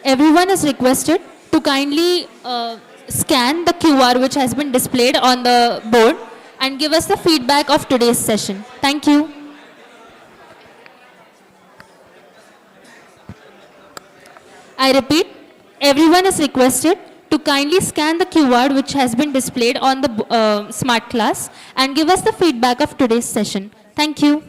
Everyone is requested to kindly scan the QR which has been displayed on the board and give us the feedback of today's session. Thank you. I repeat, everyone is requested to kindly scan the QR which has been displayed on the smart class and give us the feedback of today's session. Thank you.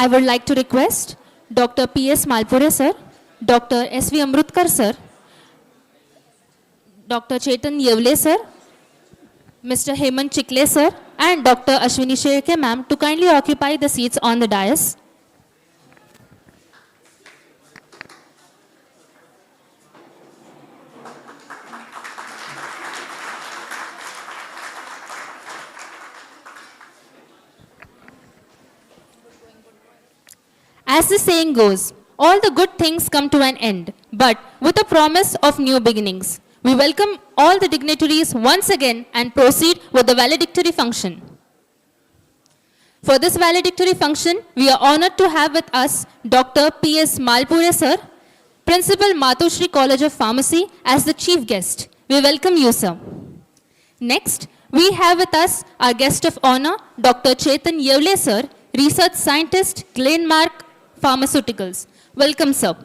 I would like to request Dr. P.S. Malpure sir, Dr. S.V. Amrutkar sir, Dr. Chetan Yevle sir, Mr. Hemant Chikhale sir, and Dr. Ashwini Shelke ma'am to kindly occupy the seats on the dais. As the saying goes, all the good things come to an end, but with a promise of new beginnings. We welcome all the dignitaries once again and proceed with the valedictory function. For this valedictory function, we are honored to have with us Dr. P.S. Malpure sir, Principal Matoshri College of Pharmacy, as the chief guest. We welcome you, sir. Next, we have with us our guest of honor, Dr. Chetan Yevle sir, Research Scientist, Glenmark Pharmaceuticals. Welcome, sir.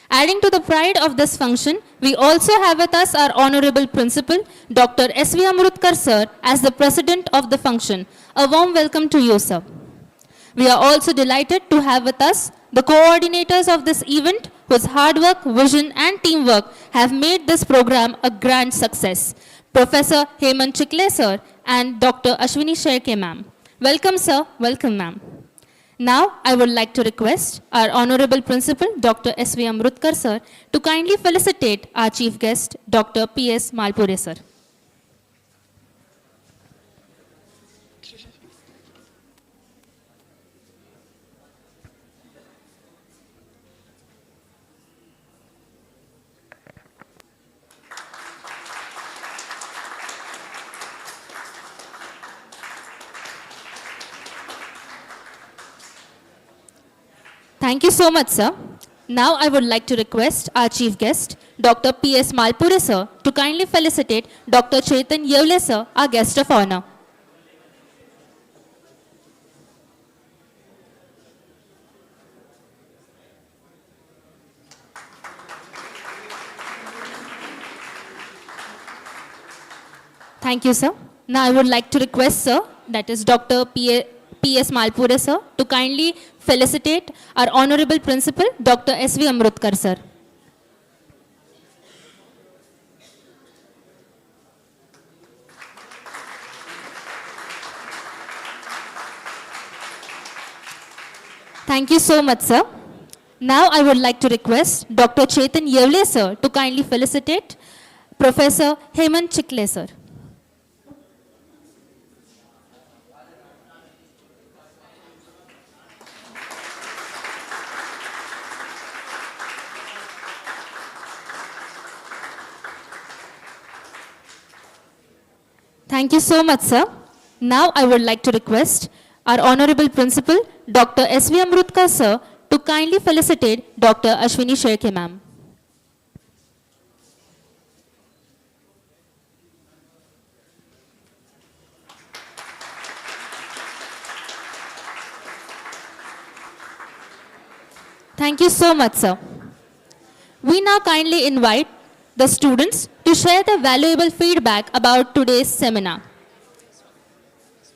Adding to the pride of this function, we also have with us our Honorable Principal, Dr. S.V. Amrutkar sir, as the President of the function. A warm welcome to you, sir. We are also delighted to have with us the coordinators of this event, whose hard work, vision and teamwork have made this program a grand success. Professor Hemant Chikhale sir and Dr. Ashwini Shelke ma'am. Welcome, sir. Welcome, ma'am. Now, I would like to request our Honorable Principal, Dr. S.V. Amrutkar sir, to kindly felicitate our chief guest, Dr. P.S. Malpure sir. Thank you so much, sir. Now I would like to request our chief guest, Dr. P.S. Malpure sir, to kindly felicitate Dr. Chetan Yevle sir, our guest of honor. Thank you, sir. Now I would like to request, sir, that is Dr. P.S. Malpure sir, to kindly felicitate our Honorable Principal, Dr. S.V. Amrutkar sir. Thank you so much, sir. Now I would like to request Dr. Chetan Yevle sir to kindly felicitate Professor Hemant Chikhale sir. Thank you so much, sir. Now I would like to request our Honorable Principal, Dr. S.V. Amrutkar sir, to kindly felicitate Dr. Ashwini Shelke ma'am. Thank you so much, sir. We now kindly invite the students to share their valuable feedback about today's seminar.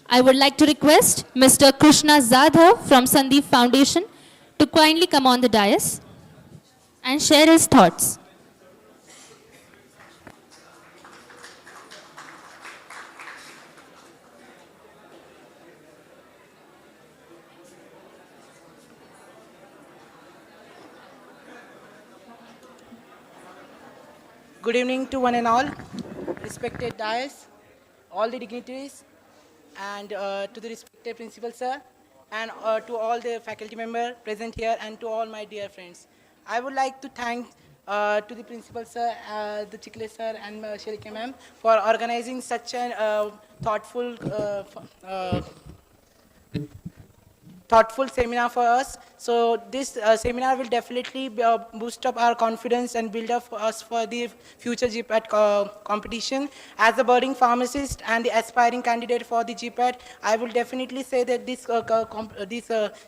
I would like to request Mr. Krishna Zadhav from Sandeep Foundation to kindly come on the dais and share his thoughts. Good evening to one and all, respected dais, all the dignitaries, and to the respected principal sir, and to all the faculty members present here, and to all my dear friends. I would like to thank to the principal sir, the Chikhale sir, and Shelke ma'am for organizing such a thoughtful seminar for us. So this seminar will definitely boost up our confidence and build up us for the future GPAT competition. As a budding pharmacist and the aspiring candidate for the GPAT, I will definitely say that this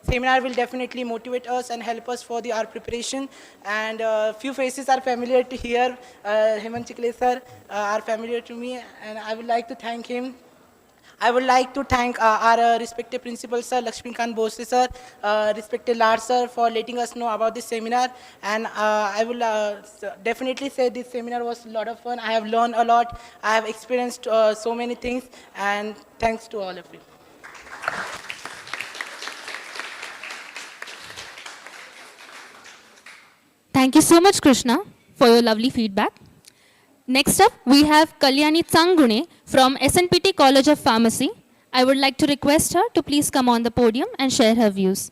seminar will definitely motivate us and help us for our preparation. And few faces are familiar to here. Hemant Chikhale sir are familiar to me, and I would like to thank him. I would like to thank our respected principal sir, Lakshmikant Bose sir, respected Lard sir for letting us know about this seminar. And I will definitely say this seminar was a lot of fun. I have learned a lot. I have experienced so many things. And thanks to all of you. Thank you so much, Krishna, for your lovely feedback. Next up, we have Kalyani Tsangune from SNPT College of Pharmacy. I would like to request her to please come on the podium and share her views.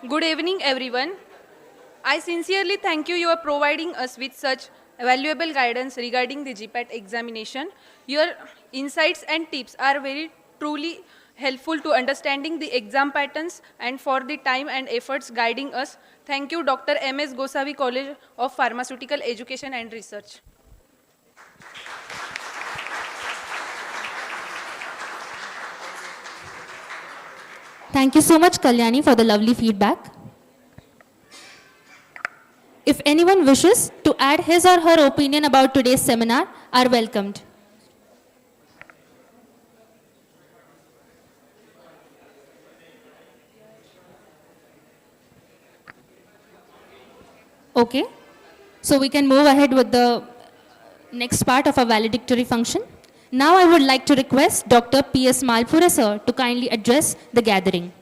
Good evening, everyone. I sincerely thank you. You are providing us with such valuable guidance regarding the GPAT examination. Your insights and tips are very truly helpful to understanding the exam patterns and for the time and efforts guiding us. Thank you, Dr. M.S.Gosavi, College of Pharmaceutical Education and Research. Thank you so much, Kalyani, for the lovely feedback. If anyone wishes to add his or her opinion about today's seminar, are welcomed. Okay, so we can move ahead with the next part of our valedictory function. Now I would like to request Dr. P.S. Malpura sir to kindly address the gathering.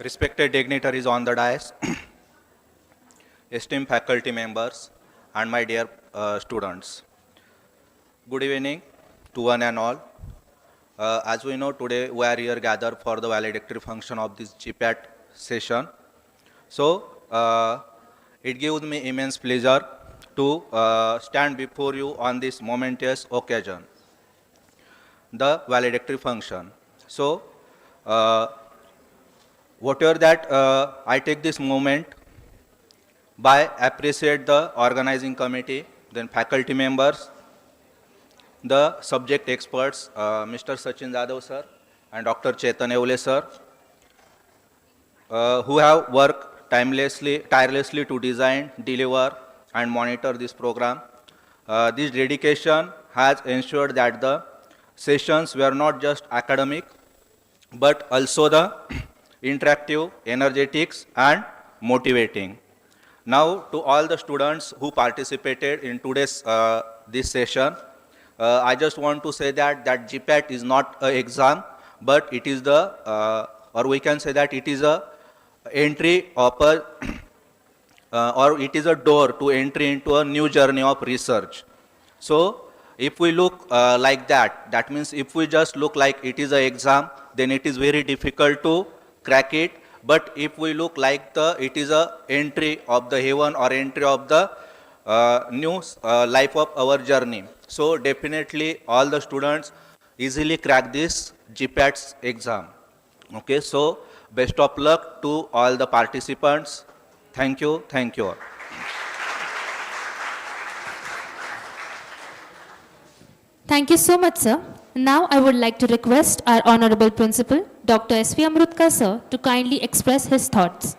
Respected dignitaries on the dais, esteemed faculty members, and my dear students. Good evening to one and all. As we know, today we are here gathered for the valedictory function of this GPAT session. So, it gives me immense pleasure to stand before you on this momentous occasion, the valedictory function. So, whatever that I take this moment by appreciate the organizing committee, then faculty members, the subject experts, Mr. Sachin Jadhav sir and Dr. Tivule sir, who have worked tirelessly to design, deliver, and monitor this program. This dedication has ensured that the sessions were not just academic, but also the interactive, energetics, and motivating. Now, to all the students who participated in today's this session, I just want to say that GPAT is not an exam, but it is the, or we can say that it is a entry of a, or it is a door to entry into a new journey of research. So, if we look like that, that means if we just look like it is an exam, then it is very difficult to crack it. But if we look like it is a entry of the heaven or entry of the new life of our journey. So definitely all the students easily crack this GPAT exam. Okay, so best of luck to all the participants. Thank you. Thank you all. Thank you so much, sir. Now I would like to request our Honorable Principal, Dr. S.V. Amrutkar, sir, to kindly express his thoughts.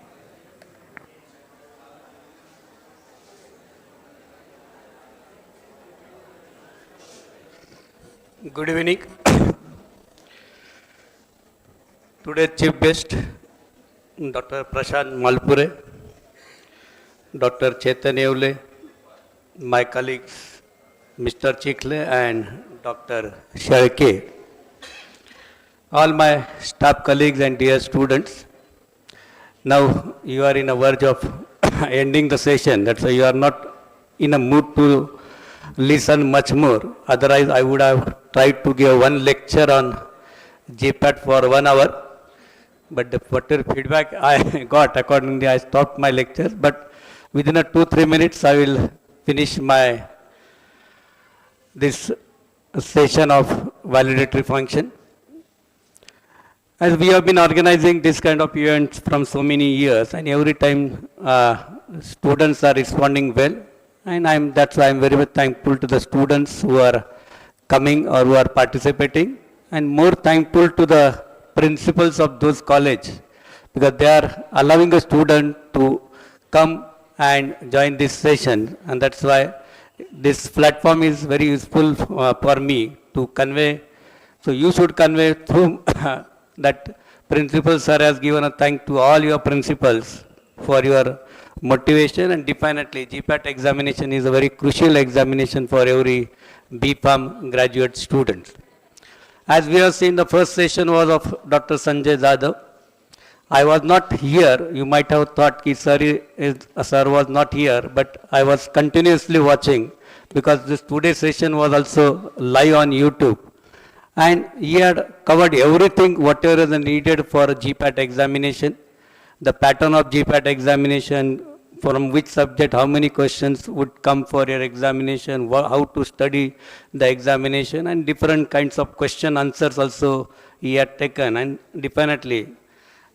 Good evening. Today Chief Guest, Dr. Prashant Malpure, Dr. Tivule, my colleagues, Mr. Chikhale and Dr. Shelke, all my staff colleagues and dear students. Now you are in a verge of ending the session. That's why you are not in a mood to listen much more. Otherwise, I would have tried to give one lecture on GPAT for 1 hour. But whatever feedback I got, accordingly I stopped my lectures. But within 2-3 minutes, I will finish this session of valedictory function. As we have been organizing this kind of events from so many years, and every time students are responding well, and that's why I'm very much thankful to the students who are coming or who are participating, and more thankful to the principals of those colleges, because they are allowing a student to come and join this session, and that's why this platform is very useful for me to convey. So you should convey through that principal sir has given a thank to all your principals for your motivation, and definitely GPAT examination is a very crucial examination for every B.Pharm graduate student. As we have seen, the first session was of Dr. Sanjay Jadhav. I was not here. You might have thought that sir was not here, but I was continuously watching because this today's session was also live on YouTube. And he had covered everything, whatever is needed for a GPAT examination, the pattern of GPAT examination, from which subject, how many questions would come for your examination, how to study the examination, and different kinds of question answers also he had taken. And definitely,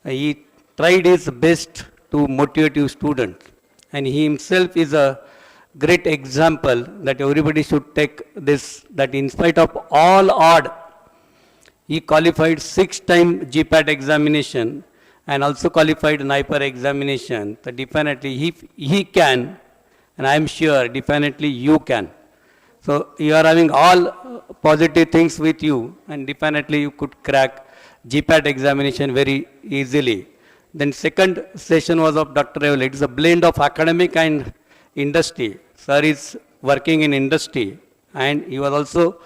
he tried his best to motivate you students. And he himself is a great example that everybody should take this, that in spite of all odds, he qualified 6-time GPAT examination and also qualified NIPER examination. So definitely he can, and I am sure definitely you can. So you are having all positive things with you, and definitely you could crack GPAT examination very easily. Then second session was of Dr. S. It is a blend of academic and industry. Sir is working in industry, and he was also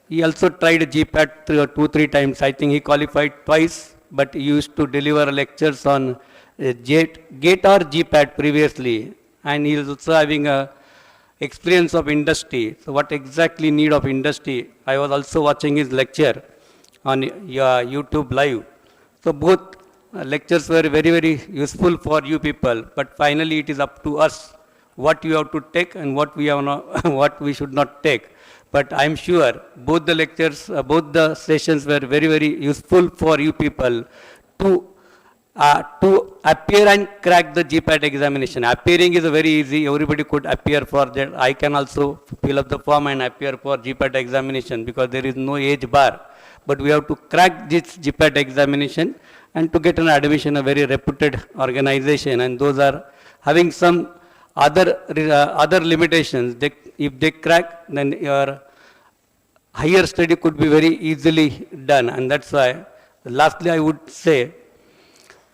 he also tried GPAT 2-3 times. I think he qualified twice, but he used to deliver lectures on GATE or GPAT previously, and he is also having a experience of industry. So what exactly need of industry? I was also watching his lecture on YouTube live. So both lectures were very, very useful for you people, but finally it is up to us what you have to take and what we have not, what we should not take. But I am sure both the lectures, both the sessions were very, very useful for you people to appear and crack the GPAT examination. Appearing is very easy. Everybody could appear for that. I can also fill up the form and appear for GPAT examination because there is no age bar. But we have to crack this GPAT examination and to get an admission, a very reputed organization, and those are having some other limitations. If they crack, then your higher study could be very easily done, and that's why lastly I would say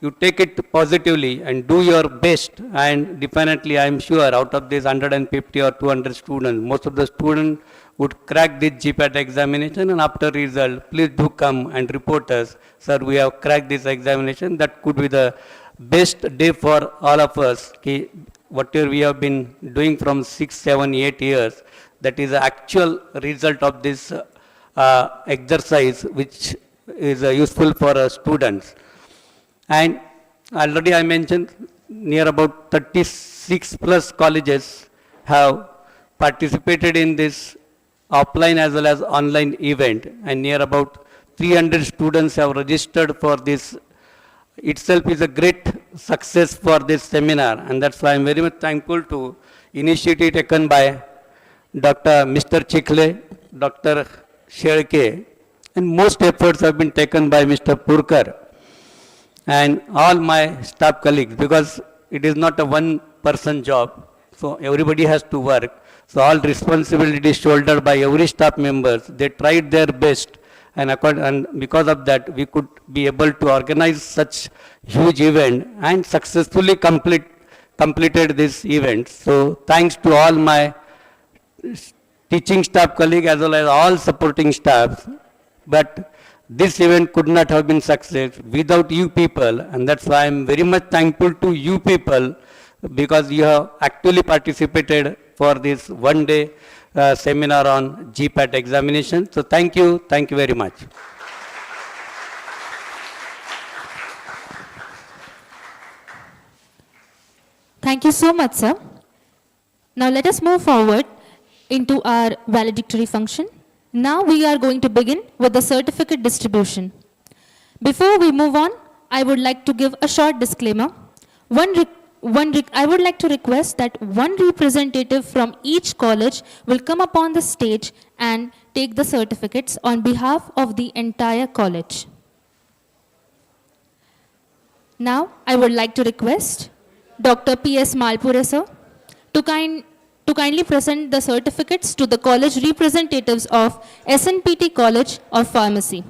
you take it positively and do your best, and definitely I am sure out of these 150 or 200 students, most of the students would crack this GPAT examination, and after result, please do come and report us, sir, we have cracked this examination. That could be the best day for all of us. Whatever we have been doing from 6, 7, 8 years, that is the actual result of this exercise, which is useful for students. And already I mentioned near about 36 plus colleges have participated in this offline as well as online event, and near about 300 students have registered for this. Itself is a great success for this seminar, and that's why I'm very much thankful to initiative taken by Mr. Chikhale, Dr. Shelke, and most efforts have been taken by Mr. Purkar and all my staff colleagues, because it is not a one-person job, so everybody has to work. So all responsibility is shouldered by every staff members. They tried their best, and because of that, we could be able to organize such huge event and successfully completed this event. So thanks to all my teaching staff colleagues as well as all supporting staff. But this event could not have been success without you people, and that's why I'm very much thankful to you people, because you have actually participated for this one-day seminar on GPAT examination. So thank you very much. Thank you so much, sir. Now let us move forward into our valedictory function. Now we are going to begin with the certificate distribution. Before we move on, I would like to give a short disclaimer. I would like to request that one representative from each college will come upon the stage and take the certificates on behalf of the entire college. Now, I would like to request Dr. P.S. Malpure sir to kindly present the certificates to the college representatives of SNPT College of Pharmacy.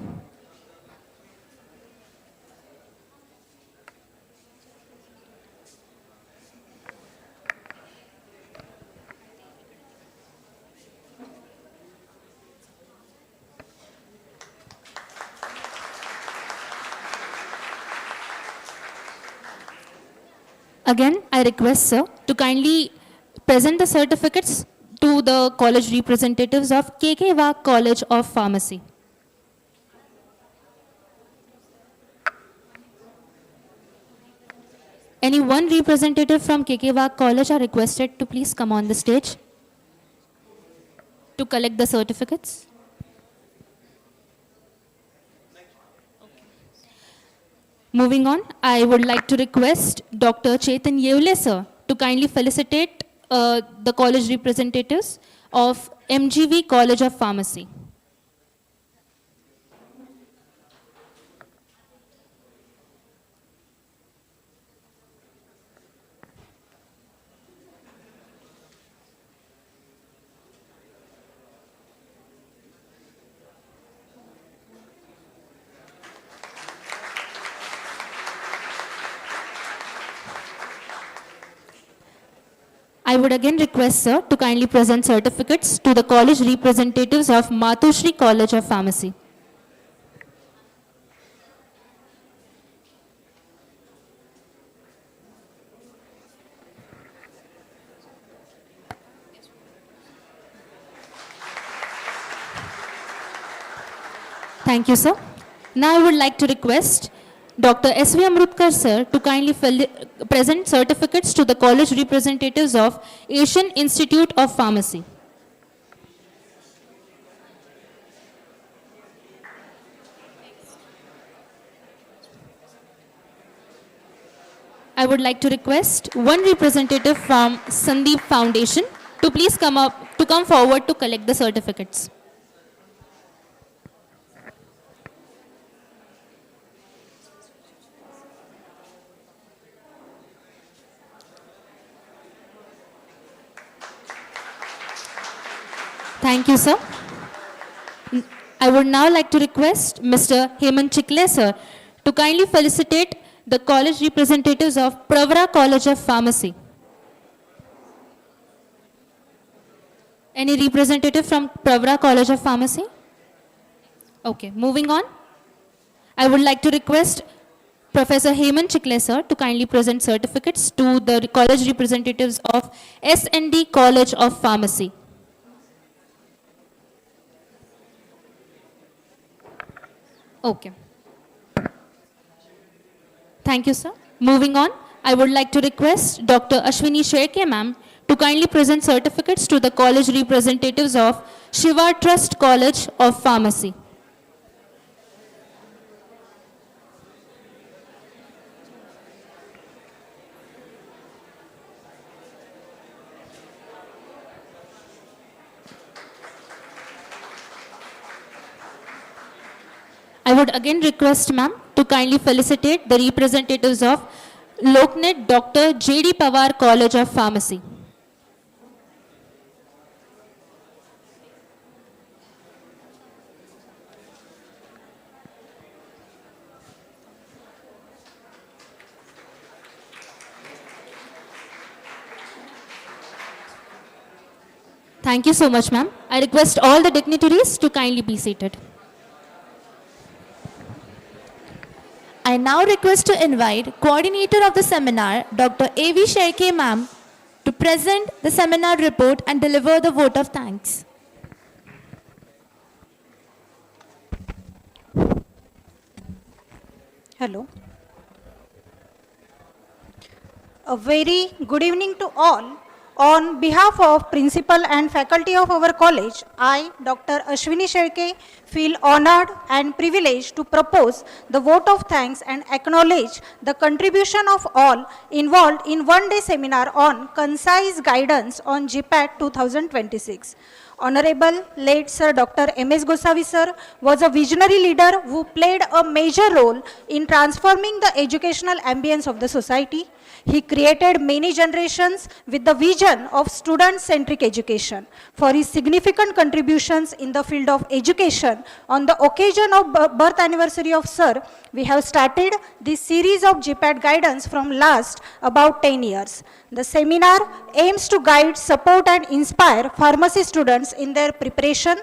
Again, I request sir to kindly present the certificates to the college representatives of KK College of Pharmacy. Any one representative from KK College are requested to please come on the stage to collect the certificates. Moving on, I would like to request Dr. Chetan Yevle sir to kindly felicitate the college representatives of M.G.V College of Pharmacy. I would again request sir to kindly present certificates to the college representatives of Matushri College of Pharmacy. Thank you, sir. Now I would like to request Dr. S.V. Amrutkar sir to kindly present certificates to the college representatives of Asian Institute of Pharmacy. I would like to request one representative from Sandeep Foundation to please come forward to collect the certificates. Thank you, sir. I would now like to request Mr. Hemant U sir to kindly felicitate the college representatives of Pravara College of Pharmacy. Any representative from Pravara College of Pharmacy? Okay, moving on. I would like to request Professor Hemant U sir to kindly present certificates to the college representatives of S&D College of Pharmacy. Okay. Thank you, sir. Moving on, I would like to request Dr. Ashwini Shelke ma'am to kindly present certificates to the college representatives of Shiva Trust College of Pharmacy. I would again request ma'am to kindly felicitate the representatives of Loknet Dr. J.D. Pawar College of Pharmacy. Thank you so much, ma'am. I request all the dignitaries to kindly be seated. I now request to invite coordinator of the seminar, Dr. A.V. Shelke ma'am, to present the seminar report and deliver the vote of thanks. Hello. A very good evening to all. On behalf of principal and faculty of our college, I, Dr. Ashwini Shelke, feel honored and privileged to propose the vote of thanks and acknowledge the contribution of all involved in one-day seminar on concise guidance on GPAT 2026. Honorable late Sir Dr. M.S.Gosavi sir was a visionary leader who played a major role in transforming the educational ambience of the society. He created many generations with the vision of student-centric education. For his significant contributions in the field of education, on the occasion of birth anniversary of Sir, we have started this series of GPAT guidance from last about 10 years. The seminar aims to guide, support and inspire pharmacy students in their preparation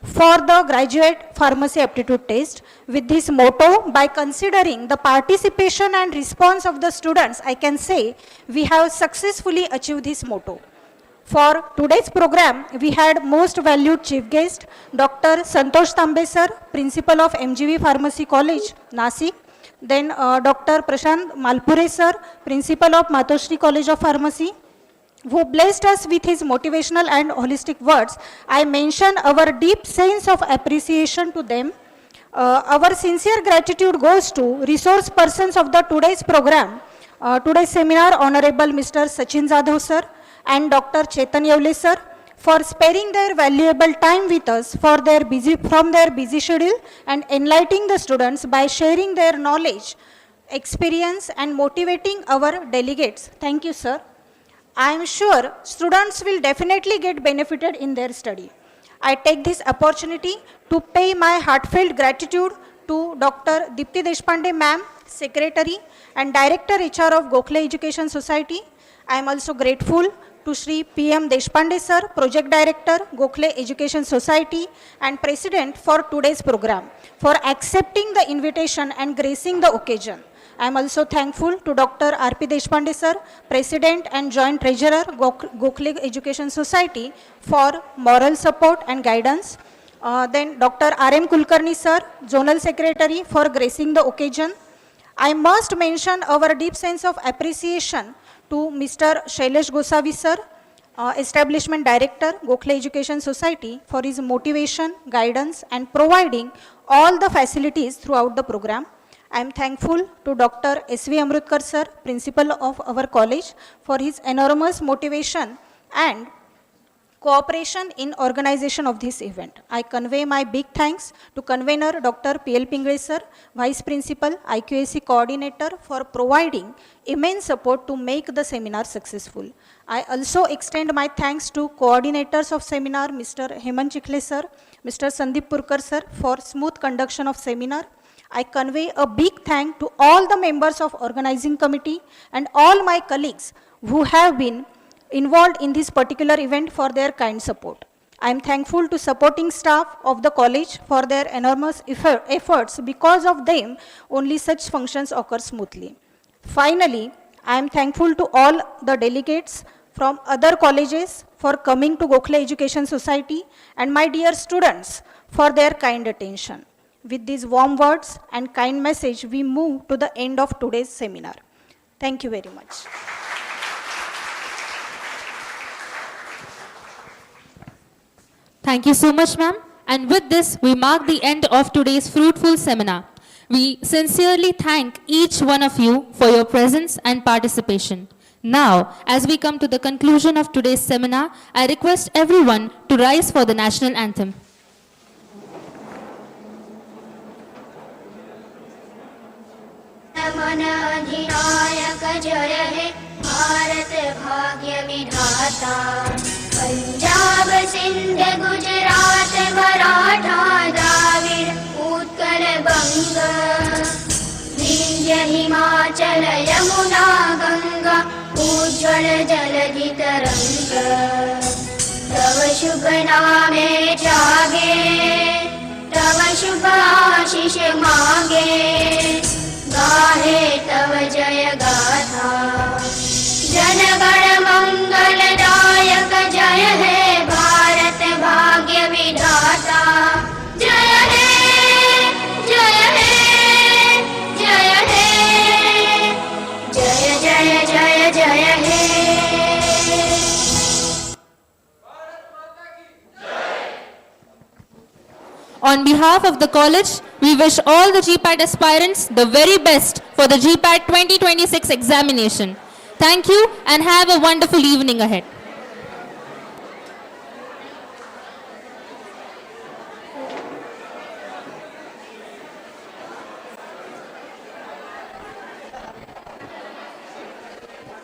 for the graduate pharmacy aptitude test. With this motto, by considering the participation and response of the students, I can say we have successfully achieved this motto. For today's program, we had most valued chief guest, Dr. Santosh Tambe sir, Principal of M.G.V Pharmacy College, Nashik. Then Dr. Prashant Malpure sir, Principal of Matoshri College of Pharmacy, who blessed us with his motivational and holistic words. I mention our deep sense of appreciation to them. Our sincere gratitude goes to resource persons of the today's program, today's seminar, Honorable Mr. Sachin Jadhav sir and Dr. Chetan Yevle sir, for sparing their valuable time with us from their busy schedule and enlightening the students by sharing their knowledge, experience and motivating our delegates. Thank you, sir. I am sure students will definitely get benefited in their study. I take this opportunity to pay my heartfelt gratitude to Dr. Dipti Deshpande ma'am, Secretary and Director HR of Gokhale Education Society. I am also grateful to Shri P.M. Deshpande sir, Project Director, Gokhale Education Society and President for today's program, for accepting the invitation and gracing the occasion. I am also thankful to Dr. R.P. Deshpande sir, President and Joint Treasurer, Gokhale Education Society, for moral support and guidance. Then Dr. R.M. Kulkarni sir, Zonal Secretary, for gracing the occasion. I must mention our deep sense of appreciation to Mr. Shailesh Gosavi sir, Establishment Director, Gokhale Education Society, for his motivation, guidance and providing all the facilities throughout the program. I am thankful to Dr. S.V. Amrutkar sir, Principal of our college, for his enormous motivation and cooperation in organization of this event. I convey my big thanks to convener Dr. P.L. Pingre sir, Vice Principal, IQAC Coordinator, for providing immense support to make the seminar successful. I also extend my thanks to coordinators of seminar, Mr. Hemant Chikhale sir, Mr. Sandeep Purkar sir, for smooth conduction of seminar. I convey a big thank to all the members of organizing committee and all my colleagues who have been involved in this particular event for their kind support. I am thankful to supporting staff of the college for their enormous efforts. Because of them, only such functions occur smoothly. Finally, I am thankful to all the delegates from other colleges for coming to Gokhale Education Society and my dear students for their kind attention. With these warm words and kind message, we move to the end of today's seminar. Thank you very much. Thank you so much, ma'am. And with this, we mark the end of today's fruitful seminar. We sincerely thank each one of you for your presence and participation. Now, as we come to the conclusion of today's seminar, I request everyone to rise for the national anthem. मन अधिनायक जय हे भारत भाग्य विधाता पंजाब सिंध गुजरात मराठा द्राविड़ उत्कल बंग विंध्य हिमाचल यमुना गंगा उज्ज्वल जलधि तरंग तव शुभ नामे जागे तव शुभ आशीष मांगे गाहे तव जय गाथा जनगण मंगलदायक जय हे भारत भाग्य विधाता जय हे जय हे जय हे जय जय जय जय हे On behalf of the college, we wish all the GPAT aspirants the very best for the GPAT 2026 examination. Thank you and have a wonderful evening ahead.